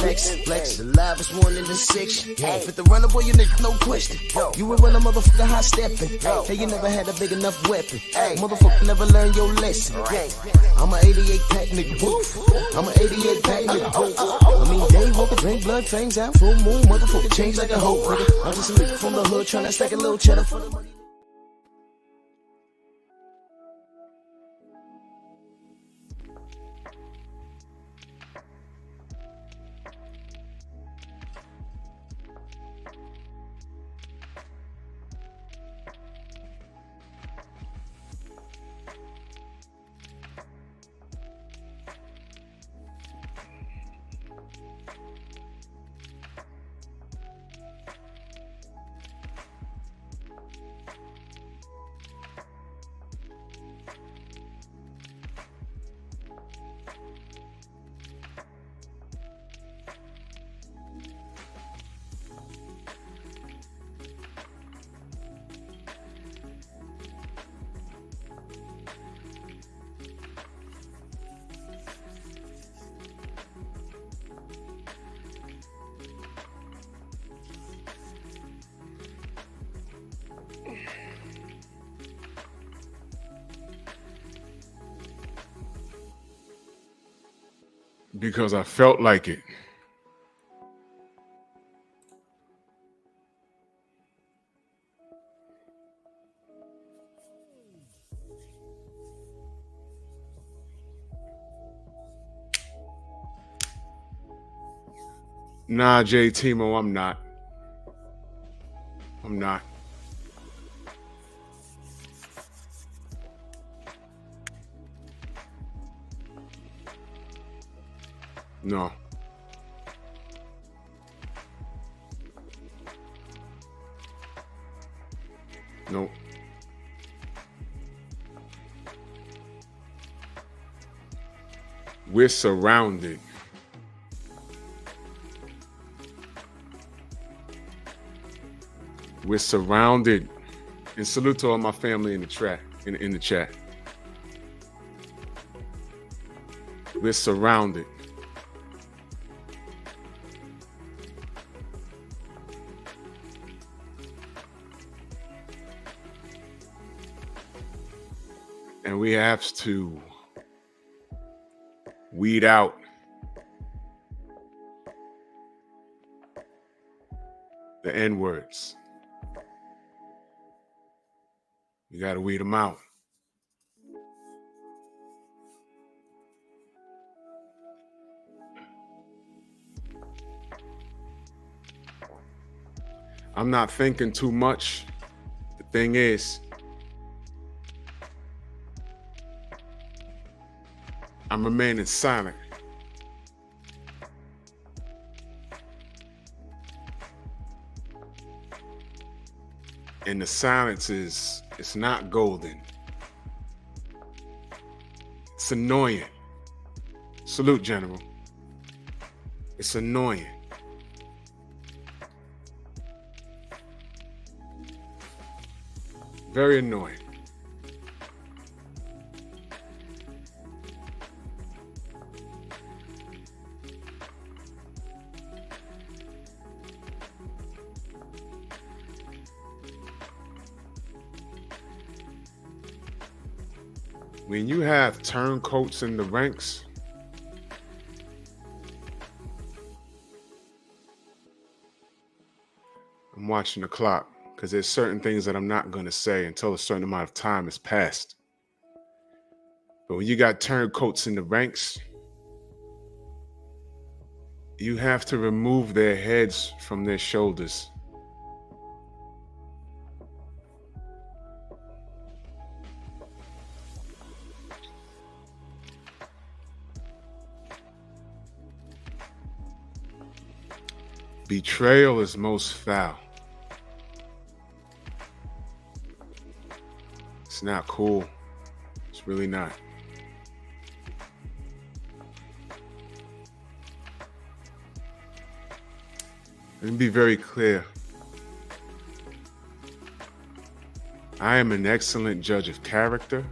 flex. The livest one in the section. Fit the runner, boy, you nigga, no question. You would run a motherfucker high stepping. Hey, you never had a big enough weapon. Motherfucker never learned your lesson. I'm a 88 pack nigga. I'm a 88 pack nigga. I mean, day walker, drink blood, fangs out, full moon, motherfucker change like a hoe. I'm just a nigga from the hood trying to stack a little cheddar for the money. Because I felt like it. Nah, J. Timo, I'm not. I'm not. No. Nope. We're surrounded. We're surrounded. And salute to all my family in the chat. In the chat. We're surrounded. And we have to weed out the N-words. You got to weed them out. I'm not thinking too much. The thing is, I'm remaining silent. And the silence it's not golden. It's annoying. Salute, General. It's annoying. Very annoying. When you have turncoats in the ranks, I'm watching the clock because there's certain things that I'm not going to say until a certain amount of time has passed. But when you got turncoats in the ranks, you have to remove their heads from their shoulders. Betrayal is most foul. It's not cool. It's really not. Let me be very clear. I am an excellent judge of character.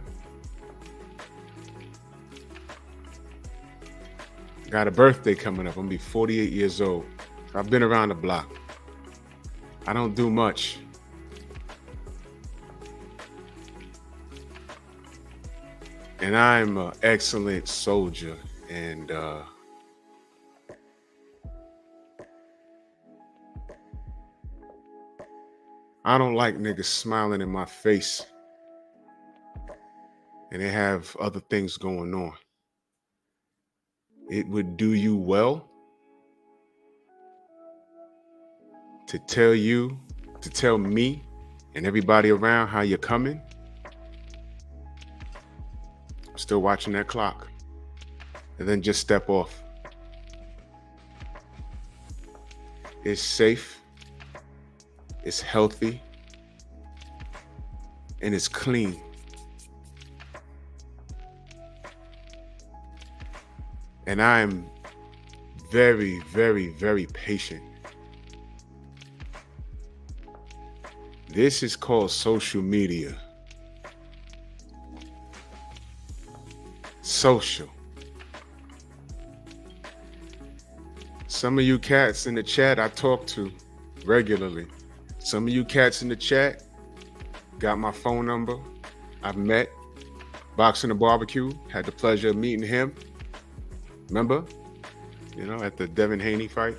Got a birthday coming up. I'm gonna be 48 years old. I've been around the block. I don't do much. And I'm an excellent soldier. And I don't like niggas smiling in my face and they have other things going on. It would do you well to tell me and everybody around how you're coming. I'm still watching that clock. And then just step off. It's safe, it's healthy, and it's clean. And I am very, very, very patient. This is called social media. Social. Some of you cats in the chat I talk to regularly. Some of you cats in the chat got my phone number. I've met Boxing the Barbecue, had the pleasure of meeting him. Remember? You know, at the Devin Haney fight,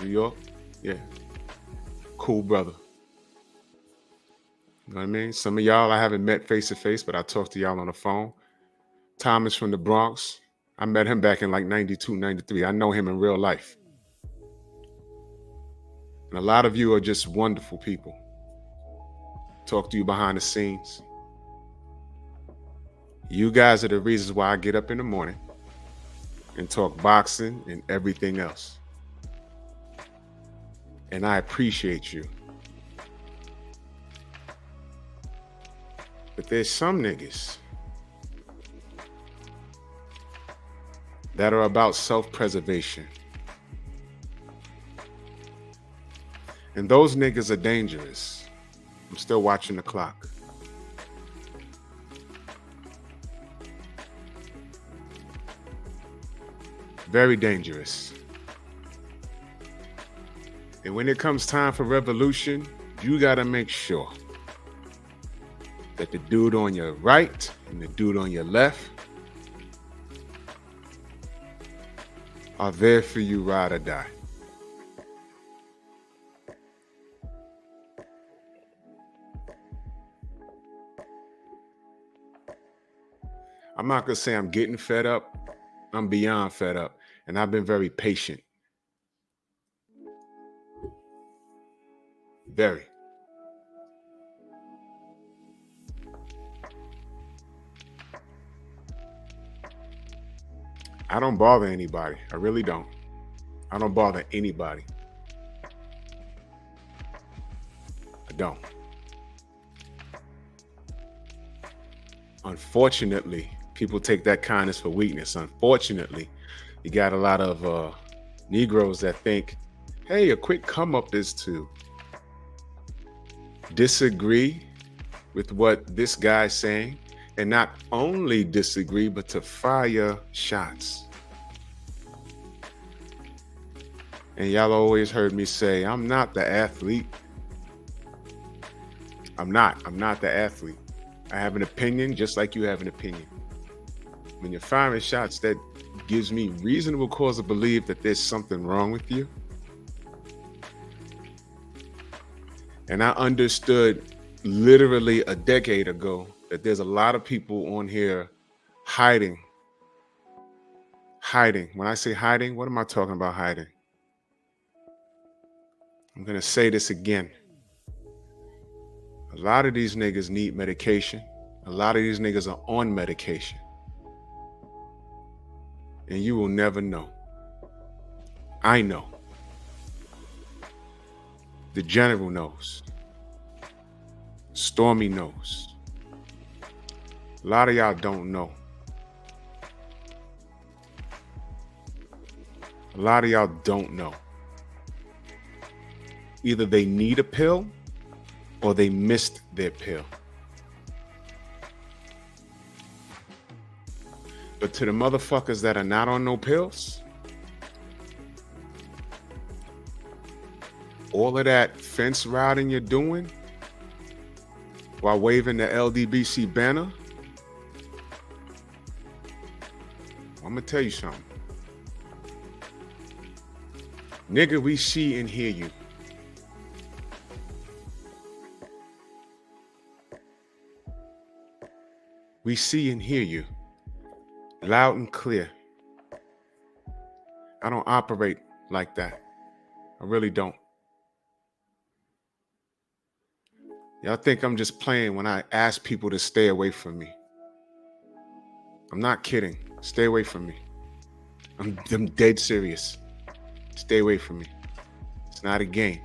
New York. Yeah. Cool brother. You know what I mean? Some of y'all I haven't met face to face, but I talked to y'all on the phone. Thomas from the Bronx. I met him back in like 92, 93. I know him in real life. And a lot of you are just wonderful people. Talk to you behind the scenes. You guys are the reasons why I get up in the morning and talk boxing and everything else. And I appreciate you. But there's some niggas that are about self-preservation. And those niggas are dangerous. I'm still watching the clock. Very dangerous. And when it comes time for revolution, you gotta make sure that the dude on your right and the dude on your left are there for you, ride or die. I'm not gonna say I'm getting fed up. I'm beyond fed up. And I've been very patient. Very. I don't bother anybody. I really don't. I don't bother anybody. I don't. Unfortunately, people take that kindness for weakness. Unfortunately, you got a lot of Negroes that think, hey, a quick come up is to disagree with what this guy's saying, and not only disagree, but to fire shots. And y'all always heard me say, I'm not the athlete. I'm not the athlete. I have an opinion just like you have an opinion. When you're firing shots, that gives me reasonable cause to believe that there's something wrong with you. And I understood literally a decade ago that there's a lot of people on here hiding. When I say hiding, what am I talking about hiding? I'm going to say this again. A lot of these niggas need medication. A lot of these niggas are on medication. And you will never know. I know. The general knows. Stormy knows. A lot of y'all don't know. A lot of y'all don't know. Either they need a pill or they missed their pill. But to the motherfuckers that are not on no pills, all of that fence riding you're doing while waving the LDBC banner, I'm gonna tell you something. Nigga, we see and hear you. We see and hear you. Loud and clear. I don't operate like that. I really don't. Y'all think I'm just playing when I ask people to stay away from me. I'm not kidding. Stay away from me. I'm dead serious. Stay away from me. It's not a game.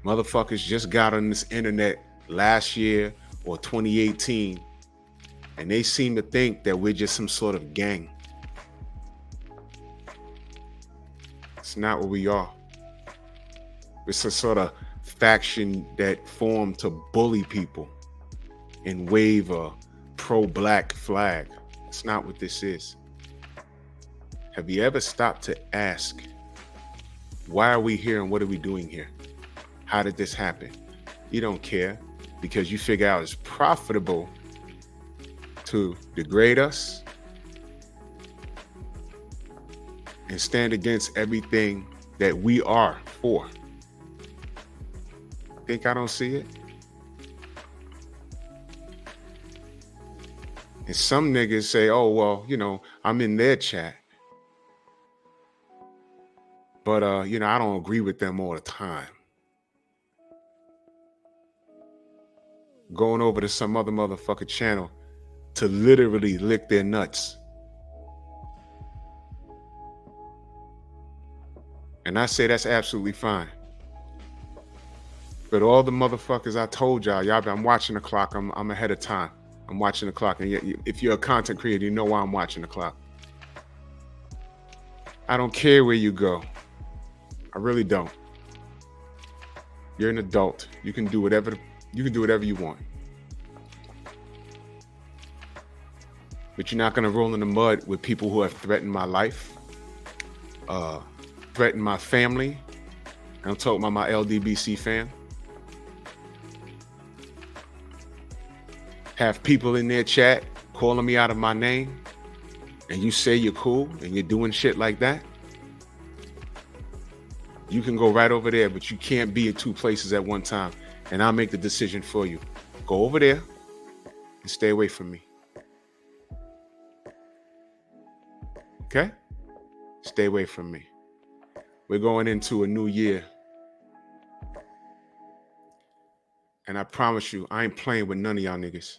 Motherfuckers just got on this internet last year or 2018, and they seem to think that we're just some sort of gang. It's not what we are. It's a sort of faction that formed to bully people and wave a pro-black flag. It's not what this is. Have you ever stopped to ask, why are we here and what are we doing here? How did this happen? You don't care because you figure out it's profitable to degrade us and stand against everything that we are for. Think I don't see it? And some niggas say, oh, well, you know, I'm in their chat. But, you know, I don't agree with them all the time. Going over to some other motherfucker channel to literally lick their nuts. And I say that's absolutely fine. But all the motherfuckers I told y'all, I'm watching the clock. I'm ahead of time. I'm watching the clock. And if you're a content creator, you know why I'm watching the clock. I don't care where you go. I really don't. You're an adult. You can do whatever you want. But you're not gonna roll in the mud with people who have threatened my life, threatened my family. And I'm talking about my LDBC fam. Have people in their chat calling me out of my name, and you say you're cool and you're doing shit like that. You can go right over there, but you can't be in two places at one time. And I'll make the decision for you. Go over there and stay away from me. Okay? Stay away from me. We're going into a new year. And I promise you, I ain't playing with none of y'all niggas.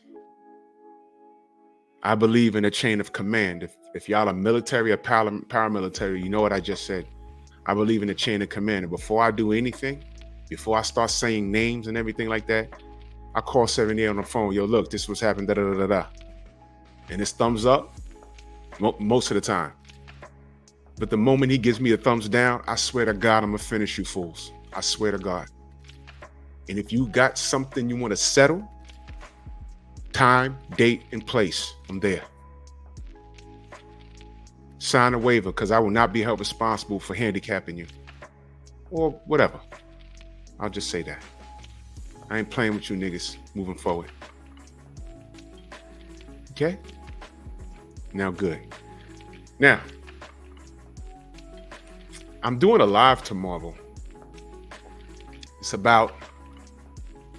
I believe in a chain of command. If y'all are military or paramilitary, you know what I just said. I believe in a chain of command. And before I do anything, before I start saying names and everything like that, I call 78 on the phone. Yo, look, this was happening, da-da-da-da-da. And it's thumbs up most of the time. But the moment he gives me a thumbs down, I swear to God, I'm gonna finish you fools. I swear to God. And if you got something you want to settle, time, date, and place, I'm there. Sign a waiver, because I will not be held responsible for handicapping you. Or whatever. I'll just say that. I ain't playing with you niggas moving forward. Okay? Now, good. Now, I'm doing a live tomorrow. It's about,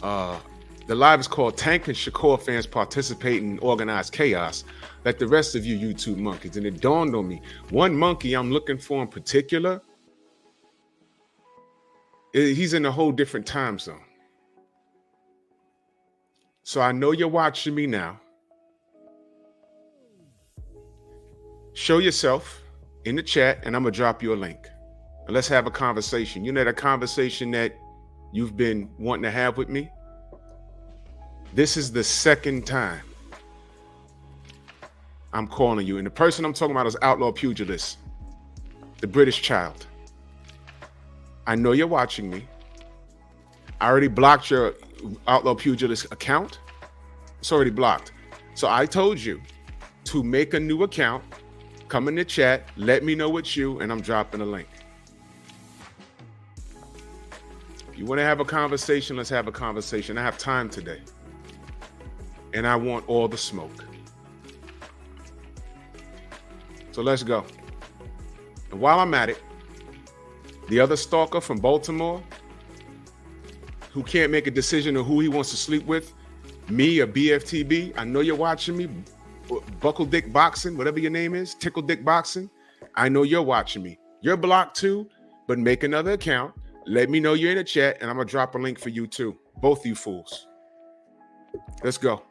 the live is called Tank and Shakur fans participate in organized chaos like the rest of you YouTube monkeys. And it dawned on me, one monkey I'm looking for in particular, he's in a whole different time zone. So I know you're watching me now. Show yourself in the chat and I'm gonna drop you a link. And let's have a conversation. You know that conversation that you've been wanting to have with me? This is the second time I'm calling you. And the person I'm talking about is Outlaw Pugilist, the British child. I know you're watching me. I already blocked your Outlaw Pugilist account. It's already blocked. So I told you, to make a new account. Come in the chat, let me know it's you, and I'm dropping a link. You want to have a conversation? Let's have a conversation. I have time today. And I want all the smoke. So let's go. And while I'm at it, the other stalker from Baltimore who can't make a decision on who he wants to sleep with, me or BFTB, I know you're watching me, Buckle Dick Boxing, whatever your name is, Tickle Dick Boxing, I know you're watching me. You're blocked too, but make another account. Let me know you're in the chat, and I'm going to drop a link for you too. Both you fools. Let's go.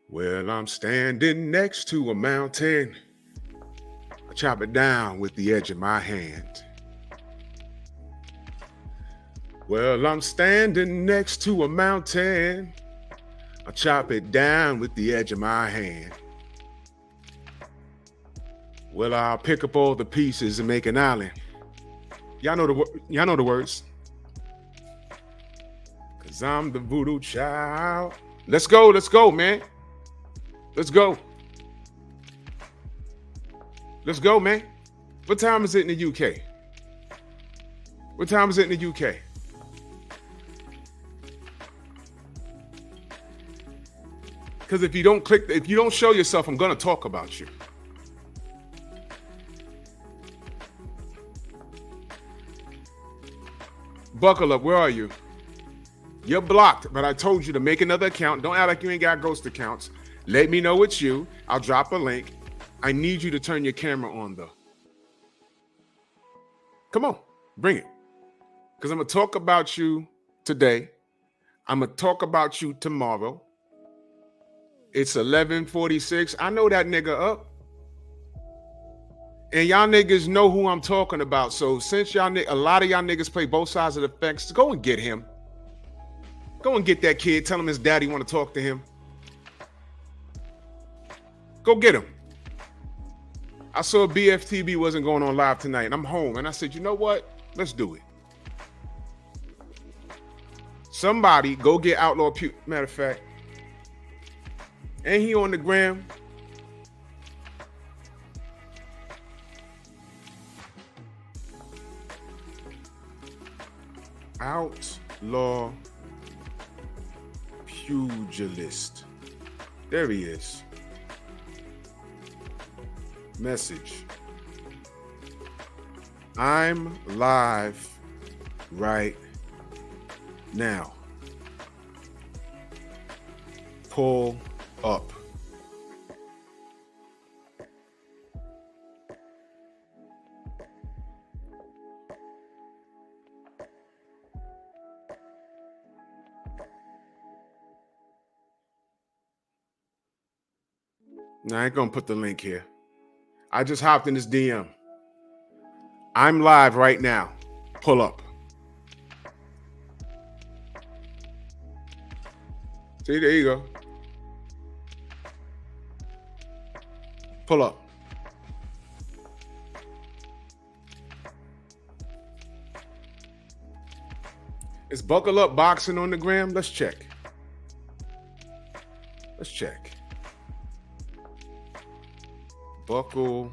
Well, I'm standing next to a mountain. I chop it down with the edge of my hand. Well, I'm standing next to a mountain. I chop it down with the edge of my hand. Well, I'll pick up all the pieces and make an island. Y'all know the words. 'Cause I'm the voodoo child. Let's go, man. Let's go, man. What time is it in the UK? What time is it in the UK? Because if you don't show yourself, I'm gonna talk about you. Buckle up, where are you? You're blocked, but I told you to make another account. Don't act like you ain't got ghost accounts. Let me know it's you. I'll drop a link. I need you to turn your camera on, though. Come on, bring it. Because I'm going to talk about you today. I'm going to talk about you tomorrow. It's 11:46. I know that nigga up. And y'all niggas know who I'm talking about. So since a lot of y'all niggas play both sides of the fence, go and get him. Go and get that kid. Tell him his daddy want to talk to him. Go get him. I saw BFTB wasn't going on live tonight, and I'm home. And I said, you know what? Let's do it. Somebody go get Outlaw Pew. Matter of fact, ain't he on the gram? Outlaw Pugilist. There he is. Message. I'm live right now. Pull up. Now, I ain't gonna put the link here. I just hopped in this DM. I'm live right now. Pull up. See, there you go. Pull up. Is Buckle Up Boxing on the gram? Let's check. Let's check. Buckle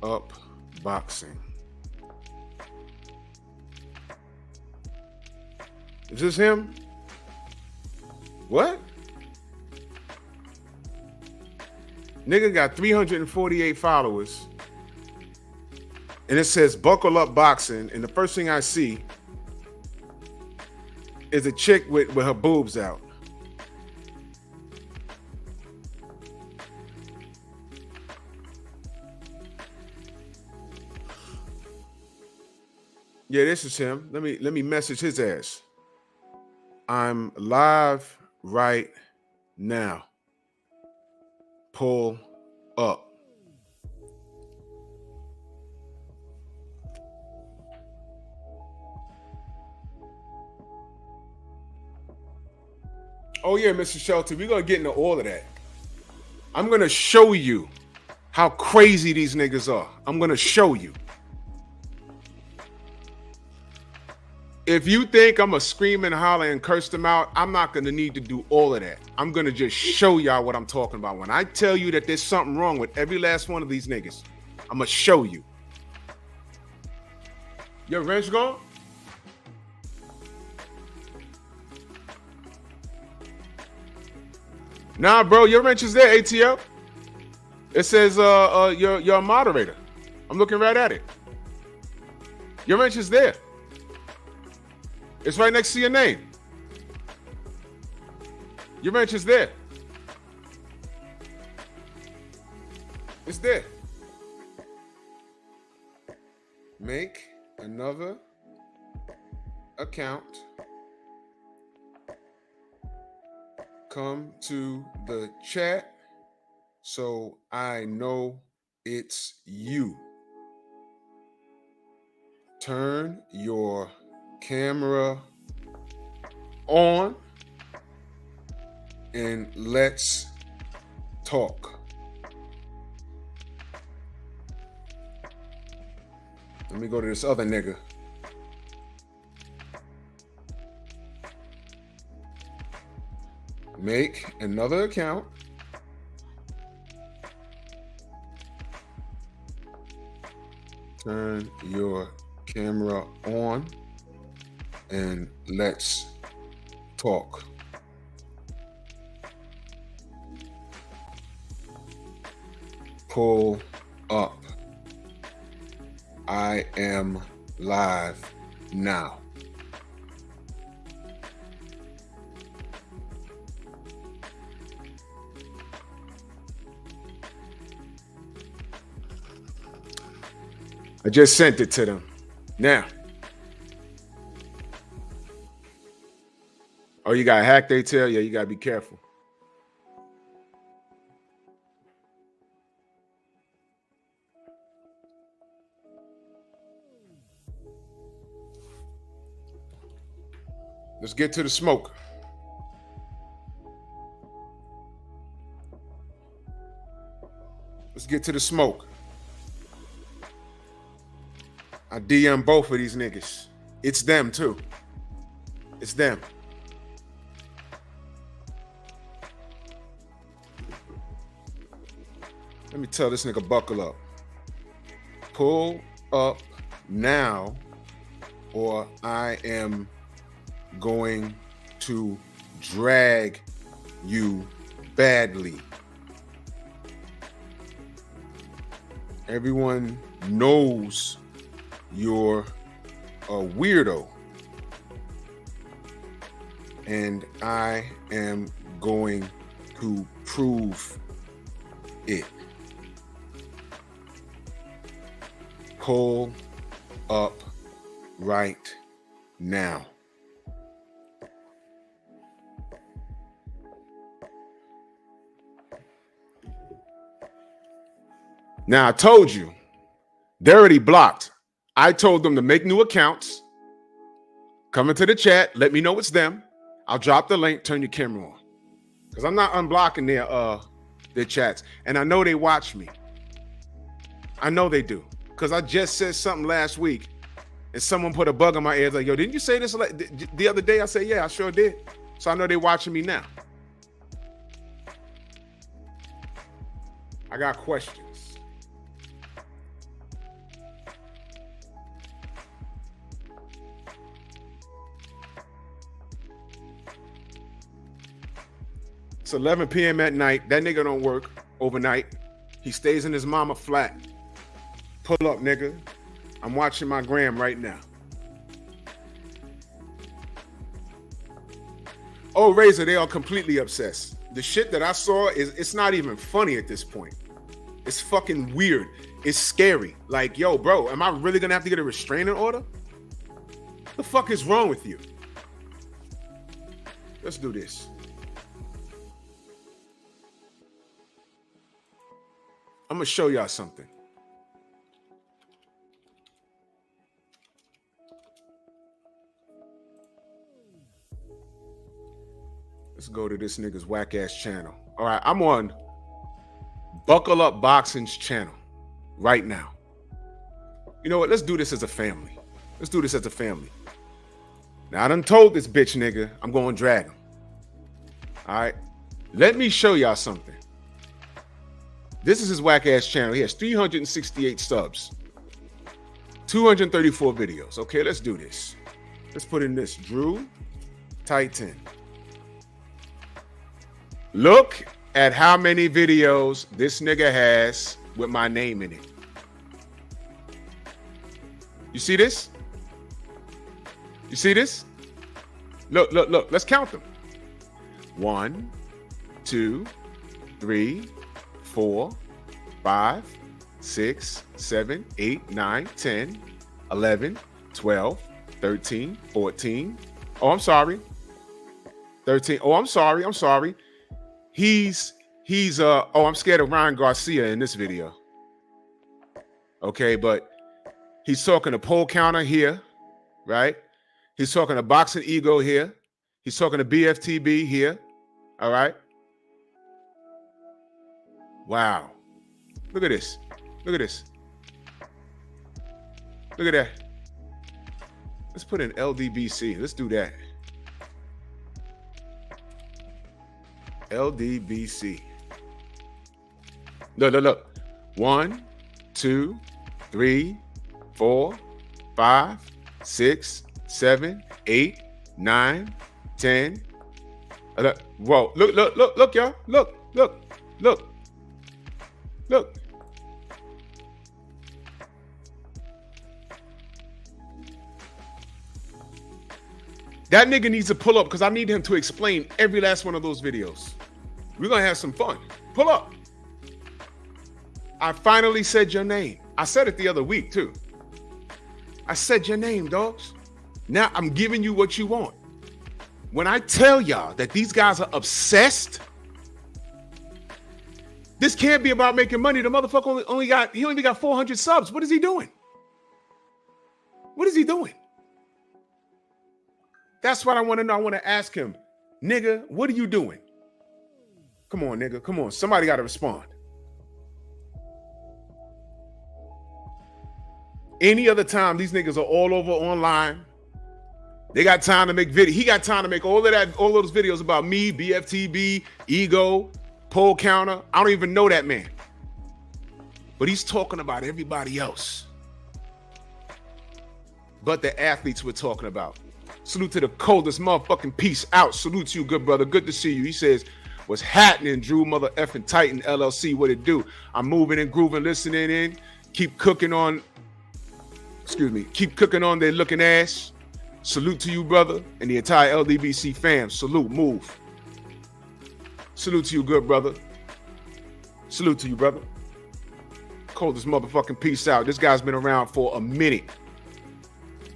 Up Boxing. Is this him? What? Nigga got 348 followers. And it says Buckle Up Boxing. And the first thing I see is a chick with her boobs out. Yeah, this is him. Let me message his ass. I'm live right now. Pull up. Oh yeah, Mr. Shelton, we're gonna get into all of that. I'm gonna show you how crazy these niggas are. I'm gonna show you. if you think I'm gonna scream and holler and curse them out, I'm not gonna need to do all of that. I'm gonna just show y'all what I'm talking about. When I tell you that there's something wrong with every last one of these niggas, I'm gonna show you. Your wrench gone? Nah, bro, your wrench is there, ATL. It says you're a moderator. I'm looking right at it. Your wrench is there. It's right next to your name. Your wrench is there. It's there. Make another account. Come to the chat so I know it's you. Turn your camera on and let's talk. Let me go to this other nigga. Make another account. Turn your camera on and let's talk. Pull up. I am live now. I just sent it to them. Now. Oh, you got hacked, they tell you. You got to be careful. Let's get to the smoke. Let's get to the smoke. I DM both of these niggas. It's them too. It's them. Let me tell this nigga buckle up. Pull up now or I am going to drag you badly. Everyone knows you're a weirdo, and I am going to prove it. Pull up right now. Now, I told you, they're already blocked. I told them to make new accounts, come into the chat, let me know it's them. I'll drop the link, turn your camera on. Because I'm not unblocking their chats. And I know they watch me. I know they do. Because I just said something last week, and someone put a bug in my ear. Like, yo, didn't you say this the other day? I said, yeah, I sure did. So I know they're watching me now. I got questions. It's 11 p.m. at night. That nigga don't work overnight. He stays in his mama flat. Pull up, nigga. I'm watching my gram right now. Oh, Razor, they are completely obsessed. The shit that I saw it's not even funny at this point. It's fucking weird. It's scary. Like, yo, bro, am I really gonna have to get a restraining order? The fuck is wrong with you? Let's do this. I'm gonna show y'all something. Let's go to this nigga's whack ass channel. All right, I'm on Buckle Up Boxing's channel right now. You know what? Let's do this as a family. Let's do this as a family. Now, I done told this bitch nigga I'm going to drag him. All right? Let me show y'all something. This is his whack-ass channel. He has 368 subs. 234 videos. Okay, let's do this. Let's put in this. Drew Titan. Look at how many videos this nigga has with my name in it. You see this? You see this? Look, look, look. Let's count them. 1, 2, 3, 4, 5, 6, 7, 8, 9, 10, 11, 12, 13, 14. Oh, I'm sorry. 13. Oh, I'm sorry. He's I'm scared of Ryan Garcia in this video. Okay, but he's talking to Pole Counter here, right? He's talking to Boxing Ego here. He's talking to BFTB here. All right. Wow. Look at this. Look at this. Look at that. Let's put in LDBC. Let's do that. LDBC. Look, look, look. 1, 2, 3, 4, 5, 6, 7, 8, 9, 10. Whoa. Look, y'all. Look. That nigga needs to pull up because I need him to explain every last one of those videos. We're going to have some fun. Pull up. I finally said your name. I said it the other week too. I said your name, dogs. Now I'm giving you what you want. When I tell y'all that these guys are obsessed, this can't be about making money. The motherfucker only got 400 subs. What is he doing? What is he doing? That's what I want to know. I want to ask him, nigga, what are you doing? Come on, nigga. Come on. Somebody got to respond. Any other time, these niggas are all over online. They got time to make video. He got time to make all those videos about me, BFTB, Ego, Pole Counter. I don't even know that man. But he's talking about everybody else. But the athletes we're talking about. Salute to the coldest motherfucking peace out. Salute to you, good brother. Good to see you. He says, what's happening, Drew mother effing Titan LLC? What it do? I'm moving and grooving, listening in. Keep cooking on their looking ass. Salute to you, brother, and the entire LDBC fam. Salute, move. Salute to you, good brother. Salute to you, brother. Coldest motherfucking peace out. This guy's been around for a minute.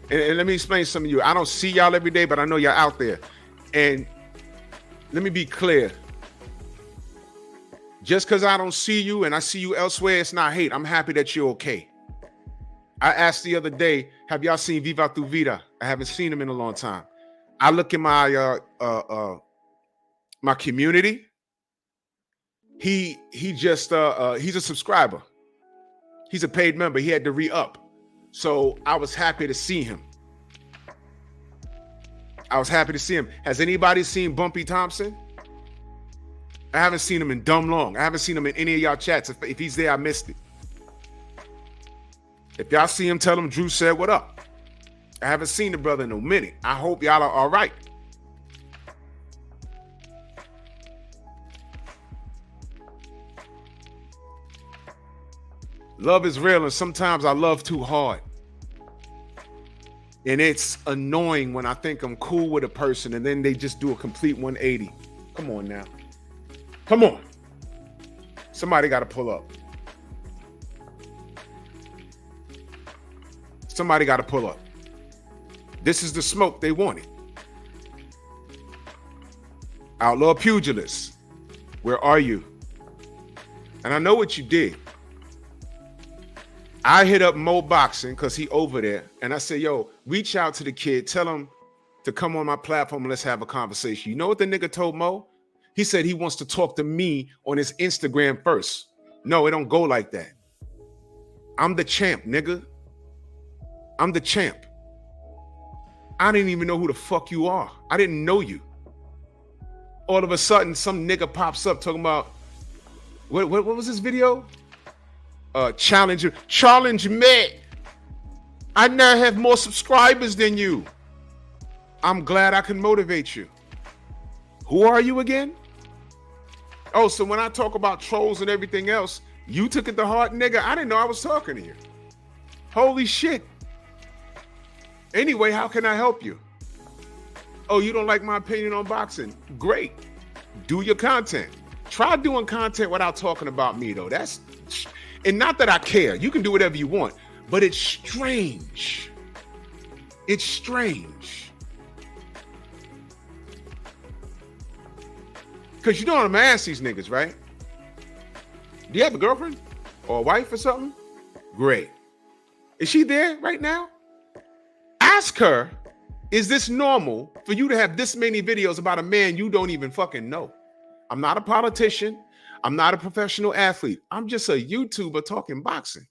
And let me explain something to you. I don't see y'all every day, but I know y'all out there. And let me be clear. Just because I don't see you and I see you elsewhere, it's not hate. I'm happy that you're okay. I asked the other day, have y'all seen Viva Tu Vida? I haven't seen him in a long time. I look in my my community. He just he's a subscriber. He's a paid member. He had to re-up. So I was happy to see him. Has anybody seen Bumpy Thompson? I haven't seen him in dumb long. I haven't seen him in any of y'all chats. If he's there, I missed it. If y'all see him, tell him Drew said what up. I haven't seen the brother in a minute. I hope y'all are all right. Love is real, and sometimes I love too hard. And it's annoying when I think I'm cool with a person and then they just do a complete 180. Come on now. Come on. Somebody got to pull up. Somebody got to pull up. This is the smoke they wanted. Outlaw Pugilist, where are you? And I know what you did. I hit up Mo Boxing because he over there. And I said, yo, reach out to the kid. Tell him to come on my platform and let's have a conversation. You know what the nigga told Mo? He said he wants to talk to me on his Instagram first. No, it don't go like that. I'm the champ, nigga. I'm the champ. I didn't even know who the fuck you are. I didn't know you. All of a sudden, some nigga pops up talking about, what was this video? Challenge me. I now have more subscribers than you. I'm glad I can motivate you. Who are you again? Oh, so when I talk about trolls and everything else, you took it to heart, nigga. I didn't know I was talking to you. Holy shit. Anyway, how can I help you? Oh, you don't like my opinion on boxing? Great. Do your content. Try doing content without talking about me, though. And not that I care. You can do whatever you want, but it's strange. It's strange. Because you know what I'm gonna ask these niggas, right? Do you have a girlfriend or a wife or something? Great. Is she there right now? Ask her, is this normal for you to have this many videos about a man you don't even fucking know? I'm not a politician. I'm not a professional athlete. I'm just a YouTuber talking boxing.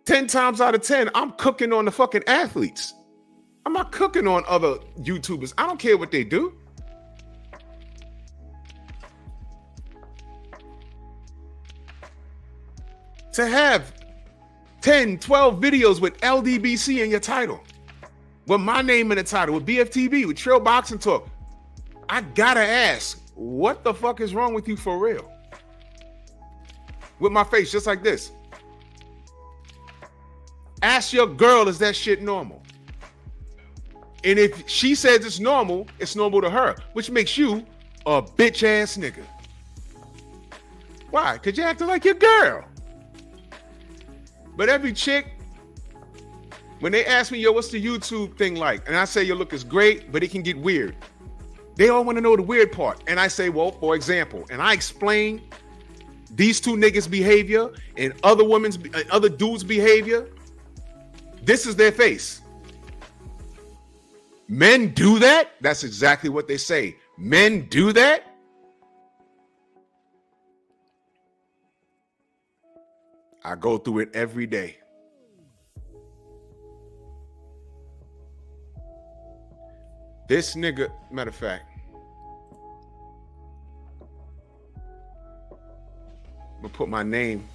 10 times out of 10, I'm cooking on the fucking athletes. I'm not cooking on other YouTubers. I don't care what they do. To have 10, 12 videos with LDBC in your title, with my name in the title, with BFTB, with Trill Boxing Talk, I gotta ask, what the fuck is wrong with you for real? With my face just like this. Ask your girl, is that shit normal? And if she says it's normal to her, which makes you a bitch ass nigga. Why? Because you acting like your girl. But every chick, when they ask me, yo, what's the YouTube thing like? And I say, your look is great, but it can get weird. They all want to know the weird part. And I say, well, for example, and I explain these two niggas' behavior and other dudes' behavior. This is their face. Men do that? That's exactly what they say. Men do that? I go through it every day. This nigga, matter of fact, I'm gonna put my name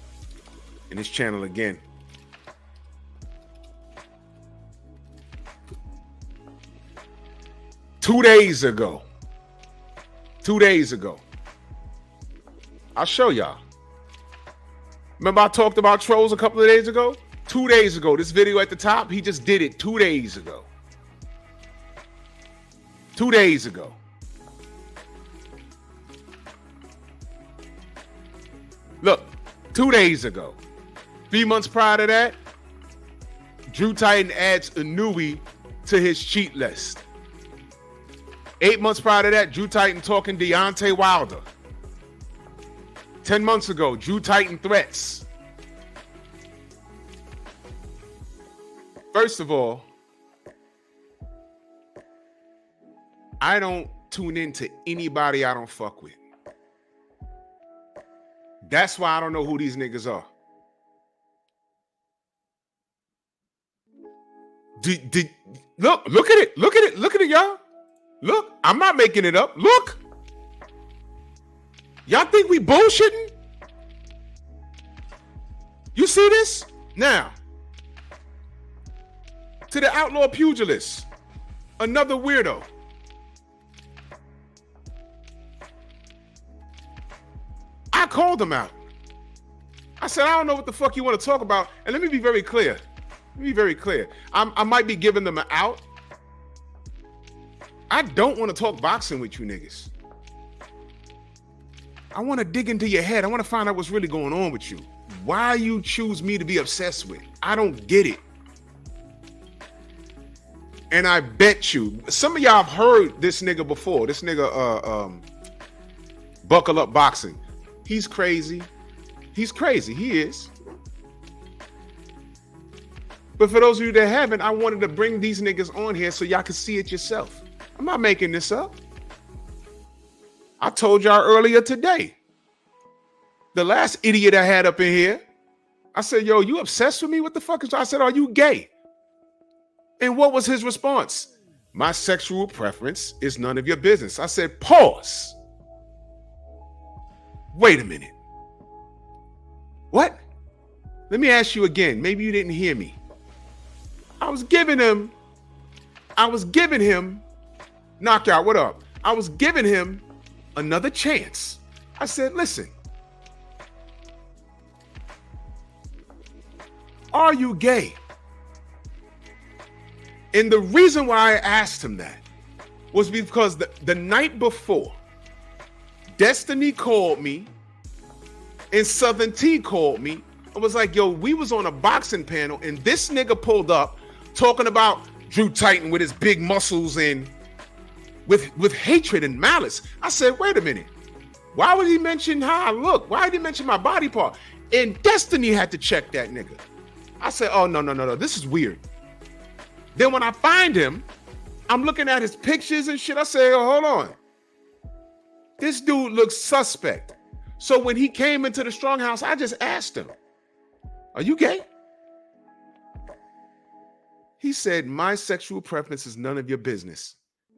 in this channel again. Two days ago, I'll show y'all. Remember I talked about trolls a couple of days ago? 2 days ago, this video at the top, he just did it 2 days ago. 2 days ago. Look, 2 days ago. 3 months prior to that, Drew Titan adds Inui to his cheat list. 8 months prior to that, Drew Titan talking Deontay Wilder. 10 months ago, Drew Titan threats. First of all, I don't tune into anybody I don't fuck with. That's why I don't know who these niggas are. Look at it, y'all. Look, I'm not making it up. Look. Y'all think we bullshitting? You see this? Now, to the outlaw pugilist, another weirdo. I called him out. I said, I don't know what the fuck you want to talk about. And let me be very clear. I might be giving them an out. I don't want to talk boxing with you niggas. I want to dig into your head. I want to find out what's really going on with you. Why you choose me to be obsessed with? I don't get it. And I bet you, some of y'all have heard this nigga before. This nigga, Buckle Up Boxing. He's crazy. He's crazy. He is. But for those of you that haven't, I wanted to bring these niggas on here so y'all can see it yourself. I'm not making this up. I told y'all earlier today. The last idiot I had up in here, I said, yo, you obsessed with me? What the fuck is I said, are you gay? And what was his response? My sexual preference is none of your business. I said, pause. Wait a minute. What? Let me ask you again. Maybe you didn't hear me. I was giving him, knockout, what up? I was giving him another chance. I said, listen, are you gay? And the reason why I asked him that was because the night before, Destiny called me and Southern T called me. I was like, yo, we was on a boxing panel and this nigga pulled up talking about Drew Titan with his big muscles and with hatred and malice. I said, wait a minute. Why would he mention how I look? Why did he mention my body part? And Destiny had to check that nigga. I said, oh, no. This is weird. Then when I find him, I'm looking at his pictures and shit. I say, oh, hold on. This dude looks suspect. So when he came into the Strong House, I just asked him, are you gay? He said, my sexual preference is none of your business.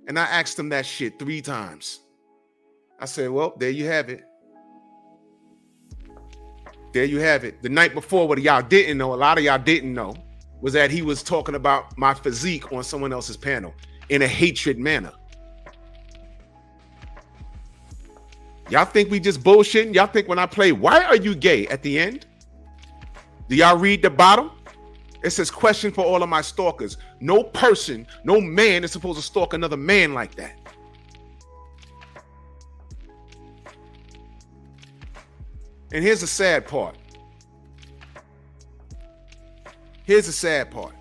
And I asked him that shit 3 times. I said, well, there you have it. There you have it. The night before, what y'all didn't know, a lot of y'all didn't know, was that he was talking about my physique on someone else's panel in a hatred manner. Y'all think we just bullshitting? Y'all think when I play, why are you gay at the end? Do y'all read the bottom? It says, question for all of my stalkers. No person, no man is supposed to stalk another man like that. And here's the sad part. Here's the sad part.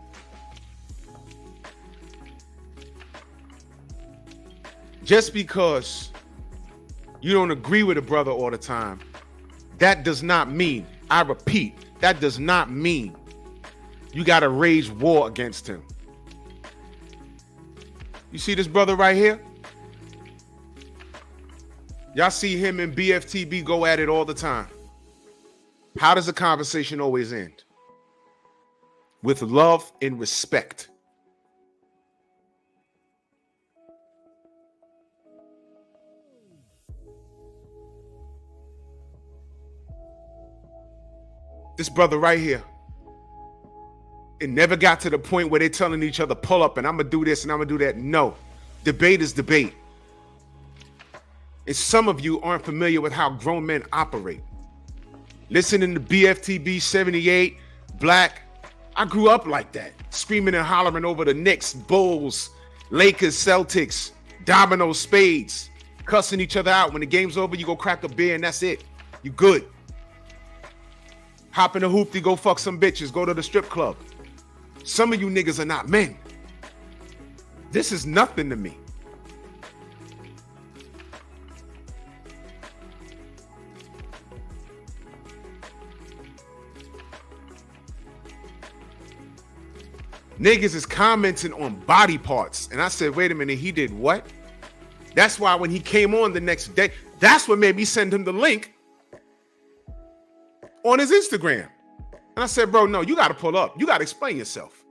Just because you don't agree with a brother all the time, that does not mean, I repeat, that does not mean you got to wage war against him. You see this brother right here? Y'all see him and BFTB go at it all the time. How does the conversation always end? With love and respect. This brother right here, it never got to the point where they're telling each other, pull up and I'm gonna do this and I'm gonna do that. No, debate is debate. And some of you aren't familiar with how grown men operate. Listening to BFTB 78, Black, I grew up like that, screaming and hollering over the Knicks, Bulls, Lakers, Celtics, domino, spades, cussing each other out. When the game's over, you go crack a beer and that's it. You good. Hop in the hoopty, go fuck some bitches, go to the strip club. Some of you niggas are not men. This is nothing to me. Niggas is commenting on body parts. And I said, wait a minute, he did what? That's why when he came on the next day, that's what made me send him the link on his Instagram. And I said, bro, no, you got to pull up. You got to explain yourself.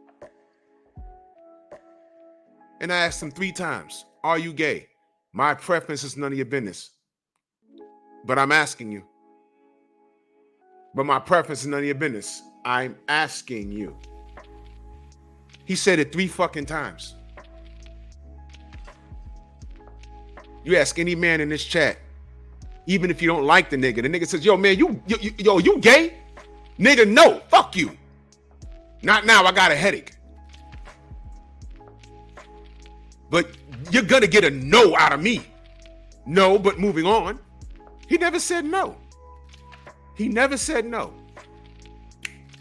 And I asked him 3 times, are you gay? My preference is none of your business. But I'm asking you. But my preference is none of your business. I'm asking you. He said it 3 fucking times. You ask any man in this chat, even if you don't like the nigga says, yo, man, you gay? Nigga, no, fuck you. Not now, I got a headache. But you're gonna get a no out of me. No, but moving on. He never said no. He never said no.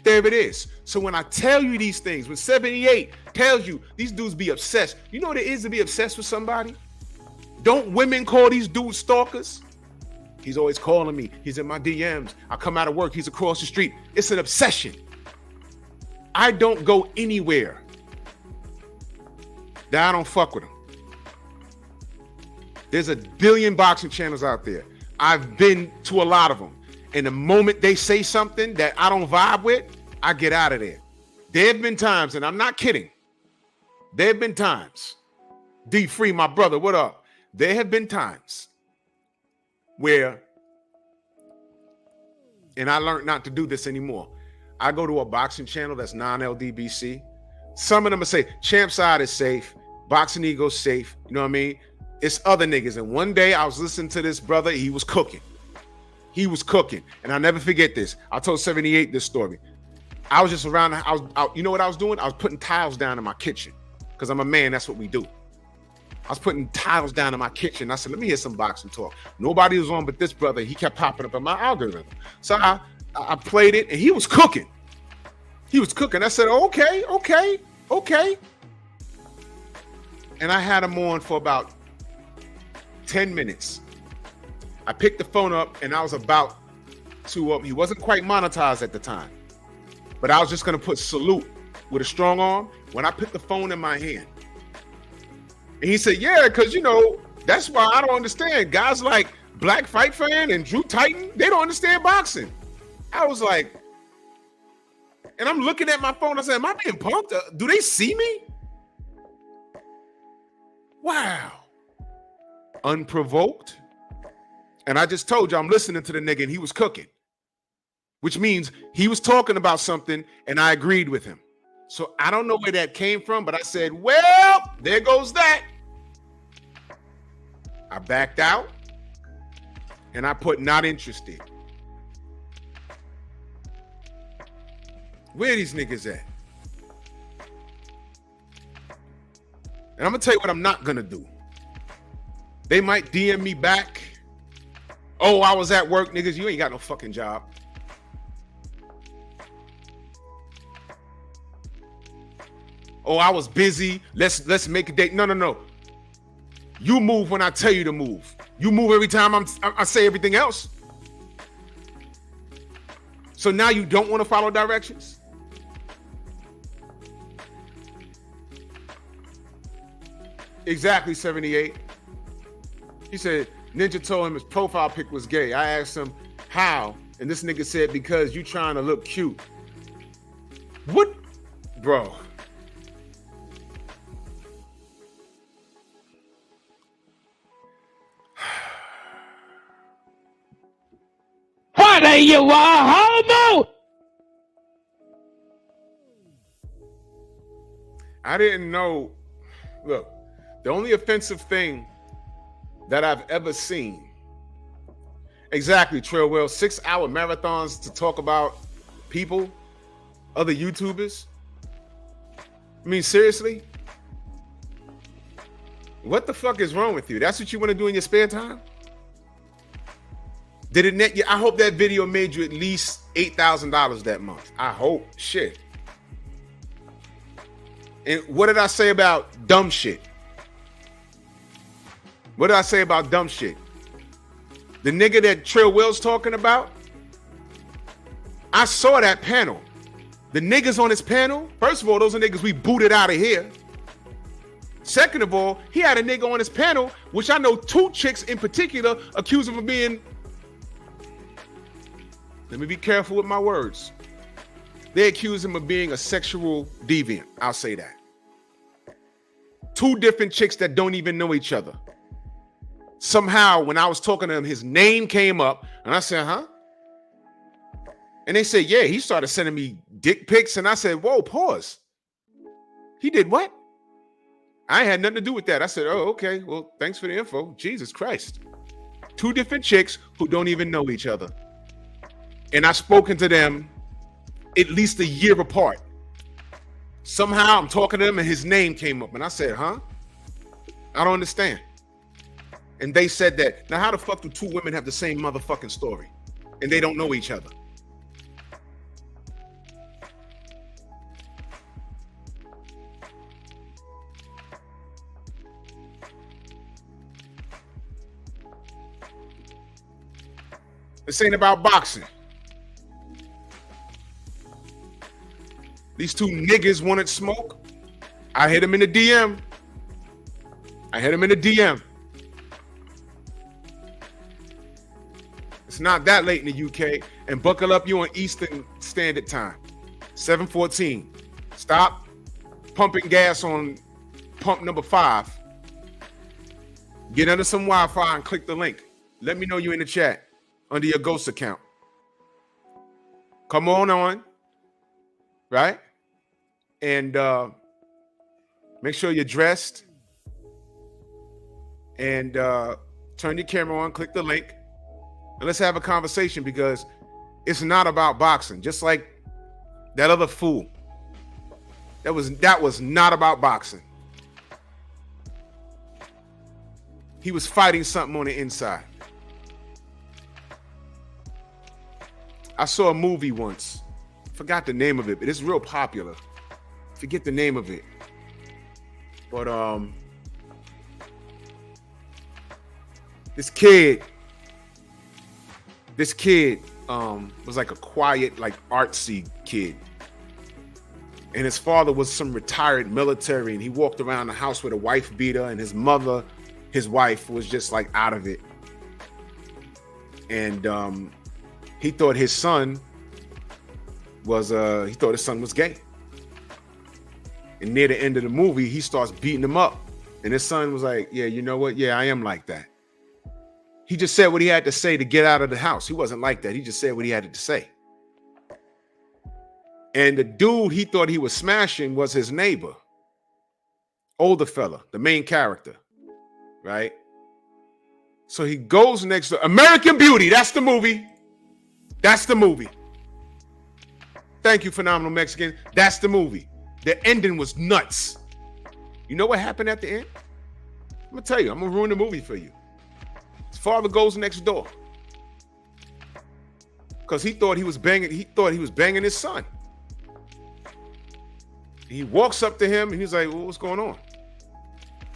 There it is. So when I tell you these things, when 78 tells you these dudes be obsessed, you know what it is to be obsessed with somebody? Don't women call these dudes stalkers? He's always calling me. He's in my DMs. I come out of work. He's across the street. It's an obsession. I don't go anywhere that I don't fuck with him. There's a billion boxing channels out there. I've been to a lot of them. And the moment they say something that I don't vibe with, I get out of there. There have been times, and I'm not kidding, There have been times, D Free, my brother, what up? There have been times where, and I learned not to do this anymore. I go to a boxing channel that's non-LDBC. Some of them will say, Champ Side is safe, Boxing Ego's safe, you know what I mean? It's other niggas. And one day I was listening to this brother, he was cooking. He was cooking. And I'll never forget this. I told 78 this story. I was just around, you know what I was doing? I was putting tiles down in my kitchen. Because I'm a man, that's what we do. I was putting tiles down in my kitchen. I said, let me hear some boxing talk. Nobody was on but this brother. He kept popping up in my algorithm. So I played it, and he was cooking. He was cooking. I said, okay. And I had him on for about 10 minutes. I picked the phone up, and I was about to, he wasn't quite monetized at the time, but I was just going to put salute with a strong arm when I put the phone in my hand. And he said, yeah, because, you know, that's why I don't understand. Guys like Black Fight Fan and Drew Titan, they don't understand boxing. I was like, and I'm looking at my phone. I said, am I being punked? Do they see me? Wow. Unprovoked. And I just told you I'm listening to the nigga and he was cooking, which means he was talking about something and I agreed with him. So I don't know where that came from, but I said, well, there goes that. I backed out and I put not interested. Where are these niggas at? And I'm gonna tell you what I'm not gonna do. They might DM me back. Oh, I was at work, niggas. You ain't got no fucking job. Oh, I was busy. Let's make a date. No. You move when I tell you to move. You move every time I say everything else. So now you don't want to follow directions? Exactly, 78. He said Ninja told him his profile pic was gay. I asked him how, and this nigga said because you trying to look cute. What, bro? What are you, a homo? I didn't know. Look, the only offensive thing that I've ever seen. Exactly, Trail Will. 6-hour marathons to talk about people, other YouTubers. I mean, seriously? What the fuck is wrong with you? That's what you want to do in your spare time? Did it net you? I hope that video made you at least $8,000 that month. I hope. Shit. And what did I say about dumb shit? What did I say about dumb shit? The nigga that Trill Will's talking about, I saw that panel. The niggas on his panel, first of all, those are niggas we booted out of here. Second of all, he had a nigga on his panel, which I know 2 chicks in particular accused him of being, let me be careful with my words. They accuse him of being a sexual deviant. I'll say that. 2 different chicks that don't even know each other. Somehow, when I was talking to him, his name came up, and I said, huh? And they said, yeah, he started sending me dick pics, and I said, whoa, pause. He did what? I ain't had nothing to do with that. I said, oh, okay, well, thanks for the info. Jesus Christ. 2 different chicks who don't even know each other. And I've spoken to them at least a year apart. Somehow I'm talking to them and his name came up and I said, huh? I don't understand. And they said that. Now, how the fuck do 2 women have the same motherfucking story and they don't know each other? This ain't about boxing. These 2 niggas wanted smoke. I hit him in the DM. It's not that late in the UK. And buckle up, you on Eastern Standard Time. 7:14. Stop pumping gas on pump number 5. Get under some Wi-Fi and click the link. Let me know you in the chat under your Ghost account. Come on, right? And make sure you're dressed. And turn your camera on, click the link, and let's have a conversation, because it's not about boxing. Just like that other fool. That was not about boxing. He was fighting something on the inside. I saw a movie once. Forgot the name of it, but it's real popular. Forget the name of it. But this kid was like a quiet, like artsy kid. And his father was some retired military, and he walked around the house with a wife beater, and his mother, his wife, was just like out of it. And he thought his son was gay. And near the end of the movie, he starts beating him up. And his son was like, yeah, you know what? Yeah, I am like that. He just said what he had to say to get out of the house. He wasn't like that. He just said what he had to say. And the dude he thought he was smashing was his neighbor. Older fella, the main character, right? So he goes next to American Beauty. That's the movie. That's the movie. Thank you, Phenomenal Mexican. That's the movie. The ending was nuts. You know what happened at the end? I'm gonna tell you. I'm gonna ruin the movie for you. His father goes next door because he thought he was banging. He thought he was banging his son. He walks up to him and he's like, well, "What's going on?"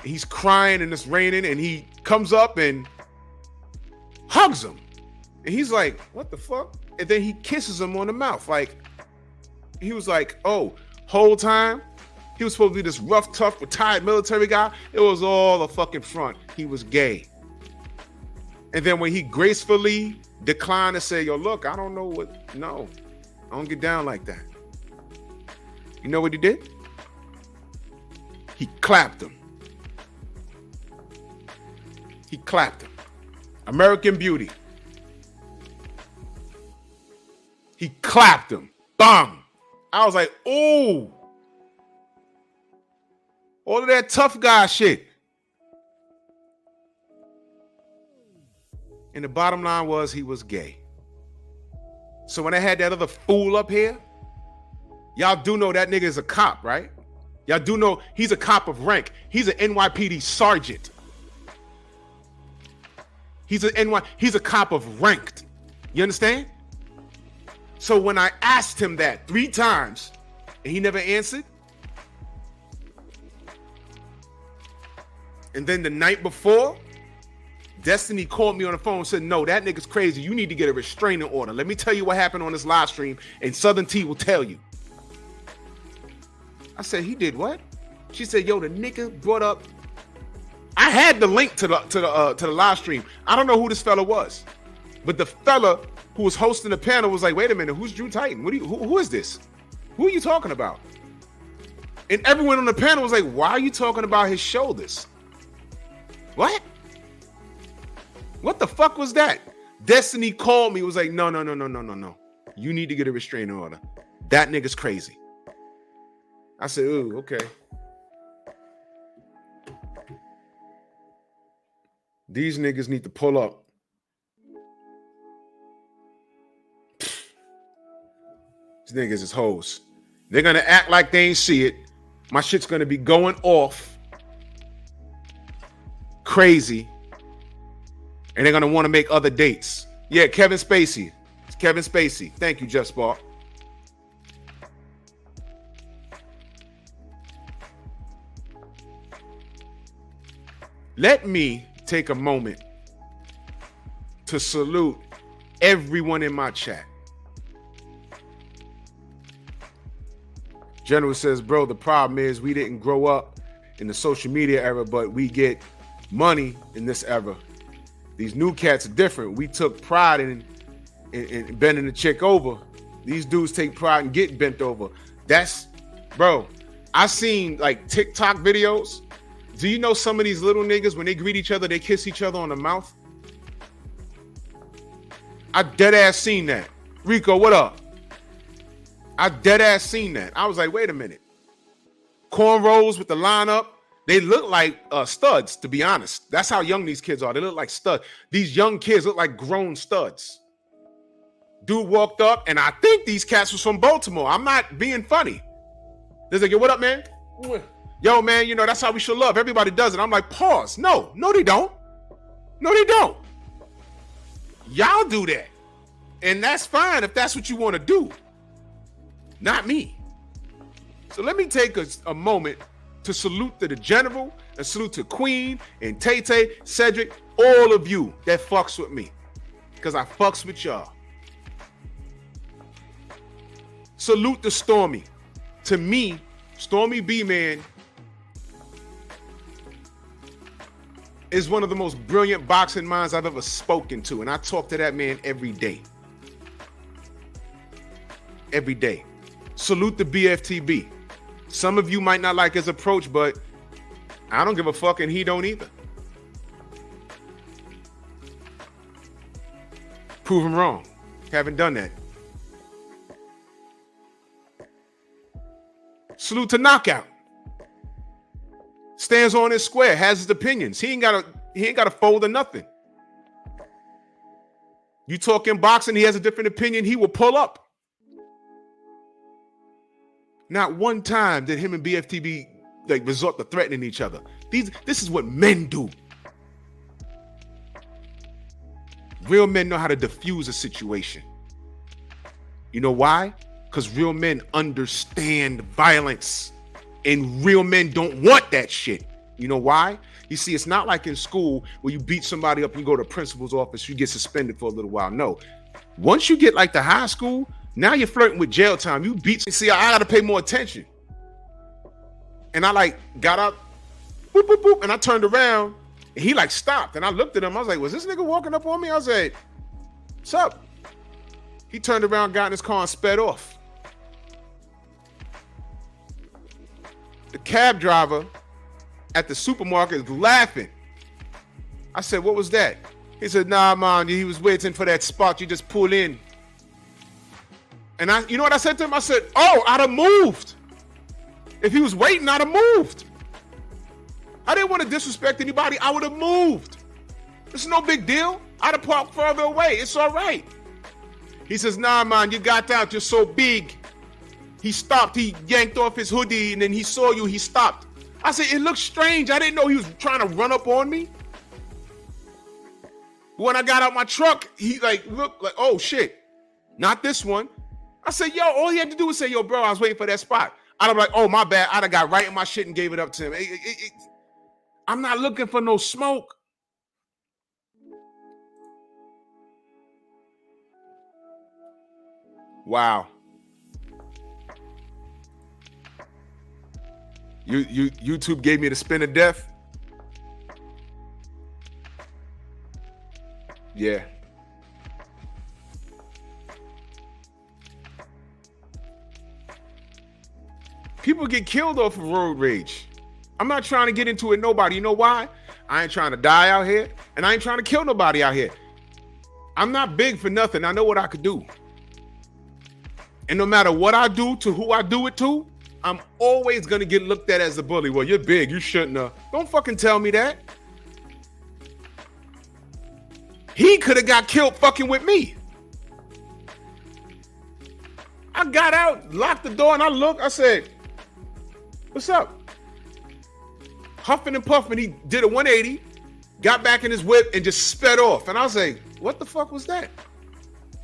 He's crying and it's raining, and he comes up and hugs him, and he's like, "What the fuck?" And then he kisses him on the mouth. Like, he was like, "Oh, whole time he was supposed to be this rough, tough, retired military guy. It was all a fucking front. He was gay." And then when he gracefully declined to say, "Yo, look, I don't know what, no, I don't get down like that." You know what he did? He clapped him. He clapped him. American Beauty. He clapped him. Bang. I was like, ooh. All of that tough guy shit. And the bottom line was he was gay. So when I had that other fool up here, y'all do know that nigga is a cop, right? Y'all do know he's a cop of rank. He's an NYPD sergeant. He's a cop of ranked. You understand? So when I asked him that 3 times and he never answered, and then the night before, Destiny called me on the phone and said, "No, that nigga's crazy. You need to get a restraining order. Let me tell you what happened on this live stream, and Southern T will tell you." I said, "He did what?" She said, "Yo, the nigga brought up." I had the link to the live stream. I don't know who this fella was, but the fella who was hosting the panel was like, "Wait a minute, who's Drew Titan? Who is this? Who are you talking about?" And everyone on the panel was like, "Why are you talking about his shoulders? What? What the fuck was that?" Destiny called me, was like, no. You need to get a restraining order. That nigga's crazy. I said, ooh, okay. These niggas need to pull up. These niggas is hoes. They're gonna act like they ain't see it. My shit's gonna be going off crazy. And they're gonna want to make other dates. Yeah, Kevin Spacey. It's Kevin Spacey. Thank you, Just Spark. Let me take a moment to salute everyone in my chat. General says, "Bro, the problem is we didn't grow up in the social media era, but we get money in this era. These new cats are different. We took pride in bending the chick over. These dudes take pride in getting bent over." That's, bro, I seen like TikTok videos Do you know some of these little niggas, when they greet each other, they kiss each other on the mouth? I dead ass seen that. Rico, what up? I dead ass seen that. I was like, wait a minute. Cornrows with the lineup. They look like studs, to be honest. That's how young these kids are. They look like studs. These young kids look like grown studs. Dude walked up, and I think these cats was from Baltimore. I'm not being funny. They're like, yo, what up, man? Yo, man, you know, that's how we should love. Everybody does it. I'm like, pause. No, they don't. No, they don't. Y'all do that. And that's fine if that's what you want to do. Not me. So let me take a moment to salute to the general and salute to Queen and Tay-Tay, Cedric, all of you that fucks with me. Because I fucks with y'all. Salute to Stormy. To me, Stormy B-Man is one of the most brilliant boxing minds I've ever spoken to. And I talk to that man every day. Every day. Salute to BFTB. Some of you might not like his approach, but I don't give a fuck and he don't either. Prove him wrong. Haven't done that. Salute to Knockout. Stands on his square, has his opinions. He ain't gotta fold or nothing. You talking boxing, he has a different opinion, he will pull up. Not one time did him and BFTB like resort to threatening each other. This is what men do. Real men know how to diffuse a situation. You know why? Because real men understand violence. And real men don't want that shit. You know why? You see, it's not like in school where you beat somebody up and you go to the principal's office, you get suspended for a little while. No. Once you get like to high school, now you're flirting with jail time. You beat. See, I got to pay more attention. And I like got up, boop, boop, boop, and I turned around and he like stopped. And I looked at him. I was like, was this nigga walking up on me? I was like, what's up? He turned around, got in his car and sped off. The cab driver at the supermarket is laughing. I said, what was that? He said, nah, man, he was waiting for that spot you just pull in. And you know what I said to him? I said, oh, I'd have moved. If he was waiting, I'd have moved. I didn't want to disrespect anybody. I would have moved. It's no big deal. I'd have parked further away. It's all right. He says, nah, man, you got out. You're so big. He stopped. He yanked off his hoodie and then he saw you. He stopped. I said, it looks strange. I didn't know he was trying to run up on me. When I got out my truck, he like looked like, oh shit, not this one. I said, yo, all he had to do was say, yo, bro, I was waiting for that spot. I'd have like, oh, my bad. I'd have got right in my shit and gave it up to him. I'm not looking for no smoke. Wow. YouTube gave me the spin of death. Yeah. People get killed off of road rage. I'm not trying to get into it, nobody. You know why? I ain't trying to die out here, and I ain't trying to kill nobody out here. I'm not big for nothing. I know what I could do. And no matter what I do to who I do it to, I'm always going to get looked at as a bully. Well, you're big. You shouldn't have. Don't fucking tell me that. He could have got killed fucking with me. I got out, locked the door, and I looked. I said, what's up? Huffing and puffing, he did a 180, got back in his whip, and just sped off. And I was like, what the fuck was that?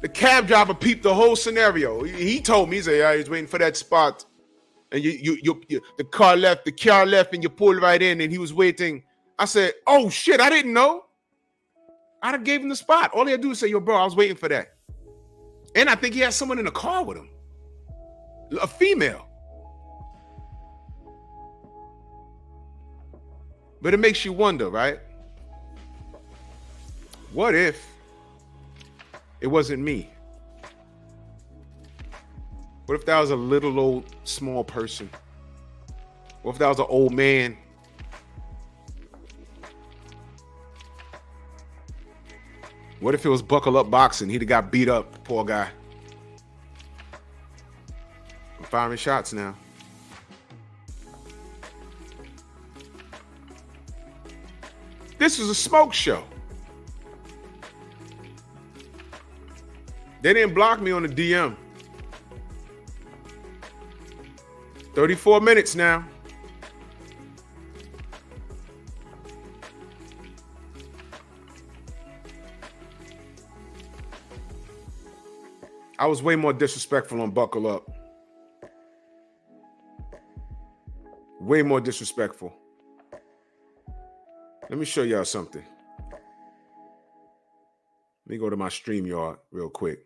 The cab driver peeped the whole scenario. He told me, he said, yeah, he's waiting for that spot. And the car left, and you pulled right in, and he was waiting. I said, oh shit, I didn't know. I'd have gave him the spot. All he had to do was say, yo, bro, I was waiting for that. And I think he had someone in the car with him. A female. But it makes you wonder, right? What if it wasn't me? What if that was a little old small person? What if that was an old man? What if it was Buckle Up Boxing? He'd have got beat up, poor guy. I'm firing shots now. This was a smoke show. They didn't block me on the DM. 34 minutes now. I was way more disrespectful on Buckle Up. Way more disrespectful. Let me show y'all something. Let me go to my StreamYard real quick.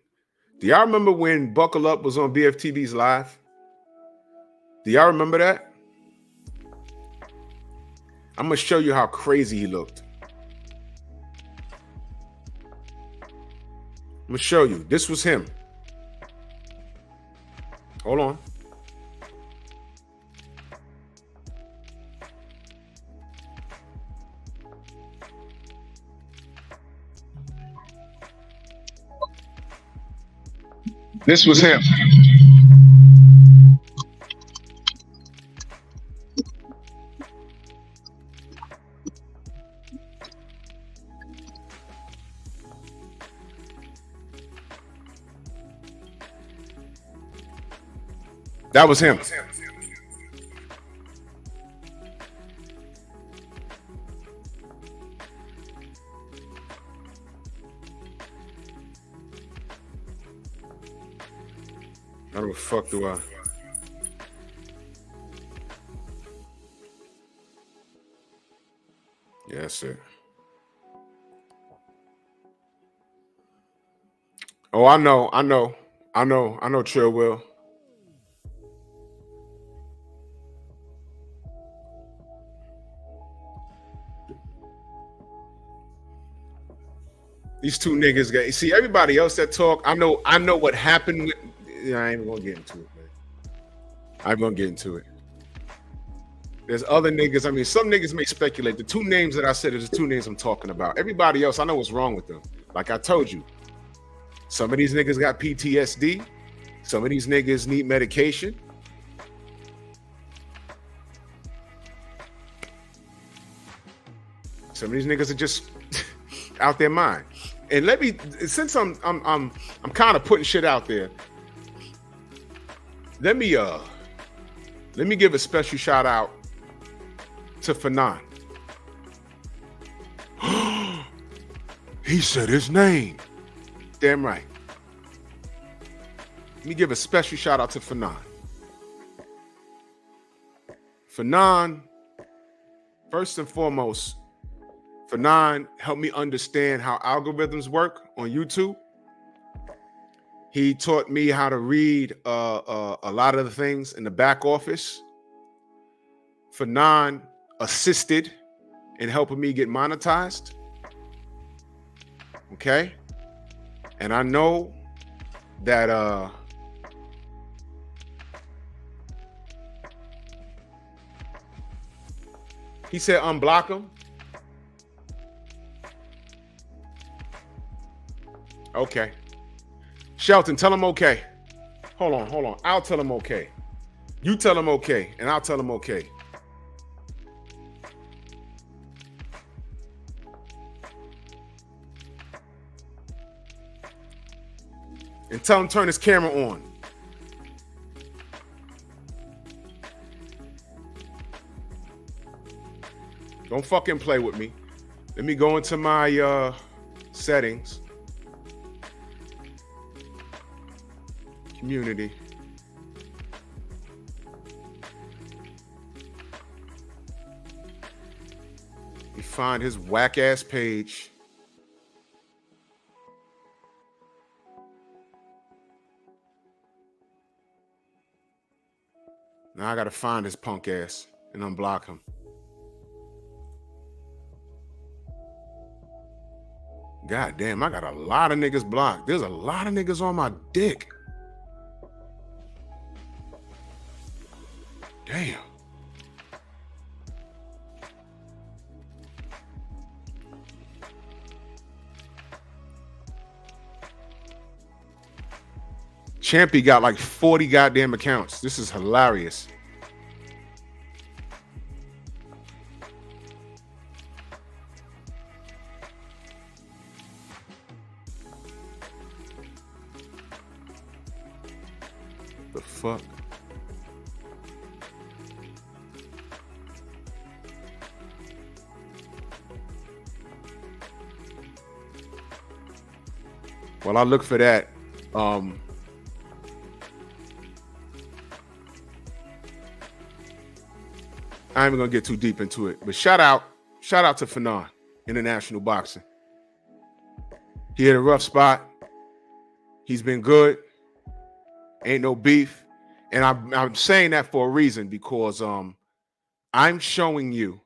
Do y'all remember when Buckle Up was on BFTV's Live? Do y'all remember that? I'm going to show you how crazy he looked. I'm going to show you. This was him. Hold on. This was him. That was him. How the fuck do I? Yeah, that's it. Oh, I know, Trill Will. These two niggas got, see, everybody else that talk, I know what happened with, I ain't even gonna get into it, man. I'm gonna get into it. There's other niggas, I mean, some niggas may speculate. The two names that I said are the two names I'm talking about. Everybody else, I know what's wrong with them. Like I told you, some of these niggas got PTSD. Some of these niggas need medication. Some of these niggas are just out their mind. And let me, since I'm kind of putting shit out there, let me give a special shout out to Fanon. He said his name. Damn right. Let me give a special shout out to Fanon. Fanon, first and foremost, Fanon helped me understand how algorithms work on YouTube. He taught me how to read a lot of the things in the back office. Fanon assisted in helping me get monetized. Okay? And I know that he said unblock him. Okay. Shelton, tell him okay. Hold on. I'll tell him okay. You tell him okay, and I'll tell him okay. And tell him turn his camera on. Don't fucking play with me. Let me go into my settings. Community. You find his whack ass page. Now I gotta find his punk ass and unblock him. God damn, I got a lot of niggas blocked. There's a lot of niggas on my dick. Damn. Champy got like 40 goddamn accounts. This is hilarious. The fuck? While I look for that, I ain't even gonna get too deep into it, but shout out to Fanon, International Boxing. He had a rough spot. He's been good. Ain't no beef. And I'm saying that for a reason, because I'm showing you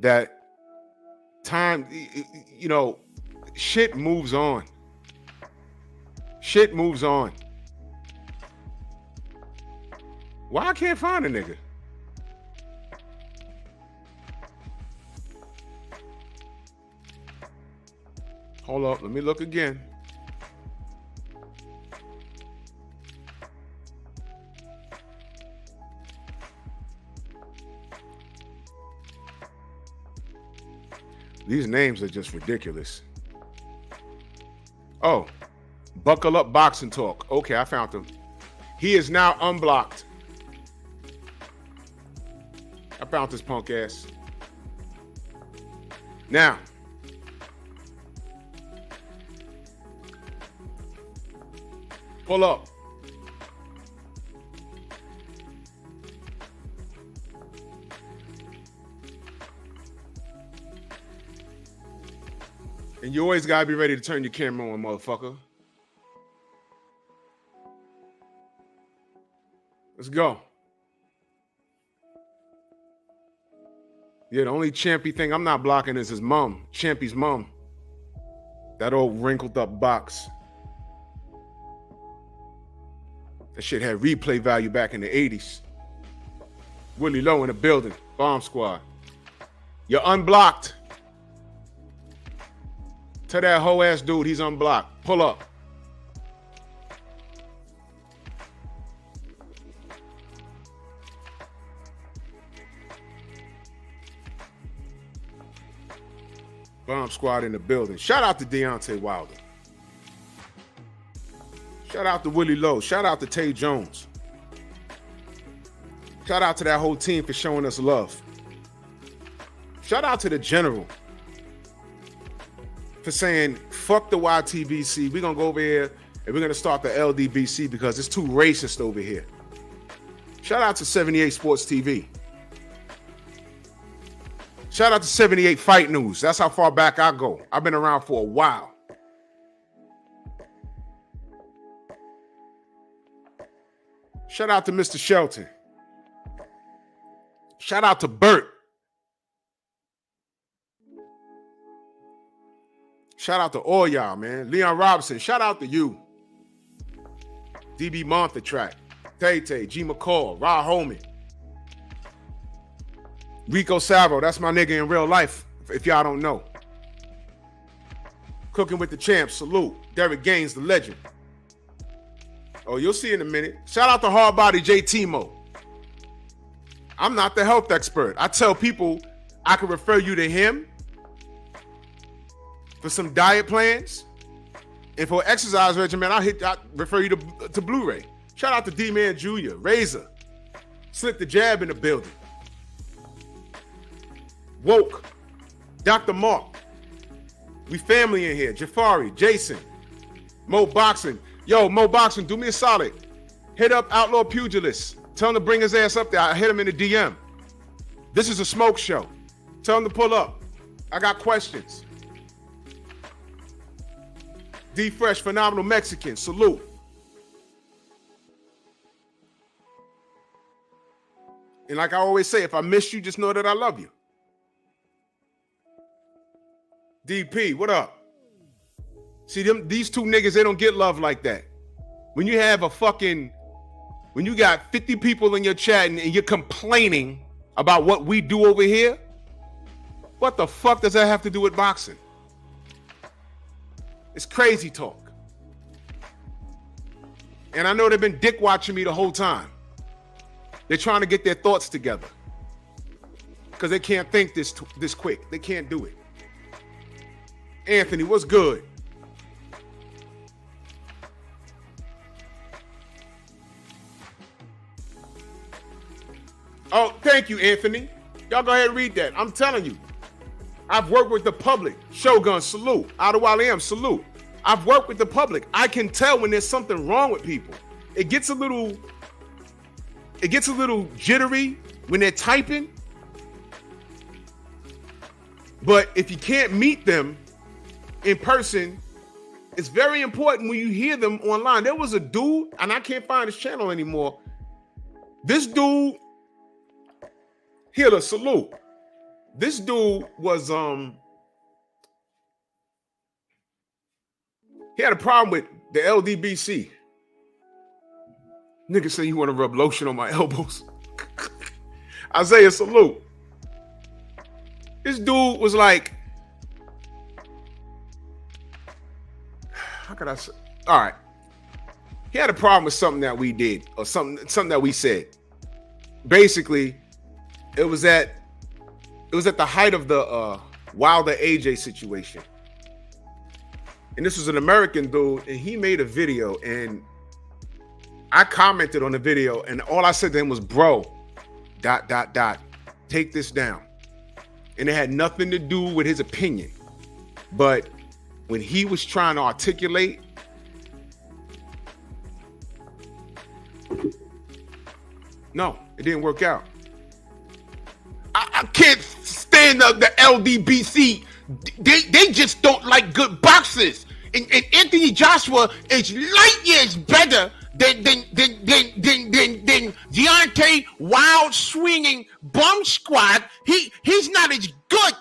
that time, you know, shit moves on. Shit moves on. Why I can't find a nigga? Hold up, let me look again. These names are just ridiculous. Oh, Buckle Up Boxing Talk. Okay, I found him. He is now unblocked. I found this punk ass. Now, pull up. And you always gotta be ready to turn your camera on, motherfucker. Let's go. Yeah, the only Champy thing I'm not blocking is his mom, Champy's mom. That old wrinkled up box. That shit had replay value back in the 80s. Willie Lowe in the building, Bomb Squad. You're unblocked. Tell that hoe ass dude he's unblocked. Pull up. Bomb Squad in the building. Shout out to Deontay Wilder. Shout out to Willie Lowe. Shout out to Tay Jones. Shout out to that whole team for showing us love. Shout out to the general for saying, fuck the YTBC. We're going to go over here and we're going to start the LDBC because it's too racist over here. Shout out to 78 Sports TV. Shout out to 78 Fight News. That's how far back I go. I've been around for a while. Shout out to Mr. Shelton. Shout out to Bert. Shout out to all y'all, man. Leon Robinson, shout out to you. DB Montetrack, Tay-Tay, G. McCall, Rod Holman. Rico Salvo, that's my nigga in real life, if y'all don't know. Cooking with the Champs, salute. Derek Gaines, the legend. Oh, you'll see in a minute. Shout out to Hardbody J. Timo. I'm not the health expert. I tell people I can refer you to him for some diet plans. And for exercise regimen, I refer you to Blu-ray. Shout out to D-Man Jr., Razor. Slick the Jab in the building. Woke. Dr. Mark. We family in here. Jafari, Jason. Mo Boxing. Yo, Mo Boxing, do me a solid. Hit up Outlaw Pugilist. Tell him to bring his ass up there. I hit him in the DM. This is a smoke show. Tell him to pull up. I got questions. D Fresh, Phenomenal Mexican, salute. And like I always say, if I miss you, just know that I love you. DP, what up? See, these two niggas, they don't get love like that. When you have when you got 50 people in your chat and you're complaining about what we do over here, what the fuck does that have to do with boxing? It's crazy talk. And I know they've been dick watching me the whole time. They're trying to get their thoughts together because they can't think this quick. They can't do it. Anthony, what's good? Oh, thank you, Anthony. Y'all go ahead and read that. I'm telling you, I've worked with the public. Shogun, salute. Adewale, salute. I've worked with the public. I can tell when there's something wrong with people. It gets a little jittery when they're typing. But if you can't meet them in person, it's very important when you hear them online. There was a dude, and I can't find his channel anymore. This dude, Healer, salute. This dude was he had a problem with the LDBC. Nigga say you want to rub lotion on my elbows. Isaiah, salute. This dude was like, how could I say? All right. He had a problem with something that we did or something that we said. Basically, it was at the height of the Wilder AJ situation. And this was an American dude, and he made a video, and I commented on the video, and all I said to him was, bro, ... take this down. And it had nothing to do with his opinion. But when he was trying to articulate, no, it didn't work out. I can't stand the LDBC. They just don't like good boxers. And Anthony Joshua is light years better than Deontay Wild swinging bum squad. He's not as good.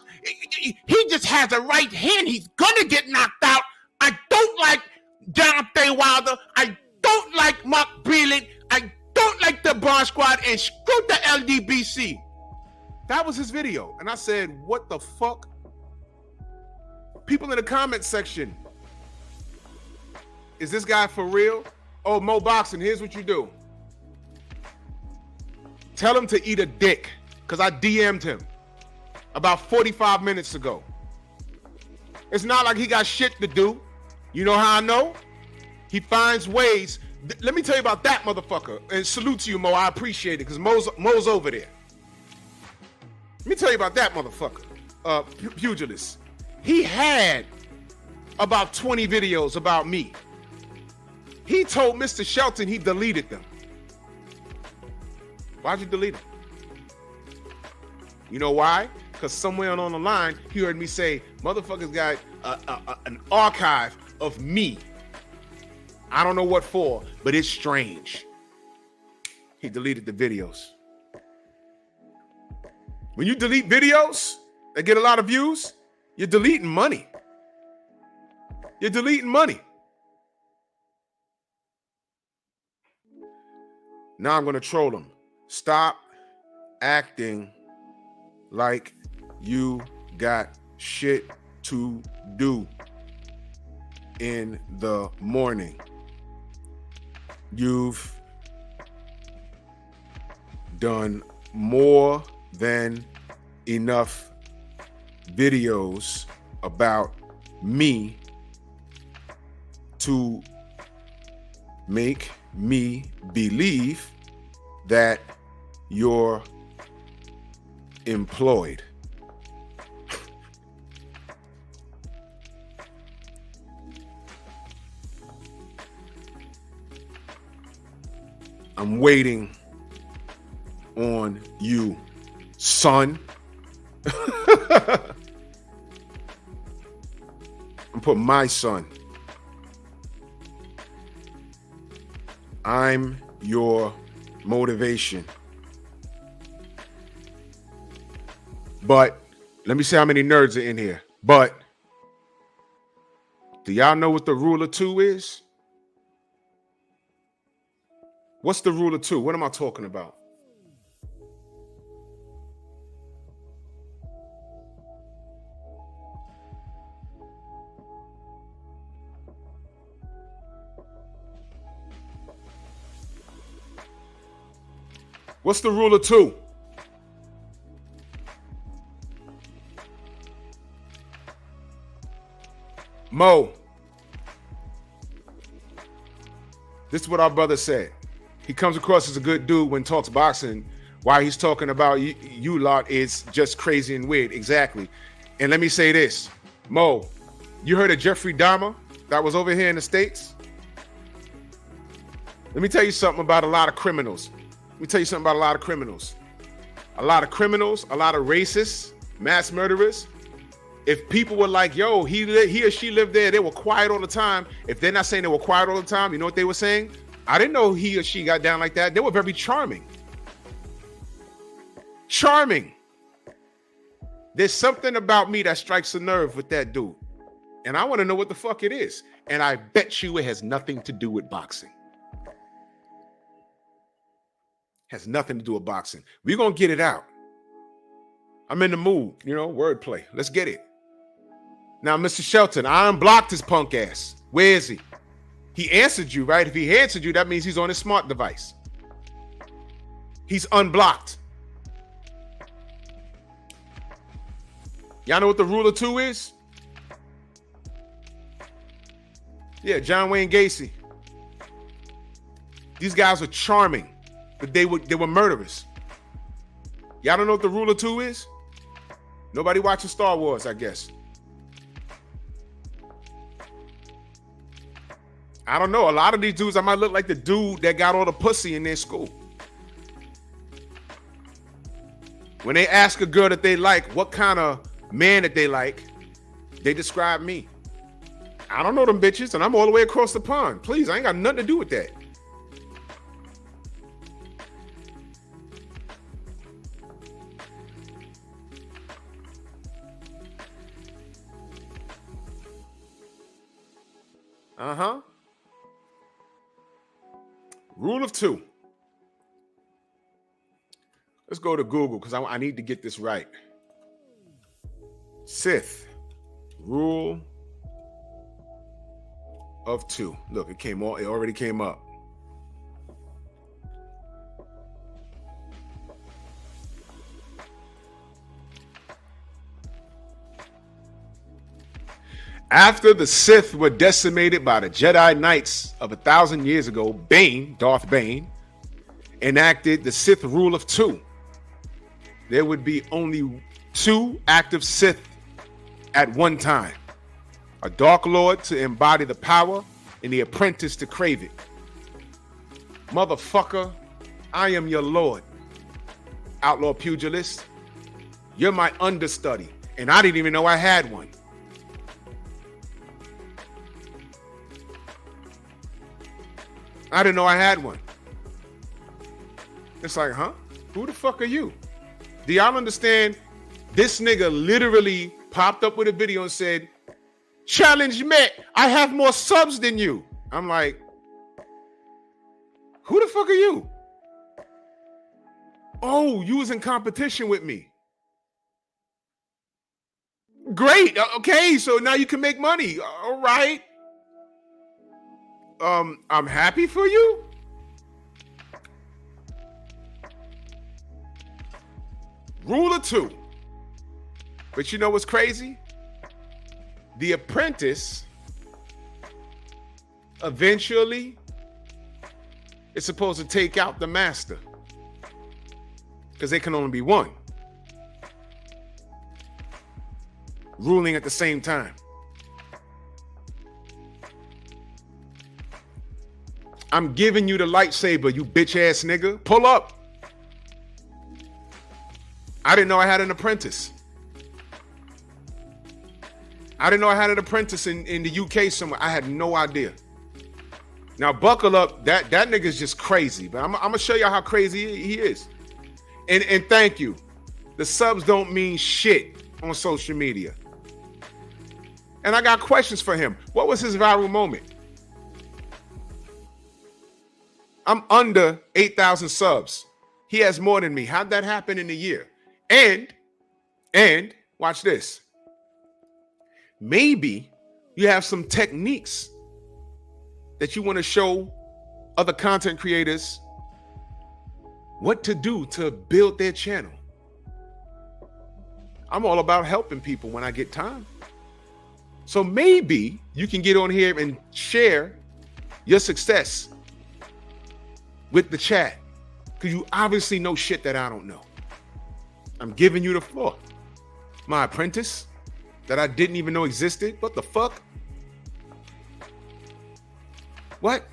He just has a right hand. He's gonna get knocked out. I don't like Deontay Wilder. I don't like Mark Breland. I don't like the Bomb Squad, and screw the LDBC. That was his video. And I said, what the fuck? People in the comment section, is this guy for real? Oh, Mo Boxing, here's what you do. Tell him to eat a dick, because I DM'd him about 45 minutes ago. It's not like he got shit to do. You know how I know? He finds ways. Let me tell you about that motherfucker. And salute to you, Mo. I appreciate it, because Mo's over there. Let me tell you about that motherfucker, pugilist. He had about 20 videos about me. He told Mr. Shelton he deleted them. Why'd you delete them? You know why? Because somewhere on the line, he heard me say, motherfuckers got an archive of me. I don't know what for, but it's strange. He deleted the videos. When you delete videos that get a lot of views, you're deleting money. You're deleting money. Now I'm going to troll him. Stop acting like you got shit to do in the morning. You've done more than enough videos about me to make me believe that you're employed. I'm waiting on you, son. I'm putting my son. I'm your motivation. But let me see how many nerds are in here. But do y'all know what the rule of two is? What's the rule of two? What am I talking about? What's the rule of two? Mo, this is what our brother said. He comes across as a good dude when talks boxing. Why he's talking about you lot is just crazy and weird. Exactly. And let me say this, Mo, you heard of Jeffrey Dahmer that was over here in the States? Let me tell you something about a lot of criminals. A lot of criminals, a lot of racists, mass murderers. If people were like, yo, he or she lived there, they were quiet all the time. If they're not saying they were quiet all the time, you know what they were saying? I didn't know he or she got down like that. They were very charming. Charming. There's something about me that strikes a nerve with that dude. And I want to know what the fuck it is. And I bet you it has nothing to do with boxing. Has nothing to do with boxing. We're going to get it out. I'm in the mood, wordplay. Let's get it. Now, Mr. Shelton, I unblocked his punk ass. Where is he? He answered you, right? If he answered you, that means he's on his smart device. He's unblocked. Y'all know what the rule of two is? Yeah, John Wayne Gacy. These guys are charming, but they were murderers. Y'all don't know what the rule of two is? Nobody watching Star Wars, I guess. I don't know. A lot of these dudes, I might look like the dude that got all the pussy in their school. When they ask a girl that they like, what kind of man that they like, they describe me. I don't know them bitches, and I'm all the way across the pond. Please, I ain't got nothing to do with that. Uh-huh. Rule of two. Let's go to Google because I need to get this right. Sith. Rule of two. Look, it already came up. After the Sith were decimated by the Jedi Knights of 1,000 years ago, Darth Bane, enacted the Sith rule of two. There would be only two active Sith at one time. A Dark Lord to embody the power and the apprentice to crave it. Motherfucker, I am your Lord. Outlaw pugilist, you're my understudy, and I didn't even know I had one. I didn't know I had one. It's like, huh? Who the fuck are you? Do y'all understand? This nigga literally popped up with a video and said, challenge met. I have more subs than you. I'm like, who the fuck are you? Oh, you was in competition with me. Great. Okay, so now you can make money. All right. I'm happy for you. Rule of two. But you know what's crazy? The apprentice eventually is supposed to take out the master because they can only be one ruling at the same time. I'm giving you the lightsaber, you bitch ass nigga. Pull up. I didn't know I had an apprentice. I didn't know I had an apprentice in the UK somewhere. I had no idea. Now buckle up. That nigga's just crazy, but I'm gonna show y'all how crazy he is. And thank you. The subs don't mean shit on social media. And I got questions for him. What was his viral moment? I'm under 8,000 subs. He has more than me. How'd that happen in a year? And watch this. Maybe you have some techniques that you want to show other content creators what to do to build their channel. I'm all about helping people when I get time. So maybe you can get on here and share your success with the chat, because you obviously know shit that I don't know. I'm giving you the floor. My apprentice that I didn't even know existed. What the fuck? What?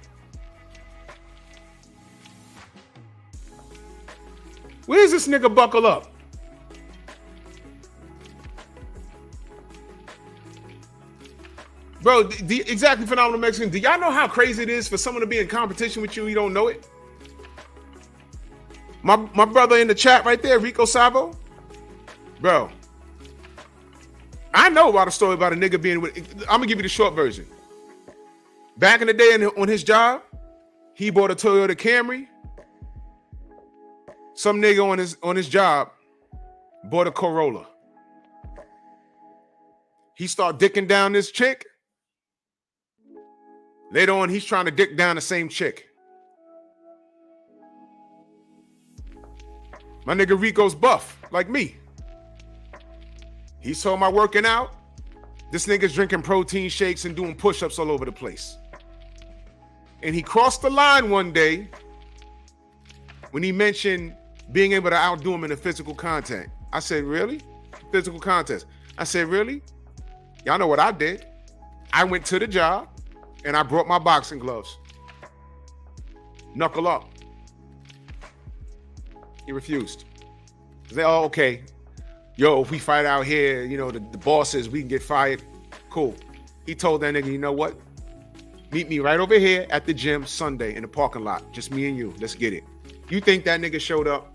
Where's this nigga Buckle Up? Bro, exactly, Phenomenal Mexican. Do y'all know how crazy it is for someone to be in competition with you don't know it? My brother in the chat right there, Rico Savo. Bro, I know about a story about a nigga being with, I'm gonna give you the short version. Back in the day on his job, he bought a Toyota Camry. Some nigga on his job bought a Corolla. He started dicking down this chick. Later on, he's trying to dick down the same chick. My nigga Rico's buff, like me. He saw my working out. This nigga's drinking protein shakes and doing push-ups all over the place. And he crossed the line one day when he mentioned being able to outdo him in a physical contact. I said, really? Physical contest. I said, really? Y'all know what I did. I went to the job and I brought my boxing gloves. Knuckle up. He refused. He said, oh, okay. Yo, if we fight out here, you know, the boss says we can get fired. Cool. He told that nigga, you know what? Meet me right over here at the gym Sunday in the parking lot. Just me and you. Let's get it. You think that nigga showed up?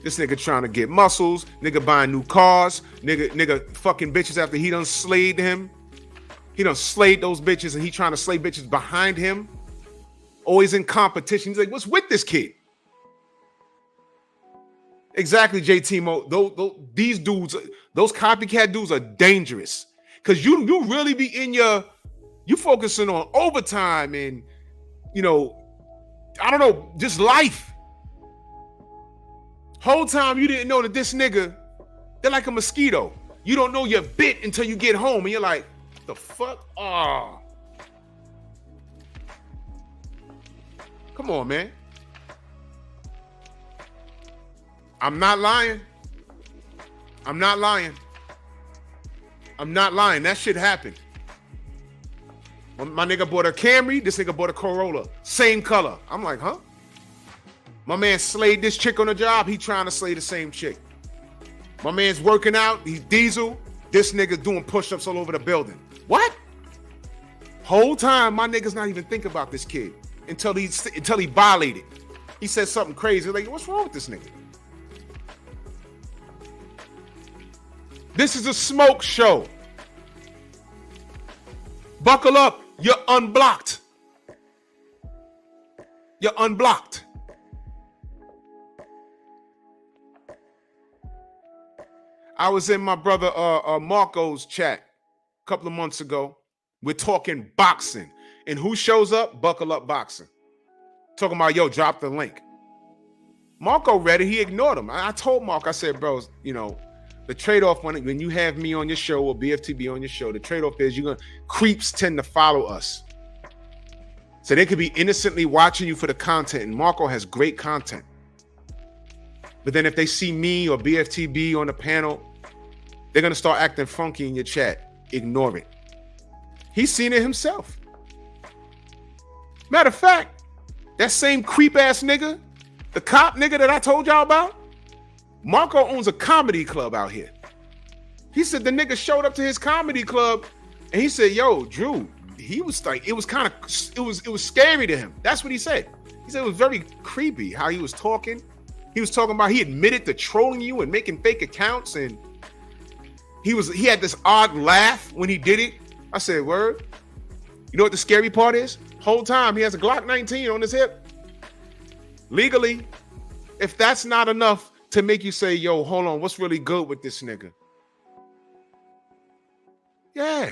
This nigga trying to get muscles. Nigga buying new cars. Nigga fucking bitches after he done slayed him. He done slayed those bitches and he trying to slay bitches behind him. Always in competition. He's like, what's with this kid? Exactly, JT Mo. These dudes, those copycat dudes are dangerous. Because you really be in you focusing on overtime and, you know, I don't know, just life. Whole time you didn't know that this nigga, they're like a mosquito. You don't know you're bit until you get home and you're like, what the fuck? Oh. Come on, man. I'm not lying. I'm not lying. I'm not lying. That shit happened. My nigga bought a Camry. This nigga bought a Corolla. Same color. I'm like, huh? My man slayed this chick on the job. He trying to slay the same chick. My man's working out. He's diesel. This nigga doing push-ups all over the building. What? Whole time, my nigga's not even thinking about this kid until he violated. He said something crazy. Like, what's wrong with this nigga? This is a smoke show. Buckle up. You're unblocked. You're unblocked. I was in my brother Marco's chat a couple of months ago. We're talking boxing. And who shows up? Buckle Up Boxing. Talking about, yo, drop the link. Marco read it. He ignored him. I told Marco, I said, bro, you know, the trade-off when you have me on your show or BFTB on your show, the trade-off is creeps tend to follow us. So they could be innocently watching you for the content, and Marco has great content. But then if they see me or BFTB on the panel, they're going to start acting funky in your chat. Ignore it. He's seen it himself. Matter of fact, that same creep-ass nigga, the cop nigga that I told y'all about, Marco owns a comedy club out here. He said the nigga showed up to his comedy club and he said, yo, Drew, he was like, it was scary to him. That's what he said. He said it was very creepy how he was talking. He was talking about, he admitted to trolling you and making fake accounts, and he had this odd laugh when he did it. I said, word? You know what the scary part is? Whole time he has a Glock 19 on his hip. Legally, if that's not enough to make you say, yo, hold on, what's really good with this nigga? Yeah.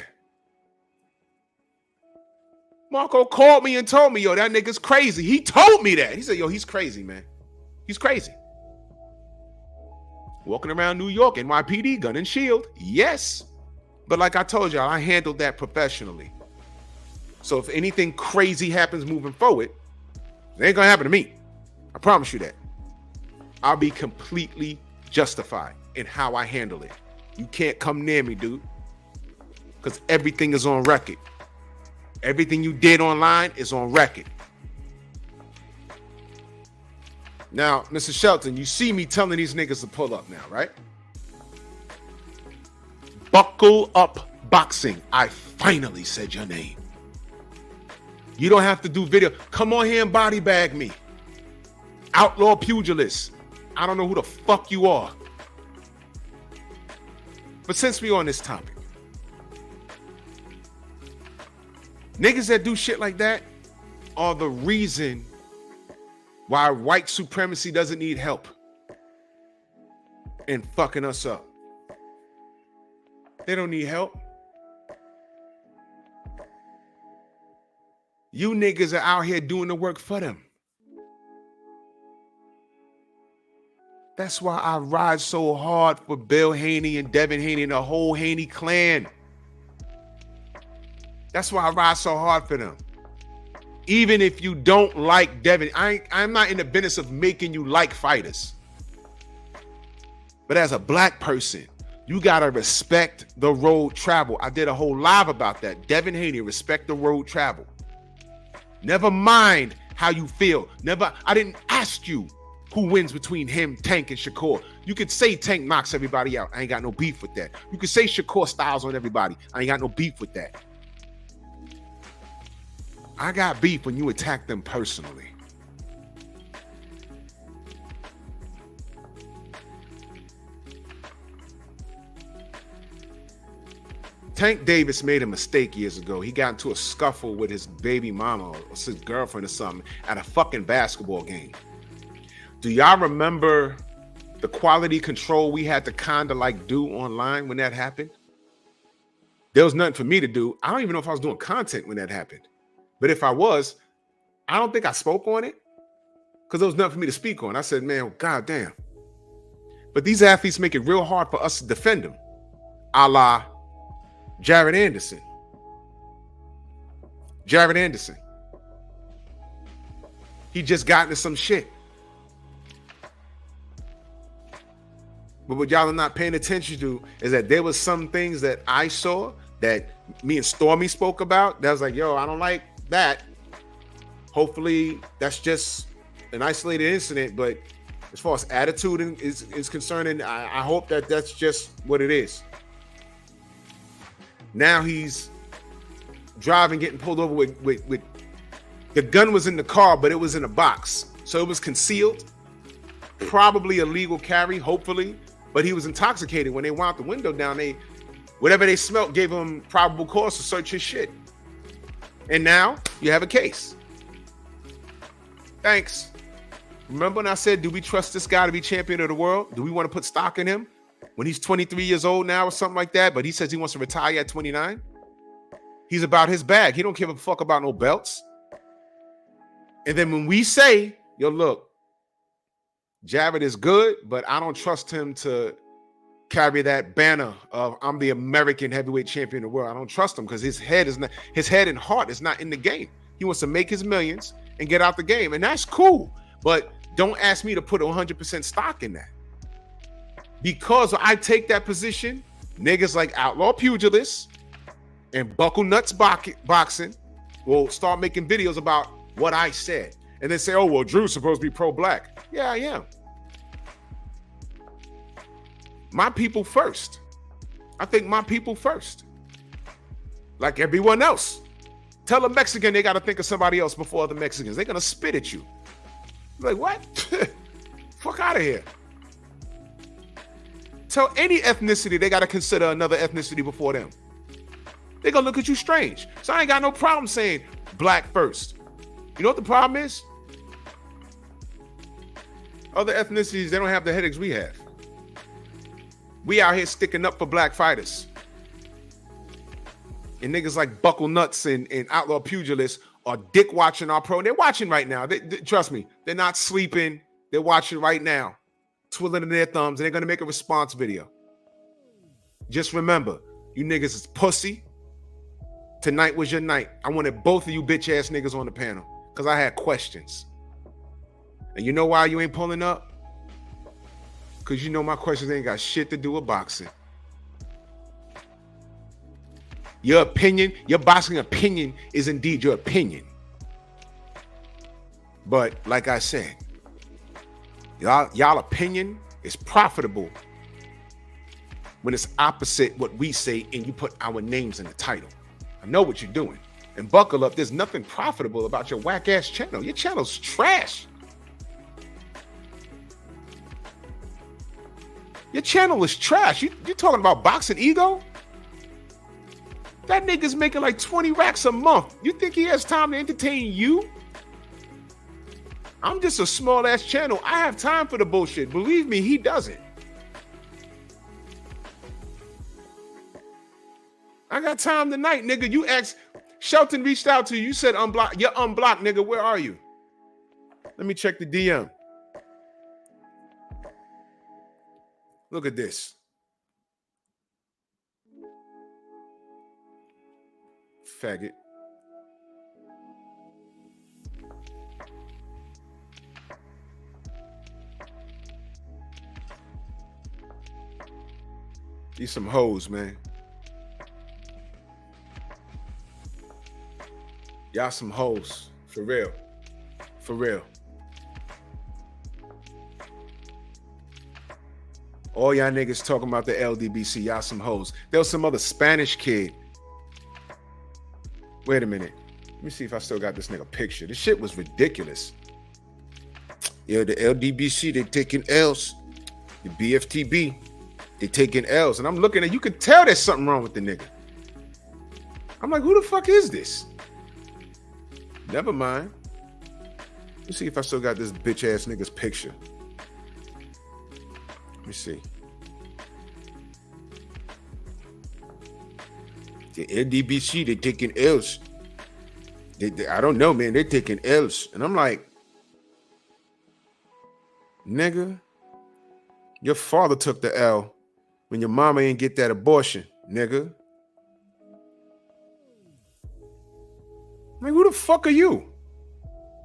Marco called me and told me, yo, that nigga's crazy. He told me that. He said, yo, he's crazy, man. He's crazy. Walking around New York, NYPD, gun and shield. Yes. But like I told y'all, I handled that professionally. So if anything crazy happens moving forward, it ain't gonna happen to me. I promise you that. I'll be completely justified in how I handle it. You can't come near me, dude. Because everything is on record. Everything you did online is on record. Now, Mr. Shelton, you see me telling these niggas to pull up now, right? Buckle Up Boxing. I finally said your name. You don't have to do video. Come on here and body bag me. Outlaw Pugilist. I don't know who the fuck you are. But since we on this topic, niggas that do shit like that are the reason why white supremacy doesn't need help in fucking us up. They don't need help. You niggas are out here doing the work for them. That's why I ride so hard for Bill Haney and Devin Haney and the whole Haney clan. That's why I ride so hard for them. Even if you don't like Devin, I'm not in the business of making you like fighters. But as a black person, you gotta respect the road travel. I did a whole live about that. Devin Haney, respect the road travel. Never mind how you feel. I didn't ask you who wins between him, Tank, and Shakur. You could say Tank knocks everybody out. I ain't got no beef with that. You could say Shakur styles on everybody. I ain't got no beef with that. I got beef when you attack them personally. Tank Davis made a mistake years ago. He got into a scuffle with his baby mama or his girlfriend or something at a fucking basketball game. Do y'all remember the quality control we had to kind of like do online when that happened? There was nothing for me to do. I don't even know if I was doing content when that happened. But if I was, I don't think I spoke on it because there was nothing for me to speak on. I said, man, goddamn. But these athletes make it real hard for us to defend them, a la Jared Anderson. Jared Anderson. He just got into some shit. But what y'all are not paying attention to is that there was some things that I saw that me and Stormy spoke about that was like, yo, I don't like that. Hopefully that's just an isolated incident, but as far as attitude is concerned, I hope that that's just what it is. Now he's driving, getting pulled over with the gun was in the car, but it was in a box. So it was concealed, probably a legal carry, hopefully, but he was intoxicated. When they wound the window down, whatever they smelt gave him probable cause to search his shit. And now you have a case. Thanks. Remember when I said, do we trust this guy to be champion of the world? Do we want to put stock in him when he's 23 years old now or something like that? But he says he wants to retire at 29. He's about his bag. He don't give a fuck about no belts. And then when we say, yo, look, Jared is good, but I don't trust him to carry that banner of I'm the American heavyweight champion of the world. I don't trust him because his head and heart is not in the game. He wants to make his millions and get out the game. And that's cool. But don't ask me to put 100% stock in that. Because I take that position, niggas like Outlaw Pugilists and Buckle Nuts Boxing will start making videos about what I said. And then say, oh, well, Drew's supposed to be pro-black. Yeah, I am. My people first. I think my people first. Like everyone else. Tell a Mexican they got to think of somebody else before other Mexicans. They're going to spit at you. Like, what? Fuck out of here. Tell any ethnicity they got to consider another ethnicity before them. They're going to look at you strange. So I ain't got no problem saying black first. You know what the problem is? Other ethnicities, they don't have the headaches we have. We out here sticking up for black fighters. And niggas like Buckle Nuts and Outlaw Pugilists are dick watching our pro. They're watching right now. Trust me, they're not sleeping. They're watching right now, twiddling their thumbs, and they're going to make a response video. Just remember, you niggas is pussy. Tonight was your night. I wanted both of you bitch ass niggas on the panel because I had questions. And you know why you ain't pulling up? Because you know my questions ain't got shit to do with boxing. Your opinion, your boxing opinion is indeed your opinion. But like I said, y'all opinion is profitable when it's opposite what we say and you put our names in the title. I know what you're doing. And buckle up, there's nothing profitable about your whack ass channel. Your channel's trash. Your channel is trash. You talking about boxing ego? That nigga's making like 20 racks a month. You think he has time to entertain you? I'm just a small ass channel. I have time for the bullshit. Believe me, he doesn't. I got time tonight, nigga. You asked, Shelton reached out to you. You said unblock. You're unblocked, nigga. Where are you? Let me check the DM. Look at this. Faggot. These some hoes, man. Y'all some hoes. For real. For real. All y'all niggas talking about the LDBC. Y'all some hoes. There was some other Spanish kid. Wait a minute. Let me see if I still got this nigga picture. This shit was ridiculous. Yeah, the LDBC, they taking L's. The BFTB, they taking L's. And I'm looking at, you could tell there's something wrong with the nigga. I'm like, who the fuck is this? Never mind. Let me see if I still got this bitch ass nigga's picture. Let me see. The LDBC, they taking L's. I don't know, man. They're taking L's. And I'm like, nigga, your father took the L when your mama ain't get that abortion, nigga. Like, who the fuck are you?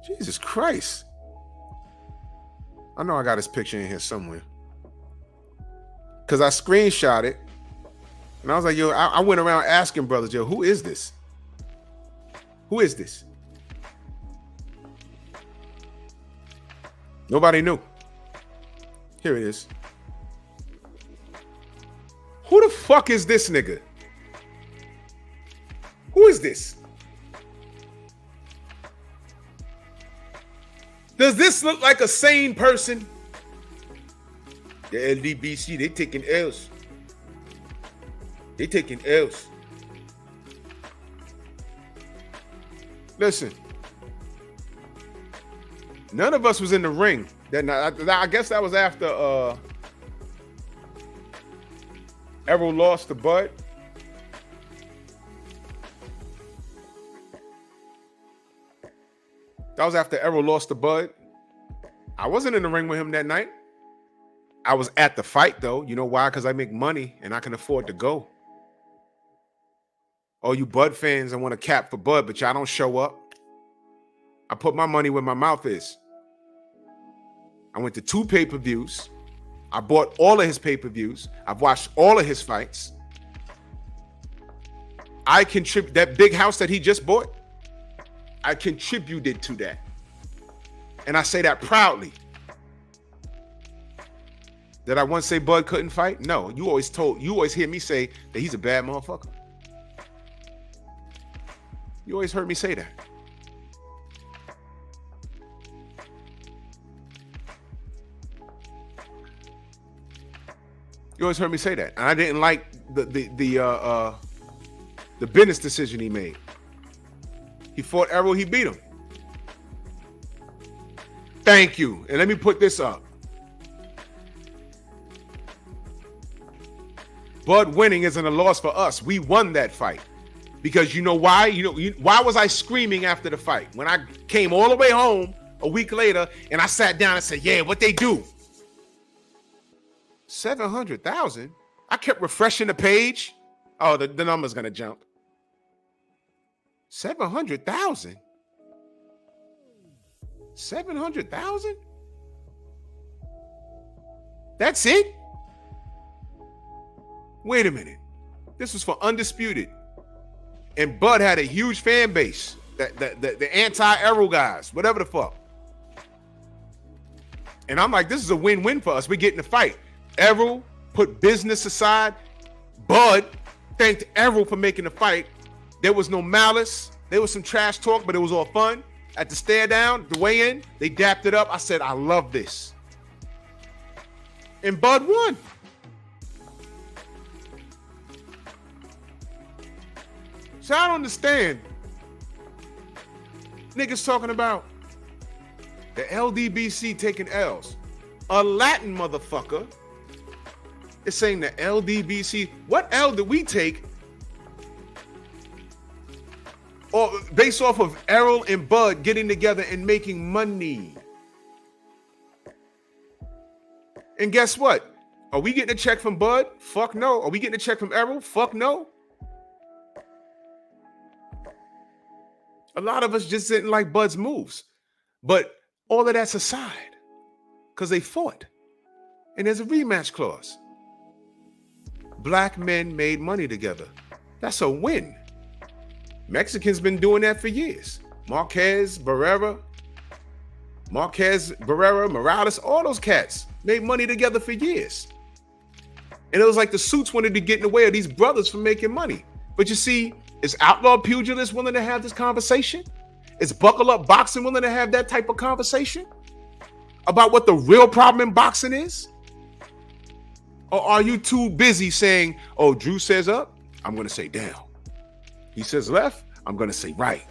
Jesus Christ. I know I got his picture in here somewhere. Because I screenshot it. And I was like, yo, I went around asking brothers, yo, who is this? Who is this? Nobody knew. Here it is. Who the fuck is this nigga? Who is this? Does this look like a sane person? The LDBC, they taking L's. They taking L's. Listen, none of us was in the ring that night. I guess that was after Errol lost to Bud. That was after Errol lost to Bud. I wasn't in the ring with him that night. I was at the fight though. You know why? Because I make money and I can afford to go. All you Bud fans, I want to cap for Bud, but y'all don't show up. I put my money where my mouth is. I went to 2 pay-per-views. I bought all of his pay-per-views. I've watched all of his fights. I contribute that big house that he just bought. I contributed to that. And I say that proudly. Did I once say Bud couldn't fight? No, you always hear me say that he's a bad motherfucker. You always heard me say that. You always heard me say that. And I didn't like the business decision he made. He fought Errol, he beat him. Thank you. And let me put this up. Bud winning isn't a loss for us. We won that fight Because you know why? Why was I screaming after the fight? When I came all the way home a week later and I sat down and said, yeah, what they do? 700,000? I kept refreshing the page. Oh, the number's going to jump. 700,000? 700,000? That's it? Wait a minute. This was for Undisputed. And Bud had a huge fan base. The anti-Errol guys, whatever the fuck. And I'm like, this is a win-win for us. We're getting a fight. Errol put business aside. Bud thanked Errol for making the fight. There was no malice. There was some trash talk, but it was all fun. At the stare down, the weigh-in, they dapped it up. I said, I love this. And Bud won. So I don't understand. Niggas talking about the LDBC taking L's. A Latin motherfucker is saying the LDBC. What L did we take? Or based off of Errol and Bud getting together and making money. And guess what? Are we getting a check from Bud? Fuck no. Are we getting a check from Errol? Fuck no. A lot of us just didn't like Bud's moves. But all of that's aside. Because they fought. And there's a rematch clause. Black men made money together. That's a win. Mexicans been doing that for years. Marquez, Barrera, Morales, all those cats made money together for years. And it was like the suits wanted to get in the way of these brothers from making money. But you see, is Outlaw Pugilist willing to have this conversation? Is Buckle Up Boxing willing to have that type of conversation about what the real problem in boxing is? Or are you too busy saying, oh, Drew says up, I'm going to say down. He says left, I'm going to say right.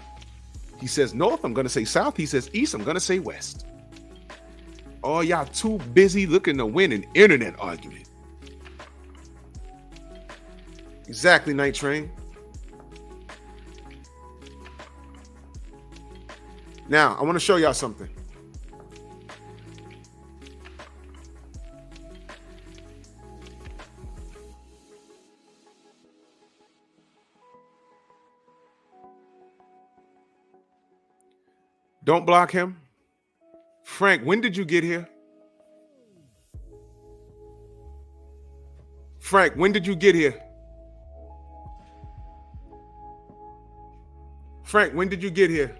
He says north, I'm going to say south. He says east, I'm going to say west. Oh, y'all too busy looking to win an internet argument. Exactly, Night Train. Now, I want to show y'all something. Don't block him. Frank, when did you get here? Frank, when did you get here? Frank, when did you get here?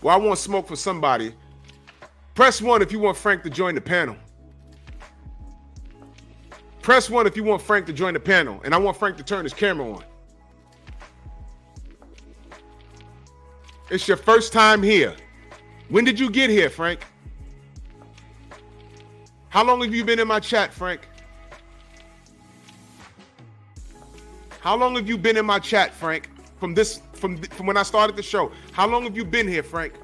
Well, I want smoke for somebody. Press 1 if you want Frank to join the panel. Press 1 if you want Frank to join the panel. And I want Frank to turn his camera on. It's your first time here. When did you get here, Frank? How long have you been in my chat, Frank? How long have you been in my chat, Frank? From when I started the show. How long have you been here, Frank?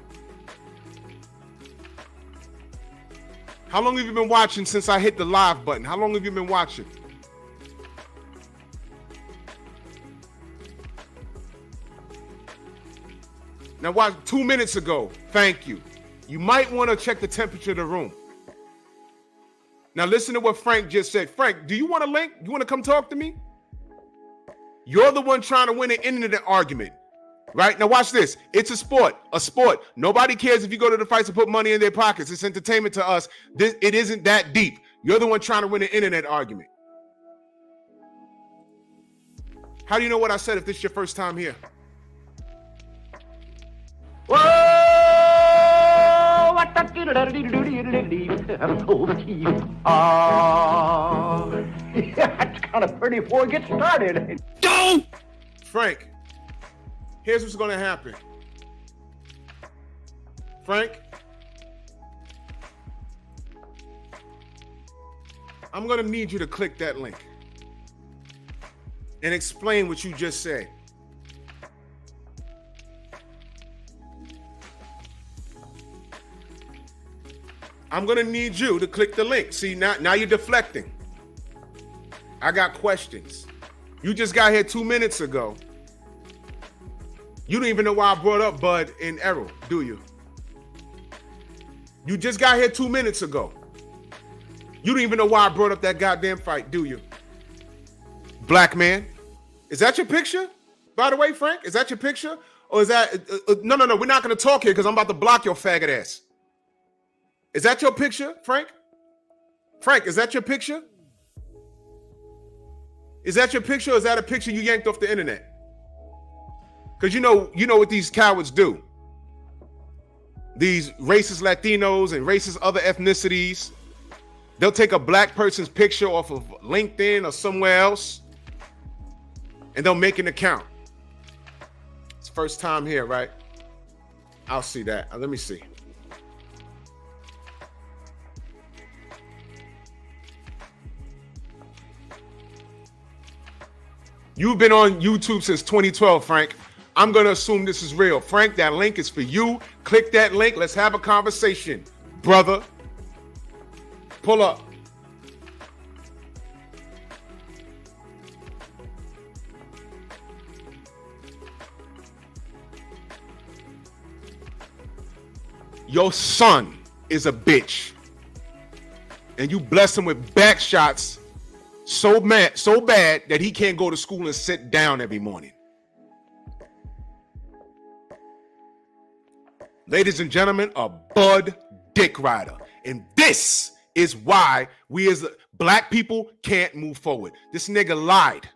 How long have you been watching since I hit the live button? How long have you been watching? Now watch 2 minutes ago. Thank you. You might want to check the temperature of the room. Now listen to what Frank just said. Frank, do you want a link? You want to come talk to me? You're the one trying to win an internet argument, right? Now watch this. It's a sport. Nobody cares if you go to the fights and put money in their pockets. It's entertainment to us. It isn't that deep. You're the one trying to win an internet argument. How do you know what I said if this is your first time here? Whoa! That's kind of pretty before we get started. Don't! Frank, here's what's going to happen. Frank, I'm going to need you to click that link and explain what you just said. I'm going to need you to click the link. See, now you're deflecting. I got questions. You just got here 2 minutes ago. You don't even know why I brought up Bud and Errol, do you? You just got here 2 minutes ago. You don't even know why I brought up that goddamn fight, do you? Black man. Is that your picture? By the way, Frank, is that your picture? Or is that... No, we're not going to talk here because I'm about to block your faggot ass. Is that your picture, Frank? Frank, is that your picture? Is that your picture or is that a picture you yanked off the internet? Because you know what these cowards do. These racist Latinos and racist other ethnicities, they'll take a black person's picture off of LinkedIn or somewhere else, and they'll make an account. It's first time here, right? I'll see that. Let me see. You've been on YouTube since 2012, Frank. I'm going to assume this is real. Frank, that link is for you. Click that link. Let's have a conversation, brother. Pull up. Your son is a bitch. And you bless him with back shots so bad that he can't go to school and sit down every morning. Ladies and gentlemen, a Bud dick rider. And this is why we as black people can't move forward. This nigga lied.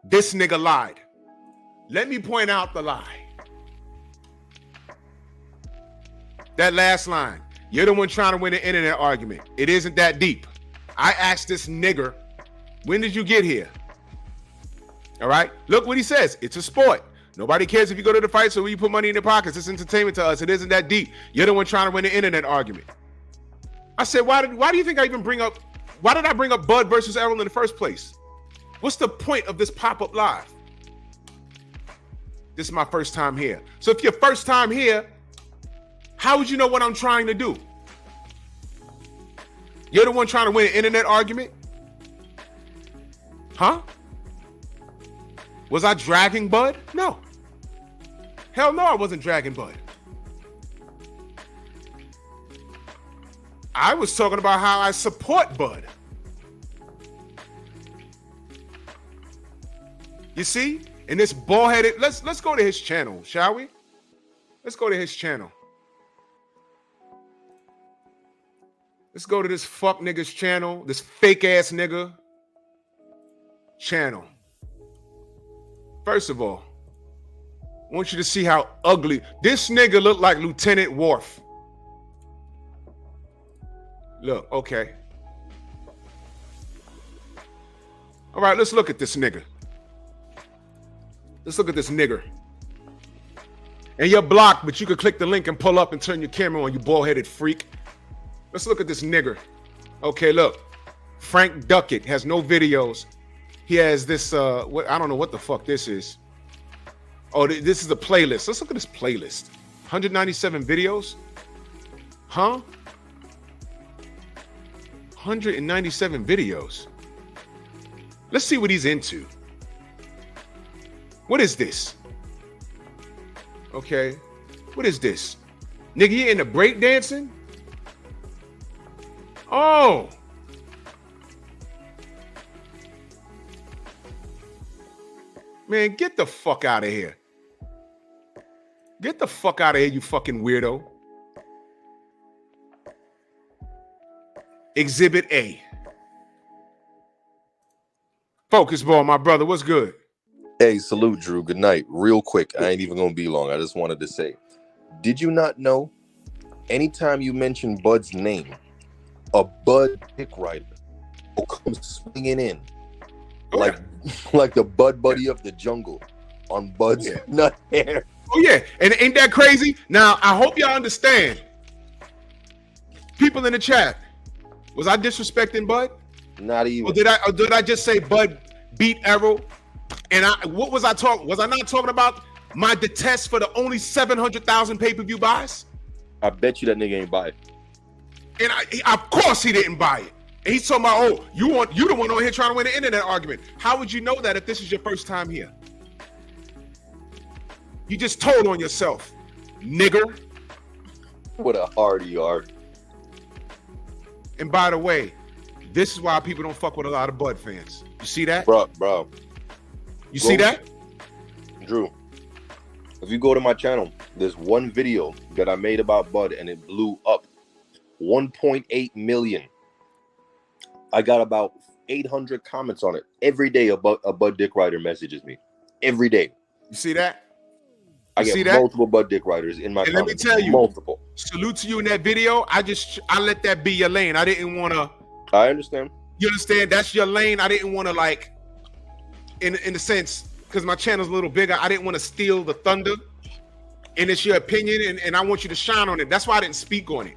This nigga lied. Let me point out the lie. That last line. You're the one trying to win an internet argument. It isn't that deep. I asked this nigger, when did you get here? All right. Look what he says. It's a sport. Nobody cares if you go to the fight, so when you put money in your pockets, it's entertainment to us. It isn't that deep. You're the one trying to win an internet argument. I said, why do you think I even why did I bring up Bud versus Errol in the first place? What's the point of this pop-up live? This is my first time here. So if you're first time here, how would you know what I'm trying to do? You're the one trying to win an internet argument? Huh? Was I dragging Bud? No. Hell no, I wasn't dragging Bud. I was talking about how I support Bud. You see? And this bald-headed, let's go to his channel, shall we? Let's go to his channel. Let's go to this fuck nigga's channel, this fake ass nigga channel. First of all, I want you to see how ugly this nigga looked like Lieutenant Worf. Look, okay. All right, let's look at this nigga. Let's look at this nigger. And you're blocked, but you can click the link and pull up and turn your camera on, you bald-headed freak. Let's look at this nigger. Okay, look. Frank Duckett has no videos. He has this, I don't know what the fuck this is. Oh, this is a playlist. Let's look at this playlist. 197 videos? Huh? 197 videos. Let's see what he's into. What is this? Okay. What is this? Nigga, you into breakdancing? Oh. Man, get the fuck out of here. Get the fuck out of here, you fucking weirdo. Exhibit A. Focus ball, my brother. What's good? Hey, salute, Drew. Good night. Real quick, I ain't even gonna be long. I just wanted to say, did you not know anytime you mention Bud's name, a Bud dick rider will come swinging in like the Bud Buddy of the jungle on Bud's nut hair? Oh yeah, and ain't that crazy? Now I hope y'all understand. People in the chat, was I disrespecting Bud? Not even. Or did I just say Bud beat Errol? And what was I talking? Was I not talking about my detest for the only 700,000 pay-per-view buys? I bet you that nigga ain't buy it. And of course he didn't buy it. And he's talking about, oh, you the one on here trying to win the internet argument. How would you know that if this is your first time here? You just told on yourself, nigger. What a hard you are. And by the way, this is why people don't fuck with a lot of Bud fans. You see that? Bro. You see that? Drew, if you go to my channel, there's one video that I made about Bud and it blew up. 1.8 million. I got about 800 comments on it. Every day a Bud Dick Rider messages me. Every day. You see that? I get multiple Bud Dick Riders in my and comments. Let me tell you, multiple. Salute to you in that video. I let that be your lane. I didn't want to. I understand. You understand? That's your lane. I didn't want to, like, in the sense, because my channel's a little bigger, I didn't want to steal the thunder. And it's your opinion, and I want you to shine on it. That's why I didn't speak on it.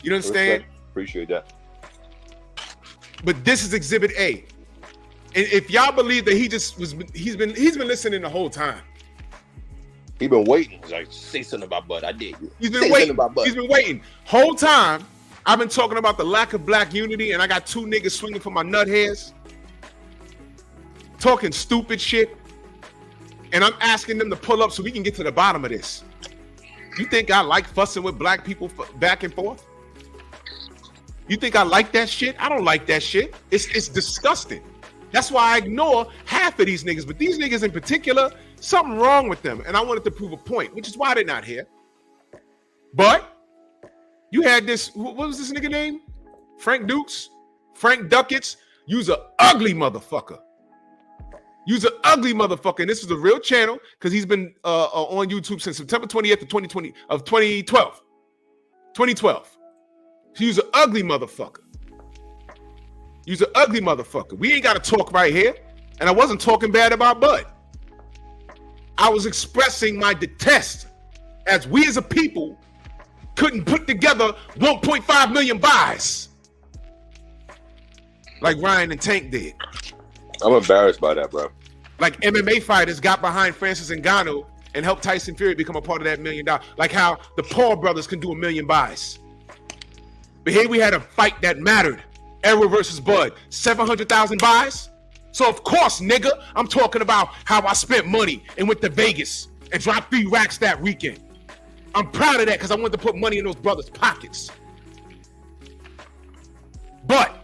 You understand? Appreciate that. But this is Exhibit A. And if y'all believe that he's been listening the whole time. He been waiting. He's like, say something about Bud. I did. He's been waiting. He's been waiting. Whole time, I've been talking about the lack of black unity, and I got two niggas swinging for my nut hairs, talking stupid shit, and I'm asking them to pull up so we can get to the bottom of this. You think I like fussing with black people back and forth? You think I like that shit? I don't like that shit. It's disgusting. That's why I ignore half of these niggas, but these niggas in particular, something wrong with them, and I wanted to prove a point, which is why they're not here. But you had this, what was this nigga name? Frank Dukes? Frank Duckets? You's an ugly motherfucker. You's an ugly motherfucker, and this is a real channel because he's been on YouTube since September 20th of 2012. 2012. You's an ugly motherfucker. You's an ugly motherfucker. We ain't got to talk right here, and I wasn't talking bad about Bud. I was expressing my detest as we as a people couldn't put together 1.5 million buys like Ryan and Tank did. I'm embarrassed by that, bro. Like MMA fighters got behind Francis Ngannou and helped Tyson Fury become a part of that $1 million. Like how the Paul brothers can do 1 million buys. But here we had a fight that mattered. Era versus Bud. 700,000 buys? So of course, nigga, I'm talking about how I spent money and went to Vegas and dropped 3 racks that weekend. I'm proud of that because I wanted to put money in those brothers' pockets. But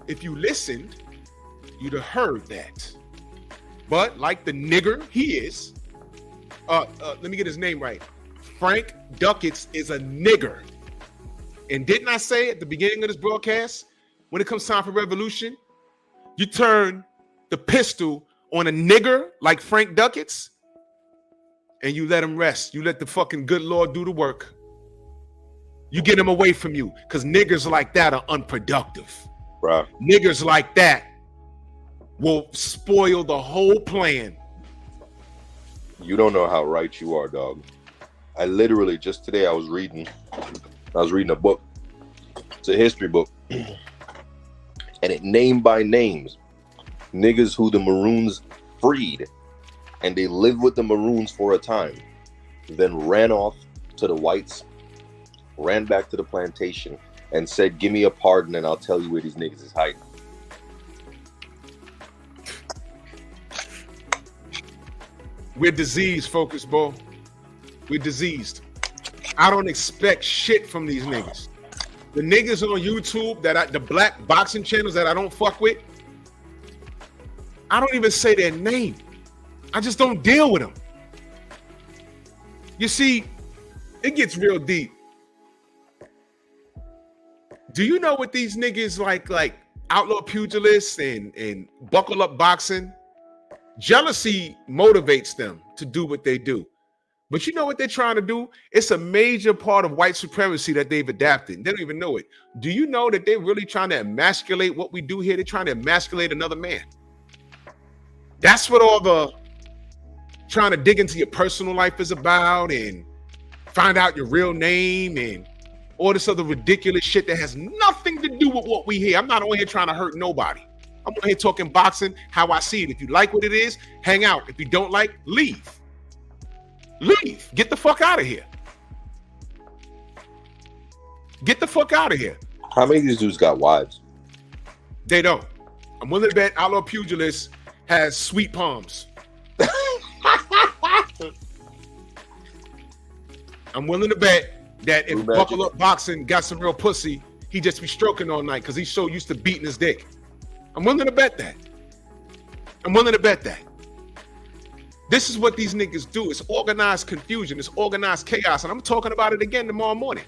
if you listened, you'd have heard that. But like the nigger he is, let me get his name right. Frank Duckets is a nigger. And didn't I say at the beginning of this broadcast, when it comes time for revolution, you turn the pistol on a nigger like Frank Duckets and you let him rest. You let the fucking good Lord do the work. You get him away from you because niggers like that are unproductive. Right. Niggers like that will spoil the whole plan. You don't know how right you are, dog. I literally just today I was reading a book. It's a history book. And it named by names niggas who the Maroons freed. And they lived with the Maroons for a time. Then ran off to the whites, ran back to the plantation, and said, give me a pardon and I'll tell you where these niggas is hiding. We're disease focused, bro. We're diseased. I don't expect shit from these niggas. The niggas on YouTube the black boxing channels that I don't fuck with, I don't even say their name. I just don't deal with them. You see, it gets real deep. Do you know what these niggas like outlaw pugilists and buckle up boxing? Jealousy motivates them to do what they do. But you know what they're trying to do? It's a major part of white supremacy that they've adapted. They don't even know it. Do you know that they're really trying to emasculate what we do here? They're trying to emasculate another man. That's what all the trying to dig into your personal life is about and find out your real name and all this other ridiculous shit that has nothing to do with what we hear. I'm not on here trying to hurt nobody. I'm on here talking boxing, how I see it. If you like what it is, hang out. If you don't like, leave. Leave. Get the fuck out of here. Get the fuck out of here. How many of these dudes got wives? They don't. I'm willing to bet Outlaw Pugilist has sweet palms. I'm willing to bet that if Buckle Up Boxing got some real pussy, he'd just be stroking all night because he's so used to beating his dick. I'm willing to bet that. I'm willing to bet that. This is what these niggas do. It's organized confusion. It's organized chaos. And I'm talking about it again tomorrow morning.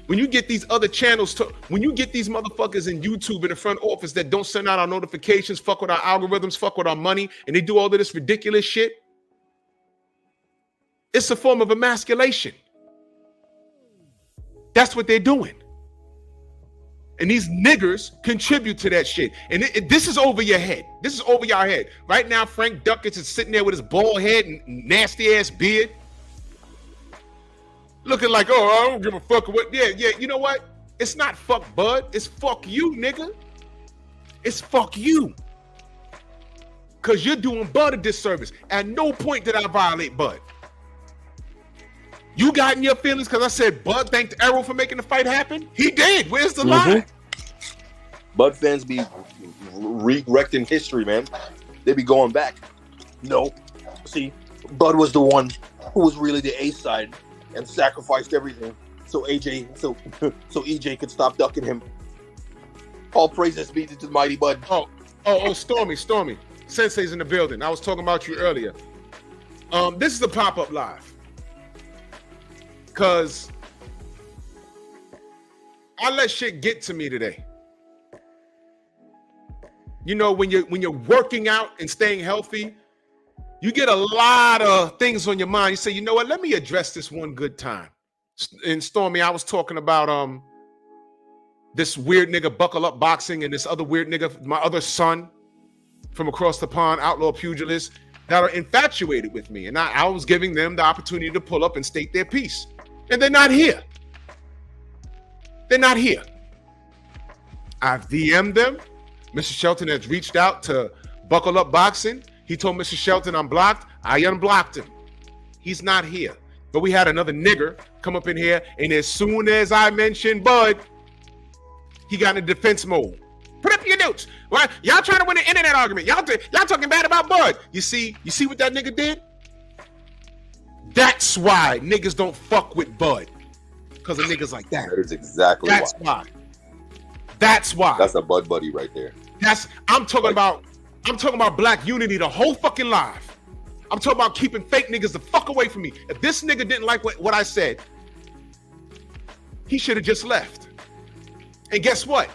When you get these other channels, when you get these motherfuckers in YouTube in the front office that don't send out our notifications, fuck with our algorithms, fuck with our money, and they do all of this ridiculous shit, it's a form of emasculation. That's what they're doing. And these niggers contribute to that shit. And this is over your head. This is over your head. Right now, Frank Duckett is sitting there with his bald head and nasty ass beard. Looking like, oh, I don't give a fuck what. Yeah, you know what? It's not fuck Bud. It's fuck you, nigga. It's fuck you. Because you're doing Bud a disservice. At no point did I violate Bud. You got in your feelings because I said Bud thanked Errol for making the fight happen? He did. Where's the lie? Bud fans be redirecting history, man. They be going back. No. See, Bud was the one who was really the A side and sacrificed everything so EJ could stop ducking him. All praises be to the mighty Bud. Oh, Stormy. Sensei's in the building. I was talking about you earlier. This is a pop-up live. Because I let shit get to me today. You know, when you're working out and staying healthy, you get a lot of things on your mind. You say, you know what, let me address this one good time. And Stormy, I was talking about this weird nigga Buckle Up Boxing and this other weird nigga, my other son from across the pond, Outlaw Pugilist, that are infatuated with me. And I was giving them the opportunity to pull up and state their piece. And they're not here. They're not here. I've DM'd them. Mr. Shelton has reached out to Buckle Up Boxing. He told Mr. Shelton I'm blocked. I unblocked him. He's not here. But we had another nigger come up in here, and as soon as I mentioned Bud, he got in defense mode. Put up your notes. Well, y'all trying to win an internet argument. Y'all talking bad about Bud. You see what that nigga did? That's why niggas don't fuck with Bud. Because of niggas like that. That is exactly why. That's why. That's a Bud buddy right there. I'm talking about black unity the whole fucking live. I'm talking about keeping fake niggas the fuck away from me. If this nigga didn't like what I said, he should have just left. And guess what?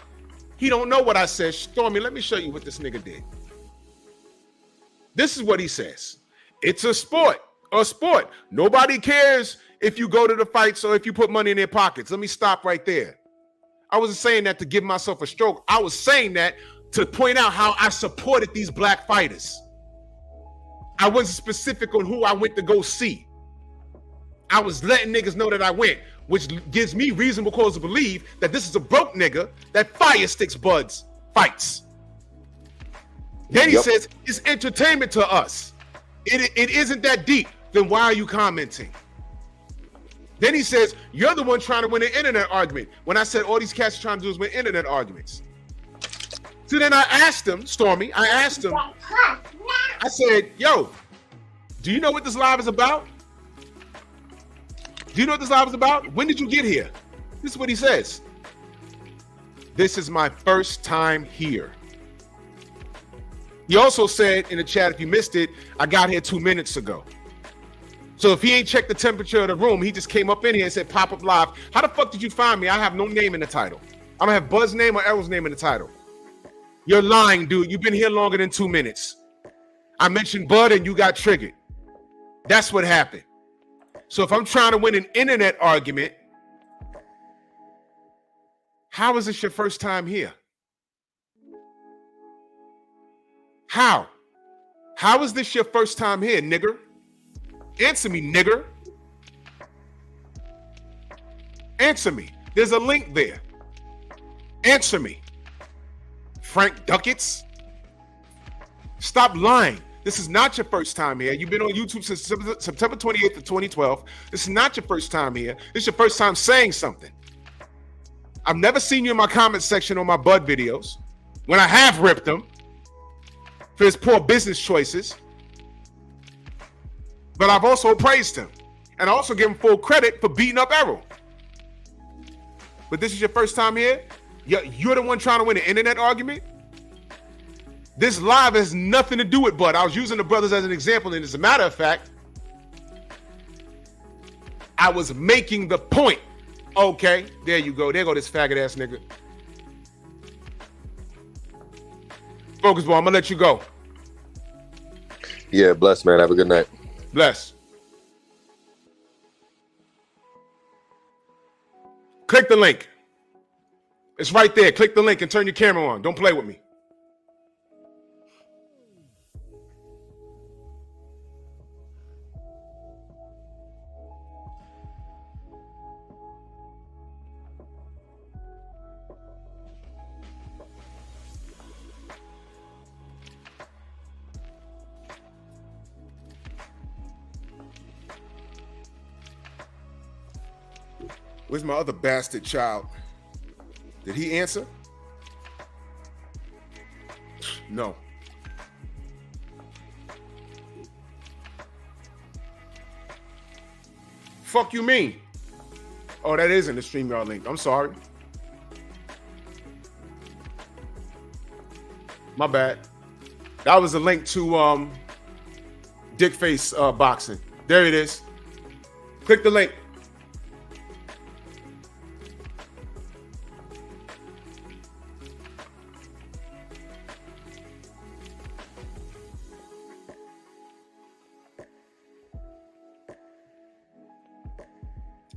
He don't know what I said. Stormy, let me show you what this nigga did. This is what he says. It's a sport. Nobody cares if you go to the fights or if you put money in their pockets. Let me stop right there. I wasn't saying that to give myself a stroke. I was saying that to point out how I supported these black fighters. I wasn't specific on who I went to go see. I was letting niggas know that I went, which gives me reasonable cause to believe that this is a broke nigga that fire sticks Bud's fights. Then he says, it's entertainment to us. It isn't that deep. Then why are you commenting? Then he says, you're the one trying to win an internet argument. When I said all these cats are trying to do is win internet arguments. So then I asked him, Stormy, I said, yo, do you know what this live is about? Do you know what this live is about? When did you get here? This is what he says. This is my first time here. He also said in the chat, if you missed it, I got here 2 minutes ago. So if he ain't checked the temperature of the room, he just came up in here and said, pop up live. How the fuck did you find me? I have no name in the title. I don't have Bud's name or Errol's name in the title. You're lying, dude. You've been here longer than 2 minutes. I mentioned Bud and you got triggered. That's what happened. So if I'm trying to win an internet argument, how is this your first time here? How? How is this your first time here, nigger? Answer me, nigger. Answer me. There's a link there. Answer me. Frank Duckets. Stop lying. This is not your first time here. You've been on YouTube since September 28th of 2012. This is not your first time here. This is your first time saying something. I've never seen you in my comment section on my Bud videos when I have ripped him for his poor business choices. But I've also praised him. And I also give him full credit for beating up Errol. But this is your first time here? You're the one trying to win an internet argument? This live has nothing to do with Bud. I was using the brothers as an example, and as a matter of fact, I was making the point. Okay, there you go. There go this faggot ass nigga. Focus ball, I'm gonna let you go. Yeah, bless, man. Have a good night. Bless. Click the link. It's right there. Click the link and turn your camera on. Don't play with me. Where's my other bastard child? Did he answer? No. Fuck you mean? Oh, that isn't the StreamYard link. I'm sorry. My bad. That was a link to Dick Face boxing. There it is. Click the link.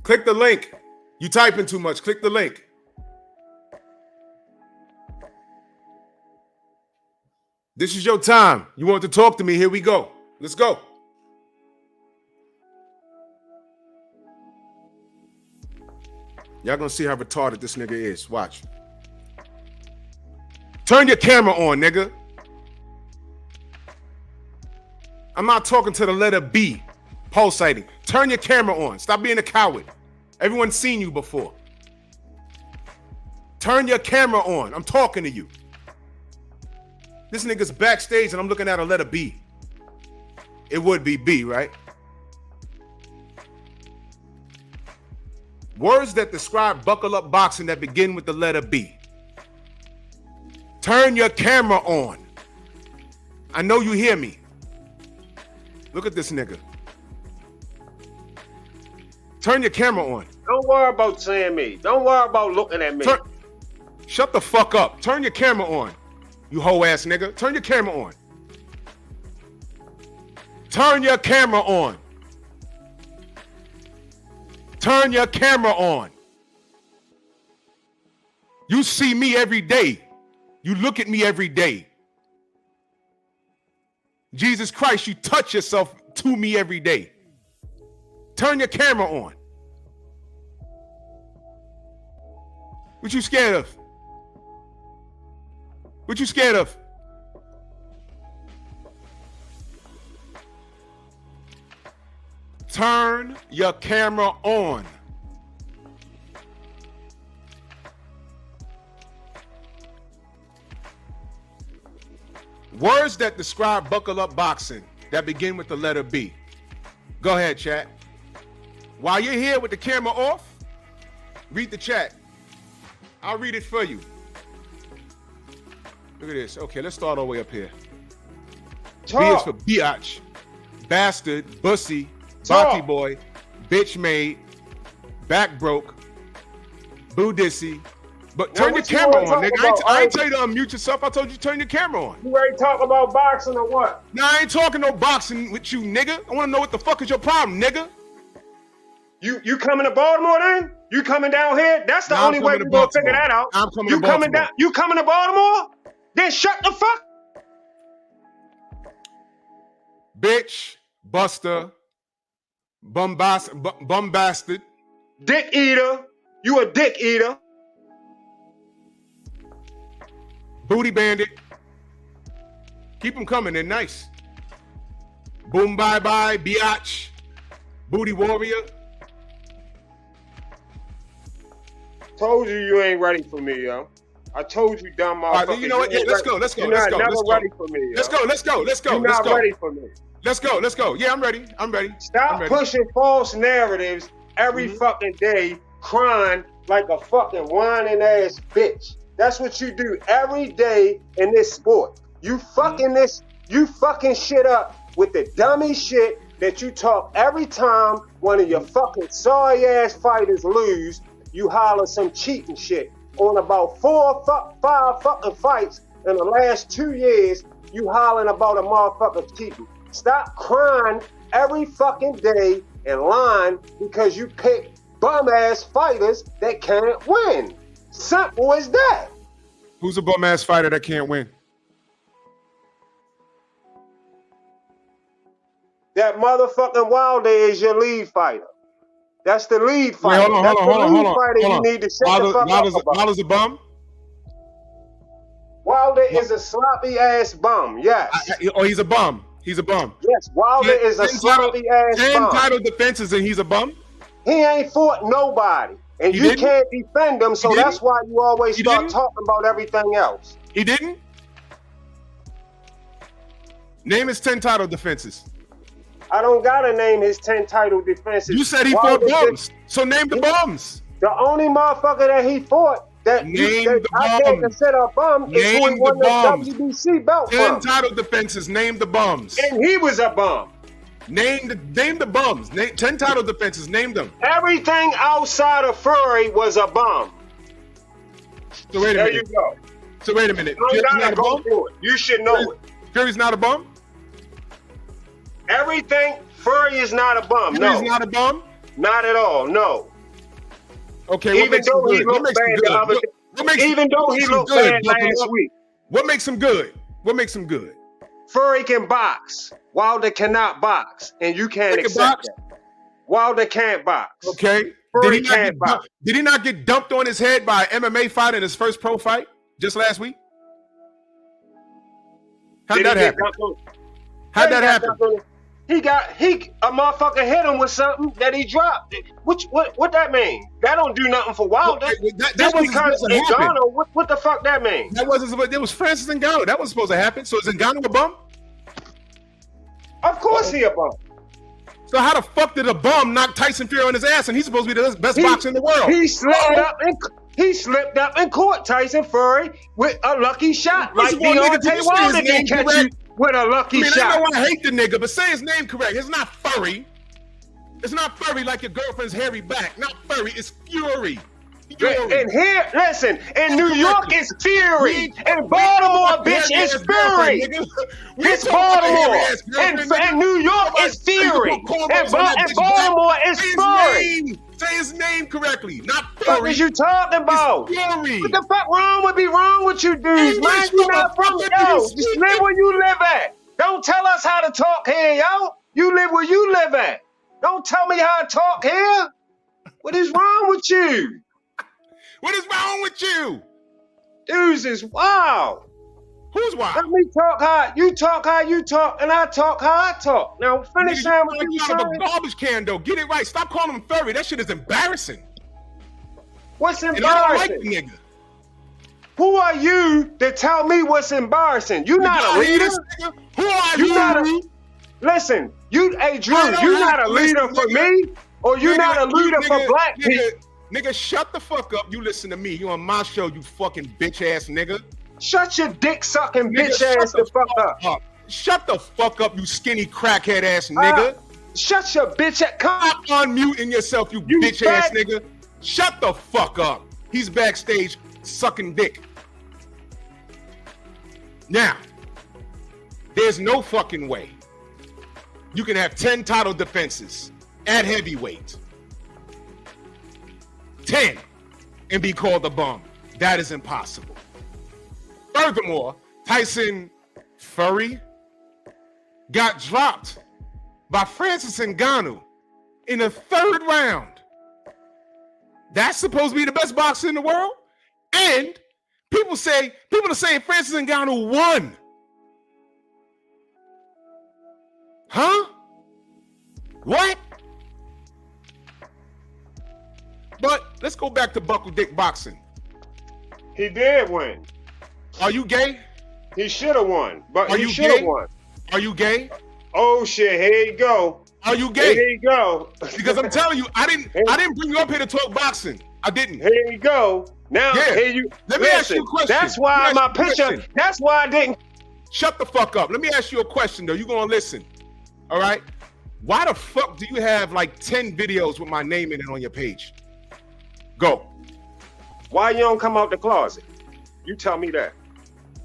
Click the link. You typing too much. Click the link. This is your time. You want to talk to me? Here we go. Let's go. Y'all gonna see how retarded this nigga is. Watch. Turn your camera on, nigga. I'm not talking to the letter B. Pulsating. Turn your camera on. Stop being a coward. Everyone's seen you before. Turn your camera on. I'm talking to you. This nigga's backstage and I'm looking at a letter B. It would be B, right? Words that describe buckle up boxing that begin with the letter B. Turn your camera on. I know you hear me. Look at this nigga. Turn your camera on. Don't worry about seeing me. Don't worry about looking at me. Shut the fuck up. Turn your camera on, you hoe ass nigga. Turn your camera on. Turn your camera on. Turn your camera on. You see me every day. You look at me every day. Jesus Christ, you touch yourself to me every day. Turn your camera on. What you scared of? What you scared of? Turn your camera on. Words that describe buckle up boxing that begin with the letter B. Go ahead, chat. While you're here with the camera off, read the chat. I'll read it for you. Look at this. Okay, let's start all the way up here. B is for biatch, bastard, bussy, baki boy, bitch made, back broke, boodissy. But turn your camera on, nigga. I ain't tell you to unmute yourself. I told you to turn your camera on. You ready to talk about boxing or what? Nah, I ain't talking no boxing with you, nigga. I want to know what the fuck is your problem, nigga. You coming to Baltimore then? You coming down here? That's the only way we're gonna figure that out. I'm coming to Baltimore. You coming to Baltimore? Then shut the fuck. Bitch, buster, bum bastard, dick eater. You a dick eater. Booty bandit. Keep them coming. They're nice. Boom Bye Bye, Biatch, Booty Warrior. Told you ain't ready for me, yo. I told you, dumb motherfucker. Right, you know what? Yeah, let's go. You're not never ready for me, yo. Let's go. You're not ready for me. Let's go. Yeah, I'm ready. Stop pushing false narratives every fucking day, crying like a fucking whining ass bitch. That's what you do every day in this sport. You fucking shit up with the dummy shit that you talk every time one of your fucking sorry ass fighters lose. You holler some cheating shit. On about 5 fucking fights in the last 2 years, you hollering about a motherfucker cheating. Stop crying every fucking day and lying because you pick bum ass fighters that can't win. Simple as that. Who's a bum ass fighter that can't win? That motherfucking Wilder is your lead fighter. That's the lead fighter. Wait, hold on. You need to shut the fuck up about. Wilder's a bum? Wilder is a sloppy ass bum, yes. He's a bum. He's a bum. Yes, Wilder is a sloppy ass bum. 10 title defenses and he's a bum? He ain't fought nobody. And you can't defend him, so that's why you always start talking about everything else. He didn't? Name his 10 title defenses. I don't gotta name his 10 title defenses. You said he fought bums, so name the bums. The only motherfucker that he fought that I can't consider a bum is who he won the WBC belt 10 from. title defenses, name the bums. And he was a bum. Name the bums. 10 title defenses, name them. Everything outside of Fury was a bum. So wait a minute. There you go. So wait a minute. You gotta go through it. You should know it. Fury's not a bum? Everything, Fury is not a bum. Fury's not a bum? Not at all, no. Okay, what makes him good? What makes him good? Even though he looked bad last week. What makes him good? What makes him good? Fury can box. Wilder cannot box. And you can't accept that. Wilder can't box. Okay. Fury can't box. Did he not get dumped on his head by an MMA fight in his first pro fight just last week? How'd that happen? How'd that happen? A motherfucker hit him with something that he dropped. What that mean? That don't do nothing for Wilder. That wasn't supposed to happen. What the fuck that mean? That wasn't supposed. It was Francis Ngannou. That wasn't supposed to happen. So is Ngannou a bum? Of course he a bum. So how the fuck did a bum knock Tyson Fury on his ass and he's supposed to be the best boxer in the world? He slipped up and caught Tyson Fury with a lucky shot. Like Deontay Wilder didn't catch you with a lucky shot. I know I hate the nigga, but say his name correct. It's not Furry. It's not Furry like your girlfriend's hairy back. Not Furry, it's Fury. And here, listen, in New York it's Fury. In Baltimore, bitch, it's Fury. It's Baltimore. And New York is Fury. And Baltimore is Fury. Say his name correctly, not Fury. What is you talking about? Fury. What the fuck wrong with you dudes, man? You not from just live where you live at. Don't tell us how to talk here, yo. You live where you live at. Don't tell me how to talk here. What is wrong with you? What is wrong with you? Dudes is wild. Who's wild? Let me talk how you talk, and I talk how I talk. Now finish saying what you saying. A garbage can though. Get it right. Stop calling him Fury. That shit is embarrassing. What's embarrassing? And I don't like the nigga. Who are you to tell me what's embarrassing? You not a leader. Who are you? Listen, hey Drew, you not a leader for me, or you not a leader for black people. Nigga, shut the fuck up. You listen to me. You on my show, you fucking bitch ass nigga. Shut your dick sucking bitch ass the fuck up. Shut the fuck up, you skinny crackhead ass nigga. Shut your bitch ass. Stop unmuting yourself, you bitch ass nigga. Shut the fuck up. He's backstage sucking dick. Now, there's no fucking way you can have 10 title defenses at heavyweight. 10 and be called a bum. That is impossible. Furthermore, Tyson Fury got dropped by Francis Ngannou in the 3rd round. That's supposed to be the best boxer in the world? And people are saying Francis Ngannou won. Huh? What? But let's go back to Buckle Dick Boxing. He did win. Are you gay? He should have won, but Are he you should have gay? won. Are you gay? Oh shit! Here you go. Are you gay? Here you go. Because I'm telling you, I didn't bring you up here to talk boxing. I didn't. Here you go. Now Yeah. here you. Let me ask you a question. That's why Let me my ask you a picture. question. That's why I didn't. Shut the fuck up. Let me ask you a question though. You gonna listen? All right. Why the fuck do you have like 10 videos with my name in it on your page? Go. Why you don't come out the closet? You tell me that.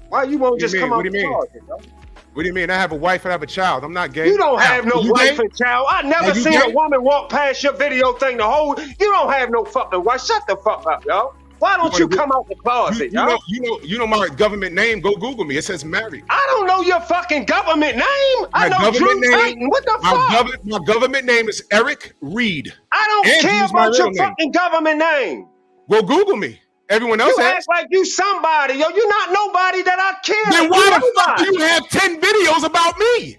Why you won't What do you just mean? come What out do the you mean? closet? Yo? What do you mean? I have a wife and I have a child. I'm not gay. You don't How? have no Are you wife gay? and child. I never Are you seen gay? a woman walk past your video thing the whole. You don't have no fucking wife. Shut the fuck up, yo. Why don't you come out the closet, yo? You know my government name. Go Google me. It says married. I don't know your fucking government name. I My know government Drew name- Titan. What the fuck? My government name is Eric Reed. I don't and care use my about your real name. fucking government name. Go Google me. Everyone else You has. act like you somebody, yo. You're not nobody that I care. Then You why the fuck nobody. do you have 10 videos about me?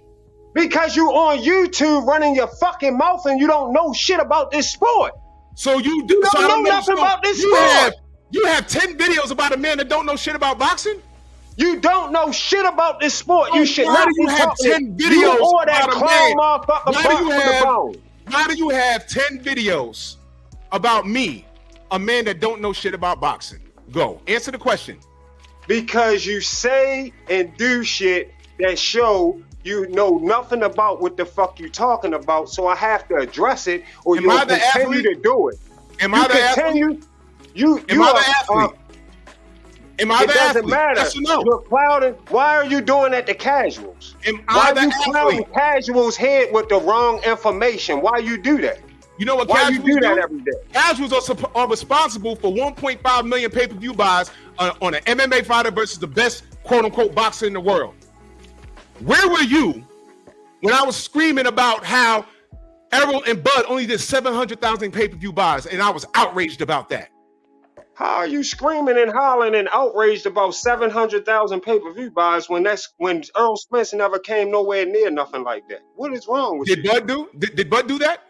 Because you on YouTube running your fucking mouth and you don't know shit about this sport. So you do. don't so I know nothing so about this you sport. You have 10 videos about a man that don't know shit about boxing? You don't know shit about this sport. You should Why not do you be have talking. 10 You videos or that about a clown man? motherfucker Why do buck you from the have- bone. Why do you have 10 videos about me, a man that don't know shit about boxing? Go. Answer the question. Because you say and do shit that show you know nothing about what the fuck you talking about. So I have to address it, or Am you'll I the continue athlete? to do it. Am You I the athlete? continue. You Am I are, the athlete? Am I it the doesn't athlete? matter. Yes or no? You're clouding. Why are you doing that to casuals? Am Why I the you clouding athlete? casuals' head with the wrong information? Why you do that? You know what Why you casuals do that every day? Casuals are responsible for 1.5 million pay-per-view buys on an MMA fighter versus the best quote-unquote boxer in the world. Where were you when I was screaming about how Errol and Bud only did 700,000 pay-per-view buys, and I was outraged about that? How are you screaming and hollering and outraged about 700,000 pay-per-view buys when Earl Spence never came nowhere near nothing like that? What is wrong with Did you? Bud do? Did Bud do that?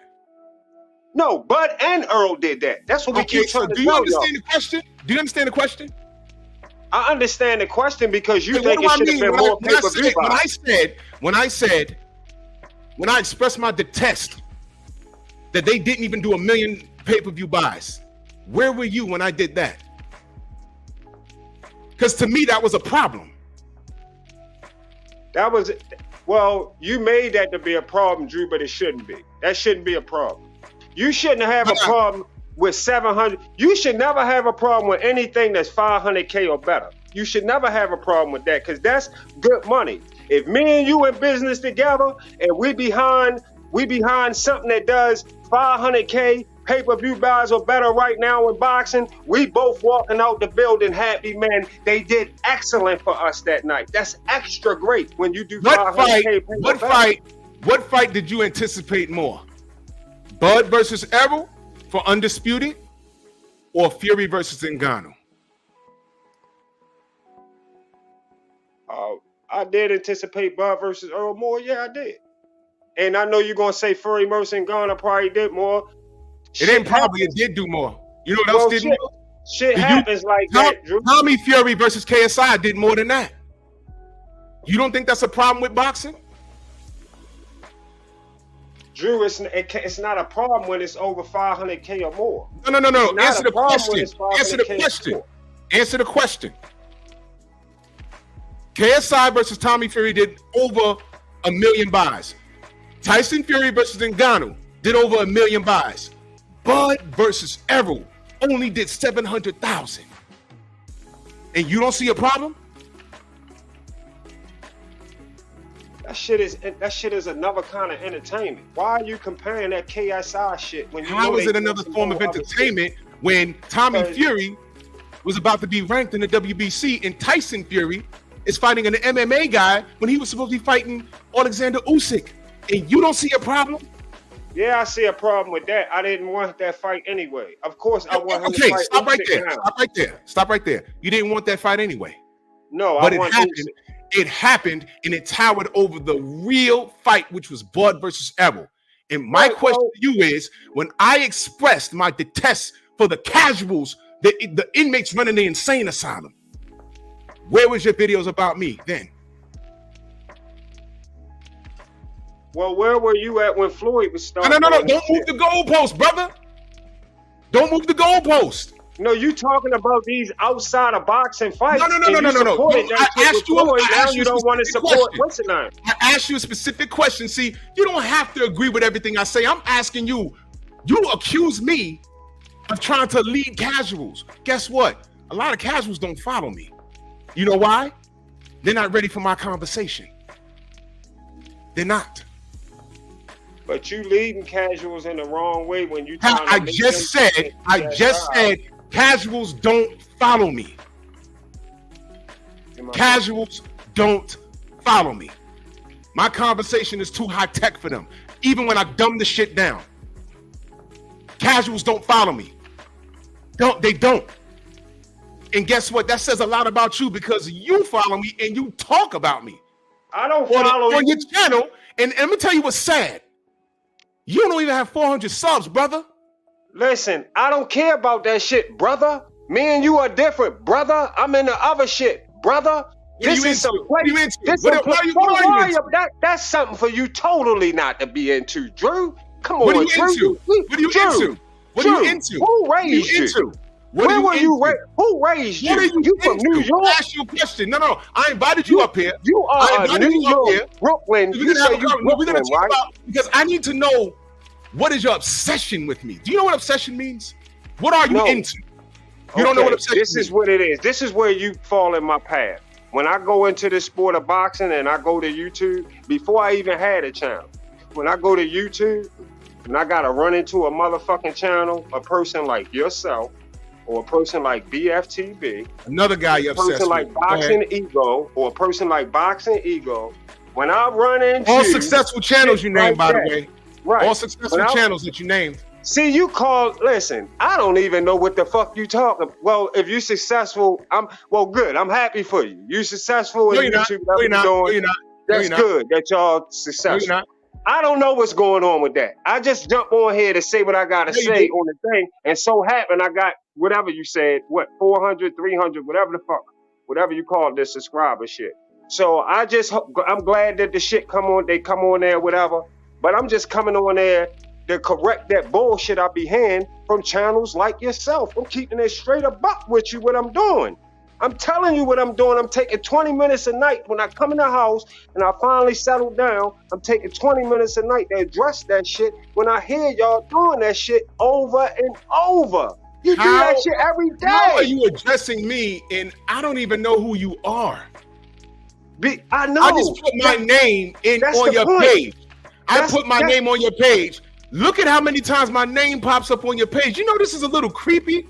No, Bud and Earl did that. That's what we Okay, keep so trying to do you tell y'all. understand the question? Do you understand the question? I understand the question because you Hey, think it should have been more pay-per-view buys. When I expressed my detest that they didn't even do 1 million pay-per-view buys, where were you when I did that? Because to me, that was a problem. That was, well, you made that to be a problem, Drew, but it shouldn't be. That shouldn't be a problem. You shouldn't have a problem with 700. You should never have a problem with anything that's 500K or better. You should never have a problem with that because that's good money. If me and you in business together and we behind something that does 500K pay-per-view buys or better right now in boxing, we both walking out the building happy, man. They did excellent for us that night. That's extra great when you do 500K. What fight did you anticipate more? Bud versus Errol for Undisputed or Fury versus Ngannou? I did anticipate Bud versus Earl more. Yeah, I did. And I know you're going to say Fury versus Ngannou probably did more. It ain't probably, it did do more. You know what else did more? Shit happens like that, Drew. Tommy Fury versus KSI did more than that. You don't think that's a problem with boxing? Drew, it's not a problem when it's over 500K or more. No. Answer the question. Answer Answer the question. KSI versus Tommy Fury did over 1 million buys. Tyson Fury versus Ngannou did over 1 million buys. Bud versus Errol only did 700,000. And you don't see a problem? That shit is another kind of entertainment. Why are you comparing that KSI shit when you know How is they it another do some form of more other entertainment when Tommy Because- Fury was about to be ranked in the WBC and Tyson Fury is fighting an MMA guy when he was supposed to be fighting Alexander Usyk? And you don't see a problem? shit? Yeah, I see a problem with that. I didn't want that fight anyway. Of course, I want him to Okay, fight stop right Usyk there. now. Stop right there. You didn't want that fight anyway. No, But I it want happened. Usyk. It happened and it towered over the real fight, which was Bud versus Errol. And my question to you is, when I expressed my detest for the casuals, the inmates running the insane asylum, where was your videos about me then? Well, where were you at when Floyd was starting? No. Don't move the goalpost, brother. Don't move the goalpost. No, you talking about these outside of boxing fights. No. I asked you now you don't want to support. What's it name? I asked you a specific question. See, you don't have to agree with everything I say. I'm asking you. You accuse me of trying to lead casuals. Guess what? A lot of casuals don't follow me. You know why? They're not ready for my conversation. They're not. But you leading casuals in the wrong way when you. I just said casuals don't follow me. Casuals don't follow me. My conversation is too high tech for them. Even when I dumb the shit down. Casuals don't follow me. They don't. And guess what? That says a lot about you because you follow me and you talk about me. I don't follow on your channel. And let me tell you what's sad. You don't even have 400 subs, brother. Listen, I don't care about that shit, brother. Me and you are different, brother. I'm in the other shit, brother. That's something for you totally not to be into, Drew. Come on, What are you into? What are you into? Who raised you? Where were you raised? Who raised you? You from New York? I asked you a question. No. I invited you up here. You are a New York, Brooklyn. We're gonna talk about, because I need to know, what is your obsession with me? Do you know what obsession means? What are you into? You don't know what obsession means. This is what it is. This is where you fall in my path. When I go into the sport of boxing and I go to YouTube, before I even had a channel, when I go to YouTube and I gotta run into a motherfucking channel, a person like yourself, or a person like BFTB, another guy you're obsessed with, a person like Boxing Ego, or a person like Boxing Ego, when I run into all successful channels you named, by the way, right? All successful channels that you named. See, listen, I don't even know what the fuck you talking. Well, if you're successful, good. I'm happy for you. You're successful in YouTube. That's good that y'all successful. No, I don't know what's going on with that. I just jump on here to say what I got to say on the thing. And so happened I got whatever you said, 400, 300, whatever the fuck, whatever you call this subscriber shit. So I'm glad that the shit they come on there, whatever. But I'm just coming on there to correct that bullshit I be hearing from channels like yourself. I'm keeping it straight up buck with you what I'm doing. I'm telling you what I'm doing. I'm taking 20 minutes a night when I come in the house and I finally settle down. I'm taking 20 minutes a night to address that shit when I hear y'all doing that shit over and over. You do that shit every day. How are you addressing me and I don't even know who you are? I know. I just put my name on your page. I put my name on your page. Look at how many times my name pops up on your page. You know this is a little creepy.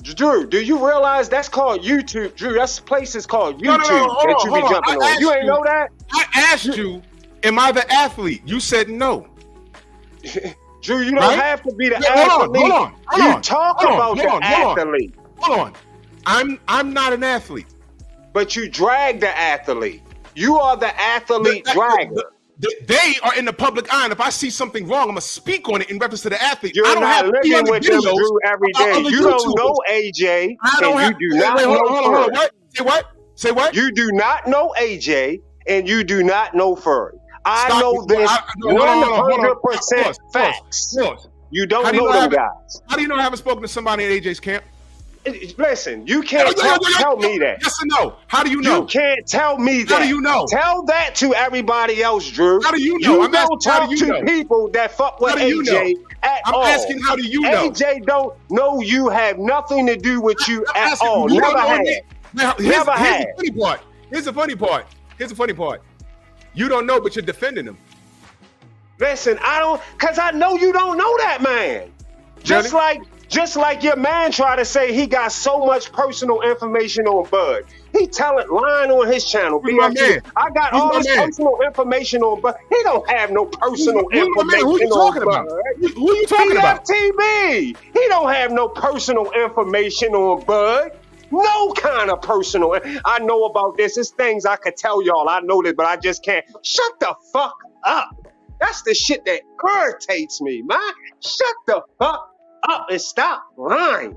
Drew, do you realize that's called YouTube? Drew, that's place is called YouTube that you be jumping on. You ain't know that? I asked you, am I the athlete? You said no. Drew, you don't have to be the athlete. Hold on. You talk about the athlete. Hold on. I'm not an athlete. But you drag the athlete. You are the athlete dragger. They are in the public eye, and if I see something wrong, I'm gonna speak on it in reference to the athlete. You're not living with them, Drew, every day. You don't know AJ, and you do not know Furry. Say what? You do not know AJ, and you do not know Furry. I know this 100% facts. You don't know them guys. How do you know I haven't spoken to somebody in AJ's camp? Listen, you can't tell me that. Yes or no? How do you know? You can't tell me that. How do you know? Tell that to everybody else, Drew. How do you know? You don't talk to people that fuck with AJ at all. I'm asking, how do you know? AJ don't know you have nothing to do with you at all. Never had. Never had. Here's the funny part. You don't know, but you're defending him. Listen, because I know you don't know that man. Just like your man tried to say he got so much personal information on Bud. He lying on his channel. I got all this personal information on Bud. He don't have no personal information Who you talking about? Who are you talking about? BFTB. He don't have no personal information on Bud. no kind of personal. I know about this. It's things I could tell y'all. I know this, but I just can't. Shut the fuck up. That's the shit that irritates me, man. Shut the fuck up and stop lying.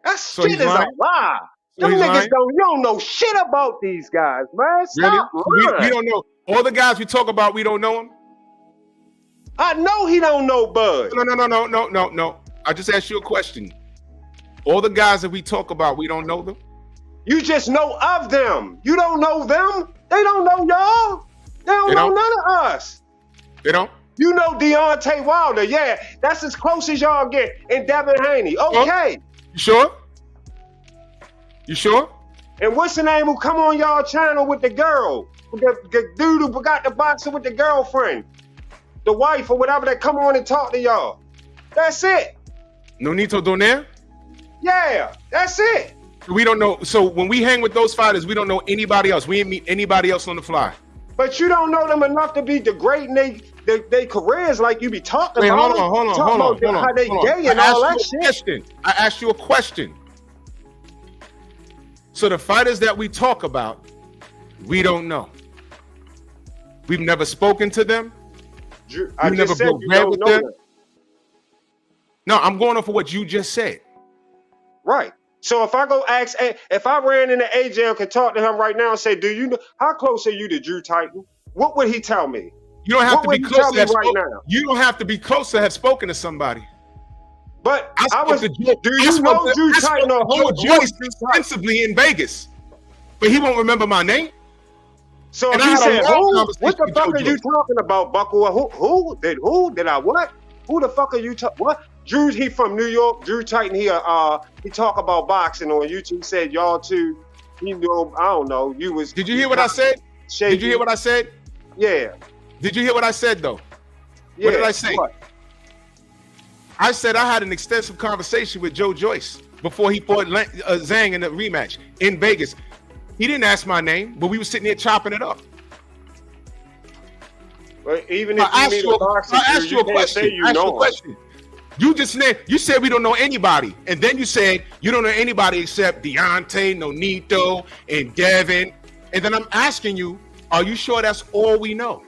That So shit he's is lying? a lie. So Them he's niggas lying? you don't know shit about these guys, man. Really? Stop lying. We don't know. All the guys we talk about, we don't know them? I know he don't know Bud. No. I just asked you a question. All the guys that we talk about, we don't know them? You just know of them. You don't know them. They don't know y'all. They don't know none of us. They don't? You know Deontay Wilder. Yeah, that's as close as y'all get. And Devin Haney. Okay. You sure? You sure? And what's the name who come on y'all channel with the girl? The dude who got the boxer with the girlfriend. The wife or whatever that come on and talk to y'all. That's it. Nonito Donaire? Yeah, that's it. We don't know. So when we hang with those fighters, we don't know anybody else. We ain't meet anybody else on the fly. But you don't know them enough to be degrading their careers like you be talking Wait, about. hold on. How they hold on. gay and all that shit. I asked you a question. So the fighters that we talk about, we don't know. We've never spoken to them. I We've just never said broke you bread don't with know them. them. No, I'm going off of what you just said. Right. So if I go ask, if I ran into AJ and could talk to him right now and say, do you know, how close are you to Drew Titan? What would he tell me? You don't have What to be would he close tell to have me right spoken. now? You don't have to be close to have spoken to somebody. But I was, spoke do to Joe- I you spoke know to- Drew I spoke Titan to or Joe Joyce extensively in Vegas, but he won't remember my name. So And if I you had a said, long who? conversation What the with fuck Joe are you Joyce. talking about, Buckle? Who? Did I what? Who the fuck are you talking? What? Drew, he from New York. Drew Titan, he talk about boxing on YouTube. Said y'all two, you know, I don't know. You was. Did you hear what I said? Shaky. Did you hear what I said? Yeah. Did you hear what I said though? Yeah. What did I say? What? I said I had an extensive conversation with Joe Joyce before he fought Zhang in the rematch in Vegas. He didn't ask my name, but we were sitting there chopping it up. But even if I you meet a boxer, asked you a question. You just said we don't know anybody, and then you said you don't know anybody except Deontay, Nonito, and Devin. And then I'm asking you, are you sure that's all we know?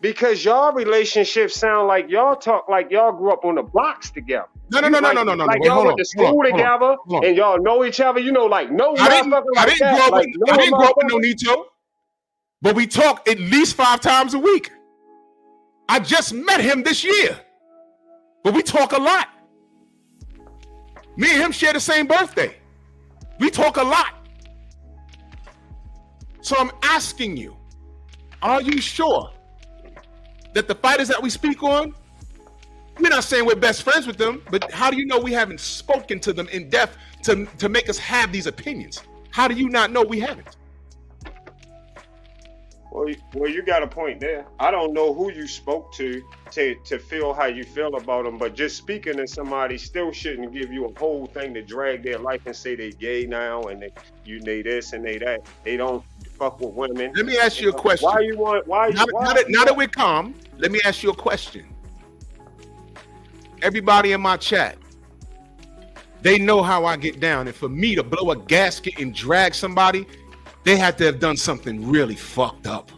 Because y'all relationships sound like y'all talk like y'all grew up on the blocks together. No. Like Wait, y'all hold went on, to school hold on, together hold on. and y'all know each other. You know, like no I didn't motherfucker like that. grow up Like, with, I didn't grow up with motherfucker. Nonito, but we talk at least 5 times a week. I just met him this year, but we talk a lot. Me and him share the same birthday. We talk a lot. So I'm asking you, are you sure that the fighters that we speak on, we're not saying we're best friends with them, but how do you know we haven't spoken to them in depth to make us have these opinions? How do you not know we haven't? Well, you got a point there. I don't know who you spoke to feel how you feel about them, but just speaking to somebody still shouldn't give you a whole thing to drag their life and say they gay now and they this and they that. They don't fuck with women. Let me ask you a question. Now Now that we're calm, let me ask you a question. Everybody in my chat, they know how I get down. And for me to blow a gasket and drag somebody, they had to have done something really fucked up.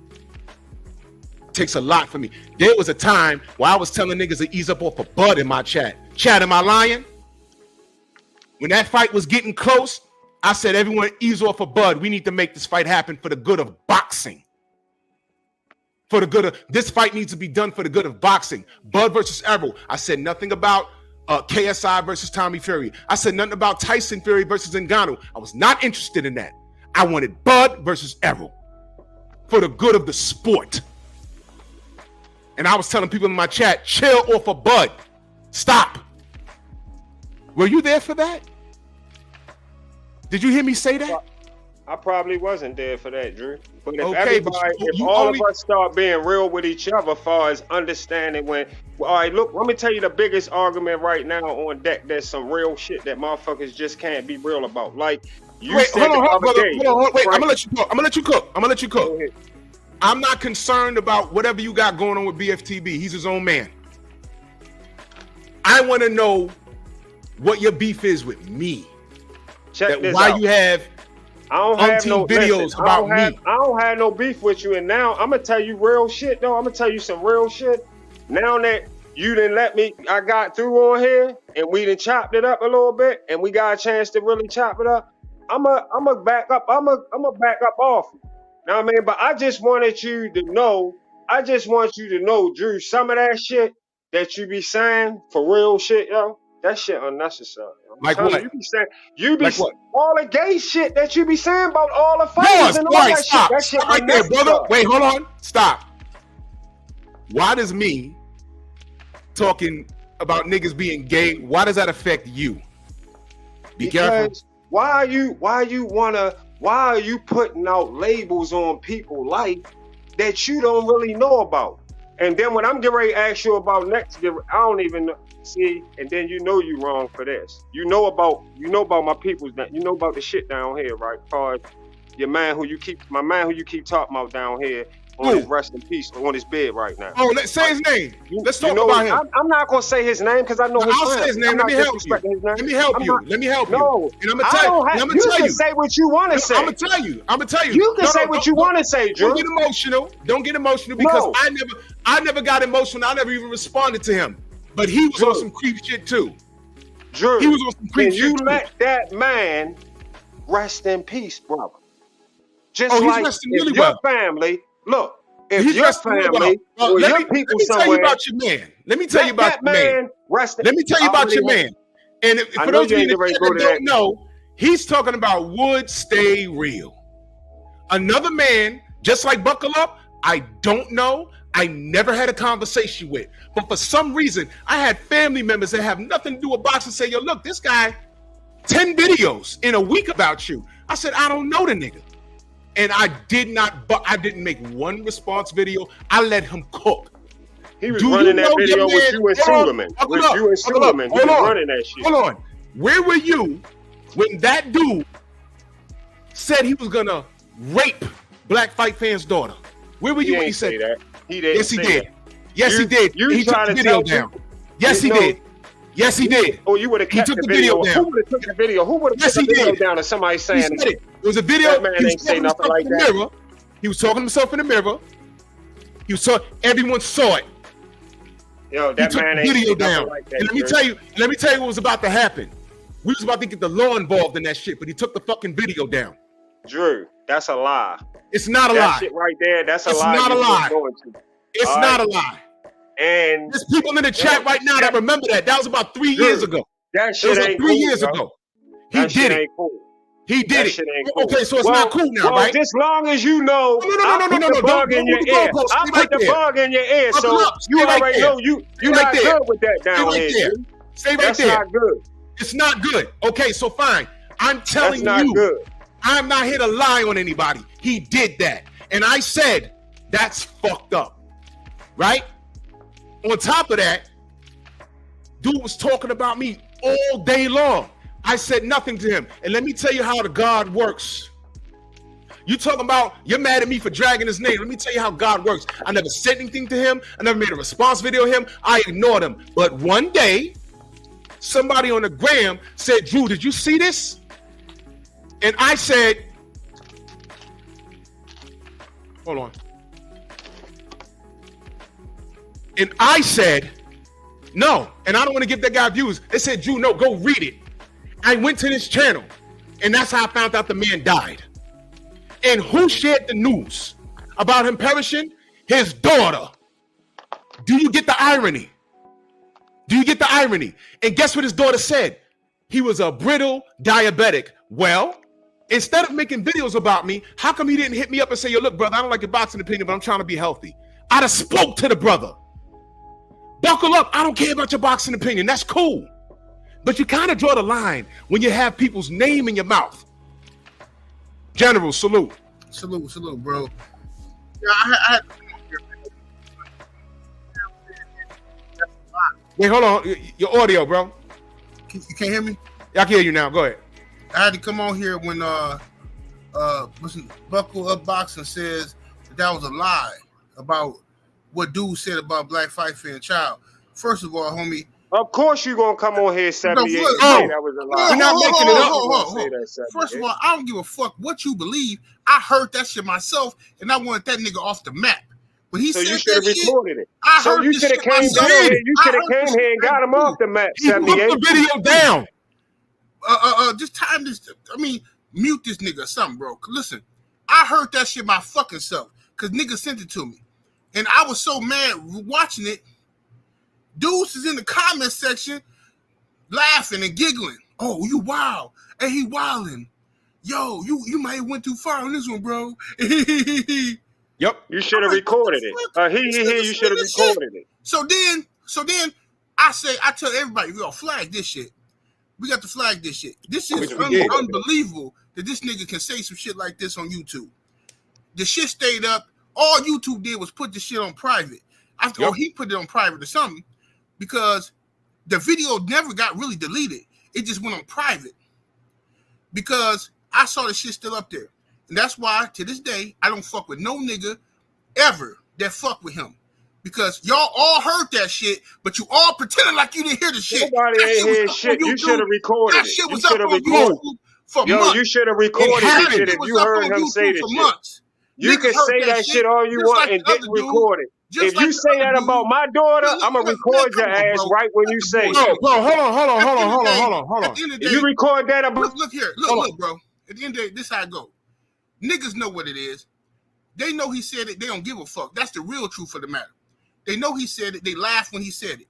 Takes a lot for me. There was a time where I was telling niggas to ease up off of Bud in my chat. Chat, am I lying? When that fight was getting close, I said, everyone ease off of Bud. We need to make this fight happen for the good of boxing. For the good of, this fight needs to be done for the good of boxing. Bud versus Errol. I said nothing about KSI versus Tommy Fury. I said nothing about Tyson Fury versus Ngannou. I was not interested in that. I wanted Bud versus Errol for the good of the sport. And I was telling people in my chat, chill off of Bud. Stop. Were you there for that? Did you hear me say that? I probably wasn't there for that, Drew. But if Okay, everybody, but if you all only- of us start being real with each other, as far as understanding when, all right, look, let me tell you the biggest argument right now on deck. There's some real shit that motherfuckers just can't be real about. Like you Wait, said hold on, the other brother. day. Hold on. Wait, Frank, I'm gonna let you cook. I'm gonna let you go cook. ahead. I'm not concerned about whatever you got going on with BFTB. He's his own man. I want to know what your beef is with me. check that this why out. you have I don't have umpteen no videos listen, about me. I don't have no beef with you, and now I'm gonna tell you real shit. Though I'm gonna tell you some real shit. Now that you didn't let me, I got through on here, and we done chopped it up a little bit, and we got a chance to really chop it up. I'm a back up. I'm a back up off. Know what I mean? But I just wanted you to know. I just want you to know, Drew. Some of that shit that you be saying for real shit, yo. That shit unnecessary. I'm Like telling what? You be Like what? all the gay shit that you be saying about all the Pause. fights and all All right, that stop. shit. That shit Stop right there, unnecessary. brother. Wait, hold on. Stop. Why does me talking about niggas being gay, why does that affect you? Be careful. Because why are you putting out labels on people's life that you don't really know about? And then when I'm getting ready to ask you about next, I don't even know. See, and then you know you wrong for this. You know about my people's that you know about the shit down here, right? Cause my man who you keep talking about down here on his rest in peace on his bed right now. Oh, let's say his name. Let's talk You know, about him. I'm not gonna say his name because I know his I'll friend. say his name. I'm Let not me help you. disrespecting his name. Let me help I'm you. not- Let me help No, you. And I'm gonna tell you. And I'm you gonna tell can you. say what you want to say. I'm gonna tell you. I'm gonna tell you. You can No, say no, what you don't- want to say, Drew. Don't get emotional. Don't get emotional because No. I never got emotional. I never even responded to him. But he was Drew. on some creep shit too. Drew, He was on some creep can you shit too. let that man rest in peace, brother? Just Oh, he's like resting if really your well. family, look, if He's your resting really well. family or Let your me people tell somewhere, you about your man. Let me tell you let about that your man. man rest. Let me tell you about your man. And I for know those you of you ain't in the ready chat to go that to don't that. know, he's talking about would stay real. Another man, just like Buckle Up, I don't know. I never had a conversation with. But for some reason, I had family members that have nothing to do with boxing say, yo, look, this guy, 10 videos in a week about you. I said, I don't know the nigga. And I didn't make one response video. I let him cook. He was Do running you that know video your with man- you and Hold on, Suleiman. hold With up, you and hold up, Suleiman. He hold was on, running that shit. Hold on. Where were you when that dude said he was gonna rape Black Fight Fan's daughter? Where were you when he ain't said say that? He didn't. Yes, he say did. that. Yes, You- he did. you He took trying the to video tell down. people- Yes, he You know- did. Yes, he did. Oh, you would have He kept took the the video video. down. Who would have took the video? Who would have Yes, took the he video did. down? If somebody He saying said it. There was a video. That man He was ain't say talking to nothing himself like in the that. mirror. He was talking to himself in the mirror. Everyone saw it. Yo, He that took man the ain't video say nothing down. like that. And let me tell you what was about to happen. We was about to get the law involved in that shit, but he took the fucking video down. Drew, that's a lie. It's not a That lie. shit right there, that's a It's lie. not a you lie. going to. It's All not right. a lie. And There's people in the chat right now that remember that. That was about 3 Drew, years ago. that That shit was like ain't 3 cool, years yo. ago. He That shit did it. ain't cool. He did That it. shit ain't cool. Okay, so it's not cool now, well, right? just long as you know, I put the bug in your Don't ear. move the goalpost. I Stay put right the there. bug in your ear, Buckle so up. you Stay right already there. know you're Stay not right there. good with that Stay down right here. there. Dude. Stay right That's there. not good. It's not good. Okay, so fine. I'm That's telling not you, good. I'm not here to lie on anybody. He did that. And I said, that's fucked up. Right? On top of that, dude was talking about me all day long. I said nothing to him. And let me tell you how the God works. You talking about you're mad at me for dragging his name. Let me tell you how God works. I never said anything to him. I never made a response video to him. I ignored him. But one day, somebody on the gram said, Drew, did you see this? And I said, hold on. And I said, no. And I don't want to give that guy views. They said, Drew, no, go read it. I went to this channel. And that's how I found out the man died. And who shared the news about him perishing? His daughter. Do you get the irony? Do you get the irony? And guess what his daughter said? He was a brittle diabetic. Well, instead of making videos about me, how come he didn't hit me up and say, yo, look, brother, I don't like your boxing opinion, but I'm trying to be healthy. I'd have spoke to the brother. Buckle up. I don't care about your boxing opinion. That's cool. But you kind of draw the line when you have people's name in your mouth. General, salute. Salute, bro. Yeah, I had Wait, hold on. Your audio, bro. you can't hear me? I can hear you now. Go ahead. I had to come on here when Buckle Up Boxing says that was a lie about what dude said about Black Fight Fan Child. First of all, homie, Of course you gonna come on here 78 and look, say oh, that was a Hold lie. We're not on, making hold it on, up. hold on, You gonna hold say on. that 78. First of all, I don't give a fuck what you believe. I heard that shit myself, and I wanted that nigga off the map. When he So said you should that have shit, recorded it. I So heard you the should have shit came myself. down here. You I should have heard the came shit here and got him dude, off the map. He took 78. the video down. Just time this. I mean, mute this nigga or something, bro. Listen, I heard that shit my fucking self because nigga sent it to me, and I was so mad watching it. Dudes is in the comment section laughing and giggling. Oh, you wild. Hey, he wilding. Yo, you might have went too far on this one, bro. Yep. You should have I'm like, what recorded the it. fuck? He. You should have This shit. recorded it. So then I tell everybody, we gonna flag this shit. We got to flag this shit. This is Which we did. unbelievable that this nigga can say some shit like this on YouTube. The shit stayed up. All YouTube did was put the shit on private. Or he put it on private or something, because the video never got really deleted. It just went on private. Because I saw the shit still up there. And that's why, to this day, I don't fuck with no nigga ever that fuck with him. Because y'all all heard that shit, but you all pretending like you didn't hear the shit. Nobody That ain't shit was hear up on shit. You YouTube. should have recorded That it. shit You was up should have on recorded. YouTube for Yo, months. you should have recorded had the it. shit if It was you up heard on him YouTube say the for shit. months. You Niggas can heard say that shit all you just want like and the other didn't dude. record it. Just If like you the say other that dude. about my daughter, I'm gonna record your Come on, ass bro. right when you say Bro, it. Bro, hold on. At the end of the day- Hold At on. the end of the If day, you record that about look here. Hold Look, bro. At the end of the day, this how it go. Niggas know what it is. They know he said it. They don't give a fuck. That's the real truth of the matter. They know he said it. They laugh when he said it.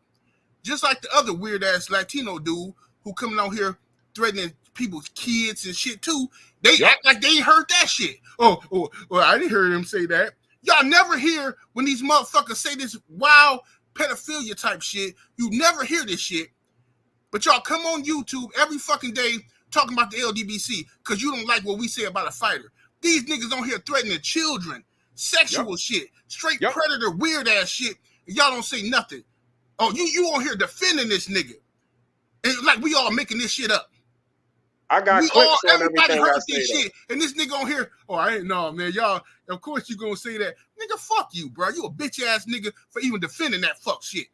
Just like the other weird ass Latino dude who coming out here threatening people's kids and shit too. They act like they ain't heard that shit. Oh, I didn't hear him say that. Y'all never hear when these motherfuckers say this wild pedophilia type shit. You never hear this shit. But y'all come on YouTube every fucking day talking about the LDBC because you don't like what we say about a fighter. These niggas on here threatening children, sexual shit, straight predator, weird ass shit. And y'all don't say nothing. Oh, you on here defending this nigga. And like we all making this shit up. I got We clips all, on everybody everything I heard say. this Though. shit. And this nigga on here, oh, I ain't know, man. Y'all, of course you gonna say that. Nigga, fuck you, bro. You a bitch ass nigga for even defending that fuck shit.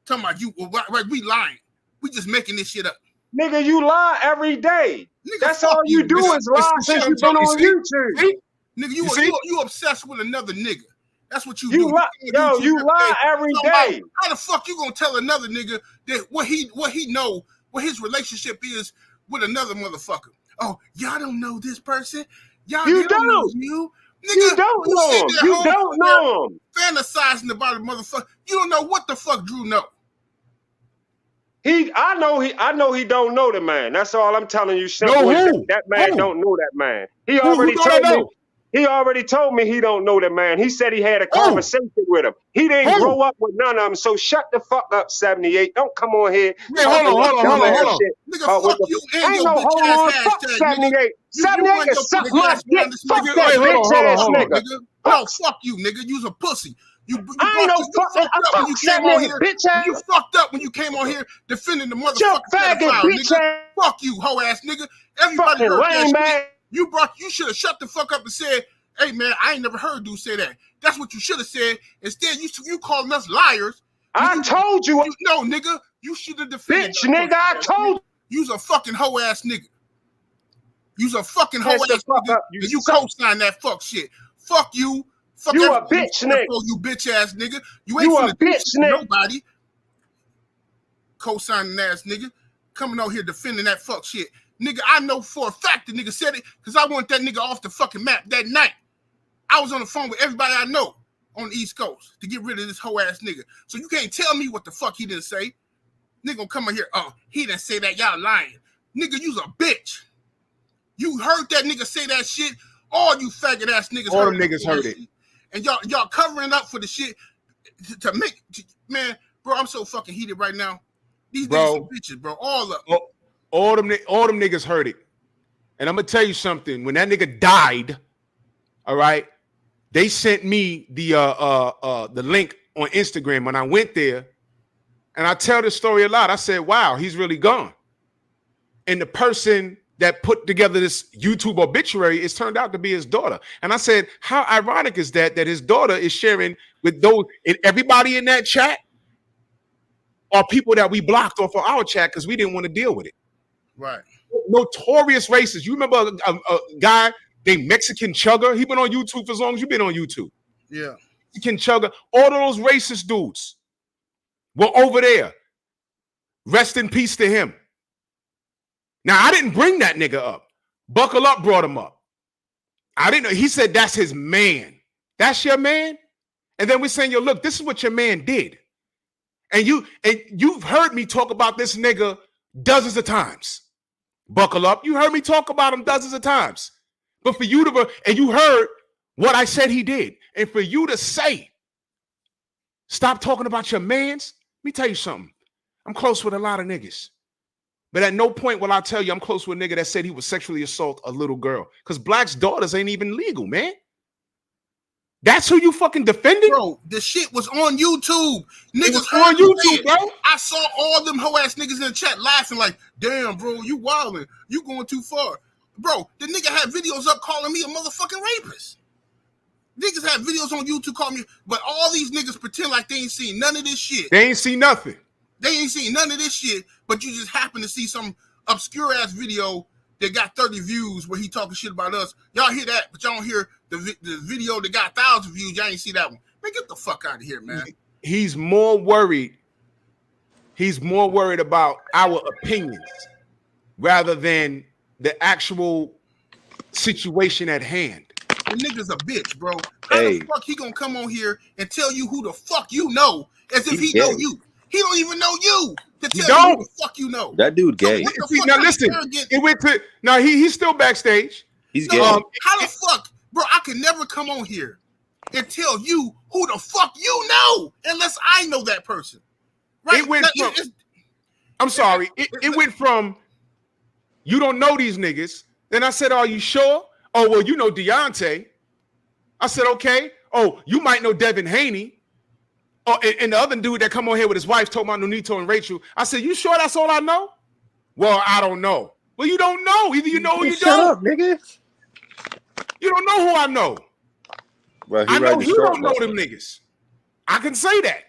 Talking about you, right, we lying. We just making this shit up. Nigga, you lie every day. Nigga, That's fuck all you do nigga. is lie It's the since shit you've I'm been on talking- YouTube. See? Nigga, you obsessed with another nigga. That's what you You do. lie, yo, YouTube you every lie day. every Talking about day. How the fuck you gonna tell another nigga that what he know, what his relationship is with another motherfucker? Oh, y'all don't know this person. Y'all You don't know don't. you. Nigga, You don't who know sit him. there You home don't know him. fantasizing about a motherfucker. You don't know what the fuck Drew know. I know he don't know the man. That's all I'm telling you. Simple No, as who? that man Who? don't know that man. He Who already don't I told me. know? He already told me he don't know the man. He said he had a conversation with him. He didn't Who? grow up with none of them. So shut the fuck up, 78. Don't come on here. Man, hold talking on. that dumbass Hold on. shit. Nigga, With fuck the- you and Ain't your no bitch hold ass on. Fuck hashtag, 78. nigga. You 78 and can your suck bitch my ass dick. around this Fuck nigga. that Wait, hold on, bitch hold on, ass hold on. nigga. No, fuck you, nigga. You's a pussy. You I ain't no fucking. fucked up when you came on here. Bitch ass. You fucked up when you came on here defending the Your motherfucking faggot pedophile, bitch nigga. ass. Fuck you, hoe ass nigga. Everybody Fucking heard that lame shit. man. You should have shut the fuck up and said, "Hey man, I ain't never heard dude say that." That's what you should have said. Instead, you calling us liars. I told you. No, nigga. You should have defended. Bitch, nigga, I told You's a fucking hoe ass nigga. You's a fucking hoe Shut the ass fuck nigga. up, you And you suck. co-sign that fuck shit. Fuck you. Fuck You a everybody bitch, stand up nigga. for, you bitch ass nigga. You ain't You a finna do bitch, shit to nigga. nobody. Co-signing ass nigga. Coming out here defending that fuck shit. Nigga, I know for a fact the nigga said it because I want that nigga off the fucking map that night. I was on the phone with everybody I know on the East Coast to get rid of this hoe ass nigga. So you can't tell me what the fuck he didn't say. Nigga gonna come in here, oh, he didn't say that, y'all lying. Nigga, you's a bitch. You heard that nigga say that shit. All you faggot ass niggas All heard them niggas heard it. shit. And y'all covering up for the shit to make, man, bro, I'm so fucking heated right now. These Bro. niggas are bitches, bro, all up. All them niggas heard it. And I'm gonna tell you something. When that nigga died, all right, they sent me the link on Instagram when I went there, and I tell this story a lot. I said, "Wow, he's really gone." And the person that put together this YouTube obituary is turned out to be his daughter. And I said, "How ironic is that his daughter is sharing with those and everybody in that chat?" are people that we blocked off of our chat because we didn't want to deal with it. Right. Notorious racists. You remember a guy named Mexican Chugger? He been on YouTube for as long as you've been on YouTube. Yeah. Mexican Chugger. All those racist dudes were over there. Rest in peace to him. Now, I didn't bring that nigga up. Buckle Up brought him up. I didn't know. He said that's his man. That's your man? And then we're saying, yo, look, this is what your man did. And you've heard me talk about this nigga dozens of times. Buckle Up. You heard me talk about him dozens of times. But for you to, and you heard what I said he did. And for you to say, stop talking about your mans, let me tell you something. I'm close with a lot of niggas. But at no point will I tell you I'm close with a nigga that said he would sexually assault a little girl. Because Black's daughters ain't even legal, man. That's who you fucking defending? Bro, the shit was on YouTube. It was on YouTube, bro. I saw all them hoe ass niggas in the chat laughing like, damn, bro, you wildin'. You going too far. Bro, the nigga had videos up calling me a motherfucking rapist. Niggas had videos on YouTube calling me, but all these niggas pretend like they ain't seen none of this shit. They ain't seen nothing. They ain't seen none of this shit, but you just happen to see some obscure ass video that got 30 views where he talking shit about us. Y'all hear that, but y'all don't hear the video that got 1,000 views. Y'all ain't see that one. Man, get the fuck out of here, man. He's more worried. He's more worried about our opinions rather than the actual situation at hand. The nigga's a bitch, bro. How the fuck he gonna come on here and tell you who the fuck you know as if he know you? He don't even know you to tell you who the fuck you know. That dude gay. See, now listen, it went to now he's still backstage. He's gay. How the fuck, bro? I can never come on here and tell you who the fuck you know unless I know that person. Right? It went from, I'm sorry. It went from you don't know these niggas. Then I said, are you sure? Oh, well, you know Deontay. I said, okay. Oh, you might know Devin Haney. Oh, and the other dude that come on here with his wife talking about Nunito and Rachel. I said, you sure that's all I know? Well, I don't know. Well, you don't know. Either you know or you don't. Shut up, nigga. You don't know who I know. Well, I know you don't know them niggas. I can say that.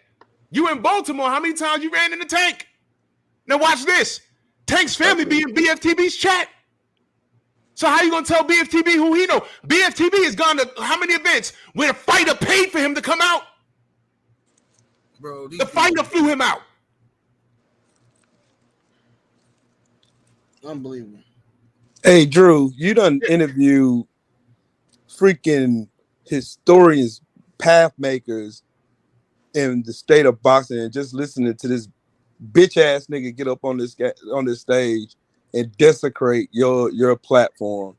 You in Baltimore, how many times you ran in the Tank? Now watch this. Tank's family be in BFTB's chat. So how you gonna tell BFTB who he know? BFTB has gone to how many events where the fighter paid for him to come out? Bro, the fighter flew him out. Unbelievable. Hey, Drew, you done interviewed freaking historians, path makers in the state of boxing, and just listening to this bitch ass nigga get up on this stage and desecrate your platform.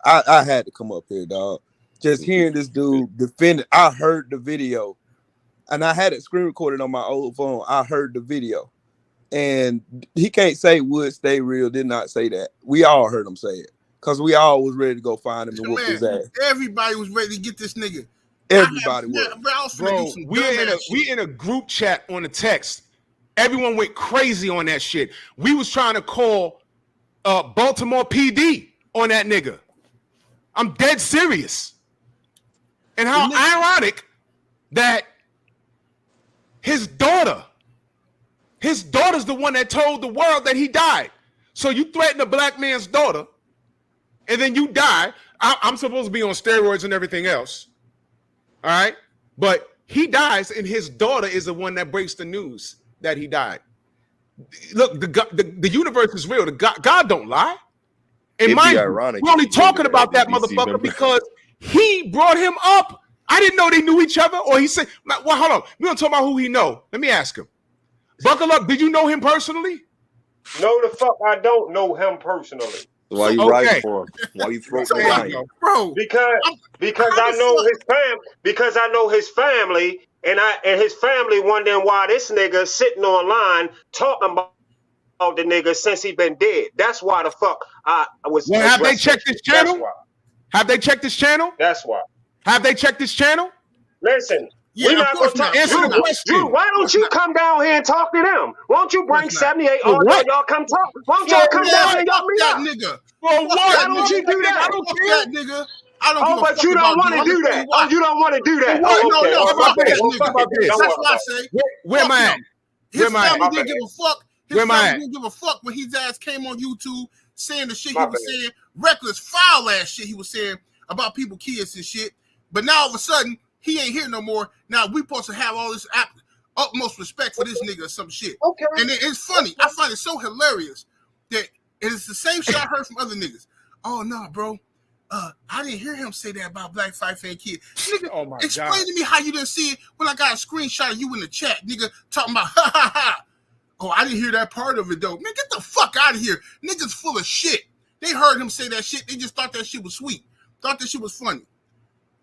I had to come up here, dog. Just hearing this dude defend it. I heard the video, and I had it screen recorded on my old phone. I heard the video, and he can't say would stay real. Did not say that. We all heard him say it because we all was ready to go find him and whoop his ass. Everybody was ready to get this nigga. Everybody was. Bro, we in a group chat on the text. Everyone went crazy on that shit. We was trying to call Baltimore PD on that nigga. I'm dead serious. And how ironic that his daughter's the one that told the world that he died. So you threaten a black man's daughter, and then you die. I'm supposed to be on steroids and everything else. All right? But he dies, and his daughter is the one that breaks the news that he died. Look, the universe is real. God don't lie. And mind you, we're only talking about that motherfucker because he brought him up. I didn't know they knew each other, or he said, well, hold on. We're going to talk about who he know. Let me ask him. Buckle Up, did you know him personally? No, the fuck I don't know him personally. So why you writing for him? Why you throwing him? Bro, because I know his family. Because I know his family, and his family wondering why this nigga sitting online talking about the nigga since he been dead. That's why the fuck I was. Well, have they checked this channel? Have they checked this channel? That's why. Have they checked this channel? Listen. Yeah, we're not going to answer the question. Drew, why don't you come down here and talk to them? Why don't you bring 78 all day? Y'all come talk. Why don't y'all come down here and y'all meet that up? nigga. For what? Why don't you do that? I don't care, nigga. I don't Oh, but you don't want to do that. Oh, you don't want to do that. No, Oh, okay. no, Oh, about okay. this Well, nigga. fuck it. That's Don't what I worry say. Where am I at? His Where am I family at? didn't give a fuck. His Where am I family at? didn't give a fuck when his ass came on YouTube saying the shit My he was bad. saying, reckless, foul ass shit he was saying about people, kids and shit. But now all of a sudden, he ain't here no more. Now we supposed to have all this utmost respect for this nigga or some shit. Okay. And it's funny. I find it so hilarious that it's the same shit I heard from other niggas. Oh no, bro. I didn't hear him say that about Black Fight Fan Kid. Nigga, Oh my explain God. to me how you didn't see it when I got a screenshot of you in the chat, nigga, talking about ha ha ha. Oh, I didn't hear that part of it though. Man, get the fuck out of here. Niggas full of shit. They heard him say that shit. They just thought that shit was sweet. Thought that shit was funny.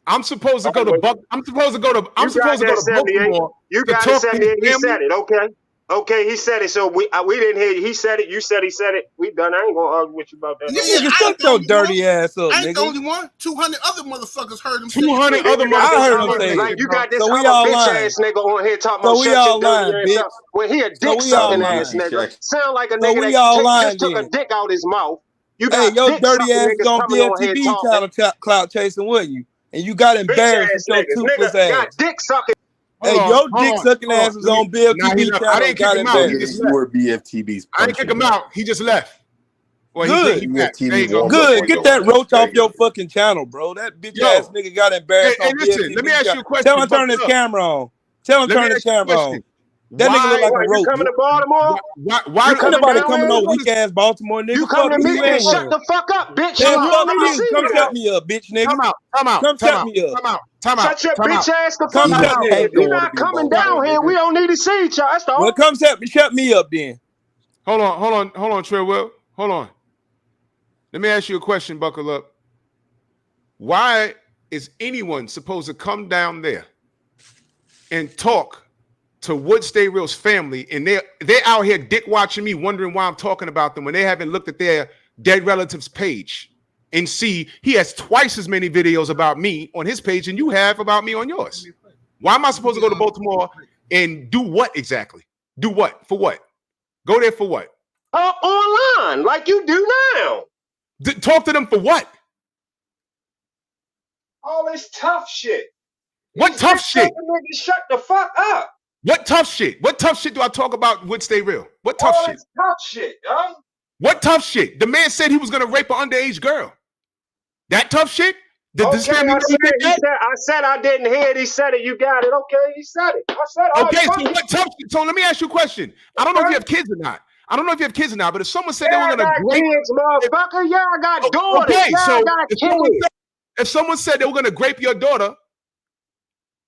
I'm supposed to go to Buck. I'm supposed to go to. I'm You got supposed to go that to 78. Baltimore. You to got it, talk to 78. his He said family? it. Okay. Okay, he said it. So we didn't hear you. He said it. You said he said it. We done. I ain't gonna argue with you about that. Yeah, Nigga, I shut ain't the your only dirty one. ass up, I ain't the nigga. only one. 200 other motherfuckers heard him say it. 200 other I heard him motherfuckers. say Like you got this So we other all bitch lying. ass nigga on here talking So about we shut all your dirty lying, ass bitch. up. When he a So dick we all sucking lying. ass nigga. Sound like a So nigga we that all just lying took a then. dick out his mouth. You Hey, got your dick dirty sucking ass is niggas on coming on here BFTV talking. channel clout chasing, wasn't you? And you got Bitch embarrassed ass with your niggas. toothless Nigga got ass. dick sucking. Hey, Hold your on, dick sucking ass was on Nah, he BFTV left. I channel didn't and kick got him out. He embarrassed. just You left. were BFTB's I didn't kick him punching out. He just left. Well, Good. he back. There you BFTV go. warmed up Good. on Get your that ass. roach There off you your go. fucking channel, bro. That bitch Yo. ass nigga got Hey, embarrassed hey, on listen. Let me BFTV ask channel. you a question. Tell him to turn his Buck up. camera on. Tell him to Let me turn his ask you a camera on. question. That nigga look like Why, a you roach. coming to Baltimore? Why You Ain't coming nobody down coming here? no weak ass Baltimore You nigga. come Fuck to you me, then in shut here. the fuck up, bitch. Man, You fuck don't need to you. see Come you shut though. me up, bitch nigga. Come out. Come out. Come Come shut out. me up. Come out. Come out. Shut your Come bitch out. ass the Come fuck shut up. me If up. you're Don't wanna not be coming Baltimore, down here, nigga. we don't need to see each other. That's all. Well, come shut me up then. Hold on, Treadwell. Hold on. Let me ask you a question, Buckle Up. Why is anyone supposed to come down there and talk to Wood Stay Real's family, and they're out here dick watching me, wondering why I'm talking about them when they haven't looked at their dead relatives page and see he has twice as many videos about me on his page than you have about me on yours? Why am I supposed to go to Baltimore and do what exactly? Do what? For what? Go there for what? Online, like you do now. Talk to them for what? All this tough shit. What These tough dick shit? sucking niggas, shut the fuck up. What tough shit? What tough shit do I talk about Would Stay Real? What tough All shit? this tough shit, yo. What tough shit? The man said he was gonna rape an underage girl. That tough shit? Did this Okay, family I know he did that? said I didn't hear it. He said it. You got it. Okay, he said it. I said, all Okay, right, so what tough shit? So let me ask you a question. I don't know if you have kids or not. But if someone said Yeah, they I were gonna got grape, kids, motherfucker. Yeah, I got daughters. okay, Yeah, I so got if kids. someone said they were gonna grape your daughter,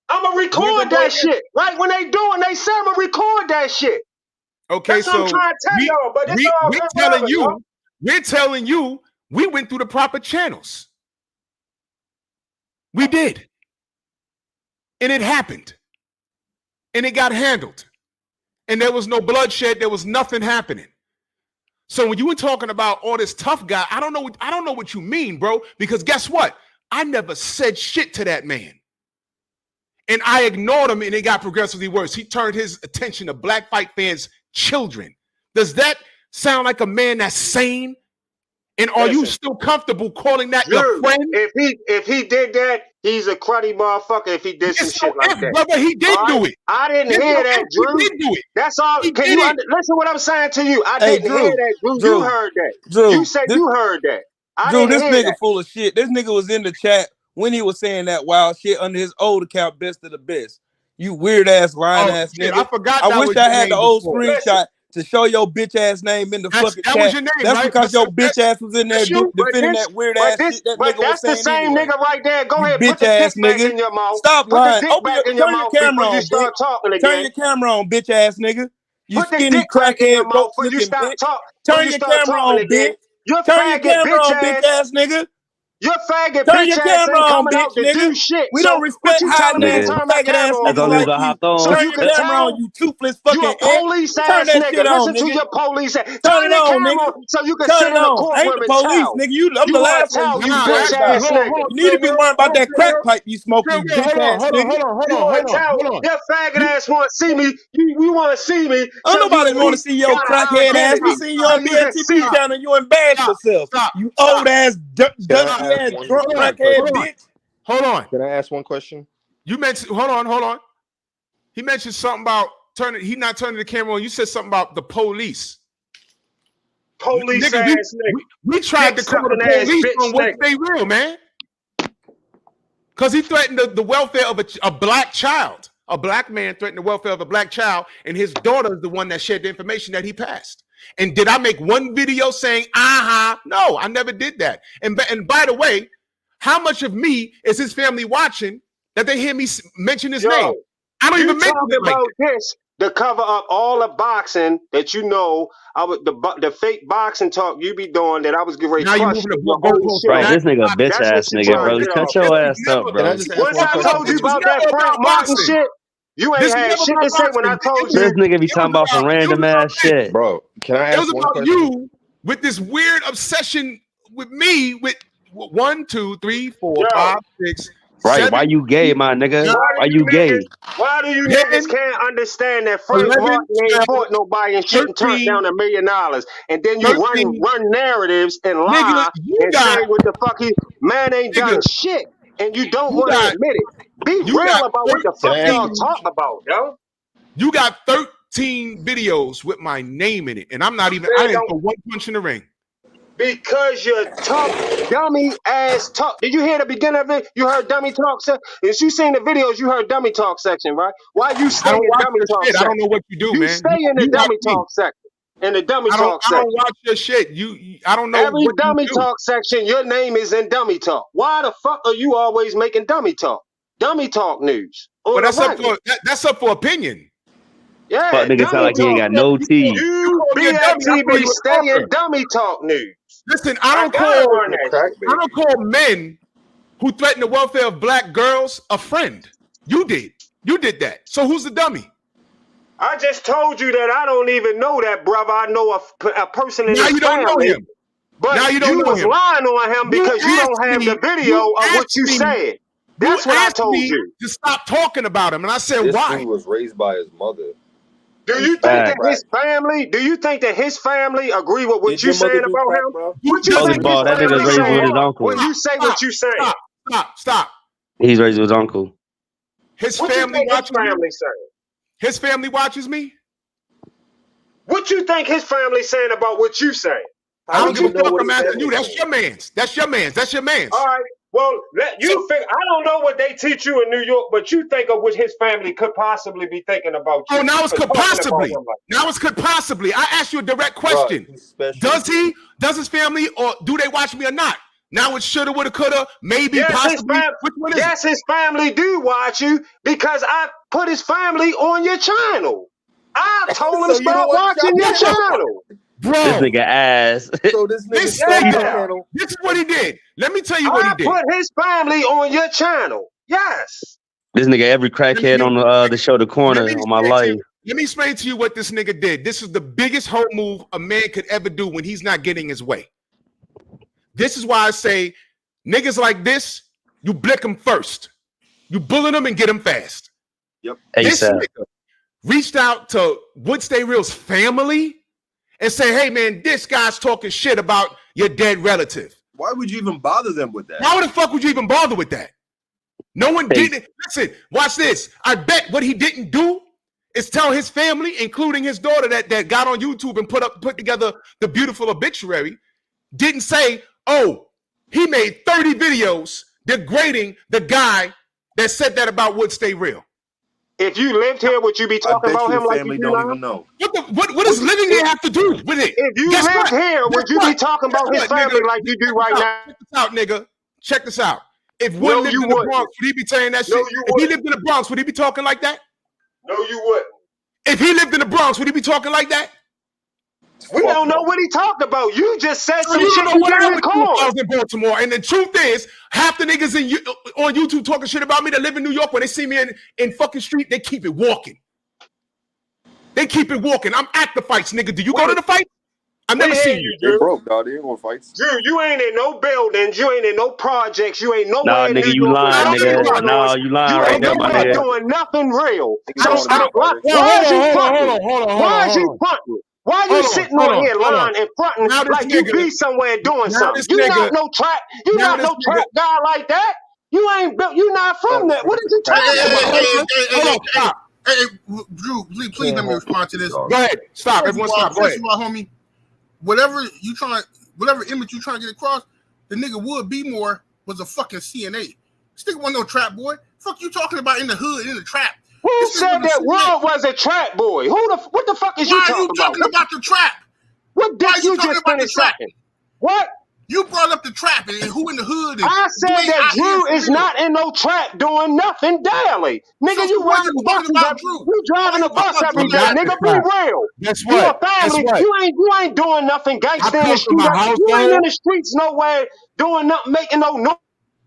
I'ma record that shit. Right when they do it, they say I'ma record that shit. okay, That's what I'm so trying to tell y'all, but it's all we're irrelevant, telling you, we went through the proper channels. We did. And it happened. And it got handled. And there was no bloodshed. There was nothing happening. So when you were talking about all this tough guy, I don't know what you mean, bro. Because guess what? I never said shit to that man. And I ignored him, and it got progressively worse. He turned his attention to Black Fight Fans' children. Does that sound like a man that's sane? And are you still comfortable calling that your friend? If he did that, he's a cruddy motherfucker. If he did some shit like that, brother, he did do it. I didn't hear that, Drew. He did do it. That's all. He Can did you it. listen what I'm saying to you? I Hey, didn't Drew, hear that, Drew. Drew, You heard that. Drew, You said you heard that. I Drew, didn't this hear nigga that. full of shit. This nigga was in the chat when he was saying that wild shit under his old account, Best of the Best. You weird ass, lying ass shit, nigga. I forgot I that wish was I your had the name old before. screenshot to show your bitch ass name in the fucking That chat. was your name, That's right? because your That's- bitch ass was in there that's you. defending that weird ass shit that But nigga was that's the saying same anyway. nigga right there. Go You ahead, bitch put the ass dick back nigga. in your mouth. Stop Put the lying. dick back in your Turn your mouth camera before you on, start bitch. talking Turn again. your camera on, bitch ass nigga. You Put the skinny dick back in your crackhead, mouth roach before you looking stop bitch. talking. Turn your camera on, bitch. You're Turn your faggot, camera bitch on, bitch ass. ass nigga. Your faggot Turn bitch your ass camera ain't on, coming out bitch to nigga. do shit. We So don't what respect you high telling me to nasty turn my faggot ass camera on niggas for? like you. So Turn you your can camera tell on, you toothless you fucking a police ant. ass Turn that nigga. shit on, Listen to nigga. your police ass. Turn Turn it the on, camera nigga. on so you can Turn sit it in the on. I ain't courtroom the and police, tell. nigga. I'm You the want last to one tell, you you be bitch worried about. ass nigga. You need to be worried about that crack pipe you smoke, you bitch ass nigga. You want to tell your faggot ass want to see me. You want to see me. Oh, So you nobody at want to least see your got an crackhead ass. We identity. seen you So on you can see BNTP channel. You embarrassed yourself. You old ass, Can I dusty ask ass, one drunk question? crackhead bitch. Hold on. Can I ask one question? You mentioned, hold on. He mentioned something about turning the camera on. You said something about the police. Police Nigga, ass nigga. we tried to call the Dick-sucking ass police bitch on what nigga. they real, man. Because he threatened the welfare of a black child. A black man threatened the welfare of a black child, and his daughter is the one that shared the information that he passed. And did I make one video saying, No, I never did that. And by the way, how much of me is his family watching that they hear me mention his name? I don't even mention it like that. This to cover up all the boxing that you know, the fake boxing talk you be doing that I was getting ready to crush your whole shit. Right, this nigga a bitch ass what you nigga, bro. trying to Cut get your off. ass up, Can I bro. just ask Once one I question? told you This was about that never Frank about Martin boxing. shit, you ain't This had was shit never to say about when I boxing. told This you. nigga be It talking was about some about- it random was about ass shit. Bro, can I It ask was one about question? you with this weird obsession with me with 1, 2, 3, 4, Yo. 5, 6, Right, 7, why you gay, my nigga? Why you gay? Why do you 10, niggas can't understand that Frank 11, Martin ain't 12, fought nobody and shit and turned 13, down $1 million, and then you 13. run narratives and Nigga, lie you and got say what the fuck man ain't nigga, done shit, and you don't you want to got admit it. Be you real got about what the Can fuck I ask y'all you? talk about, yo. you got 13 videos with my name in it, and I'm not even. I didn't throw one punch in the ring. Because you're tough, dummy ass talk. Did you hear the beginning of it? You heard dummy talk section. If you seen the videos, you heard dummy talk section, right? Why you stay I don't in watch dummy your talk shit. I section? don't know what you do, You man. stay in the You watch dummy me. talk section. In the dummy I talk don't section. watch your shit. I don't know Every what dummy you do. talk section, your name is in dummy talk. Why the fuck are you always making dummy talk? Dummy talk news. But On that's the up regular. for that's up for opinion. Yeah, Fuck nigga sound dummy like he ain't talk. got no teeth. You call be me a at dummy, I call TV, you a stay in talker. dummy talk news. Listen, I don't gotta call run that Crack shit. I don't call men who threaten the welfare of black girls a friend. You did. You did that. So who's the dummy? I just told you that I don't even know that brother. I know a person in Now his you don't know family. him. But Now you don't know was him. lying on him because you don't asked have me- the video you of what asked you me- said. That's You what I asked told me you. to stop talking about him, and I said, This why? dude was raised by his mother. Do you think that his family? Do you think that his family agree with what Did you your mother saying do about crack, him? bro? What you Focus think his ball, that nigga's family raised with saying his uncle. when you say what you saying? Stop. He's raised with his uncle. His What you family think his watches me. family saying? His family watches me. What you think his family saying about what you saying? I don't would give you a know fuck. what I'm his asking family you. That's saying? your man's. That's your man's. That's your man's. All right. Well, I don't know what they teach you in New York, but you think of what his family could possibly be thinking about you. Oh, now it's for could talking about possibly. him like Now it's could possibly. I asked you a direct Bro, question. he's special. Does his family, or do they watch me or not? Now it's shoulda, woulda, coulda, maybe, Yes, possibly. Which one is it? his family do watch you because I put his family on your channel. I told him So you stop don't watch watching your your channel? channel. This Bro, nigga ass. So this nigga This started nigga- his channel. this is what he did. Let me tell you what he I did. put his family on your channel. Yes. This nigga every crackhead on the show The Corner Let me on my explain to life. you- Let me explain to you what this nigga did. This is the biggest hoe move a man could ever do when he's not getting his way. This is why I say niggas like this, you blick them first. You bullet them and get them fast. This ASAP. nigga reached out to Would Stay Real's family and say, hey man, this guy's talking shit about your dead relative. Why would you even bother them with that? Why the fuck would you even bother with that? No one did it. Listen, watch this. I bet what he didn't do is tell his family, including his daughter that got on YouTube and put together the beautiful obituary, didn't say, oh, he made 30 videos degrading the guy that said that about Would Stay Real. If you lived here, would you be I talking bet about you him the like family you do don't now? even know. What does living there have to do with it? If you Guess lived what? here, would Guess you be what? talking Guess about his what, family nigga? like you do right now? Check this out, nigga. Check this out. If No, Wood lived you in the wouldn't. Bronx, would he be saying that No, shit? you If he wouldn't. lived in the Bronx, would he be talking like that? No, you wouldn't. If he lived in the Bronx, would he be talking like that? We don't know what he talked about. You just said some You shit don't know you what I didn't would do if I record. was in Baltimore. And the truth is, half the niggas on YouTube talking shit about me that live in New York, when they see me in fucking street, they keep it walking. They keep it walking. I'm at the fights, nigga. Do you go to the fight? I've never seen you. They broke, dog. They ain't gonna fight. Drew, you ain't in no buildings. You ain't in no projects. You ain't nowhere Nah, in nigga, New you York. lying, I don't nigga. know. Nah, you lying You right ain't there, my nowhere nigga. doing nothing real. Nigga So don't stop. know Why about it. is you fronting? Hold on. Why is you fronting? Why you Hold on, sitting hold on on, here hold on. lying and fronting Now this like you nigga- be somewhere doing now something? this You nigga- not no trap. You now not no this trap guy like that. You ain't built. You not from that. What is you talking about? Hold on, stop. Hey, Drew, please let me respond to this. Go ahead. Stop. Everyone stop. Go First ahead. of all, homie, whatever image you trying to get across, the nigga Wood B More was a fucking CNA. This nigga wasn't no trap boy. Fuck you talking about in the hood, in the trap. Who said that Wood was a trap boy? What the fuck is Why you are talking you talking about the trap? What Why are dick you you talking just about the finished trap? sucking? What? You brought up the trap and who in the hood. And I you said ain't that out here Drew for is real. not in no trap doing nothing daily. Nigga, So you why riding you talking buses about up, Drew? you driving Why a you bus talking every about day, Drew? nigga. Be real. Guess You a what? Guess family. what? You ain't doing nothing gangster in come the from street. a You ain't in household. the streets nowhere doing nothing, making no noise.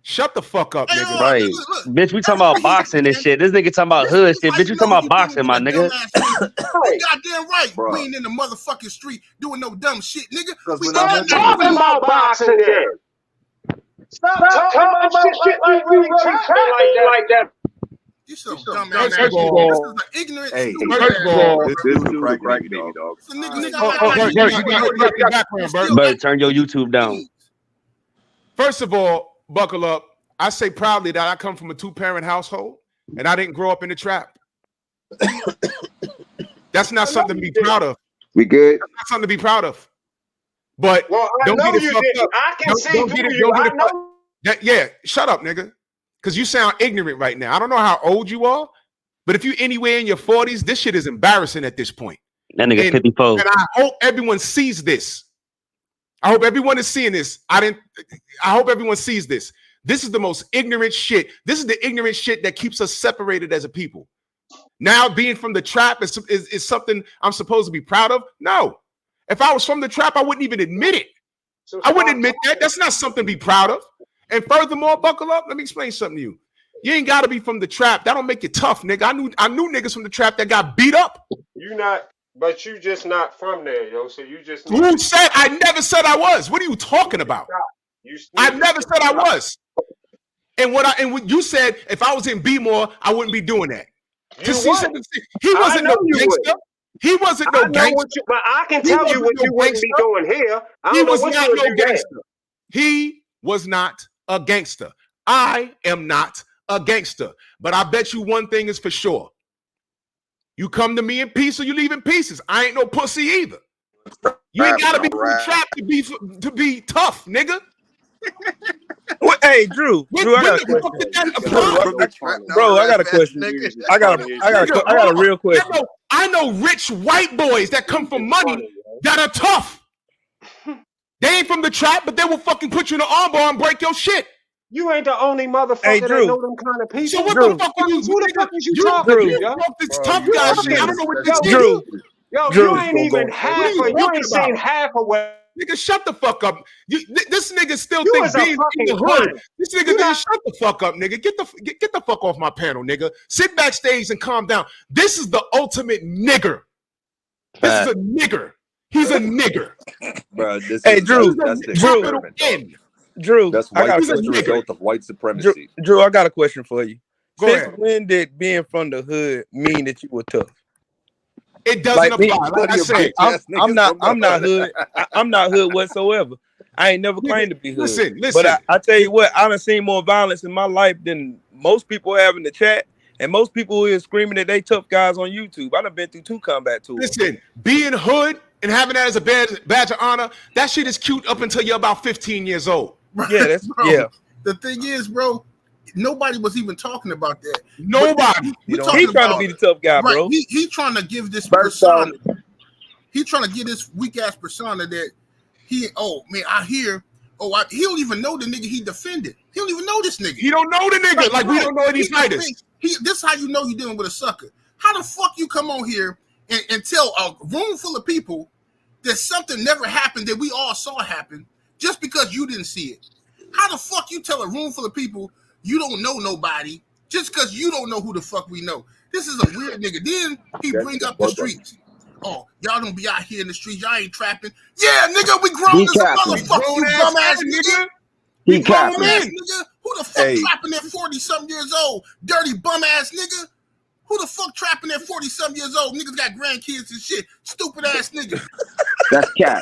Shut the fuck up, Hey, nigga. Right. look. Bitch, we talking about boxing and shit. This nigga talking about hood shit. Bitch, we talking about boxing, my nigga. You goddamn right. Bruh. We ain't in the motherfucking street doing no dumb shit, nigga. We when got I Stop went that talking nigga. about boxing then. Stop talking about shit like you really trapping like that. You some dumb First ass of shit. all- This is an ignorant, Hey, stupid First ass of all, this dude a crack baby, dog. It's a nigga, Bert, you got your background, Bert. Bert, turn your YouTube down. First of all, buckle up. I say proudly that I come from a 2-parent household and I didn't grow up in the trap. That's not something to be proud of. We good? That's not something to be proud of. But Well, I don't know get it you fucked didn't. up. I can Don't- see don't through get it- you. don't get I it fucked- know. Yeah, shut up, nigga. Because you sound ignorant right now. I don't know how old you are, but if you anywhere in your 40s, this shit is embarrassing at this point. That nigga And- 54. And I hope everyone sees this. I hope everyone is seeing this. I hope everyone sees this. This is the most ignorant shit. This is the ignorant shit that keeps us separated as a people. Now, being from the trap is something I'm supposed to be proud of? No. If I was from the trap, I wouldn't even admit it. So I wouldn't stop admit that. That's not something to be proud of. And furthermore, buckle up. Let me explain something to you. You ain't got to be from the trap. That don't make you tough, nigga. I knew niggas from the trap that got beat up. You not, but you just not from there, yo. So you just. Who said? I never said I was. What are you talking about? I never said I was. And what you said, if I was in B-More, I wouldn't be doing that. You See, what? he wasn't no know you gangster. He wasn't no I know gangster. what you, but I can He tell you wasn't what no you wouldn't be gangster. doing here. I He don't know was what not you would no do there. gangster. He was not a gangster. I am not a gangster. But I bet you one thing is for sure. You come to me in peace or you leave in pieces. I ain't no pussy either. You ain't gotta be trapped to be tough, nigga. What, hey, Drew, When I got a the question. fuck did that apply? Bro, I got a question. I got a real question. I know rich white boys that come from money that are tough. They ain't from the trap, but they will fucking put you in the armbar and break your shit. You ain't the only motherfucker Hey, that Drew. know them kind of people. So what Drew. the fuck are you? Who the fuck is you You talking Drew. to, yo? talk this Bro, tough you guy talking shit. I don't this- know what that's this Drew. is. Yo, Drew. you ain't even What half are you of. You talking ain't seen about? half of what. Nigga, shut the fuck up. This nigga still You thinks is a being in fucking the hood. clown. This nigga, You nigga, not- shut the fuck up, nigga. Get the fuck off my panel, nigga. Sit backstage and calm down. This is the ultimate nigger. This is a nigger. He's a nigger. Bro, this Hey, is Drew, that's the Drew. experiment, dog. Drew, That's I got a white. That's the question. result of white supremacy. Drew, I got a question for you. Go Since ahead. when did being from the hood mean that you were tough? It doesn't Like me, apply. Like I said, I'm not hood. I'm not hood whatsoever. I ain't never claimed to be hood. listen. But I tell you what, I done seen more violence in my life than most people have in the chat, and most people who is screaming that they tough guys on YouTube. I done been through 2 combat tours. Listen, being hood and having that as a badge of honor, that shit is cute up until you're about 15 years old. Yeah, that's Bro, yeah. The thing is, bro, nobody was even talking about that. Nobody. We He talking trying to about be the tough guy, right. bro. He trying to give this First persona. He trying to give this weak ass persona that he. Oh man, I hear. Oh, he don't even know the nigga he defended. He don't even know this nigga. He don't know the nigga. Like we don't know any fighters. This is how you know you're dealing with a sucker. How the fuck you come on here and tell a room full of people that something never happened that we all saw happen just because you didn't see it? How the fuck you tell a room full of people you don't know nobody just because you don't know who the fuck we know? This is a weird nigga. Then he bring up the streets. Oh, y'all don't be out here in the streets. Y'all ain't trapping. Yeah, nigga, we grown as a motherfucker, you bum ass nigga. He Grown capping. ass nigga. Who the fuck Hey. trapping at 40-something years old? Dirty bum ass nigga. Who the fuck trapping at 40-something years old? Niggas got grandkids and shit. Stupid ass nigga. That's cat.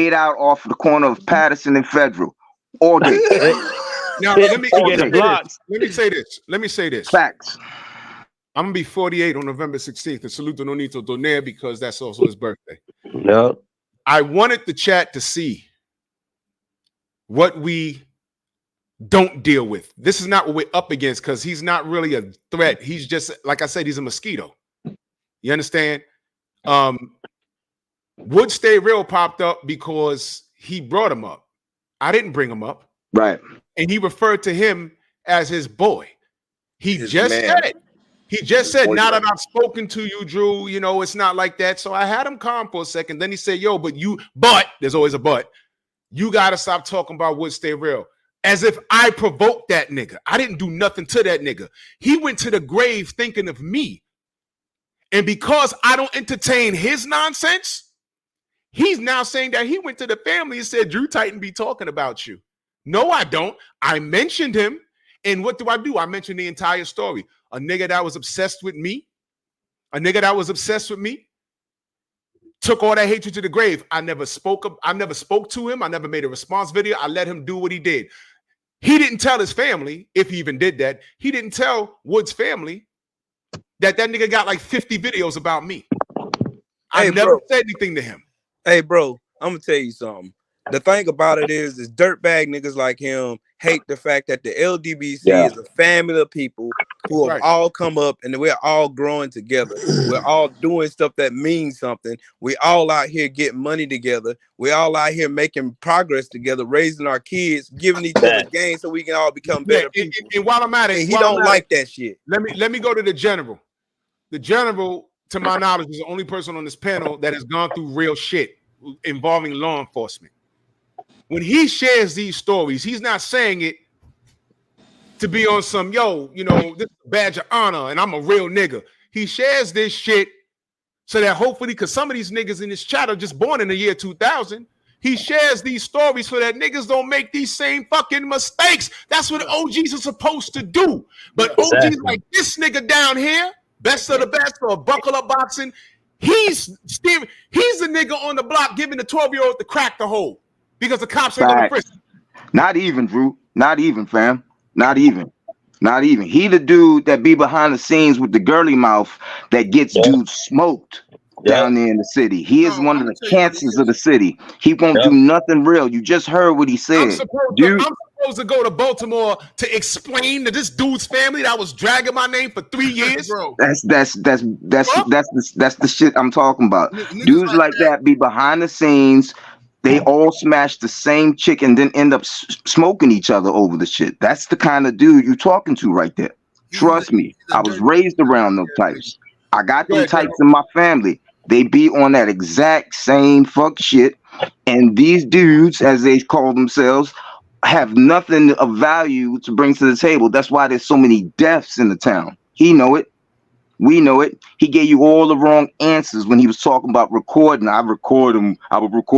laid out off the corner of Patterson and Federal all day. Now let me He get the blocks. Let me say this. Facts. I'm gonna be 48 on November 16th. And salute to Nonito Donaire because that's also his birthday. Yep. I wanted the chat to see what we don't deal with. This is not what we're up against because he's not really a threat. He's just, like I said, he's a mosquito. You understand? Would Stay Real popped up because he brought him up. I didn't bring him up. Right. And he referred to him as his boy. He His just man. said it. He just said, now that I've spoken to you, Drew, you know, it's not like that. So I had him calm for a second. Then he said, yo, but there's always a but. You got to stop talking about Wood Stay Real. As if I provoked that nigga. I didn't do nothing to that nigga. He went to the grave thinking of me. And because I don't entertain his nonsense, he's now saying that he went to the family and said, Drew Titan be talking about you. No, I don't. I mentioned him. And what do? I mentioned the entire story. A nigga that was obsessed with me, took all that hatred to the grave. I never spoke to him. I never made a response video. I let him do what he did. He didn't tell his family, if he even did that. He didn't tell Wood's family that nigga got like 50 videos about me. I never said anything to him. Hey, bro, I'm gonna tell you something. The thing about it is dirtbag niggas like him hate the fact that the LDBC is a family of people who have all come up and we're all growing together. We're all doing stuff that means something. We all out here getting money together. We all out here making progress together, raising our kids, giving each other gains so we can all become better people. And while I'm at it, he don't like that shit. Let me go to the general. The general, to my knowledge, is the only person on this panel that has gone through real shit involving law enforcement. When he shares these stories, he's not saying it to be on some, yo, you know, this is a badge of honor and I'm a real nigga. He shares this shit so that hopefully, because some of these niggas in this chat are just born in the year 2000, he shares these stories so that niggas don't make these same fucking mistakes. That's what OGs are supposed to do. But OGs like this nigga down here, best of the best, or Buckle Up Boxing, he's the nigga on the block giving the 12-year-old the crack to hold. Because the cops ain't gonna frisk him. Not even, Drew. Not even, fam. Not even. Not even. He the dude that be behind the scenes with the girly mouth that gets dudes smoked down there in the city. He is one of the cancers of the city. He won't do nothing real. You just heard what he said. I'm supposed to go to Baltimore to explain to this dude's family that I was dragging my name for 3 years. Bro. That's the shit I'm talking about. Dudes like that be behind the scenes. They all smash the same chick and then end up smoking each other over the shit. That's the kind of dude you talking to right there. Trust me. I was raised around those types. I got them types in my family. They be on that exact same fuck shit. And these dudes, as they call themselves, have nothing of value to bring to the table. That's why there's so many deaths in the town. He know it. We know it. He gave you all the wrong answers when he was talking about recording. I would record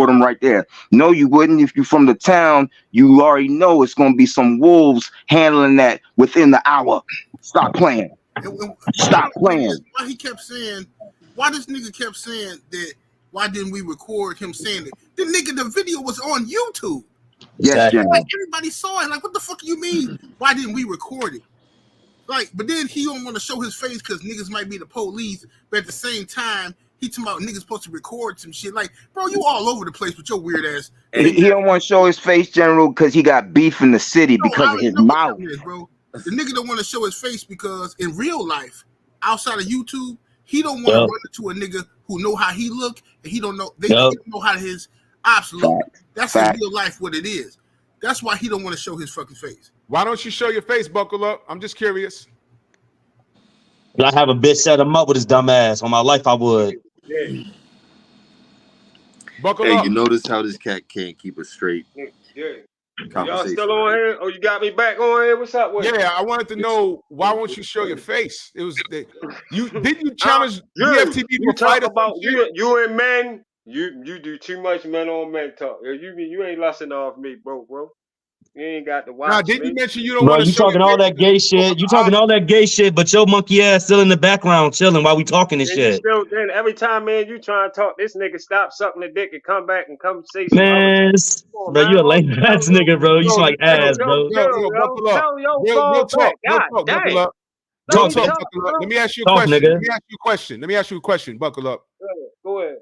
him right there. No, you wouldn't. If you're from the town, you already know it's going to be some wolves handling that within the hour. Stop playing. Stop playing. Why this nigga kept saying that, why didn't we record him saying it? The video was on YouTube. Yes, like everybody saw it. Like, what the fuck you mean? Why didn't we record it? Like, but then he don't want to show his face because niggas might be the police, but at the same time, he talking about niggas supposed to record some shit. Like, bro, you all over the place with your weird ass. He don't want to show his face, General, because he got beef in the city because of his mouth. Bro. The nigga don't want to show his face because in real life, outside of YouTube, he don't want to run into a nigga who know how he look, and he don't know they don't know how his ops look. That's in real life what it is. That's why he don't want to show his fucking face. Why don't you show your face, Buckle Up? I'm just curious. I have a bitch set him up with his dumb ass. On my life, I would. Yeah. Buckle hey, up. You notice how this cat can't keep a straight Y'all still on here? Oh, you got me back on here? What's up with Yeah, I wanted to know, why won't you show your face? It was you challenge BFTB you talk about you and men. You do too much men on men talk. You ain't lusting off me, bro. You ain't got to watch. Nah, didn't you mention you don't Bro, want to you show talking all that gay shit. You talking all that gay shit, but your monkey ass still in the background chilling while we talking this shit. Then every time, man, you try and talk, this nigga stop sucking the dick and come back and come say something. Man, bro, you a lame ass nigga, bro. You smell like ass, bro. Buckle up. Real talk. Buckle up. Let me ask you a question. Let me ask you a question. Buckle up. Go ahead.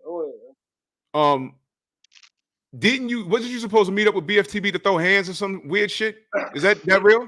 Wasn't you supposed to meet up with BFTB to throw hands or some weird shit? Is that real?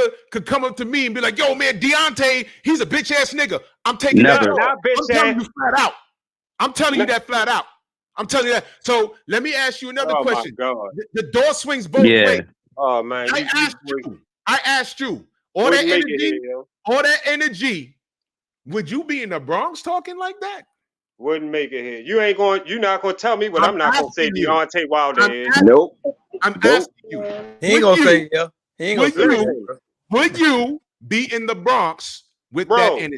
could come up to me and be like, "Yo, man, Deontay, he's a bitch ass nigga." I'm taking Never. that. Not bitch I'm telling ass. you flat out. I'm telling you that flat out. I'm telling you that. So let me ask you another Oh my question. God. The door swings both Yeah. ways. Oh man. I asked you, all Wouldn't that make it energy, here, yo. all that energy. Would you be in the Bronx talking like that? Wouldn't make it here. You're not gonna tell me what I'm not gonna say asking you. Deontay Wilder I'm is. asking- Nope. I'm Nope. asking you. He ain't Would gonna say yeah. He ain't gonna Would say you? yeah. Would you be in the Bronx with Bro. that energy.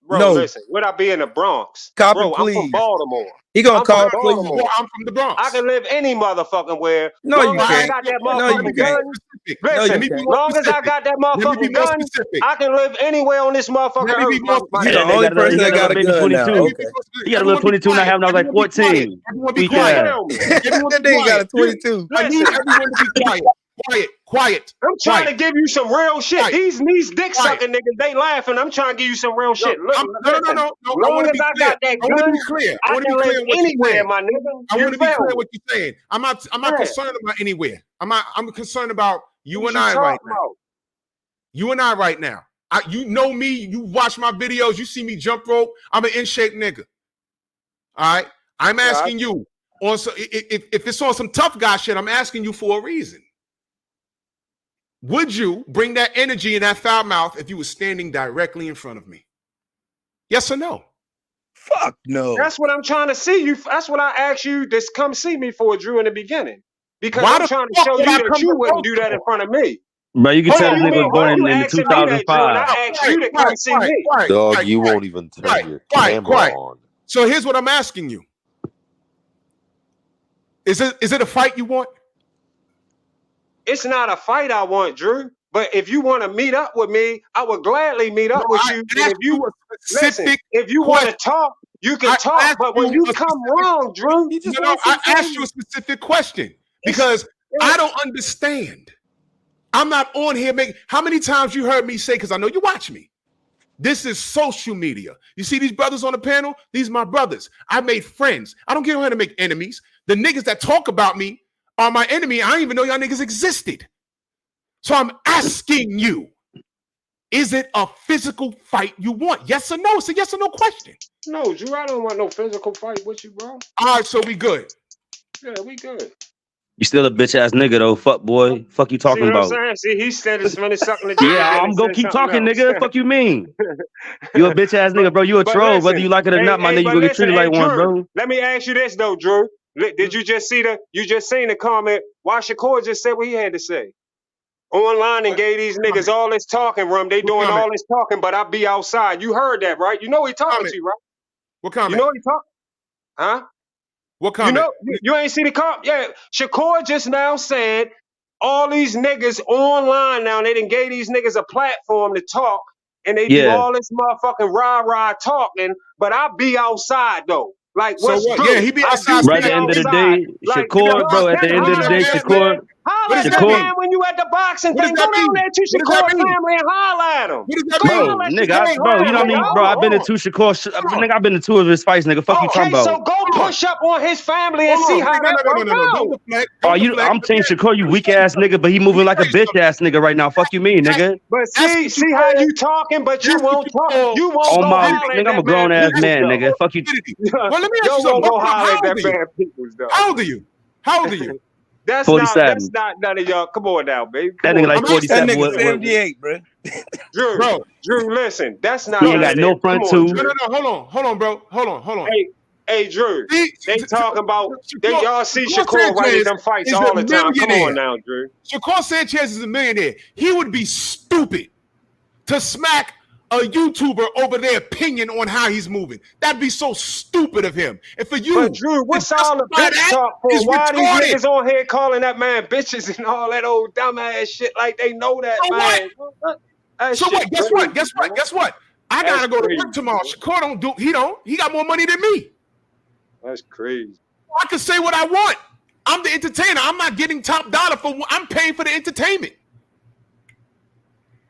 Bro, No. listen, would I be in the Bronx? Copy, Bro, I'm please. from Baltimore. He gonna I'm call from please. Baltimore. Well, I'm from the Bronx. I can live any motherfucking where. No, long you as I can't. got that No, motherfucking you gun. can't. No, Listen, let me be more long as I specific. got that Let me be motherfucking more gun, specific. I can live anywhere on this motherfucking Let me be earth. more my You specific. the nigga. only He got person that got a baby gun now. 22. Okay. He got a little 22 and a half, and I was like 14. Everyone be Weak quiet. ass. Tell me. Everyone That be nigga got a quiet. 22. I need everyone to be quiet. Quiet. I'm trying Quiet. to give you some real shit. Quiet. These dick Quiet. sucking niggas, they laughing. I'm trying to give you some real shit. Look, No. listen, I long want to as be I clear. got that I want to gun, be clear. I I want to can be clear live on what you're anywhere, saying. my nigga. I You want to be feel clear me? what you're saying. I'm not Yeah. concerned about anywhere. I'm concerned about you What and you I right talking now. about? You and I right now. You know me. You watch my videos. You see me jump rope. I'm an in shape nigga. All right. I'm asking you on if it's on some tough guy shit. I'm asking you for a reason. Would you bring that energy in that foul mouth if you were standing directly in front of me? Yes or no? Fuck no. That's what I'm trying to see you. That's what I asked you to come see me for, Drew, in the beginning. Because Why I'm the trying to fuck show would you I that come you to wouldn't do that in Baltimore? front of me. Bro, you can Hold tell on, this nigga was born in the asking me that, Drew, and 2005. I asked you to come see me. Dog, you won't even turn your camera on. So here's what I'm asking you. Is it a fight you want? It's not a fight I want, Drew. But if you want to meet up with me, I would gladly meet up with you. And if you want to talk, you can talk. But when you come wrong, Drew, I asked you a specific question because I don't understand. I'm not on here making. How many times you heard me say? Because I know you watch me. This is social media. You see these brothers on the panel? These are my brothers. I made friends. I don't get on here to make enemies. The niggas that talk about me are my enemy. I didn't even know y'all niggas existed. So I'm asking you, is it a physical fight you want? Yes or no? It's a yes or no question. No, Drew, I don't want no physical fight with you, bro. All right, so we good. Yeah, we good. You still a bitch ass nigga though, fuck boy. Fuck you talking See what about? I'm saying? See, he said it's when it's sucking the Yeah, I'm gonna keep talking, nigga. Fuck you mean? You a bitch ass nigga, bro. You a troll, whether you like it or not, my nigga. You gonna get treated like one, bro. Let me ask you this though, Drew. Did you just see you just seen the comment? Why Shakur just said what he had to say? Online and gave these niggas all this talking room. They doing all this talking, but I be outside. You heard that, right? You know he talking to you, right? What comment? You know he talking? Huh? What comment? You know, you ain't see the comment? Yeah, Shakur just now said all these niggas online now, they done gave these niggas a platform to talk, and they do all this motherfucking rah-rah talking, but I be outside though. Like, So what's what? good? Yeah, he be outside. Right at the end of the day, Shakur, bro, at the end of the day, Shakur. Holla at that man when you at the boxing thing. Go down there to Shakur family and holla at him. What does that Bro, nigga, bro, you know what I mean? Bro, I've been to two Shakur, nigga, I've been to two of his fights, nigga. Fuck you talking about? So go push up on his family and see how that works out. Oh, I'm saying Shakur, you weak ass nigga, but he moving like a bitch ass nigga right now. Fuck you mean, nigga? But see how you talking, but you won't talk. You won't Oh go my, holler at nigga, I'm a that grown man ass man, peoples, nigga. Fuck you. Well, let me ask you Yo, something. go holler at How that old are you? man peoples, though. How old are you? How old are you? That's 47. not none of y'all. Come on now, baby. That nigga like 47. That nigga 78, bro. Drew, listen. That's not. He ain't got no front two. No, hold on, bro. Hold on. Hey, Drew. They talking about y'all see Shakur right at them fights is all a the time. Come millionaire. on now, Drew. Shakur Sanchez is a millionaire. He would be stupid to smack a YouTuber over their opinion on how he's moving. That'd be so stupid of him. And for you, But Drew, what's all the bitch talk for? Why these niggas on here calling that man bitches and all that old dumbass shit like they know that, man? So what? Guess what? I gotta go to work tomorrow. Shakur don't do. He got more money than me. That's crazy. I can say what I want. I'm the entertainer. I'm not getting top dollar for. I'm paying for the entertainment.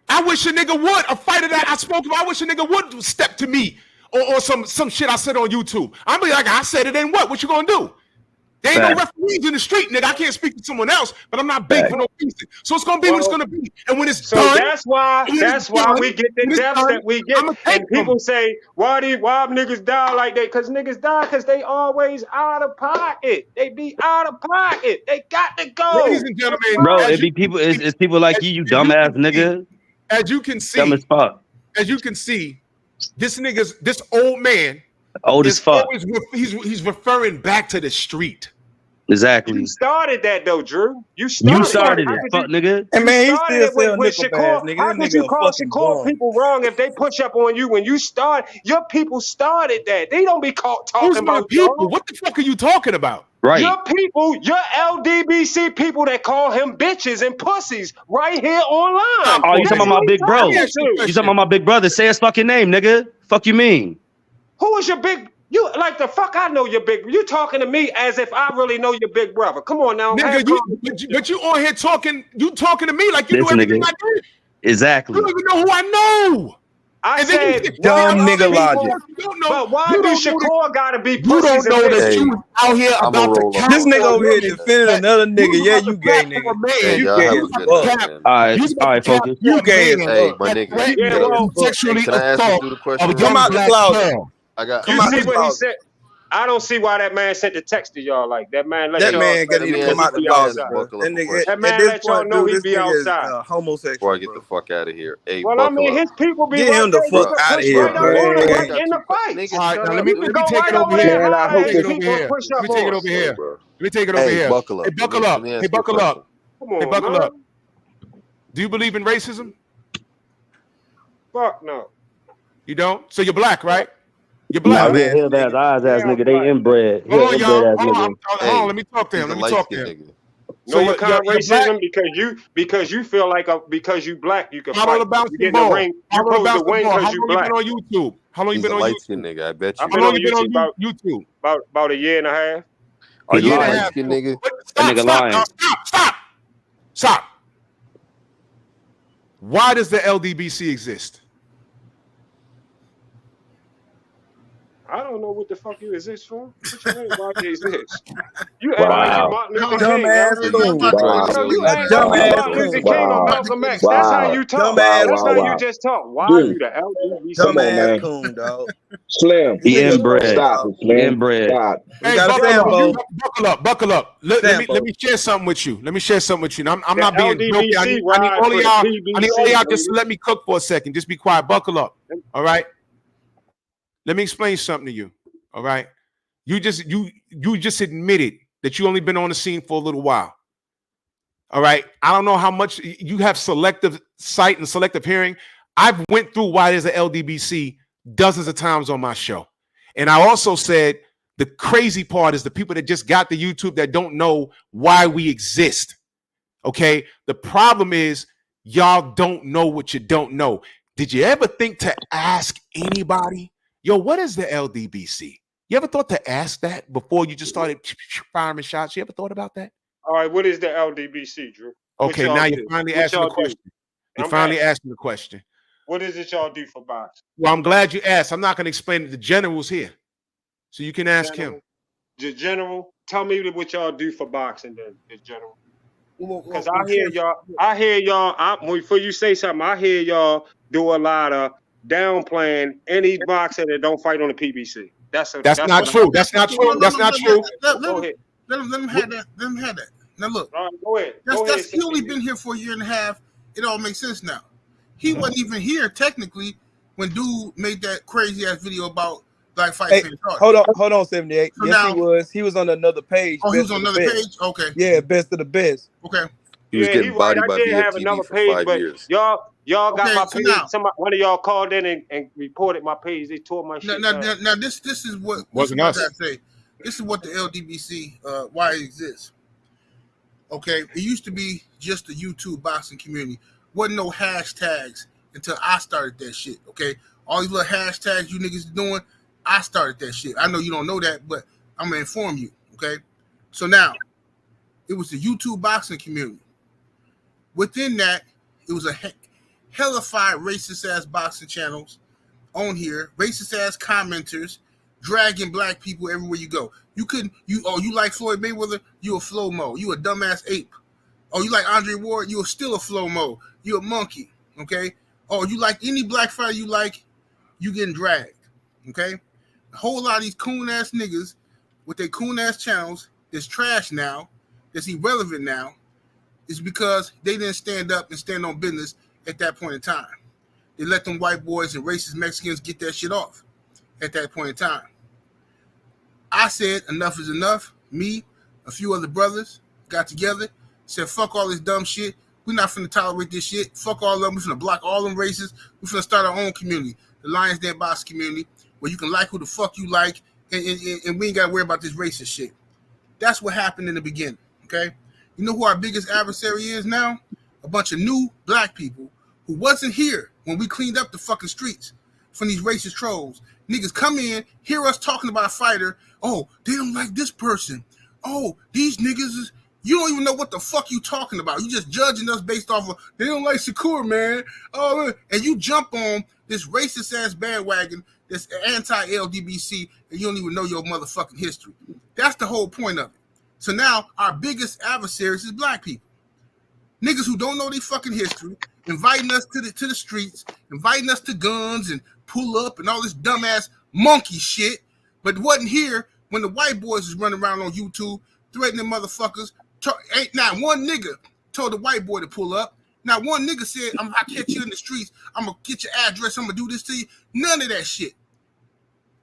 I wish a nigga would. A fighter that I spoke about, I wish a nigga would step to me or some shit I said on YouTube. I'm be like, I said it, and what? What you gonna do? There ain't no referees in the street, nigga. I can't speak to someone else, but I'm not big for no reason. So it's gonna be what it's gonna be. And when it's done, that's why we get the depth that we get. And people say, why niggas die like that? Because niggas die because they always out of pocket. They be out of pocket. They got to go. Ladies and gentlemen, bro, it be people. It's people like you dumbass nigga. As you can see, dumb as fuck. As you can see, this old man, old as fuck. He's referring back to the street. Exactly. You started that though, Drew. You started it, fuck nigga. And man, he started still it sell with nickel bags, Shakur. nigga. How This could you nigga a call fucking Shakur bum. people wrong if they push up on you when you start? Your people started that. They don't be caught talking Who's my about people? y'all. What the fuck are you talking about? Right. Your people, your LDBC people that call him bitches and pussies right here online. Oh, you talking about my big bro? You You talking about my big brother? Say his fucking name, nigga. Fuck you mean? Who is your big? You like the fuck? I know your big. You talking to me as if I really know your big brother. Come on now, Nigga, but you on here talking. You talking to me like you This know everything nigga. I do. Exactly. You don't even know who I know. I And then said you dumb why nigga people- logic. You don't know. But why you do don't know Shakur gotta be You pussies don't know and that bitches? you out here I'ma about roll the up. This nigga over here California. defending another nigga. Yeah, you gay, Cap for a nigga. man. Hey, You y'all gay have as a good fuck. night, man. All right, focus. You gay as Hey, fuck. my nigga. Yeah, Can I- well, sexually Can I ask assault you the of question? a real young Come out the black closet. girl. I got. Come you out see the what he closet. said? I don't see why that man sent the text to y'all like that. Man, let That y'all. man gotta Let need me to come ask- out the let me closet, ask bro. Buckle up That a nigga, question. That man at this let y'all point, know dude, he this be nigga is outside. homosexual, Before I get bro. the fuck out of here. Hey, Well, I buckle mean, up. his people be Get right him the there. You fuck can outta push here, right up bro. on him I right got in the two que- fight. Nigga, All right, shut now up, let me dude. Go take right it over over here. there, Man, I holler hope at Let me his take it over people and here. push Let up me take it on him. over here. Bro. Let me take it over Hey, here. buckle up. Hey, buckle Let up. me ask Hey, you a buckle up. question. Come Hey, on, buckle man. up. Do you believe in racism? Fuck no. You don't? So you're black, right? You're Nah, black. Yeah, man. hell ass eyes ass Yeah, I'm nigga. They black. inbred. He Hold an on, inbred y'all. ass Hold on. nigga. Hold on. Let me talk to him. He's a Let me talk to light-skinned him. nigga. So No, it can't you're black. racism because you feel like because you black you can Follow fight. the You get bouncing in the ball. ring. You Follow the supposed to bouncing win ball. because How you long you black. been on YouTube? How long you He's been a on light-skinned YouTube? nigga. I bet I've you. been How long on you been on YouTube about YouTube? about a year and a half. He A year and a lying. half. Light-skinned nigga. That nigga lying. Stop. Why does the LDBC exist? I don't know what the fuck you exist for. What you mean? Why you exist? You act Wow. like you Martin Luther King, yo. Dumbass So coon. you trying Wow. to Yo, say you we A act like you dumbass Martin Luther coon. King or Wow. Malcolm X. That's how you talk. Dumbass That's how coon. you just talk. Why Drew. you the LDBC? Come on, Dumbass man. coon, dog. Slim. This He nigga a inbred. bum, Stop dog. it, Slim. Inbred. Stop. We Hey, got a buckle Sambo. up. Buckle up. Let me Sambo. share something with you. Let me share something with you. Now, I'm The not being jokey. I LDBC need ride all of for the y'all. I need all of PBC, y'all just to baby. let me cook for a second. Just be quiet. Buckle up. All right. Let me explain something to you. All right. You just admitted that you only been on the scene for a little while. All right. I don't know how much you have selective sight and selective hearing. I've went through why there's an LDBC dozens of times on my show. And I also said the crazy part is the people that just got the YouTube that don't know why we exist. Okay. The problem is y'all don't know what you don't know. Did you ever think to ask anybody, yo, what is the LDBC? You ever thought to ask that before you just started firing shots? You ever thought about that? All right, what is the LDBC, Drew? What Okay, y'all now do? you're finally What asking the y'all do? question. You're I'm finally asking. asking the question. What is it y'all do for boxing? Well, I'm glad you asked. I'm not going to explain it. The general's here. So you can ask him. The general, tell me what y'all do for boxing then, the general. Because Well, I hear y'all, before you say something, I hear y'all do a lot of downplaying any boxer that don't fight on the PBC. That's not what true. That's not true. That's not true. Go ahead. Let him have that. Let him have that. Now look. All right, go ahead. That's he only been here for a year and a half. It all makes sense now. He wasn't even here technically when dude made that crazy ass video about black fights. Hey, hold on, 78. So yes, now- he was on another page. Oh, he was Best on of the another Best. page? Okay. Yeah, best of the best. Okay. He was getting bodied by I did have another VFTV for page, 5 but years. y'all got Okay, my so page. now- One of y'all called in and reported my page. They tore my shit down. Now this is what Wasn't this is us. what I say. This is what the LDBC why it exists. Okay, it used to be just the YouTube boxing community. Wasn't no hashtags until I started that shit. Okay, all these little hashtags you niggas doing, I started that shit. I know you don't know that, but I'm gonna inform you. Okay, so now it was the YouTube boxing community. Within that, it was a hellified racist ass boxing channels on here, racist ass commenters, dragging black people everywhere you go. You like Floyd Mayweather, you a flow mo. You a dumbass ape. Oh, you like Andre Ward, you are still a flow mo. You a monkey. Okay. Oh, you like any black fighter you like, you getting dragged. Okay. A whole lot of these coon ass niggas with their coon ass channels that's trash now, that's irrelevant now, is because they didn't stand up and stand on business at that point in time. They let them white boys and racist Mexicans get that shit off at that point in time. I said enough is enough. Me, a few other brothers got together, said, fuck all this dumb shit. We're not finna tolerate this shit. Fuck all of them. We're finna block all them races. We're finna start our own community, the Lions Den Box community, where you can like who the fuck you like, and we ain't gotta worry about this racist shit. That's what happened in the beginning, okay? You know who our biggest adversary is now? A bunch of new black people who wasn't here when we cleaned up the fucking streets from these racist trolls. Niggas come in, hear us talking about a fighter. Oh, they don't like this person. Oh, these niggas is, you don't even know what the fuck you talking about. You just judging us based off of, they don't like Shakur, man. Oh, and you jump on this racist ass bandwagon, this anti-LDBC, and you don't even know your motherfucking history. That's the whole point of it. So now our biggest adversaries is black people. Niggas who don't know their fucking history, inviting us to the streets, inviting us to guns and pull up and all this dumbass monkey shit, but wasn't here when the white boys was running around on YouTube threatening motherfuckers. Ain't not one nigga told the white boy to pull up. Not one nigga said, I'll catch you in the streets. I'm going to get your address. I'm going to do this to you. None of that shit.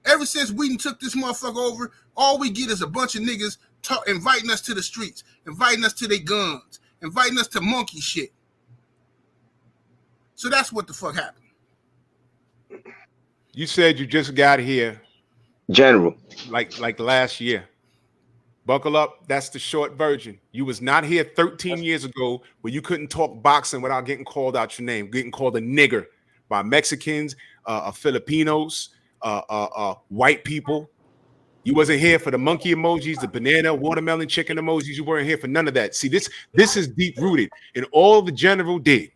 Ever since we took this motherfucker over, all we get is a bunch of niggas inviting us to the streets, inviting us to their guns, inviting us to monkey shit. So that's what the fuck happened. You said you just got here, General, like last year. Buckle up. That's the short version. You was not here 13 years ago where you couldn't talk boxing without getting called out your name, getting called a nigger by Mexicans, Filipinos, white people. You wasn't here for the monkey emojis, the banana, watermelon, chicken emojis. You weren't here for none of that. See, this is deep rooted. And all the general did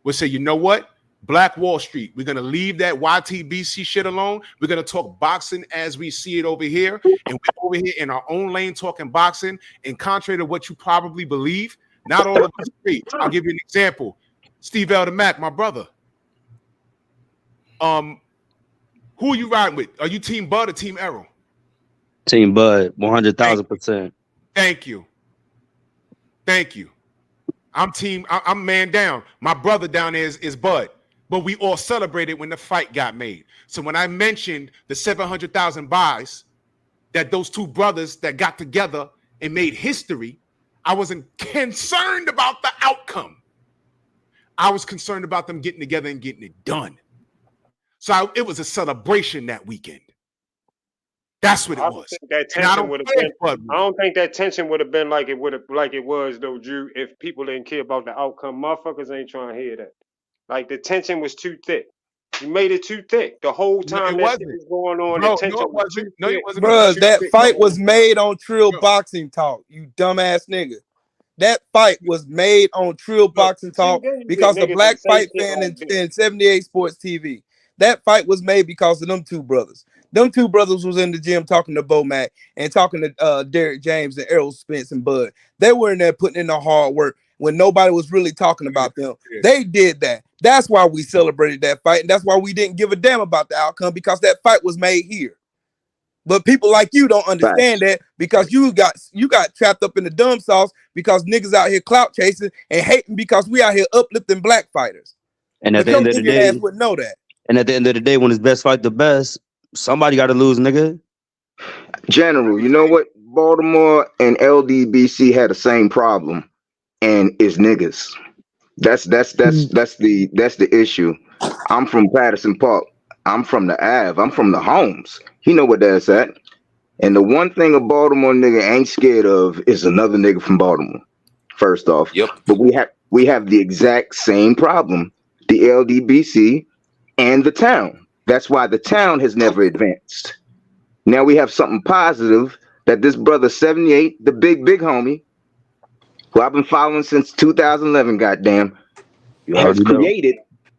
was say, you know what? Black Wall Street, we're going to leave that YTBC shit alone. We're going to talk boxing as we see it over here. And we're over here in our own lane talking boxing. And contrary to what you probably believe, not all of us agree. I'll give you an example. Steve Elder Mack, my brother. Who are you riding with? Are you Team Bud or Team Errol? Team Bud, 100,000%. Thank you. Thank you. I'm man down. My brother down there is Bud. But we all celebrated when the fight got made. So when I mentioned the 700,000 buys that those two brothers that got together and made history, I wasn't concerned about the outcome. I was concerned about them getting together and getting it done. So it was a celebration that weekend. That's what it was. That tension would have been. I don't think that tension would have been like it was though, Drew. If people didn't care about the outcome, motherfuckers ain't trying to hear that. Like the tension was too thick. You made it too thick the whole time that shit was going on. No, the tension was too thick. Bruh, that fight was made on Trill Boxing Talk. You dumbass nigga. That fight was made on Trill Boxing Talk because the Black Fight Fan in 78 Sports TV. That fight was made because of them two brothers. Them two brothers was in the gym talking to Bo Mack and talking to Derek James and Errol Spence and Bud. They were in there putting in the hard work when nobody was really talking about them. They did that. That's why we celebrated that fight, and that's why we didn't give a damn about the outcome, because that fight was made here. But people like you don't understand that, because you got trapped up in the dumb sauce because niggas out here clout chasing and hating because we out here uplifting black fighters. And at the end of the day, would know that. And at the end of the day, when it's best fight the best, somebody got to lose, nigga. General, you know what? Baltimore and LDBC had the same problem, and it's niggas. That's the issue. I'm from Patterson Park. I'm from the Ave. I'm from the homes. You know what that's at. And the one thing a Baltimore nigga ain't scared of is another nigga from Baltimore. First off, yep. But we have the exact same problem. The LDBC and the town. That's why the town has never advanced. Now we have something positive that this brother 78, the big homie, who I've been following since 2011, goddamn,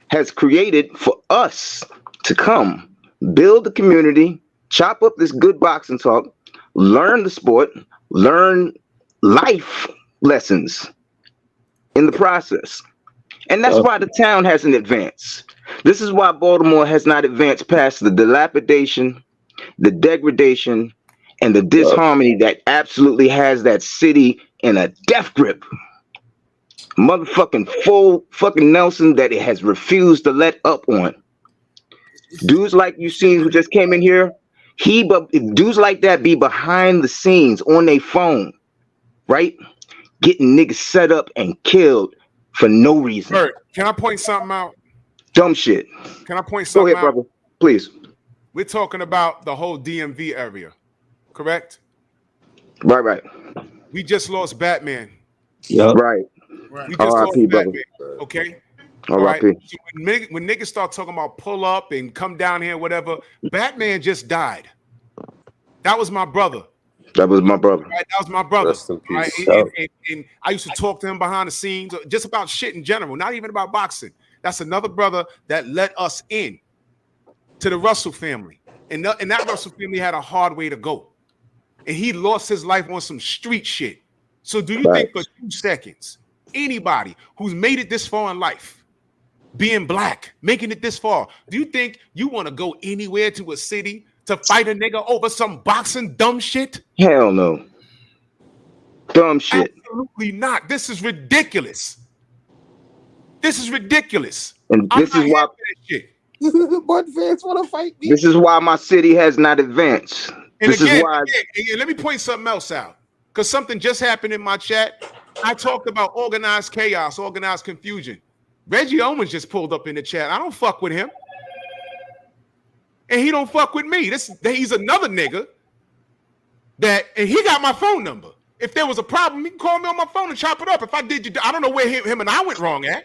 has created for us to come build the community, chop up this good boxing talk, learn the sport, learn life lessons in the process. And that's why the town hasn't advanced. This is why Baltimore has not advanced past the dilapidation, the degradation, and the disharmony that absolutely has that city in a death grip. Motherfucking full fucking Nelson that it has refused to let up on. Dudes like you seen who just came in here, dudes like that be behind the scenes on their phone, right? Getting niggas set up and killed for no reason. Bert, can I point something out? Dumb shit. Can I point Go something ahead, out? brother. Please. We're talking about the whole DMV area, correct? Right. We just lost Batman. Yep. Right. We just lost R.I.P., brother. Batman. Okay. R.I.P. So when niggas start talking about pull up and come down here, whatever, Batman just died. That was my brother. That was my brother. Right? That was my brother. Rest in peace. Right? And I used to talk to him behind the scenes, just about shit in general, not even about boxing. That's another brother that let us in to the Russell family. And that Russell family had a hard way to go. And he lost his life on some street shit. So do you think for 2 seconds, anybody who's made it this far in life, being black, making it this far, do you think you want to go anywhere to a city to fight a nigga over some boxing dumb shit? Hell no. Dumb shit. Absolutely not. This is ridiculous. This is ridiculous. And this is why Bud fans want to fight me. this is why my city has not advanced. And This again, is why again, let me point something else out. Because something just happened in my chat. I talked about organized chaos, organized confusion. Reggie Owens just pulled up in the chat. I don't fuck with him. And he don't fuck with me. He's another nigga and he got my phone number. If there was a problem, he can call me on my phone and chop it up. If I did, I don't know where him and I went wrong at.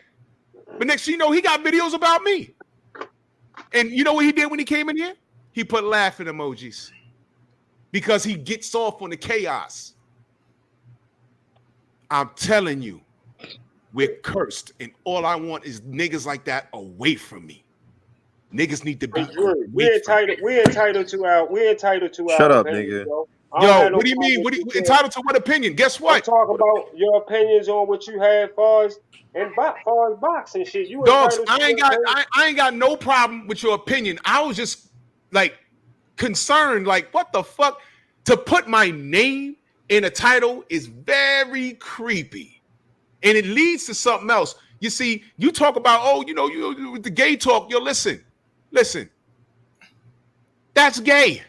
But next thing you know, he got videos about me. And you know what he did when he came in here? He put laughing emojis. Because he gets off on the chaos. I'm telling you, we're cursed. And all I want is niggas like that away from me. Niggas need to be. We're entitled to our. Shut up, opinions, nigga. Yo, Yo, what do you mean? What do you entitled to? What opinion? Guess what? I'm talking about your opinions on what you had far as boxing shit. You Dogs, entitled to I ain't got no problem with your opinion. I was just like concerned, like what the fuck? To put my name in a title is very creepy, and it leads to something else. You see, you talk about you with the gay talk. Yo, listen. That's gay.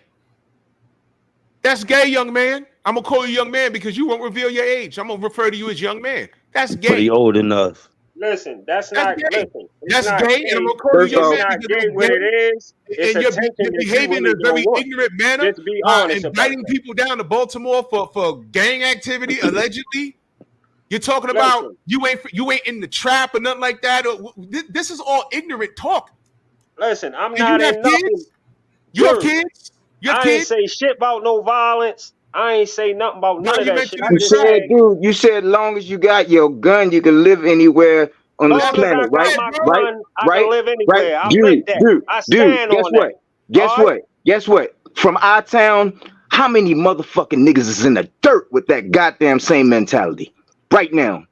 That's gay, young man. I'm gonna call you young man because you won't reveal your age. I'm gonna refer to you as young man. That's gay. But he old enough. Listen, that's not gay. listen. That's not gay, and I'm gonna call you young man not because gay what it is. It's and attention you're that you behaving in really a very don't want. ignorant manner, Just be honest about inviting that. people down to Baltimore for gang activity, allegedly. You're talking about you ain't in the trap or nothing like that. This is all ignorant talk. Listen, I'm And not you have in nothing. kids? You have kids? You have I ain't kids? say shit about no violence. I ain't say nothing about none of that shit. I you just said, said, dude, you said long as you got your gun, you can live anywhere on this long as I planet, got right? my Right? gun, I can live anywhere. I Dude, live that. I stand guess on what? that. Guess what? From our town, how many motherfucking niggas is in the dirt with that goddamn same mentality right now?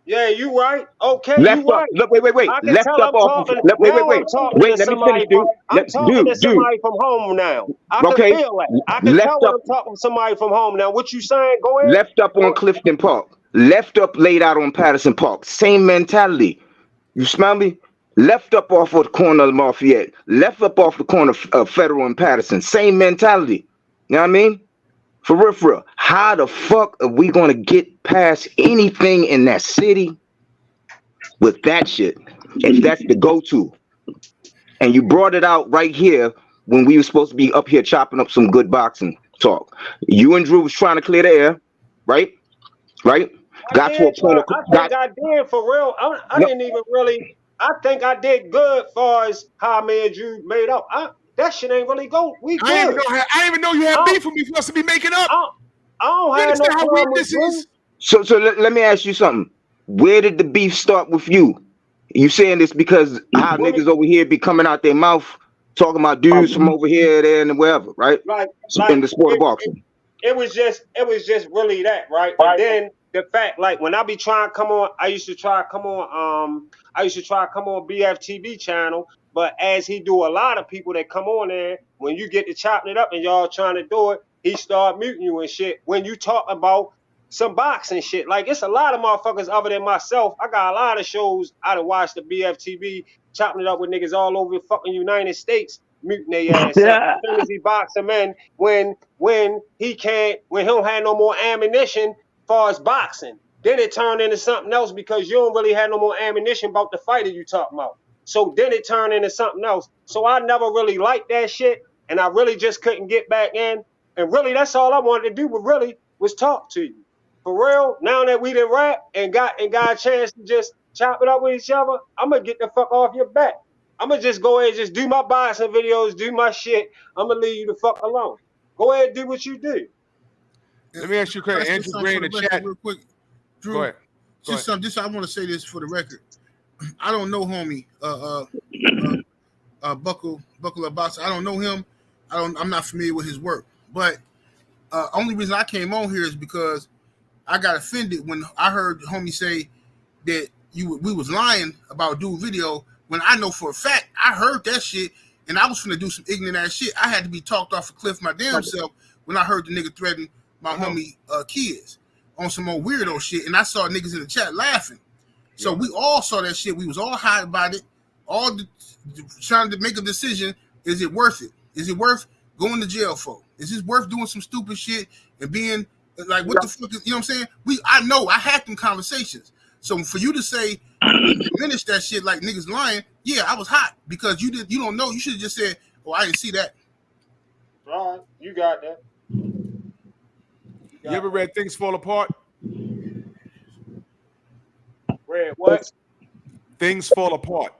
Yeah, you right. Okay, Left you up, right. look, wait. I can Left tell up I'm off. talking. Wait. Now I'm talking Wait, to let me somebody finish, dude. I'm talking to somebody from home now. I can Okay. feel that. I can Left tell when up- I'm talking to somebody from home now. What you saying? Go ahead. Left up on Clifton Park. Left up laid out on Patterson Park. Same mentality. You smell me? Left up off of the corner of Lafayette. Left up off the corner of Federal and Patterson. Same mentality. You know what I mean? For real. How the fuck are we gonna get past anything in that city with that shit? If that's the go-to. And you brought it out right here when we were supposed to be up here chopping up some good boxing talk. You and Drew was trying to clear the air, right? Got to a point. I did for real. I didn't even really. I think I did good far as how me and Drew made up. That shit ain't really go. We good. I didn't even know you had beef with me for us to be making up. I don't You have no understand how problem weird with this Drew. is? So let me ask you something. Where did the beef start with you? You saying this because how niggas over here be coming out their mouth talking about dudes from over here, there, and wherever, right? In the sport of boxing. It was just really that, right? And then the fact, like when I be trying to come on, I used to try to come on BFTV channel, but as he do a lot of people that come on there, when you get to chopping it up and y'all trying to do it, he start muting you and shit. When you talk about some boxing shit, like it's a lot of motherfuckers other than myself. I got a lot of shows I done watched the BFTV chopping it up with niggas all over the fucking United States. Muting their ass up. As he boxing men when he don't have no more ammunition far as boxing. Then it turned into something else because you don't really have no more ammunition about the fighter you talking about. So then it turned into something else. So I never really liked that shit, and I really just couldn't get back in. And really, that's all I wanted to do. But really, was talk to you. For real. Now that we done rap and got a chance to just chop it up with each other, I'm gonna get the fuck off your back. I'm gonna just go ahead and just do my boxing videos, do my shit. I'm gonna leave you the fuck alone. Go ahead and do what you do. Let me ask you a question. Andrew Gray in the chat. Real quick. Drew, Go ahead. I want to say this for the record. I don't know homie Buckle Abbas. I don't know him. I'm not familiar with his work. But only reason I came on here is because I got offended when I heard homie say that we was lying about dude video when I know for a fact I heard that shit and I was finna do some ignorant ass shit. I had to be talked off a cliff my damn self when I heard the nigga threaten my homie kids on some more weirdo shit, and I saw niggas in the chat laughing. So we all saw that shit. We was all hot about it, trying to make a decision. Is it worth it? Is it worth going to jail for? Is this worth doing some stupid shit and being like, what the fuck is, you know what I'm saying? I had them conversations. So for you to say, diminish that shit like niggas lying, yeah, I was hot because you don't know. You should have just said, oh, I didn't see that. All right, you got that. You ever read Things Fall Apart? Read what? Things Fall Apart.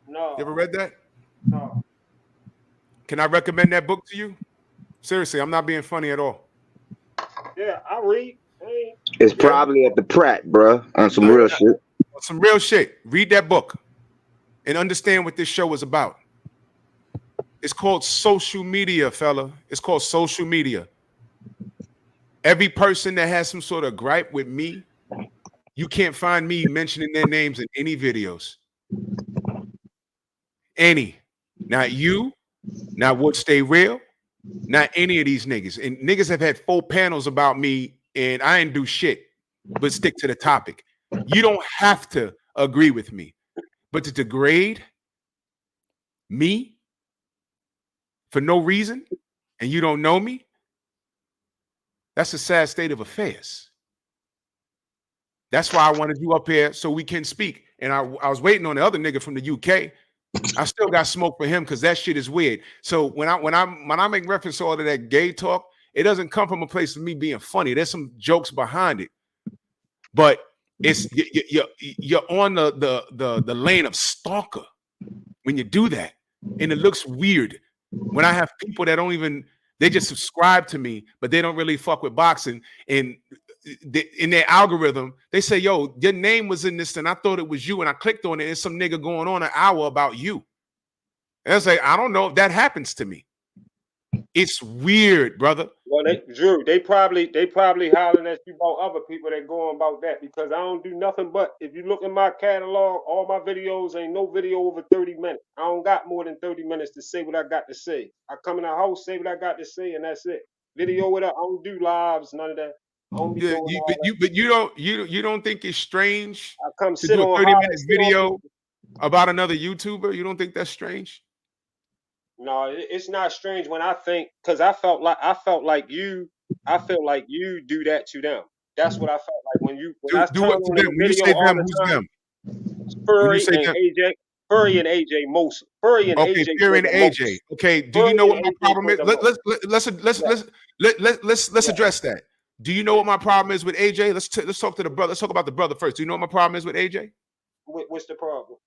No. You ever read that? No. Can I recommend that book to you? Seriously, I'm not being funny at all. Yeah, I read. Hey. It's probably at the Pratt, bro, on some real shit. Some real shit. Read that book and understand what this show is about. It's called social media, fella. It's called social media. Every person that has some sort of gripe with me, you can't find me mentioning their names in any videos. Any. Not you, not What Stay Real, not any of these niggas. And niggas have had full panels about me, and I ain't do shit but stick to the topic. You don't have to agree with me, but to degrade me for no reason, and you don't know me, that's a sad state of affairs. That's why I wanted you up here so we can speak. And I was waiting on the other nigga from the UK. I still got smoke for him because that shit is weird. So when I make reference to all of that gay talk, it doesn't come from a place of me being funny. There's some jokes behind it, but it's you're on the lane of stalker when you do that, and it looks weird when I have people that don't even. They just subscribe to me, but they don't really fuck with boxing. And in their algorithm, they say, yo, your name was in this, and I thought it was you. And I clicked on it, and some nigga going on an hour about you. And I was like, I don't know if that happens to me. It's weird, brother. Well, Drew, they probably hollering at you about other people that going about that because I don't do nothing but, if you look in my catalog, all my videos ain't no video over 30 minutes. I don't got more than 30 minutes to say what I got to say. I come in the house, say what I got to say, and that's it. Video with it, I don't do lives, none of that. I don't be doing all that. You don't think it's strange I come to sit do a on 30-minute video about another YouTuber? You don't think that's strange? No, it's not strange when I think, because I felt like you do that to them. That's what I felt like when I turn on the video all the time. Furry and AJ most. Furry and AJ. Furry and AJ. Okay. Do you know what my problem is? Let's address that. Do you know what my problem is with AJ? Let's talk to the brother. Let's talk about the brother first. Do you know what my problem is with AJ? What's the problem?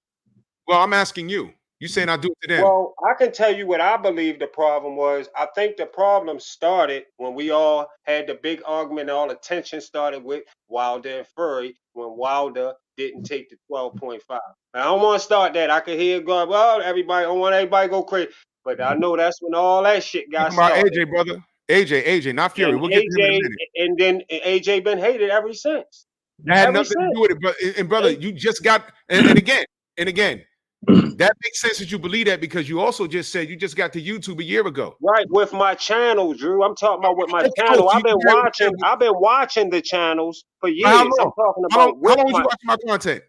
Well, I'm asking you. You saying I do it to them? Well, I can tell you what I believe the problem was. I think the problem started when we all had the big argument and all the tension started with Wilder and Furry when Wilder didn't take the 12.5. I don't want to start that. I can hear it going, well, I don't want everybody to go crazy. But I know that's when all that shit got started. AJ, brother. AJ, not Fury. We'll get to him in a minute. And then AJ been hated ever since. That had nothing to do with it. And brother, you just got, and again, that makes sense that you believe that because you also just said you just got to YouTube a year ago. Right, with my channel, Drew. I'm talking about with my channel. I've been watching the channels for years. How long? I'm talking about how long was you watching my content?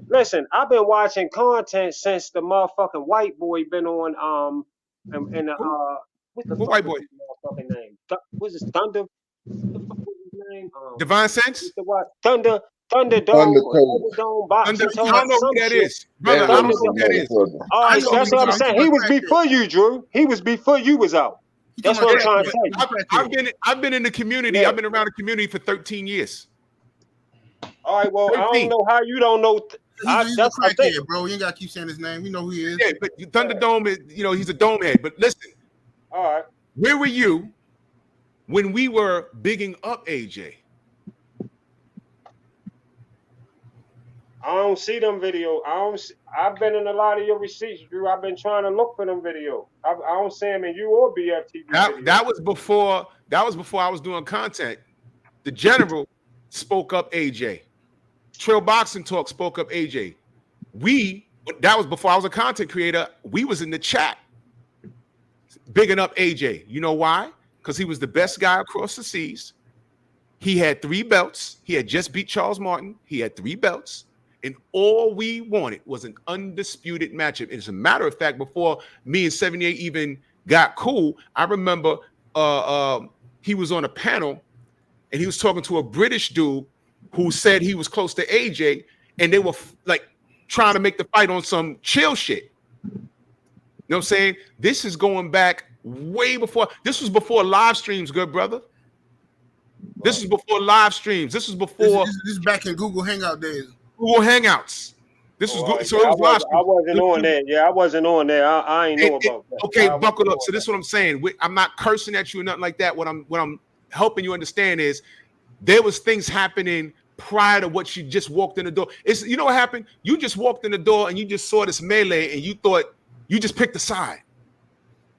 Listen, I've been watching content since the motherfucking white boy been on what the white boy? Motherfucking name? What's his Thunder? What the fuck was his name? name? Divine Sense? Thunderdome. Thunderdome boxing. I don't know who that is. Brother, I don't know who that is. All right, so that's what I'm saying. He was before you, Drew. He was before you was out. That's what I'm trying to tell you. I've been in the community. Yeah. I've been around the community for 13 years. All right, well, 13. I don't know how you don't know. He's a crackhead, bro. You ain't gotta keep saying his name. You know who he is. Yeah, but Thunderdome is, he's a dome head. But listen, all right, where were you when we were bigging up AJ? I don't see them video. I've been in a lot of your receipts, Drew. I've been trying to look for them video. I don't see them in you or BFTV. That was before. That was before I was doing content. The General spoke up AJ. Trail Boxing Talk spoke up AJ. That was before I was a content creator. We was in the chat bigging up AJ. You know why? Because he was the best guy across the seas. He had 3 belts. He had just beat Charles Martin. He had 3 belts. And all we wanted was an undisputed matchup. As a matter of fact, before me and 78 even got cool, I remember he was on a panel and he was talking to a British dude who said he was close to AJ, and they were like trying to make the fight on some chill shit. You know what I'm saying? This is going back way before. This was before live streams, good brother. This is before live streams. This was before. This is back in Google Hangout days. Google Hangouts. This was good. So yeah, it was live streams. I wasn't on that. Yeah, I wasn't on there. I ain't know about that. Okay, buckle up. So this is what I'm saying. I'm not cursing at you or nothing like that. What I'm helping you understand is there was things happening prior to what you just walked in the door. You know what happened? You just walked in the door and you just saw this melee and you thought you just picked a side.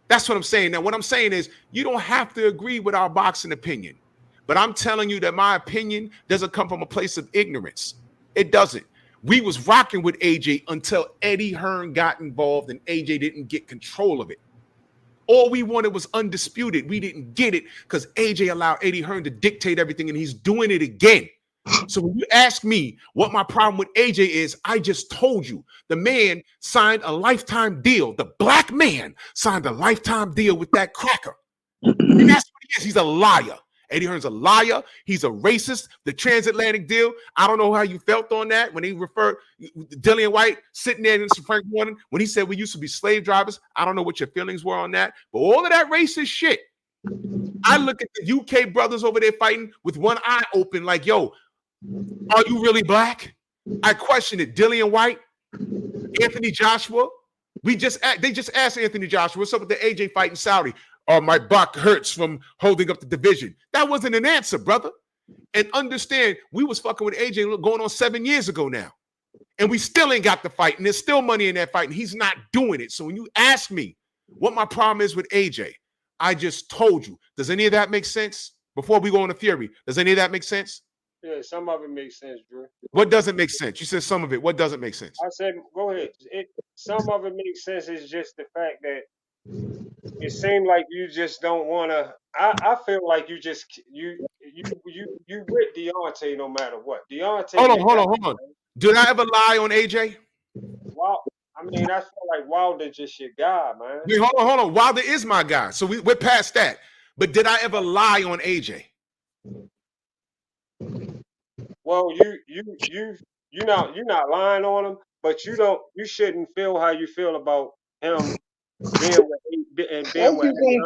That's what I'm saying. Now, what I'm saying is you don't have to agree with our boxing opinion, but I'm telling you that my opinion doesn't come from a place of ignorance. It doesn't. We was rocking with AJ until Eddie Hearn got involved and AJ didn't get control of it. All we wanted was undisputed. We didn't get it because AJ allowed Eddie Hearn to dictate everything, and he's doing it again. So when you ask me what my problem with AJ is, I just told you. The man signed a lifetime deal. The black man signed a lifetime deal with that cracker. And that's what he is. He's a liar. Eddie Hearn's a liar. He's a racist. The transatlantic deal, I don't know how you felt on that when he referred Dillian White sitting there in Frank Warren when he said we used to be slave drivers. I don't know what your feelings were on that, but all of that racist shit. I look at the UK brothers over there fighting with one eye open like, yo, are you really black? I question it. Dillian White, Anthony Joshua. They just asked Anthony Joshua, what's up with the AJ fight in Saudi? Oh, my back hurts from holding up the division. That wasn't an answer, brother. And understand, we was fucking with AJ going on 7 years ago now. And we still ain't got the fight. And there's still money in that fight. And he's not doing it. So when you ask me what my problem is with AJ, I just told you. Does any of that make sense? Before we go on to Fury, does any of that make sense? Yeah, some of it makes sense, Drew. What doesn't make sense? You said some of it. What doesn't make sense? I said, go ahead. Some of it makes sense. It's just the fact that it seemed like you just don't want to. I feel like you with Deontay no matter what. Deontay. Hold on. Did I ever lie on AJ? Wow. I mean, I feel like Wilder just your guy, man. Wait, hold on. Wilder is my guy, so we're past that. But did I ever lie on AJ? Well, you're not lying on him, but you shouldn't feel how you feel about him being with Eddie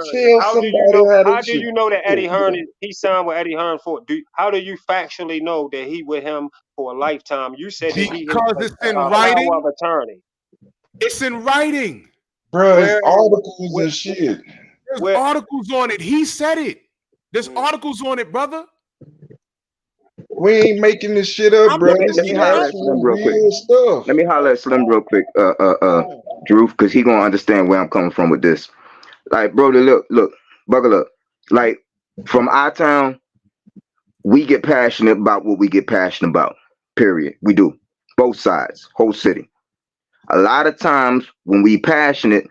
Hearn. How do you know that Eddie Hearn he signed with Eddie Hearn for? How do you factually know that he with him for a lifetime? You said that because it's in writing. Of attorney. It's in writing, bro. It's articles and shit. There's articles on it. He said it. There's articles on it, brother. We ain't making this shit up, bro. Let me holler at Slim real quick. Let me holler at Slim real quick, Drew, because he gonna understand where I'm coming from with this. Like, bro, look, buckle up. Like, from our town, we get passionate about what we get passionate about. Period. We do. Both sides, whole city. A lot of times when we passionate,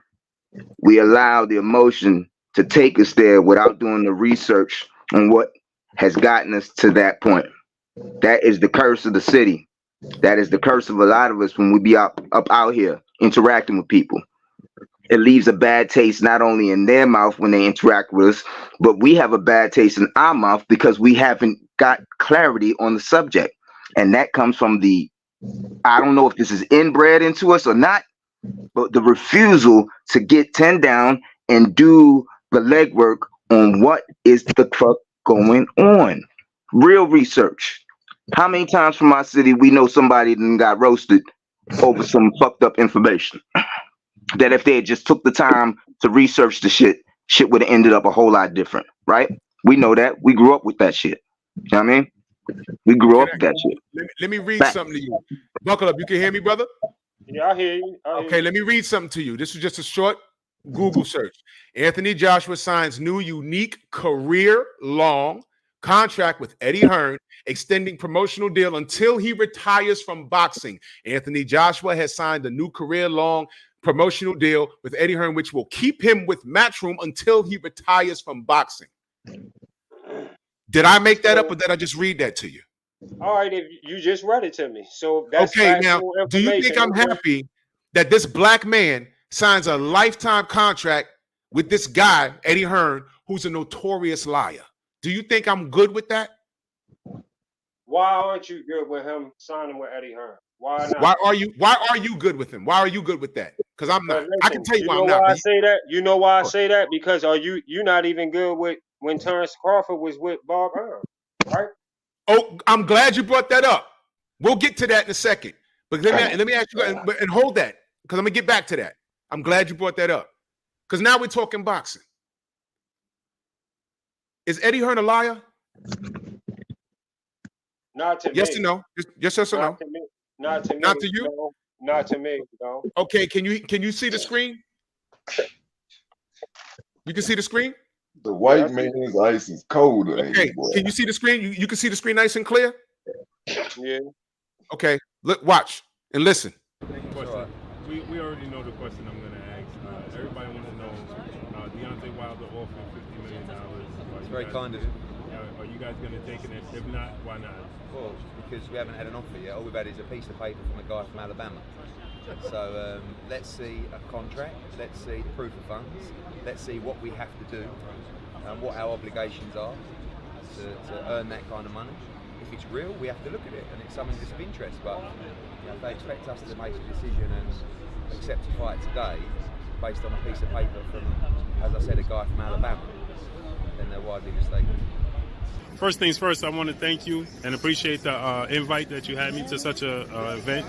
we allow the emotion to take us there without doing the research on what has gotten us to that point. That is the curse of the city. That is the curse of a lot of us when we be up out here interacting with people. It leaves a bad taste not only in their mouth when they interact with us, but we have a bad taste in our mouth because we haven't got clarity on the subject. And that comes from the, I don't know if this is inbred into us or not, but the refusal to get 10 down and do the legwork on what is the fuck going on. Real research. How many times from our city we know somebody that got roasted over some fucked up information? That if they had just took the time to research the shit would have ended up a whole lot different, right? We know that. We grew up with that shit. You know what I mean? We grew up with that shit. Let me read something to you. Buckle up. You can hear me, brother? Yeah, I hear you. Okay, let me read something to you. This was just a short Google search. Anthony Joshua signs new unique career-long contract with Eddie Hearn, extending promotional deal until he retires from boxing. Anthony Joshua has signed a new career-long promotional deal with Eddie Hearn, which will keep him with Matchroom until he retires from boxing. Did I make that up, or did I just read that to you? All right, if you just read it to me, so that's okay. Now, factual do you think I'm information. happy that this black man signs a lifetime contract with this guy, Eddie Hearn, who's a notorious liar? Do you think I'm good with that? Why aren't you good with him signing with Eddie Hearn? Why not? Why are you good with him? Why are you good with that? Because I'm not. Listen, I can tell you why know I'm not. Why I say that? You know why I say that? Because you're not even good with when Terrence Crawford was with Bob Arum, right? Oh, I'm glad you brought that up. We'll get to that in a second. But let me ask you, and hold that, because I'm gonna get back to that. I'm glad you brought that up. Because now we're talking boxing. Is Eddie Hearn a liar? Not to yes me. or no? Yes, yes or no? To me. Not to me. Not to you? No. Not to me, no. Okay, can you see the screen? You can see the screen? The white man's ice is colder. Okay, can you see the screen? You can see the screen nice and clear? Yeah. Okay, look, watch and listen. Question. We already know the question I'm going to ask. Everybody wants to know, Deontay Wilder offered $50 million. It's very kind of him. Are you guys going to take it? If not, why not? Well, because we haven't had an offer yet. All we've had is a piece of paper from a guy from Alabama. So let's see a contract, let's see the proof of funds, let's see what we have to do and what our obligations are to earn that kind of money. If it's real, we have to look at it, and it's something that's of interest. But if they expect us to make a decision and accept a fight today based on a piece of paper from, as I said, a guy from Alabama, then they're widely mistaken. First things first, I want to thank you and appreciate the invite that you had me to such a event.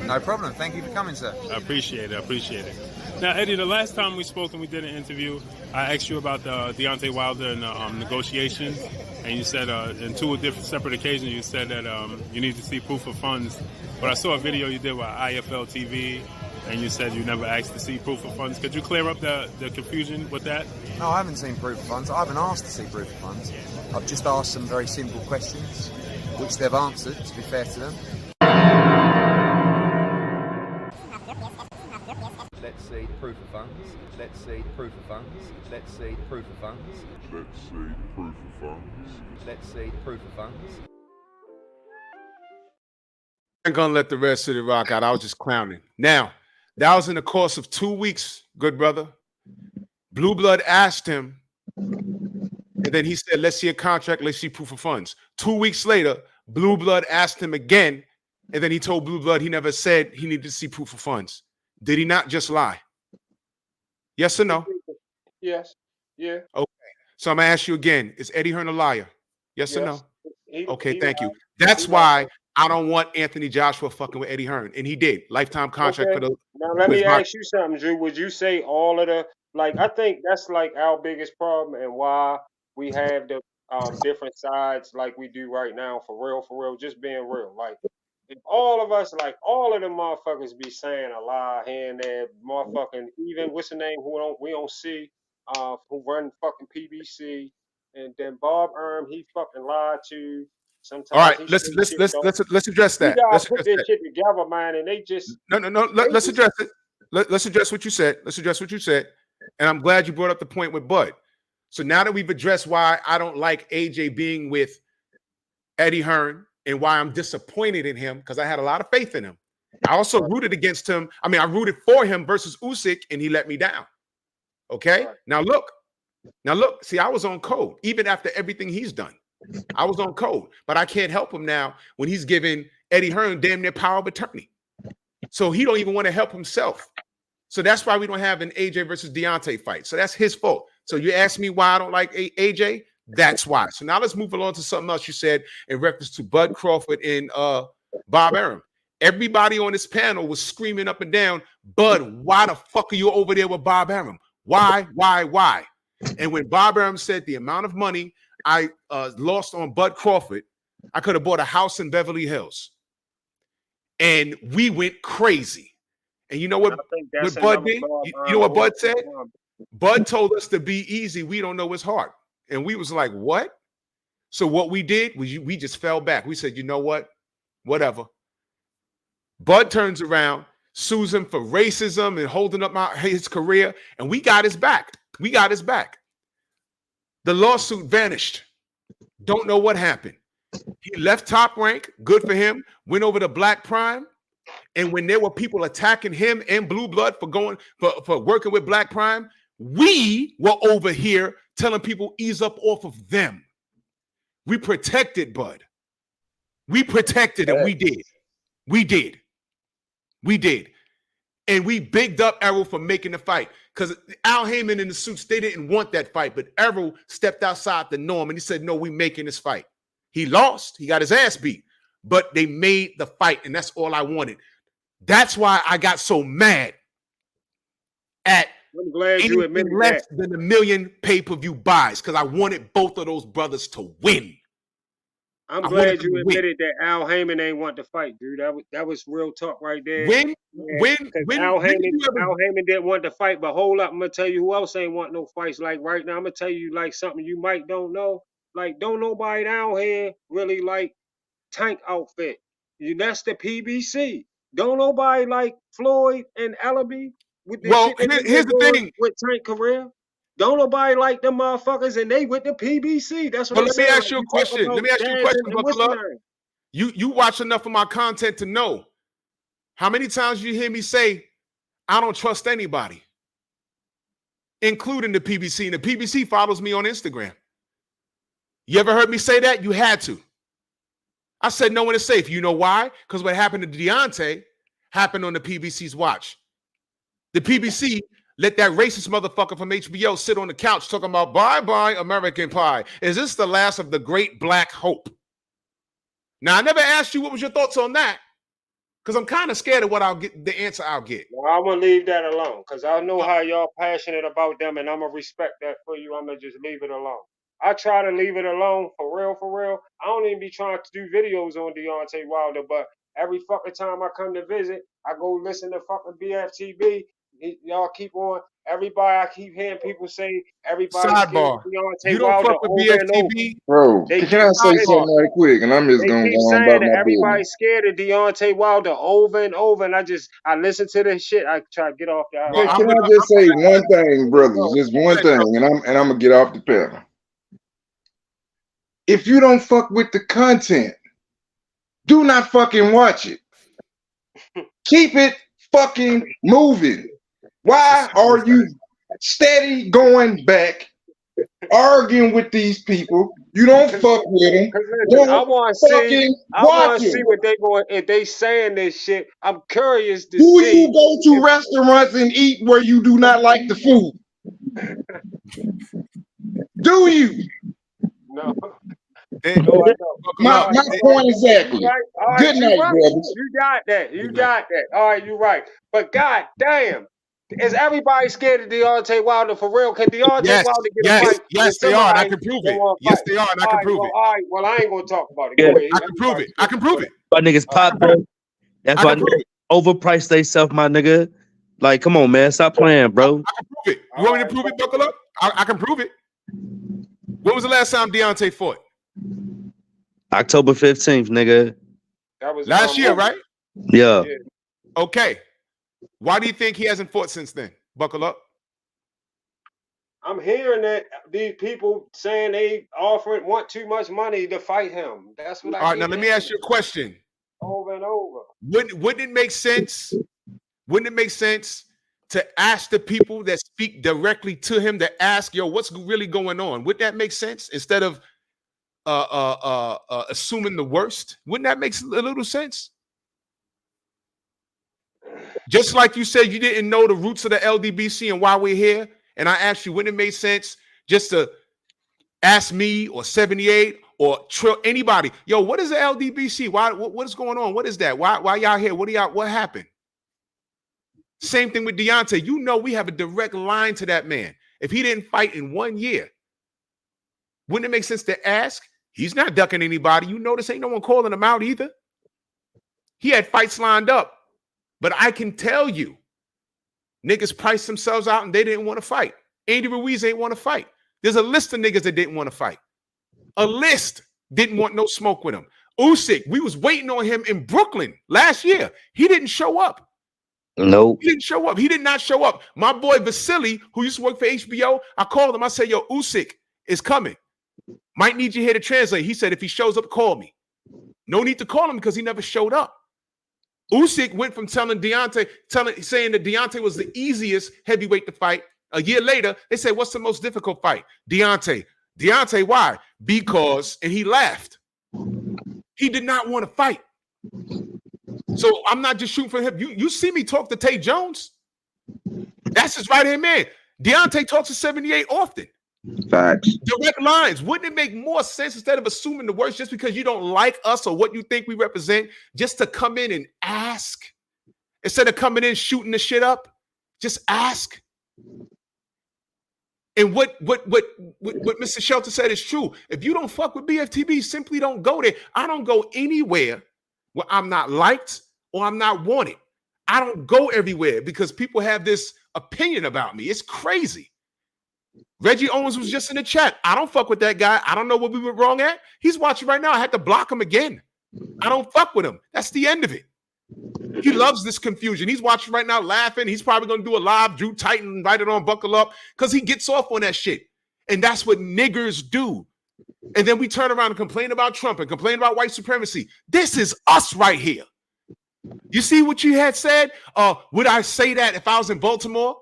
No problem. Thank you for coming, sir. I appreciate it. Now, Eddie, the last time we spoke and we did an interview, I asked you about the Deontay Wilder and negotiations, and you said in two different separate occasions you said that you need to see proof of funds. But I saw a video you did with IFL TV, and you said you never asked to see proof of funds. Could you clear up the confusion with that? No, I haven't seen proof of funds. I haven't asked to see proof of funds. I've just asked some very simple questions, which they've answered, to be fair to them. Let's see the proof of funds. Let's see the proof of funds. Let's see the proof of funds. Let's see the proof of funds. Let's see the proof of funds. I'm gonna let the rest of it rock out. I was just clowning. Now, that was in the course of 2 weeks, good brother. Blue Blood asked him, and then he said, let's see a contract, let's see proof of funds. 2 weeks later, Blue Blood asked him again, and then he told Blue Blood he never said he needed to see proof of funds. Did he not just lie? Yes or no? Yes. Yeah. Okay. So I'm gonna ask you again: is Eddie Hearn a liar? Yes or no? Okay, thank you. That's why I don't want Anthony Joshua fucking with Eddie Hearn, and he did lifetime contract for the. Now let me ask you something, Drew. Would you say all of the I think that's like our biggest problem and why we have the different sides like we do right now, for real, just being real. Like if all of us, like all of them motherfuckers be saying a lie here and there, motherfucking even what's the name we don't see, who run fucking PBC, and then Bob Arum, he fucking lied to. Sometimes all right, let's address that. Let's put this shit together, man, and they just no. Let's address it. Let's address what you said. Let's address what you said, and I'm glad you brought up the point with Bud. So now that we've addressed why I don't like AJ being with Eddie Hearn and why I'm disappointed in him, because I had a lot of faith in him. I also rooted against him. I mean, I rooted for him versus Usyk, and he let me down. Okay, now look. See, I was on code even after everything he's done. I was on code, but I can't help him now when he's giving Eddie Hearn damn near power of attorney. So he don't even want to help himself. So that's why we don't have an AJ versus Deontay fight. So that's his fault. So you ask me why I don't like AJ? That's why. So now let's move along to something else you said in reference to Bud Crawford and Bob Arum. Everybody on this panel was screaming up and down, Bud, why the fuck are you over there with Bob Arum? Why? And when Bob Arum said the amount of money I lost on Bud Crawford, I could have bought a house in Beverly Hills. And we went crazy. And you know what Bud did? You know what Bud said? Bud told us to be easy. We don't know it's hard. And we was like, what? So what we did was we just fell back. We said, you know what? Whatever. Bud turns around, sues him for racism and holding up his career, and we got his back. We got his back. The lawsuit vanished. Don't know what happened. He left Top Rank, good for him, went over to Black Prime, and when there were people attacking him and Blue Blood for working with Black Prime, we were over here telling people ease up off of them. We protected Bud. We protected him. We did. And we bigged up Errol for making the fight. Because Al Heyman and the Suits, they didn't want that fight. But Errol stepped outside the norm and he said, no, we making this fight. He lost. He got his ass beat. But they made the fight, and that's all I wanted. That's why I got so mad at I'm glad you admitted less that. than 1 million pay-per-view buys, because I wanted both of those brothers to win. I'm glad you admitted that Al Heyman ain't want to fight, dude. That was real talk right there. When Al Heyman didn't want to fight, but hold up, I'm gonna tell you who else ain't want no fights. Like right now, I'm gonna tell you like something you might don't know. Like don't nobody down here really like Tank outfit. That's the PBC. Don't nobody like Floyd and Ellaby with the shit that here's the thing with Tank career. Don't nobody like them motherfuckers, and they with the PBC. That's what But I'm let me saying. ask you a question. Let me ask you a question, Buckle Up. You watch enough of my content to know how many times you hear me say, I don't trust anybody, including the PBC. And the PBC follows me on Instagram. You ever heard me say that? You had to. I said no one is safe. You know why? Because what happened to Deontay happened on the PBC's watch. The PBC let that racist motherfucker from HBO sit on the couch talking about bye-bye American Pie. Is this the last of the great black hope? Now, I never asked you what was your thoughts on that, because I'm kind of scared of what I'll get, the answer I'll get. Well, I'm gonna leave that alone because I know how y'all passionate about them, and I'm gonna respect that for you. I'm gonna just leave it alone. I try to leave it alone for real, for real. I don't even be trying to do videos on Deontay Wilder, but every fucking time I come to visit, I go listen to fucking BFTB. Y'all keep on. Everybody, I keep hearing people say everybody Sidebar. Deontay You don't Wilder fuck with over and over. BFTB? Bro, They can I say something right quick? And I'm just They gonna keep go on saying about that my business. everybody's scared of Deontay Wilder over and over, and I listen to this shit. I try to get off that. Hey, can I just say one thing, brothers? Just one thing, and I'm gonna get off the panel. If you don't fuck with the content, do not fucking watch it. Keep it fucking moving. Why are you steady going back, arguing with these people? You don't fuck with them. I want to see what they going. If they saying this shit, I'm curious to Do see. you go to restaurants and eat where you do not like the food? Do you? No. My point exactly. Right. Good night, right. brothers. You got that. You got that. All right, you're right. But god damn, is everybody scared of Deontay Wilder for real? Can Deontay Wilder get a fight? Yes, they are, and I can prove it. Yes, they are, and I can prove it. All right, well, I ain't gonna talk about it. Go ahead. I can prove it. I can prove it. My niggas pop bro. That's why niggas overprice themselves, my nigga. Like, come on, man, stop playing, bro. I can prove it. You want me to prove it? Buckle up. I can prove it. When was the last time Deontay fought? October 15th, nigga. That was last year, right? Yeah. Okay. Why do you think he hasn't fought since then? Buckle up. I'm hearing that these people saying they want too much money to fight him. That's what I. All right, now let me ask you a question. Over and over. Wouldn't it make sense? Wouldn't it make sense to ask the people that speak directly to him to ask, yo, what's really going on? Would that make sense instead of assuming the worst? Wouldn't that make a little sense? Just like you said, you didn't know the roots of the LDBC and why we're here. And I asked you, wouldn't it make sense just to ask me or 78 or anybody, yo, what is the LDBC? What is going on? What is that? Why y'all here? What happened? Same thing with Deontay. You know, we have a direct line to that man. If he didn't fight in 1 year, wouldn't it make sense to ask? He's not ducking anybody. You notice ain't no one calling him out either. He had fights lined up. But I can tell you, niggas priced themselves out and they didn't want to fight. Andy Ruiz ain't want to fight. There's a list of niggas that didn't want to fight. A list didn't want no smoke with him. Usyk, we was waiting on him in Brooklyn last year. He didn't show up. Nope. He didn't show up. He did not show up. My boy Vasily, who used to work for HBO, I called him. I said, yo, Usyk is coming. Might need you here to translate. He said, if he shows up, call me. No need to call him because he never showed up. Usyk went from saying that Deontay was the easiest heavyweight to fight. A year later, they said, what's the most difficult fight? Deontay. Deontay, why? Because, and he laughed. He did not want to fight. So I'm not just shooting for him. You see me talk to Tay Jones. That's his right-hand man. Deontay talks to 78 often. Facts. Direct lines. Wouldn't it make more sense instead of assuming the worst just because you don't like us or what you think we represent, just to come in and ask? Instead of coming in shooting the shit up, just ask. And what Mr. Shelton said is true. If you don't fuck with BFTB, simply don't go there. I don't go anywhere where I'm not liked or I'm not wanted. I don't go everywhere because people have this opinion about me. It's crazy. Reggie Owens was just in the chat. I don't fuck with that guy. I don't know what we were wrong at. He's watching right now. I had to block him again. I don't fuck with him. That's the end of it. He loves this confusion. He's watching right now laughing. He's probably going to do a live Drew Titan, invited on Buckle Up, because he gets off on that shit. And that's what niggers do. And then we turn around and complain about Trump and complain about white supremacy. This is us right here. You see what you had said? Would I say that if I was in Baltimore?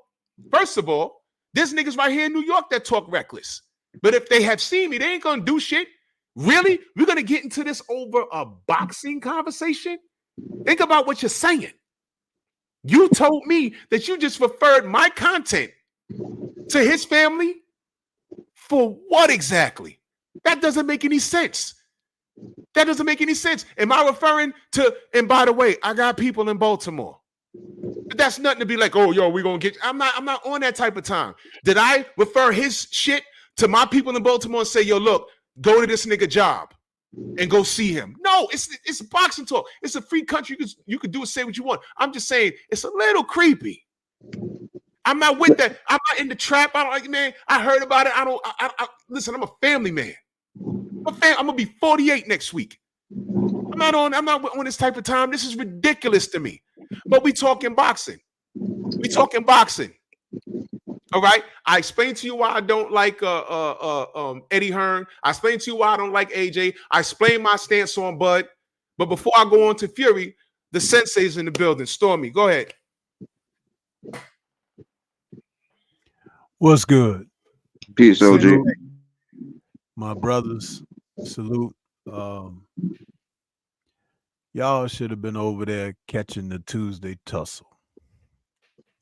First of all, there's niggas right here in New York that talk reckless. But if they have seen me, they ain't going to do shit. Really? We're going to get into this over a boxing conversation? Think about what you're saying. You told me that you just referred my content to his family? For what exactly? That doesn't make any sense. That doesn't make any sense. Am I referring to, and by the way, I got people in Baltimore. But that's nothing to be like, oh, yo, we're going to get, I'm not on that type of time. Did I refer his shit to my people in Baltimore and say, yo, look, go to this nigga job and go see him? No, it's boxing talk. It's a free country. You could do and say what you want. I'm just saying it's a little creepy. I'm not with that. I'm not in the trap. I don't like, man, I heard about it. I listen, I'm a family man. I'm gonna be 48 next week. I'm not on this type of time. This is ridiculous to me. But we talking boxing. We talking boxing. All right. I explained to you why I don't like Eddie Hearn. I explained to you why I don't like AJ. I explained my stance on Bud. But before I go on to Fury, the sensei's in the building. Stormy, go ahead. What's good? Peace, OG. Salute, my brothers. Salute. Y'all should have been over there catching the Tuesday tussle.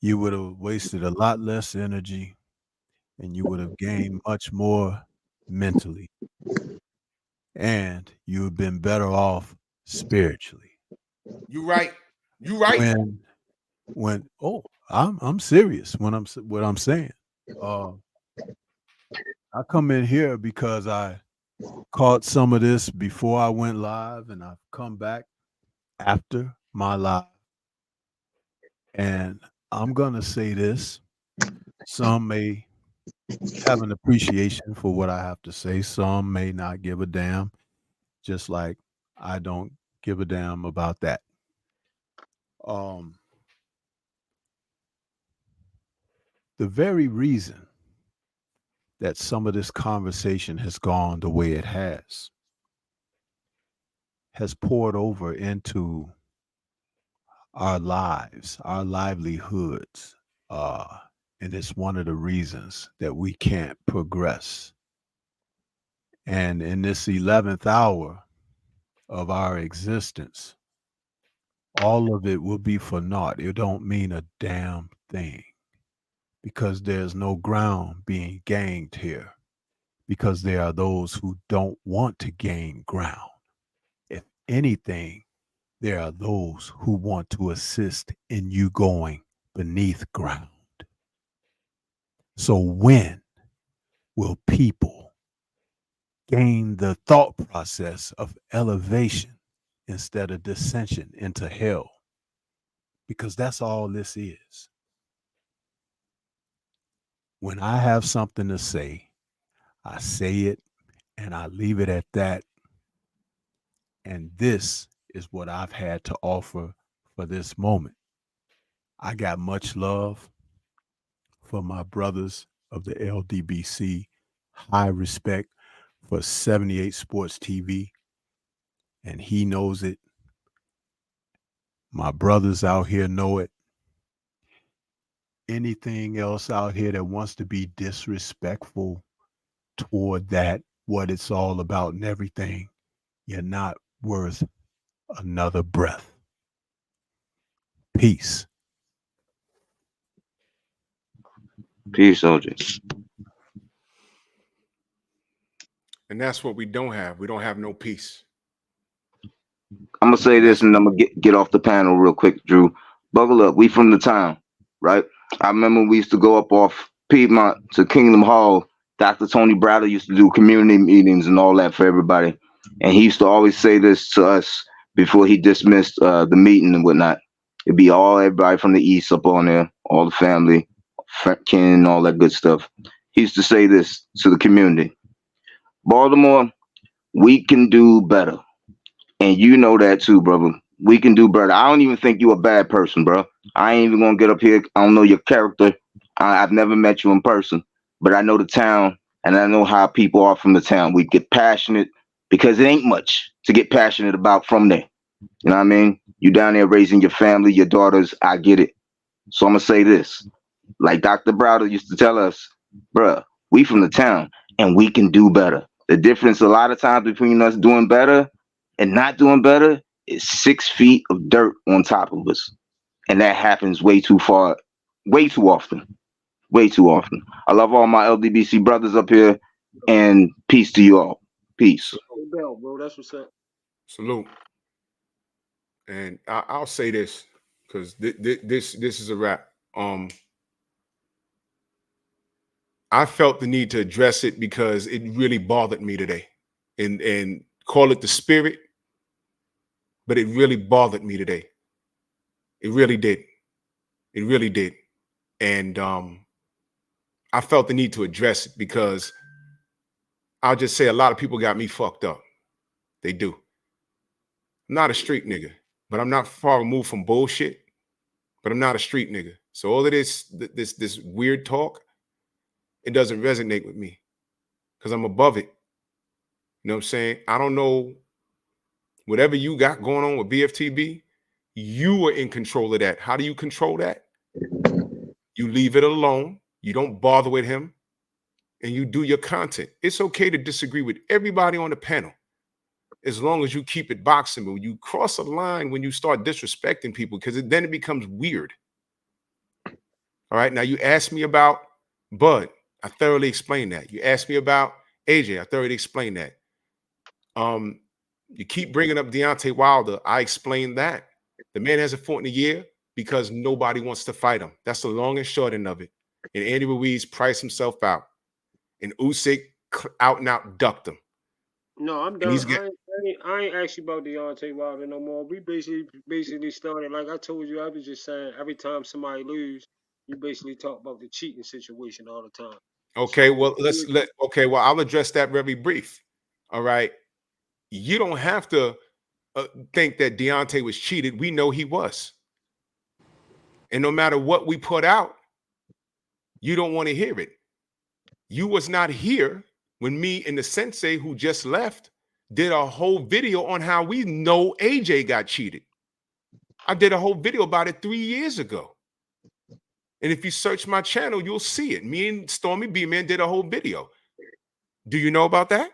You would have wasted a lot less energy and you would have gained much more mentally. And you would have been better off spiritually. You right. You right. When I'm serious when what I'm saying. I come in here because I caught some of this before I went live, and I've come back after my live. And I'm gonna say this. Some may have an appreciation for what I have to say. Some may not give a damn, just like I don't give a damn about that. The very reason that some of this conversation has gone the way it has poured over into our lives, our livelihoods, and it's one of the reasons that we can't progress And in this 11th hour of our existence, all of it will be for naught. It don't mean a damn thing, because there's no ground being gained here, because there are those who don't want to gain ground. If anything, there are those who want to assist in you going beneath ground. So when will people gain the thought process of elevation instead of dissension into hell? Because that's all this is. When I have something to say, I say it and I leave it at that. And this is what I've had to offer for this moment. I got much love for my brothers of the LDBC, high respect for 78 Sports TV, and he knows it. My brothers out here know it. Anything else out here that wants to be disrespectful toward that, what it's all about and everything, you're not worth another breath. Peace. Peace, OJ. And that's what we don't have. We don't have no peace. I'm gonna say this and I'm gonna get off the panel real quick, Drew. Buckle up. We from the town, right? I remember we used to go up off Piedmont to Kingdom Hall. Dr. Tony Browder used to do community meetings and all that for everybody. And he used to always say this to us before he dismissed the meeting and whatnot. It'd be everybody from the East up on there, all the family, kin, all that good stuff. He used to say this to the community. Baltimore, we can do better. And you know that too, brother. We can do better. I don't even think you're a bad person, bro. I ain't even gonna get up here. I don't know your character. I've never met you in person, but I know the town and I know how people are from the town. We get passionate because it ain't much to get passionate about from there. You know what I mean? You down there raising your family, your daughters. I get it. So I'm gonna say this. Like Dr. Browder used to tell us, bruh, we from the town and we can do better. The difference a lot of times between us doing better and not doing better is 6 feet of dirt on top of us. And that happens way too far, way too often. Way too often. I love all my LDBC brothers up here, and peace to you all. Peace. Bell, bro. That's what's up. Salute. And I'll say this because this is a wrap. I felt the need to address it because it really bothered me today, and call it the spirit, but it really bothered me today. It really did. It really did. And I felt the need to address it because I'll just say a lot of people got me fucked up. They do. I'm not a street nigga, but I'm not far removed from bullshit, but I'm not a street nigga. So all of this weird talk, it doesn't resonate with me because I'm above it. You know what I'm saying? I don't know, whatever you got going on with BFTB, you are in control of that. How do you control that? You leave it alone. You don't bother with him, and you do your content. It's okay to disagree with everybody on the panel as long as you keep it boxing. But you cross a line when you start disrespecting people, because then it becomes weird. All right. Now you asked me about Bud. I thoroughly explained that. You asked me about AJ. I thoroughly explained that. You keep bringing up Deontay Wilder. I explained that. The man hasn't fought in a year because nobody wants to fight him. That's the long and short end of it. And Andy Ruiz priced himself out. And Usyk out and out ducked him. No, I'm done. I ain't asked you about Deontay Wilder no more. We basically started, like I told you, I was just saying every time somebody lose, you basically talk about the cheating situation all the time. Okay, well, well, I'll address that very brief. All right. You don't have to think that Deontay was cheated. We know he was. And no matter what we put out, you don't want to hear it. You was not here when me and the sensei who just left did a whole video on how we know AJ got cheated. I did a whole video about it 3 years ago. And if you search my channel, you'll see it. Me and Stormy B-Man did a whole video. Do you know about that?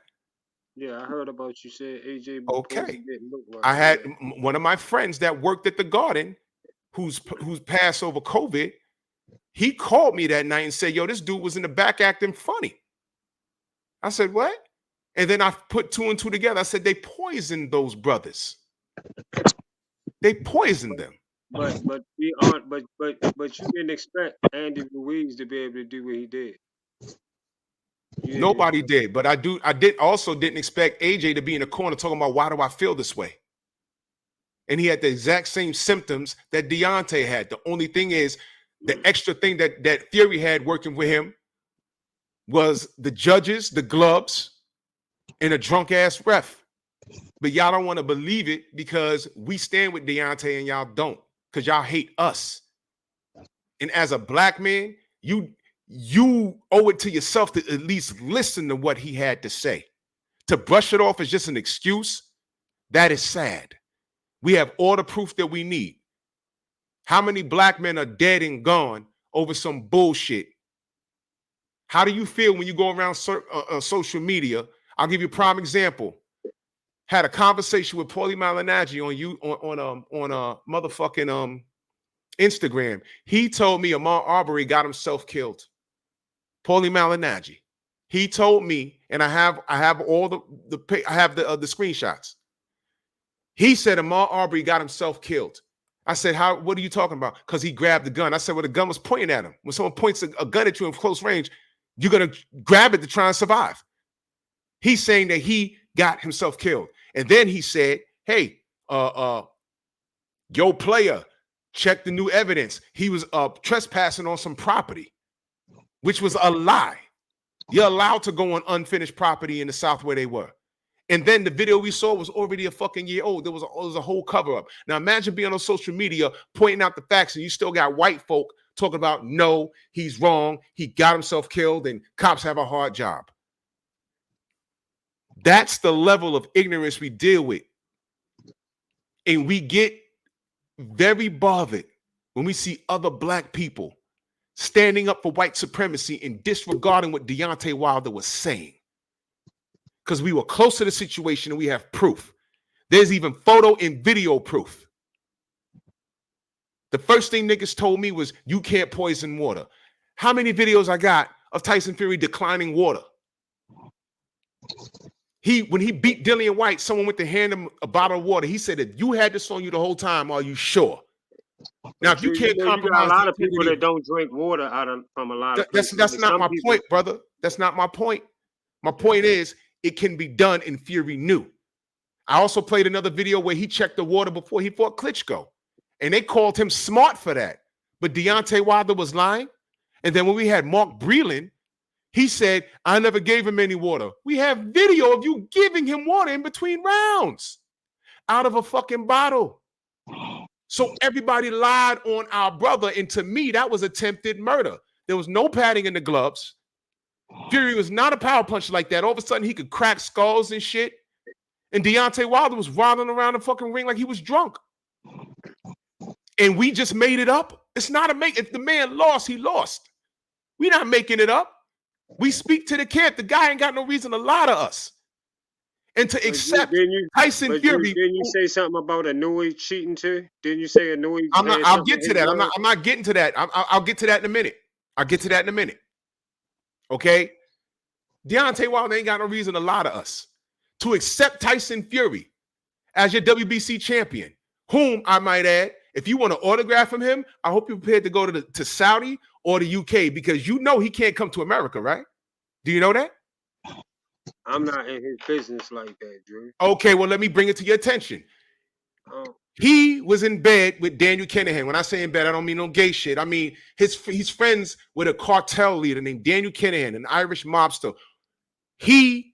Yeah, I heard about you said AJ Okay. didn't look right. I had one of my friends that worked at the Garden, who's passed over COVID. He called me that night and said, "Yo, this dude was in the back acting funny." I said, "What?" And then I put two and two together. I said, "They poisoned those brothers. They poisoned them." But we aren't. But you didn't expect Andy Ruiz to be able to do what he did. Nobody did, but I didn't expect AJ to be in the corner talking about why do I feel this way. And he had the exact same symptoms that Deontay had. The only thing is, the extra thing that Fury had working with him was the judges, the gloves, and a drunk ass ref. But y'all don't want to believe it because we stand with Deontay and y'all don't, because y'all hate us. And as a black man, you owe it to yourself to at least listen to what he had to say. To brush it off as just an excuse, that is sad. We have all the proof that we need. How many black men are dead and gone over some bullshit? How do you feel when you go around social media? I'll give you a prime example. Had a conversation with Paulie Malignaggi on motherfucking Instagram. He told me Ahmaud Arbery got himself killed. Paulie Malignaggi. He told me, and I have all the screenshots. He said Ahmaud Arbery got himself killed. I said, "How? What are you talking about?" Because he grabbed the gun. I said, "Well, the gun was pointing at him. When someone points a gun at you in close range, you're gonna grab it to try and survive." He's saying that he got himself killed, and then he said, "Hey, yo, player, check the new evidence. He was trespassing on some property," which was a lie. You're allowed to go on unfinished property in the South where they were. And then the video we saw was already a fucking year old. There was a whole cover up. Now imagine being on social media pointing out the facts and you still got white folk talking about, no, he's wrong. He got himself killed and cops have a hard job. That's the level of ignorance we deal with. And we get very bothered when we see other black people standing up for white supremacy and disregarding what Deontay Wilder was saying. Because we were close to the situation and we have proof. There's even photo and video proof. The first thing niggas told me was, you can't poison water. How many videos I got of Tyson Fury declining water? When he beat Dillian White, someone went to hand him a bottle of water. He said, "If you had this on you the whole time, are you sure?" Now, if you can't compromise, a lot of people that don't drink water from a lot of that's not my point, brother. That's not my point. My point is, it can be done, and Fury knew. I also played another video where he checked the water before he fought Klitschko, and they called him smart for that. But Deontay Wilder was lying. And then when we had Mark Breland, he said, "I never gave him any water." We have video of you giving him water in between rounds out of a fucking bottle. So everybody lied on our brother, and to me, that was attempted murder. There was no padding in the gloves. Fury was not a power puncher like that. All of a sudden, he could crack skulls and shit. And Deontay Wilder was waddling around the fucking ring like he was drunk. And we just made it up. It's not a make. If the man lost, he lost. We're not making it up. We speak to the camp. The guy ain't got no reason to lie to us. And to accept Tyson Fury. Didn't you say something about Inoue cheating too? Didn't you say Inoue? I'll get to that. I'm not getting to that. I'll get to that in a minute. I'll get to that in a minute. Okay? Deontay Wilder ain't got no reason to lie to us. To accept Tyson Fury as your WBC champion, whom I might add, if you want to autograph from him, I hope you're prepared to go to Saudi or the UK, because you know he can't come to America, right? Do you know that? I'm not in his business like that, Drew. Okay, well, let me bring it to your attention. He was in bed with Daniel Kinahan. When I say in bed, I don't mean no gay shit. I mean, he's friends with a cartel leader named Daniel Kinahan, an Irish mobster. He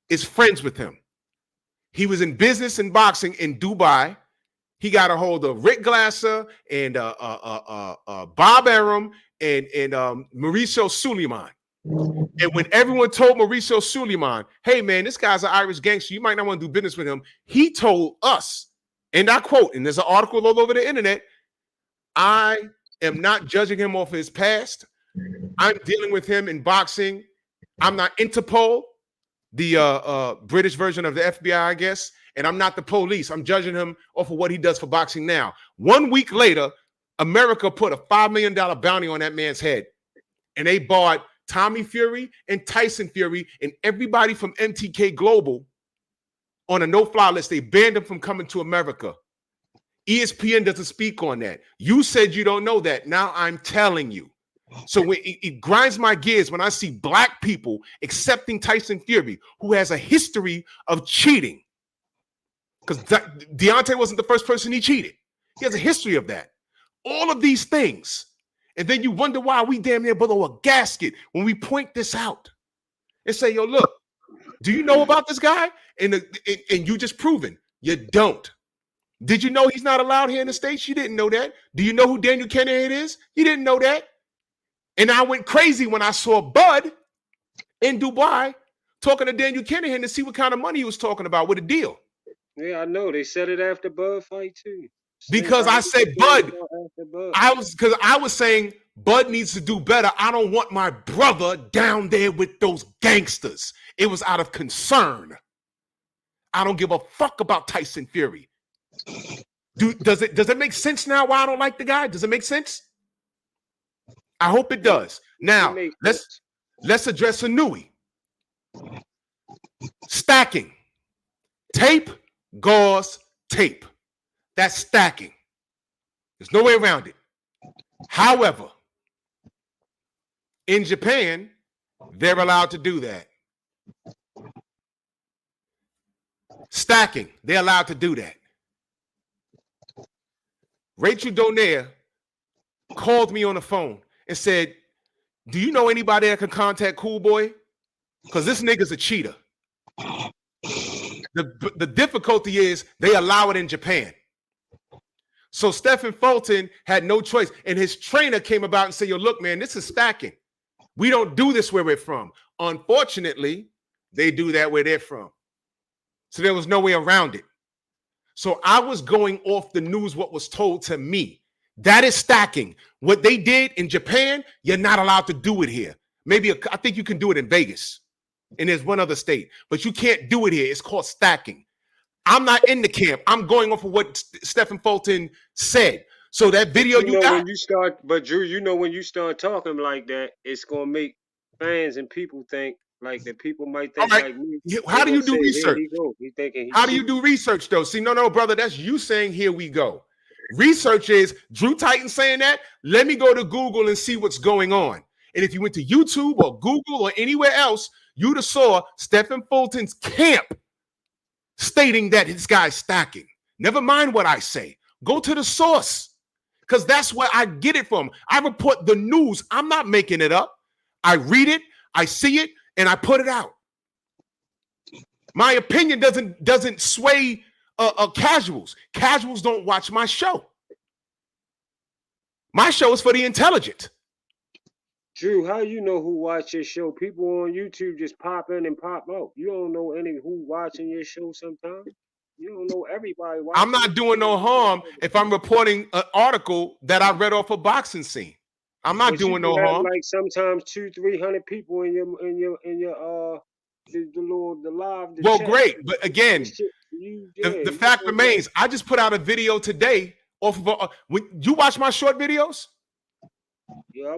is friends with him. He was in business and boxing in Dubai. He got a hold of Rick Glasser and Bob Arum and Mauricio Suleiman. And when everyone told Mauricio Suleiman, "Hey man, this guy's an Irish gangster, you might not want to do business with him," he told us, and I quote, and there's an article all over the internet, "I am not judging him off his past. I'm dealing with him in boxing. I'm not Interpol. British version of the FBI, I guess. And I'm not the police. I'm judging him off of what he does for boxing now. 1 week later, America put a $5 million bounty on that man's head. And they barred Tommy Fury and Tyson Fury and everybody from MTK Global on a no-fly list. They banned them from coming to America. ESPN doesn't speak on that. You said you don't know that. Now I'm telling you. So when it grinds my gears when I see black people accepting Tyson Fury, who has a history of cheating. Because Deontay wasn't the first person he cheated. He has a history of that. All of these things. And then you wonder why we damn near below a gasket when we point this out and say, yo, look, do you know about this guy? And you just proven you don't. Did you know he's not allowed here in the States? You didn't know that. Do you know who Daniel Kennedy is? You didn't know that. And I went crazy when I saw Bud in Dubai talking to Daniel Kennedy to see what kind of money he was talking about with a deal. Yeah, I know. They said it after Bud fight too. Because I said Bud, I was saying Bud needs to do better. I don't want my brother down there with those gangsters. It was out of concern. I don't give a fuck about Tyson Fury. Does it make sense now why I don't like the guy? Does it make sense? I hope it does. Now let's address Inoue. Stacking. Tape, gauze, tape. That's stacking. There's no way around it. However, in Japan, they're allowed to do that. Stacking, they're allowed to do that. Rachel Donaire called me on the phone and said, do you know anybody that can contact Cool Boy? Because this nigga's a cheater. The difficulty is they allow it in Japan. So Stephen Fulton had no choice. And his trainer came about and said, yo, look, man, this is stacking. We don't do this where we're from. Unfortunately, they do that where they're from. So there was no way around it. So I was going off the news, what was told to me. That is stacking. What they did in Japan, you're not allowed to do it here. I think you can do it in Vegas. And there's one other state. But you can't do it here. It's called stacking. I'm not in the camp. I'm going off of what Stephen Fulton said. So that video you got. When you start, but Drew, you know, when you start talking like that, it's gonna make fans and people think like that. People might think like me. How do you do research? How do you cheating. do research though? See, no, brother, that's you saying here we go. Research is Drew Titan saying that. Let me go to Google and see what's going on. And if you went to YouTube or Google or anywhere else, you'd have saw Stephen Fulton's camp stating that this guy's stacking. Never mind what I say. Go to the source because that's where I get it from. I report the news. I'm not making it up. I read it, I see it, and I put it out. My opinion doesn't sway casuals. Casuals don't watch my show. My show is for the intelligent. Drew, how you know who watch your show? People on YouTube just pop in and pop out. You don't know any who watching your show sometimes. You don't know everybody watching. I'm not doing no harm if I'm reporting an article that I read off a boxing scene. I'm not doing no harm. Like sometimes 200-300 people in your the live. Well, great, but again, the fact remains. I just put out a video today off of you watch my short videos. Yeah,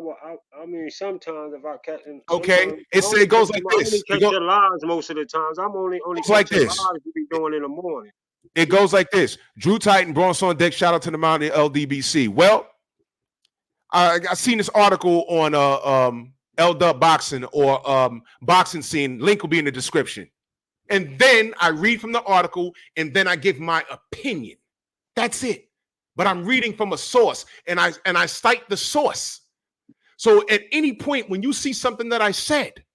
I mean, sometimes if I catch, okay, it goes like this. I only catch your lives most of the times. I'm only like catching this. lives to be doing in the morning. It goes like this. Drew Titan, Bronson Deck. Shout out to the Mountain LDBC. Well, I seen this article on LW Boxing or Boxing Scene. Link will be in the description. And then I read from the article, and then I give my opinion. That's it. But I'm reading from a source, and I cite the source. So at any point when you see something that I said,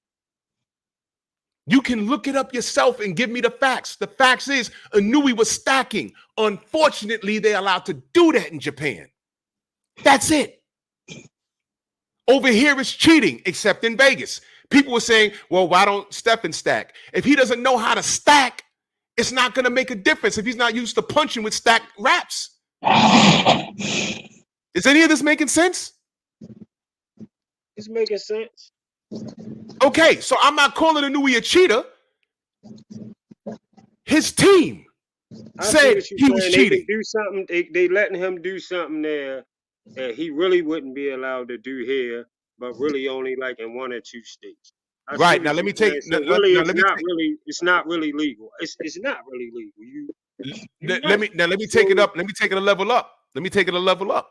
you can look it up yourself and give me the facts. The facts is Inoue was stacking. Unfortunately, they're allowed to do that in Japan. That's it. Over here it's cheating, except in Vegas. People were saying, well, why don't Stephen stack? If he doesn't know how to stack, it's not going to make a difference if he's not used to punching with stacked wraps. Is any of this making sense? It's making sense. Okay, so I'm not calling Inoue a cheater. His team I see said what you're he was saying. They cheating. can do something. They letting him do something there that he really wouldn't be allowed to do here, but really only like in 1 or 2 states. I see Right what now, let you're me saying. take. So Now, really, let me take. it's not really legal. It's not really legal. You Let me right. let me take it So up. Let me take it a level up. Let me take it a level up.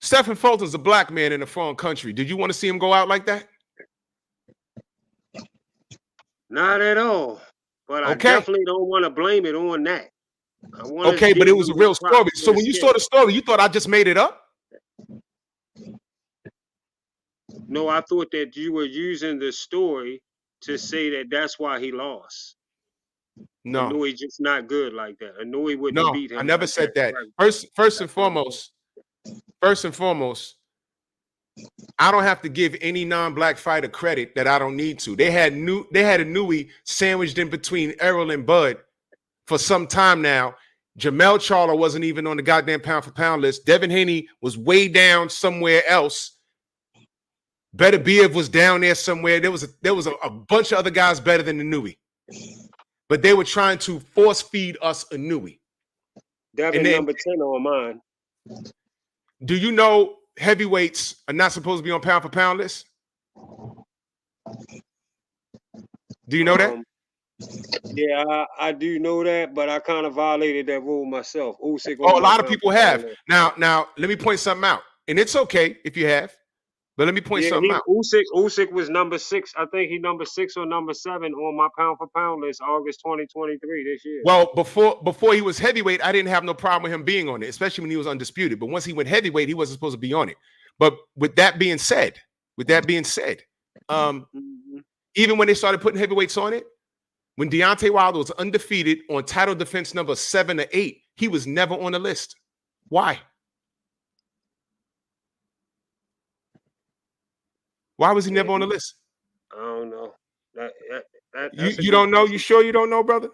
Stephen Fulton's a black man in a foreign country. Did you want to see him go out like that? not at all. But I Okay. definitely don't want to blame it on that. I want to Okay, give but it was him a his real props story. for So the when you saw skit. the story, you thought I just made it up? No, I thought that you were using the story to say that that's why he lost. No, Anui just not good like that. Anui wouldn't no, beat I him never like said that. that. Right. First and foremost, I don't have to give any non-black fighter credit that I don't need to. They had Anui sandwiched in between Errol and Bud for some time now. Jamel Charlo wasn't even on the goddamn pound for pound list. Devin Haney was way down somewhere else. Beterbiev was down there somewhere. There was a bunch of other guys better than Anui, but they were trying to force feed us Anui. Devin And then, number 10 on mine. do you know heavyweights are not supposed to be on pound for pound list? Do you know that? Yeah, I do know that, but I kind of violated that rule myself. Usyk Oh, on a my lot of pound people for pound have. list. Now, let me point something out, and it's okay if you have, but let me point Yeah, something out. Usyk was number 6. I think he number 6 or number 7 on my pound for pound list, August 2023 this year. Well, before he was heavyweight, I didn't have no problem with him being on it, especially when he was undisputed. But once he went heavyweight, he wasn't supposed to be on it. But with that being said, even when they started putting heavyweights on it, when Deontay Wilder was undefeated on title defense number 7 or 8, he was never on the list. Why? Why was he never on the list? I don't know. You don't know? You sure you don't know, brother?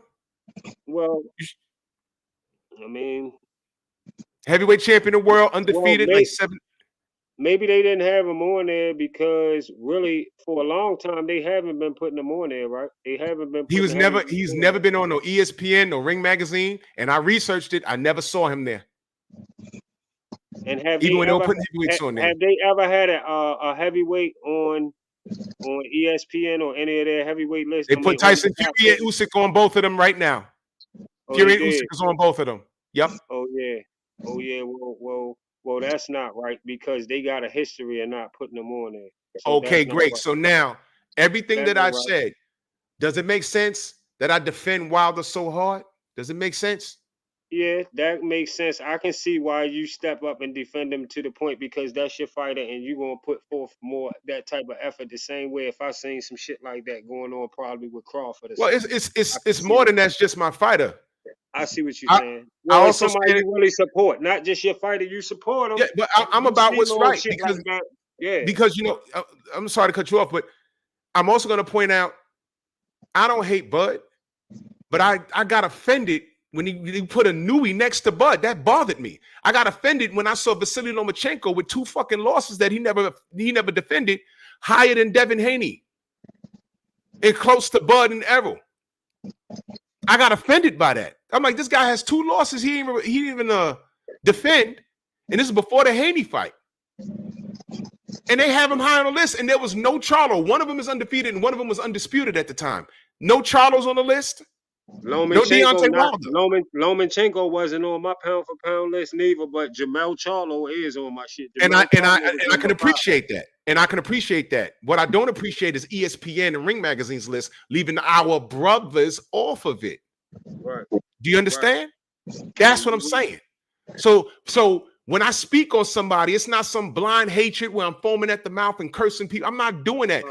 Well, I mean, heavyweight champion of the world, undefeated, well, like 7. Maybe they didn't have him on there because really, for a long time, they haven't been putting him on there, right? They haven't been. He's heavyweights on never there. been on no ESPN, no Ring Magazine, and I researched it. I never saw him there. And have Even they when they were ever putting heavyweights on there. have they ever had a heavyweight on ESPN or any of their heavyweight lists? They put Tyson Fury and Usyk on both of them right now. Oh, Fury they and Usyk did? is on both of them. Yep. Oh yeah. Well, that's not right because they got a history of not putting them on there. So Okay, that's not great. right. So now, everything That that I ain't right. said, does it make sense that I defend Wilder so hard? Does it make sense? Yeah, that makes sense. I can see why you step up and defend him to the point because that's your fighter and you're gonna put forth more that type of effort the same way if I seen some shit like that going on probably with Crawford or Well, something. it's more than that's just my fighter. I see what you're saying. I Well, it's also somebody said you really support, not just your fighter. You support him. Yeah, but I'm about what's right because because you know I'm sorry to cut you off, but I'm also going to point out I don't hate Bud, but I got offended when he put Anui next to Bud. That bothered me. I got offended when I saw Vasily Lomachenko with 2 fucking losses that he never defended, higher than Devin Haney and close to Bud and Errol. I got offended by that. I'm like, this guy has 2 losses. He didn't even defend, and this is before the Haney fight. And they have him high on the list, and there was no Charlo. One of them is undefeated, and one of them was undisputed at the time. No Charlos on the list. No Deontay Wilder. Lomachenko wasn't on my pound for pound list neither, but Jamel Charlo is on my shit. And I can appreciate that. And I can appreciate that. What I don't appreciate is ESPN and Ring Magazine's list leaving our brothers off of it. Right. Do you understand? That's what I'm saying. So when I speak on somebody, it's not some blind hatred where I'm foaming at the mouth and cursing people. I'm not doing that.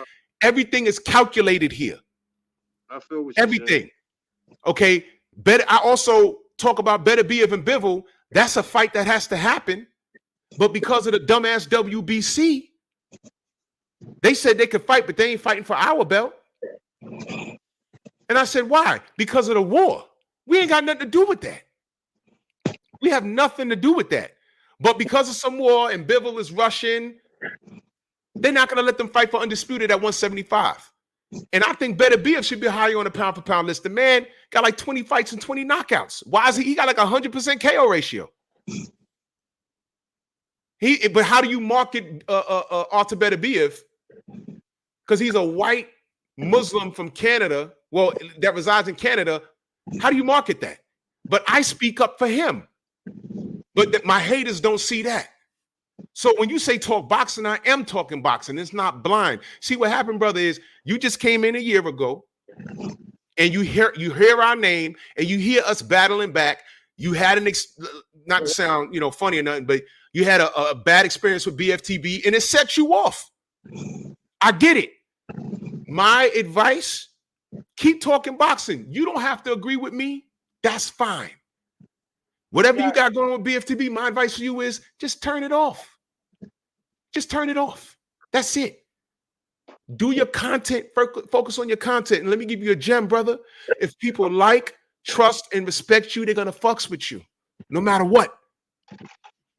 Everything is calculated here. I feel what you're Everything. saying. Okay. I also talk about Beterbiev and Bivol. That's a fight that has to happen. But because of the dumbass WBC, they said they could fight, but they ain't fighting for our belt. And I said, why? Because of the war. We ain't got nothing to do with that. We have nothing to do with that. But because of some war and Bivol is Russian, they're not going to let them fight for undisputed at 175. And I think Better BF should be higher on the pound for pound list. The man got like 20 fights and 20 knockouts. Why is he got like 100% KO ratio? But how do you market Arthur Better BF? Because he's a white Muslim from Canada, well, that resides in Canada. How do you market that? But I speak up for him. But my haters don't see that. So when you say talk boxing, I am talking boxing. It's not blind. See what happened, brother, is you just came in a year ago and you hear our name and you hear us battling back. You had not to sound funny or nothing, but you had a bad experience with BFTB and it set you off. I get it. My advice, keep talking boxing. You don't have to agree with me. That's fine. Whatever you got going on with BFTB, my advice to you is just turn it off. Just turn it off. That's it. Do your content, focus on your content. And let me give you a gem, brother. If people like, trust, and respect you, they're going to fucks with you. No matter what.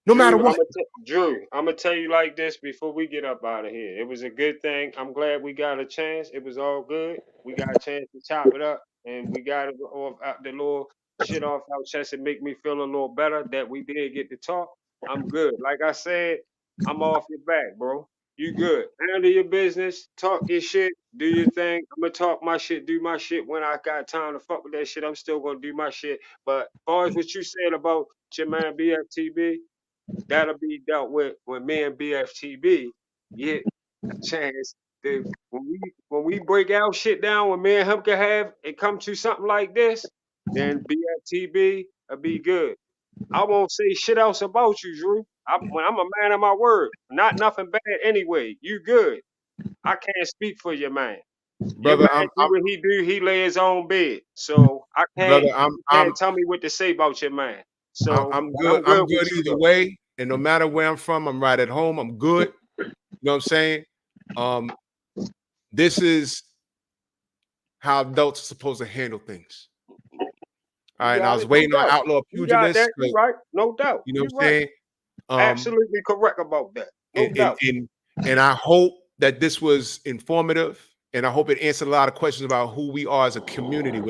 No matter what. Drew, I'm going to tell you like this before we get up out of here. It was a good thing. I'm glad we got a chance. It was all good. We got a chance to chop it up. And we got it off the little shit off our chest and make me feel a little better that we did get to talk. I'm good. Like I said, I'm off your back, bro. You good. Handle your business. Talk your shit. Do your thing. I'm going to talk my shit, do my shit. When I got time to fuck with that shit, I'm still going to do my shit. But as far as what you said about your man BFTB, that'll be dealt with when me and BFTB get a chance to, when we break our shit down, when me and him can have it come to something like this, then BFTB will be good. I won't say shit else about you, Drew. When I'm a man of my word, not nothing bad anyway. You good. I can't speak for your man. Your Brother, man do what he do. He lay his own bed. So I can't. Brother, you can't tell me what to say about your man. So I'm good. I'm good either way. And no matter where I'm from, I'm right at home. I'm good. You know what I'm saying? This is how adults are supposed to handle things. All right. And I was waiting on Outlaw Pugilist. You're right. No doubt. You know what I'm saying? Absolutely correct about that. No doubt. And I hope that this was informative. And I hope it answered a lot of questions about who we are as a community.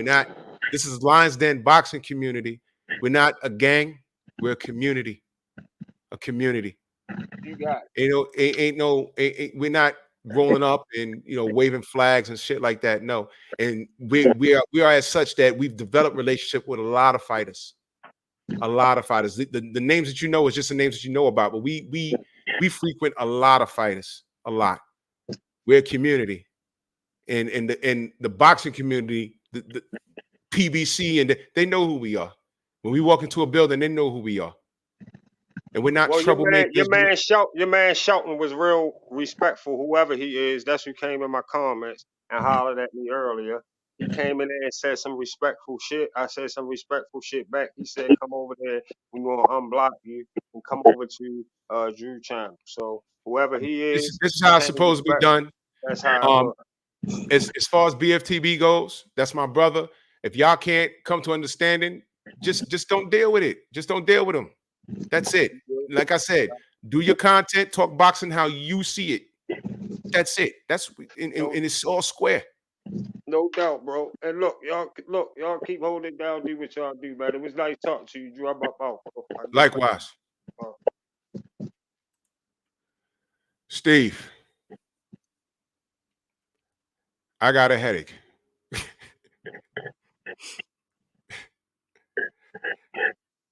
This is Lions Den boxing community. We're not a gang. We're a community. A community. You got it. We're not rolling up and waving flags and shit like that. No. And we are as such that we've developed relationship with a lot of fighters. A lot of fighters. The names that you know is just the names that you know about, but we frequent a lot of fighters. A lot. We're a community. And the boxing community, the PBC, and they know who we are. When we walk into a building, they know who we are. And we're not troublemakers. Your man Shelton was real respectful, whoever he is. That's who came in my comments and hollered at me earlier. He came in there and said some respectful shit. I said some respectful shit back. He said, come over there. We're going to unblock you and come over to Drew channel. So whoever he is. This is how it's supposed to be done. That's how as far as BFTB goes, that's my brother. If y'all can't come to understanding, just don't deal with it. Just don't deal with him. That's it. Like I said, do your content, talk boxing how you see it. That's it. That's and it's all square. No doubt, bro. And look, y'all keep holding it down, do what y'all do, man. It was nice talking to you, Drew. I'm up out. Likewise. Steve, I got a headache.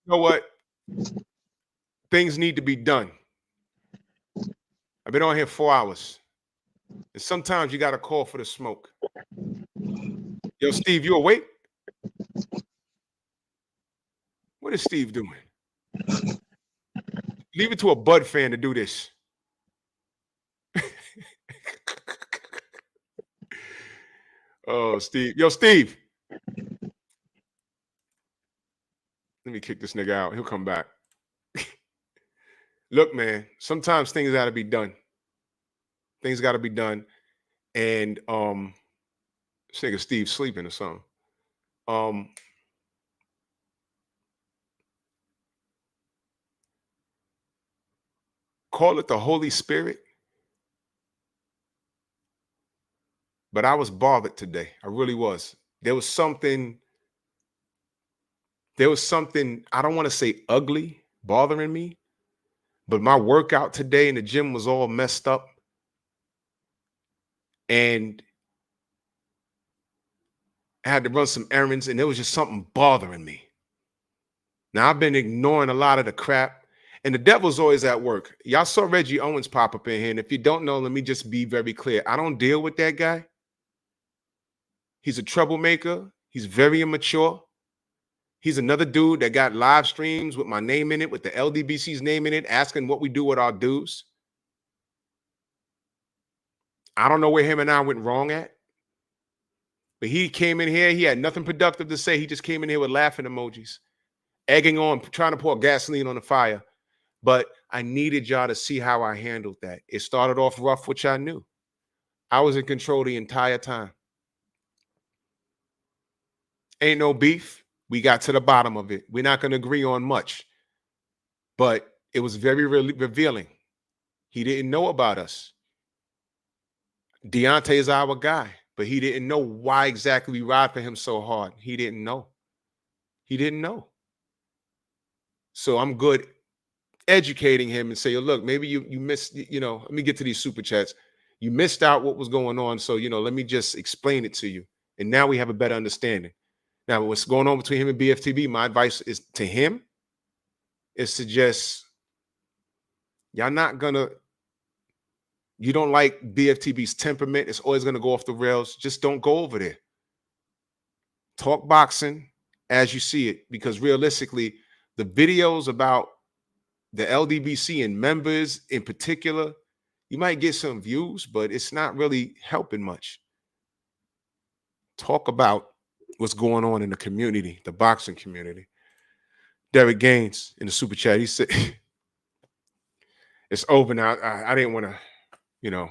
You know what? Things need to be done. I've been on here 4 hours. And sometimes you got to call for the smoke. Yo, Steve, you awake? What is Steve doing? Leave it to a Bud fan to do this. Oh, Steve. Yo, Steve. Let me kick this nigga out. He'll come back. Look, man, sometimes things got to be done. Things got to be done. And this nigga Steve sleeping or something. Call it the Holy Spirit. but I was bothered today. I really was. There was something, I don't want to say ugly, bothering me, but my workout today in the gym was all messed up. And I had to run some errands, and there was just something bothering me. Now, I've been ignoring a lot of the crap, and the devil's always at work. Y'all saw Reggie Owens pop up in here, and if you don't know, let me just be very clear. I don't deal with that guy. He's a troublemaker. He's very immature. He's another dude that got live streams with my name in it, with the LDBC's name in it, asking what we do with our dues. I don't know where him and I went wrong at. But he came in here. He had nothing productive to say. He just came in here with laughing emojis, egging on, trying to pour gasoline on the fire. But I needed y'all to see how I handled that. It started off rough, which I knew. I was in control the entire time. Ain't no beef. We got to the bottom of it. We're not going to agree on much. But it was very revealing. He didn't know about us. Deontay is our guy, but he didn't know why exactly we ride for him so hard. He didn't know. He didn't know. So I'm good educating him and say, look, maybe you missed, let me get to these super chats. You missed out what was going on. So, let me just explain it to you. And now we have a better understanding. Now, what's going on between him and BFTB, my advice is to him is to just, you don't like BFTB's temperament. It's always going to go off the rails. Just don't go over there. Talk boxing as you see it, because realistically, the videos about the LDBC and members in particular, you might get some views, but it's not really helping much. Talk about what's going on in the community, the boxing community. Derek Gaines in the super chat, he said, it's over now. I didn't want to,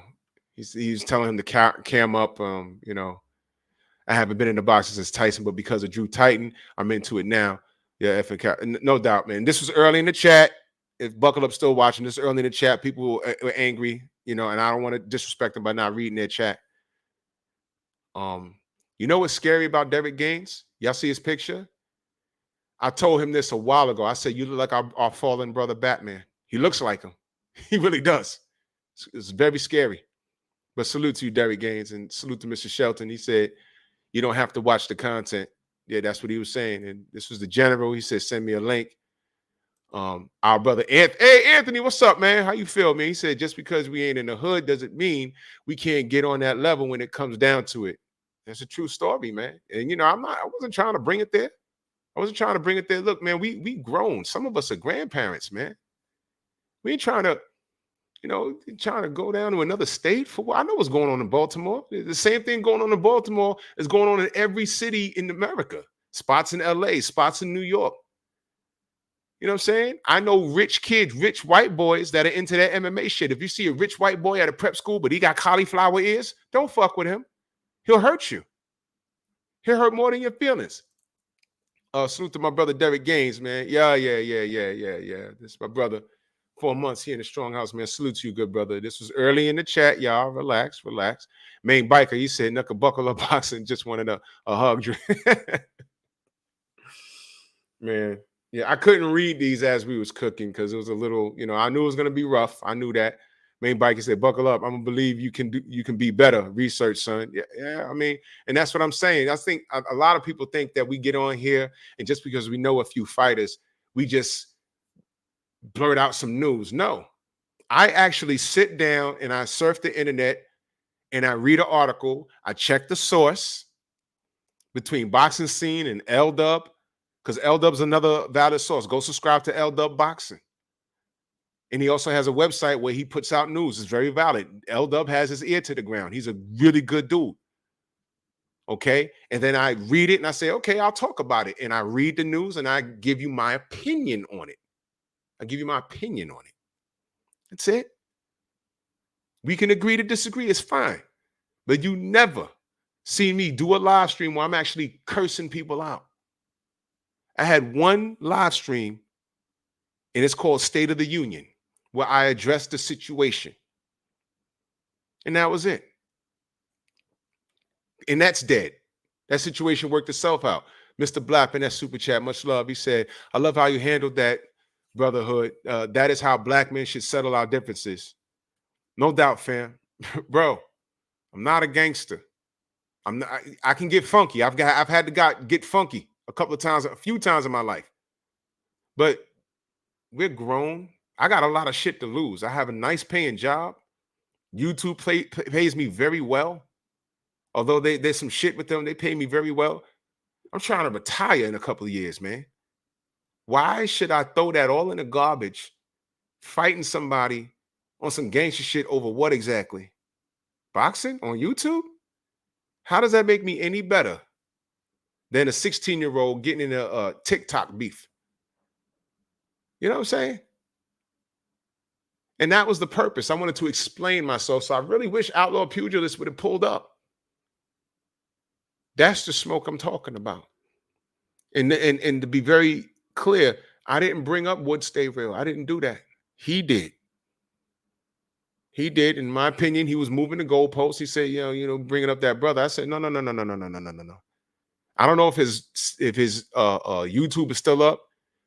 he's telling him to cam up, I haven't been in the boxing since Tyson, but because of Drew Titan, I'm into it now. Yeah, no doubt, man. This was early in the chat. If Buckle Up still watching, this early in the chat, people were angry, and I don't want to disrespect them by not reading their chat. You know what's scary about Derek Gaines? Y'all see his picture? I told him this a while ago. I said, you look like our fallen brother Batman. He looks like him. He really does. It's very scary. But salute to you, Derek Gaines, and salute to Mr. Shelton. He said, you don't have to watch the content. Yeah, that's what he was saying. And this was the general. He said, send me a link. Our brother Anthony. Hey, Anthony, what's up, man? How you feel, man? He said, just because we ain't in the hood doesn't mean we can't get on that level when it comes down to it. That's a true story, man. And I wasn't trying to bring it there. Look, man, we grown. Some of us are grandparents, man. We ain't trying to, trying to go down to another state for what? I know what's going on in Baltimore. The same thing going on in Baltimore is going on in every city in America. Spots in LA, spots in New York. You know what I'm saying? I know rich kids, rich white boys that are into that MMA shit. If you see a rich white boy at a prep school, but he got cauliflower ears, don't fuck with him. He'll hurt you. He'll hurt more than your feelings. Salute to my brother Derek Gaines, man. Yeah. This is my brother. 4 months here in the Strong House, man. Salute to you, good brother. This was early in the chat, y'all. Relax. Main Biker, he said, Knuckle Buckle Up Boxing just wanted a hug. Man. Yeah, I couldn't read these as we was cooking because it was a little, I knew it was going to be rough. I knew that. Main Biker said, buckle up. I'm going to believe you can be better. Research, son. Yeah, I mean, and that's what I'm saying. I think a lot of people think that we get on here and just because we know a few fighters, we just blurt out some news. No, I actually sit down and I surf the internet and I read an article. I check the source between Boxing Scene and L-Dub, because L-Dub's another valid source. Go subscribe to L-Dub Boxing. And he also has a website where he puts out news. It's very valid. L-Dub has his ear to the ground. He's a really good dude. Okay? And then I read it and I say, okay, I'll talk about it. And I read the news and I give you my opinion on it. That's it. We can agree to disagree. It's fine. But you never see me do a live stream where I'm actually cursing people out. I had one live stream, and it's called State of the Union, where I addressed the situation. And that was it. And that's dead. That situation worked itself out. Mr. Black in that super chat, much love. He said, I love how you handled that, brotherhood. That is how black men should settle our differences. No doubt, fam. Bro, I'm not a gangster. I can get funky. I've had to get funky a few times in my life. But we're grown. I got a lot of shit to lose. I have a nice paying job. YouTube pays me very well. Although there's some shit with them, they pay me very well. I'm trying to retire in a couple of years, man. Why should I throw that all in the garbage, fighting somebody on some gangster shit over what exactly? Boxing on YouTube? How does that make me any better than a 16-year-old getting in a TikTok beef? You know what I'm saying? And that was the purpose. I wanted to explain myself. So I really wish Outlaw Pugilist would have pulled up. That's the smoke I'm talking about. And to be very clear, I didn't bring up Wood Stay Real. I didn't do that. He did. He did. In my opinion, he was moving the goalposts. He said, bringing up that brother. I said, no. I don't know if his YouTube is still up,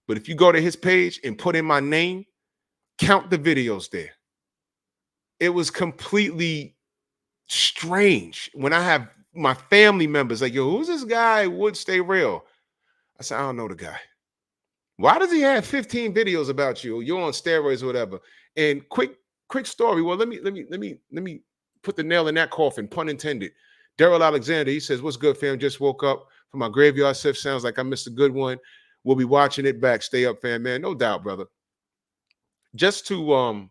but if you go to his page and put in my name, count the videos there. It was completely strange when I have my family members like, yo, who's this guy? Would Stay Real? I said, I don't know the guy. Why does he have 15 videos about you? You're on steroids or whatever. And quick story. Well, let me put the nail in that coffin, pun intended. Daryl Alexander, he says, what's good, fam? Just woke up from my graveyard shift. Sounds like I missed a good one. We'll be watching it back. Stay up, fam, man. No doubt, brother. Just to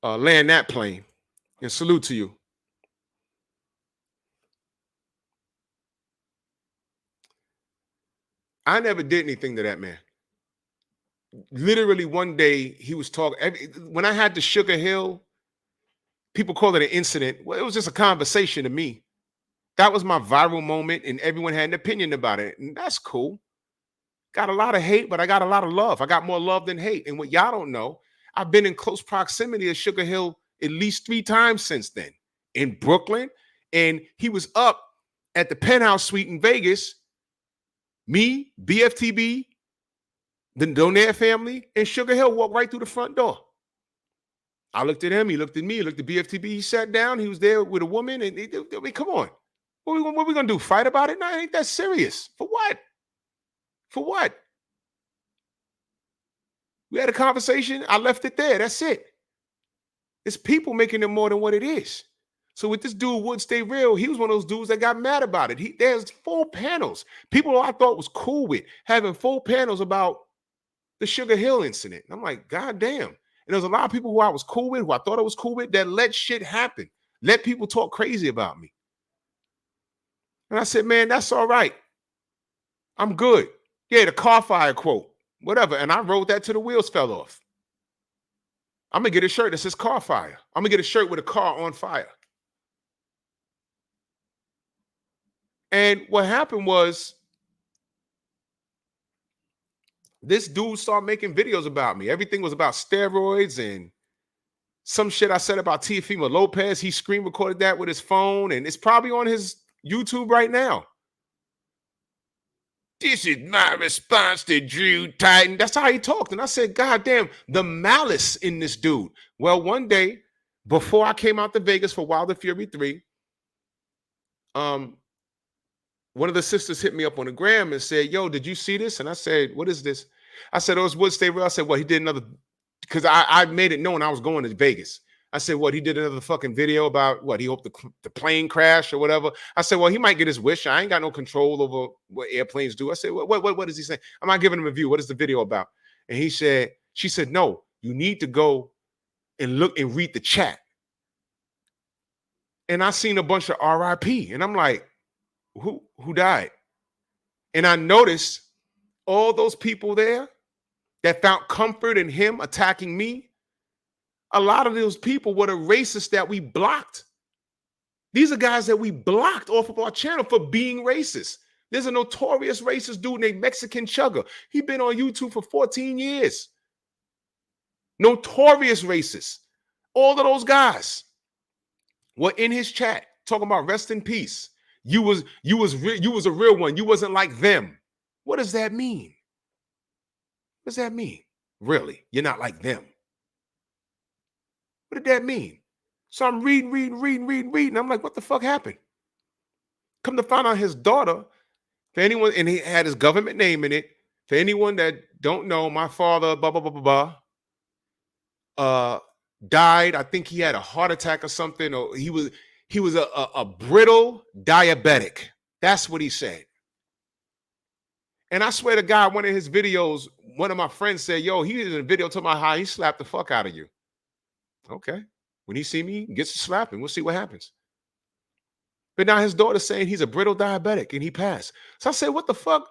land that plane and salute to you. I never did anything to that man. Literally one day he was talking. When I had the Sugar Hill, people call it an incident. Well, it was just a conversation to me. That was my viral moment and everyone had an opinion about it. And that's cool. Got a lot of hate, but I got a lot of love. I got more love than hate. And what y'all don't know, I've been in close proximity to Sugar Hill at least 3 times since then in Brooklyn. And he was up at the penthouse suite in Vegas. Me, BFTB, the Donaire family, and Sugar Hill walked right through the front door. I looked at him. He looked at me. He looked at BFTB. He sat down. He was there with a woman. And I mean, come on. What are we going to do? Fight about it? No, it ain't that serious. For what? For what? We had a conversation. I left it there. That's it. It's people making it more than what it is. So with this dude, Would Stay Real, he was one of those dudes that got mad about it. There's full panels. People who I thought was cool with having full panels about the Sugar Hill incident. And I'm like, God damn. And there's a lot of people who I was cool with, who I thought I was cool with, that let shit happen. Let people talk crazy about me. And I said, man, that's all right. I'm good. Yeah, the car fire quote, whatever. And I wrote that till the wheels fell off. I'm going to get a shirt that says car fire. I'm going to get a shirt with a car on fire. And what happened was this dude started making videos about me. Everything was about steroids and some shit I said about Teofimo Lopez. He screen recorded that with his phone, and it's probably on his YouTube right now. This is my response to Drew Titan. That's how he talked. And I said, God damn, the malice in this dude. Well, one day, before I came out to Vegas for Wilder Fury 3, one of the sisters hit me up on the gram and said, yo, did you see this? And I said, what is this? I said, oh, it's Wood Stay Real. I said, well, he did another, because I made it known I was going to Vegas. I said, what, he did another fucking video about what, he hoped the plane crash or whatever. I said, well, he might get his wish. I ain't got no control over what airplanes do. I said, what is he saying? I'm not giving him a view. What is the video about? And she said, no, you need to go and look and read the chat. And I seen a bunch of RIP. And I'm like, who died? And I noticed all those people there that found comfort in him attacking me. A lot of those people were the racists that we blocked. These are guys that we blocked off of our channel for being racist. There's a notorious racist dude named Mexican Chugger. He's been on YouTube for 14 years. Notorious racist. All of those guys were in his chat. talking about rest in peace. You was a real one. You wasn't like them. What does that mean? What does that mean? Really? You're not like them. What did that mean? So I'm reading. I'm like, what the fuck happened? Come to find out his daughter, for anyone, and he had his government name in it. For anyone that don't know, my father, blah, blah, blah, blah, blah, died. I think he had a heart attack or something, or he was a brittle diabetic. That's what he said. And I swear to God, one of his videos, one of my friends said, yo, he was in a video talking about how he slapped the fuck out of you. Okay. When he see me, he gets to slapping. We'll see what happens. But now his daughter's saying he's a brittle diabetic and he passed. So I said, what the fuck?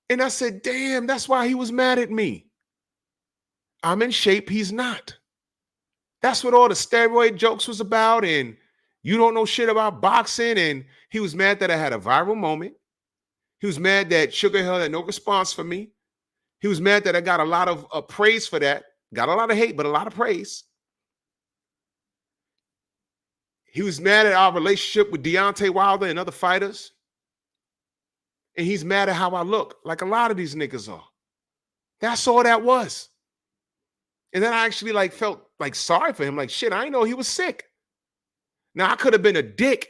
And I said, damn, that's why he was mad at me. I'm in shape. He's not. That's what all the steroid jokes was about. And you don't know shit about boxing. And he was mad that I had a viral moment. He was mad that Sugar Hill had no response for me. He was mad that I got a lot of praise for that. Got a lot of hate, but a lot of praise. He was mad at our relationship with Deontay Wilder and other fighters. And he's mad at how I look, like a lot of these niggas are. That's all that was. And then I actually like felt like sorry for him. Like, shit, I didn't know he was sick. Now, I could have been a dick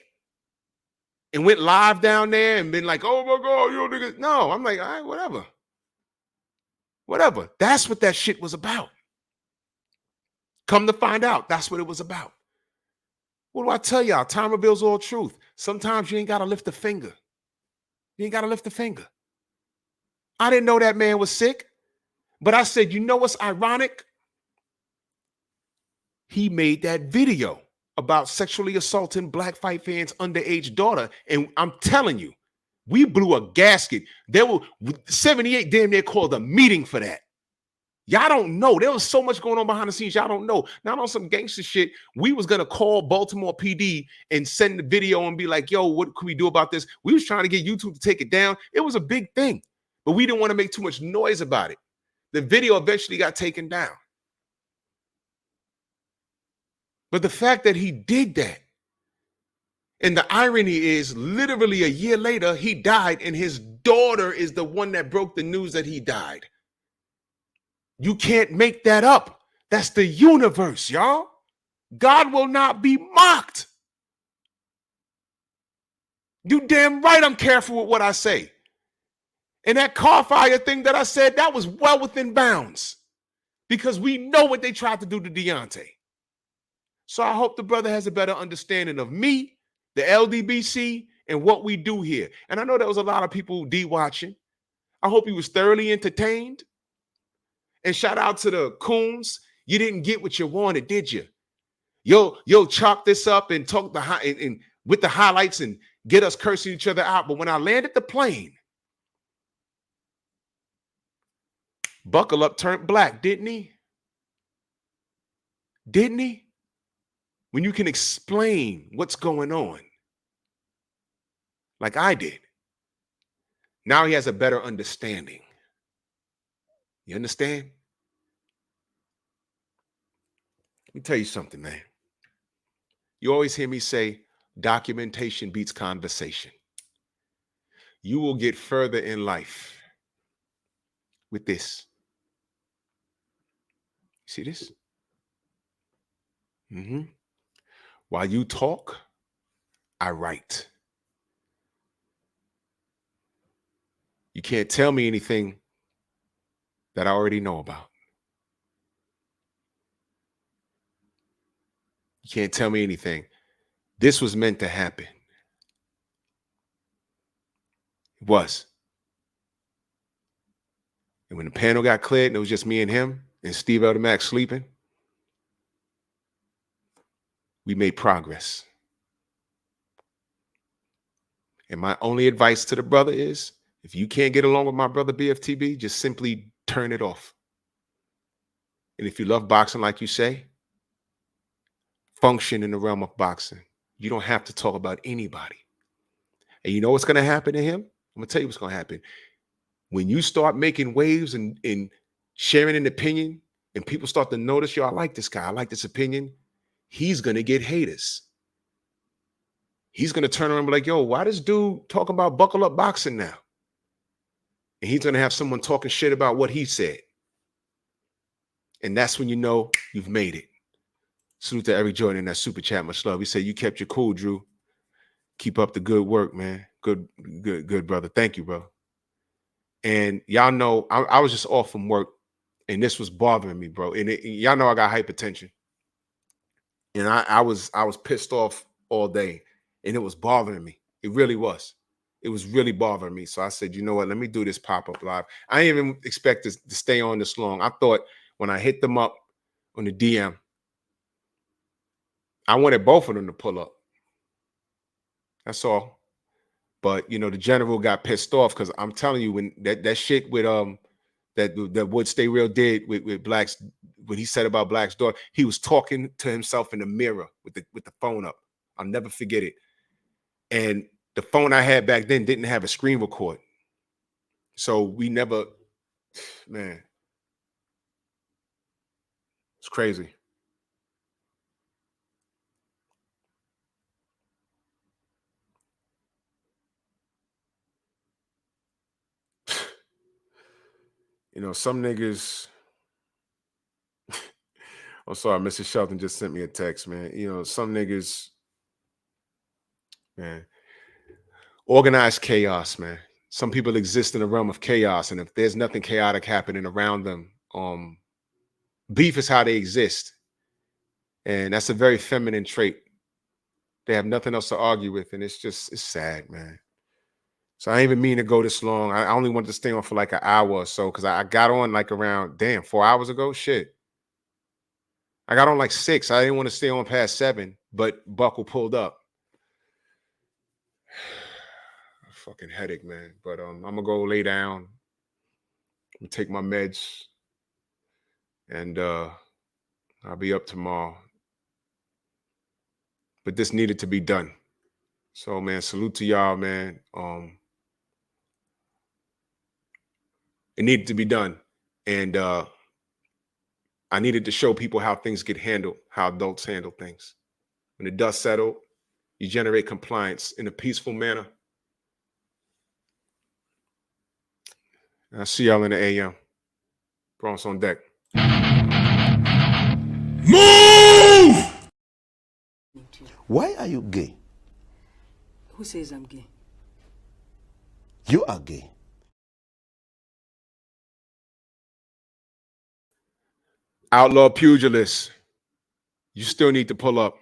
and went live down there and been like, oh my God, you niggas. No, I'm like, all right, whatever. Whatever. That's what that shit was about. Come to find out, that's what it was about. What do I tell y'all? Time reveals all truth. Sometimes you ain't got to lift a finger. You ain't got to lift a finger. I didn't know that man was sick, but I said, you know what's ironic? He made that video about sexually assaulting Black Fight Fans' underage daughter. And I'm telling you, we blew a gasket. There were 78 damn near called a meeting for that. Y'all don't know. There was so much going on behind the scenes. Y'all don't know. Not on some gangster shit. We was going to call Baltimore PD and send the video and be like, yo, what can we do about this? We was trying to get YouTube to take it down. It was a big thing, but we didn't want to make too much noise about it. The video eventually got taken down. But the fact that he did that, and the irony is literally a year later, he died and his daughter is the one that broke the news that he died. You can't make that up. That's the universe, y'all. God will not be mocked. You damn right I'm careful with what I say. And that car fire thing that I said, that was well within bounds because we know what they tried to do to Deontay. So I hope the brother has a better understanding of me, the LDBC, and what we do here. And I know there was a lot of people watching. I hope he was thoroughly entertained. And shout out to the coons. You didn't get what you wanted, did you? Yo, chalk this up and talk and with the highlights and get us cursing each other out. But when I landed the plane, Buckle Up turned black, didn't he? Didn't he? When you can explain what's going on, like I did. Now he has a better understanding. You understand? Let me tell you something, man. You always hear me say documentation beats conversation. You will get further in life with this. See this? While you talk, I write. You can't tell me anything that I already know about. You can't tell me anything. This was meant to happen. It was. And when the panel got cleared and it was just me and him and Steve Elder Max sleeping, we made progress. And my only advice to the brother is, if you can't get along with my brother BFTB, just simply turn it off. And if you love boxing like you say, function in the realm of boxing. You don't have to talk about anybody. And you know what's going to happen to him? I'm going to tell you what's going to happen. When you start making waves and sharing an opinion and people start to notice, yo, I like this guy, I like this opinion, he's going to get haters. he's gonna turn around and be like, yo, why this dude talking about buckle up boxing now? And he's gonna have someone talking shit about what he said. And that's when you know you've made it. Salute to Eric Jordan in that super chat. Much love. He said, you kept your cool, Drew. Keep up the good work, man. Good, brother. Thank you, bro. And y'all know I was just off from work, and this was bothering me, bro. And y'all know I got hypertension. And I was pissed off all day, and it was bothering me. It really was. It was really bothering me. So I said, you know what? Let me do this pop-up live. I didn't even expect to stay on this long. I thought when I hit them up on the DM, I wanted both of them to pull up. That's all. But you know, the general got pissed off because I'm telling you, when that shit with that Wood Stay Real did with Black's, what he said about Black's daughter, he was talking to himself in the mirror with the phone up. I'll never forget it. And the phone I had back then didn't have a screen record. So we never, man, it's crazy. You know, some niggas, I'm sorry, Mr. Shelton just sent me a text, man. You know, some niggas, man, organized chaos, man. Some people exist in the realm of chaos, and if there's nothing chaotic happening around them, beef is how they exist. And that's a very feminine trait. They have nothing else to argue with, and it's sad, man. So I didn't even mean to go this long. I only wanted to stay on for like an hour or so because I got on like around, 4 hours ago. Shit. I got on like 6. I didn't want to stay on past 7, but Buckle pulled up. Fucking headache, man. But I'm gonna go lay down and take my meds, and I'll be up tomorrow. But this needed to be done. So, man, salute to y'all, man. It needed to be done. And I needed to show people how things get handled, how adults handle things. When the dust settles, you generate compliance in a peaceful manner. I'll see y'all in the AM. Bronx on deck. Move! Why are you gay? Who says I'm gay? You are gay. Outlaw pugilists, you still need to pull up.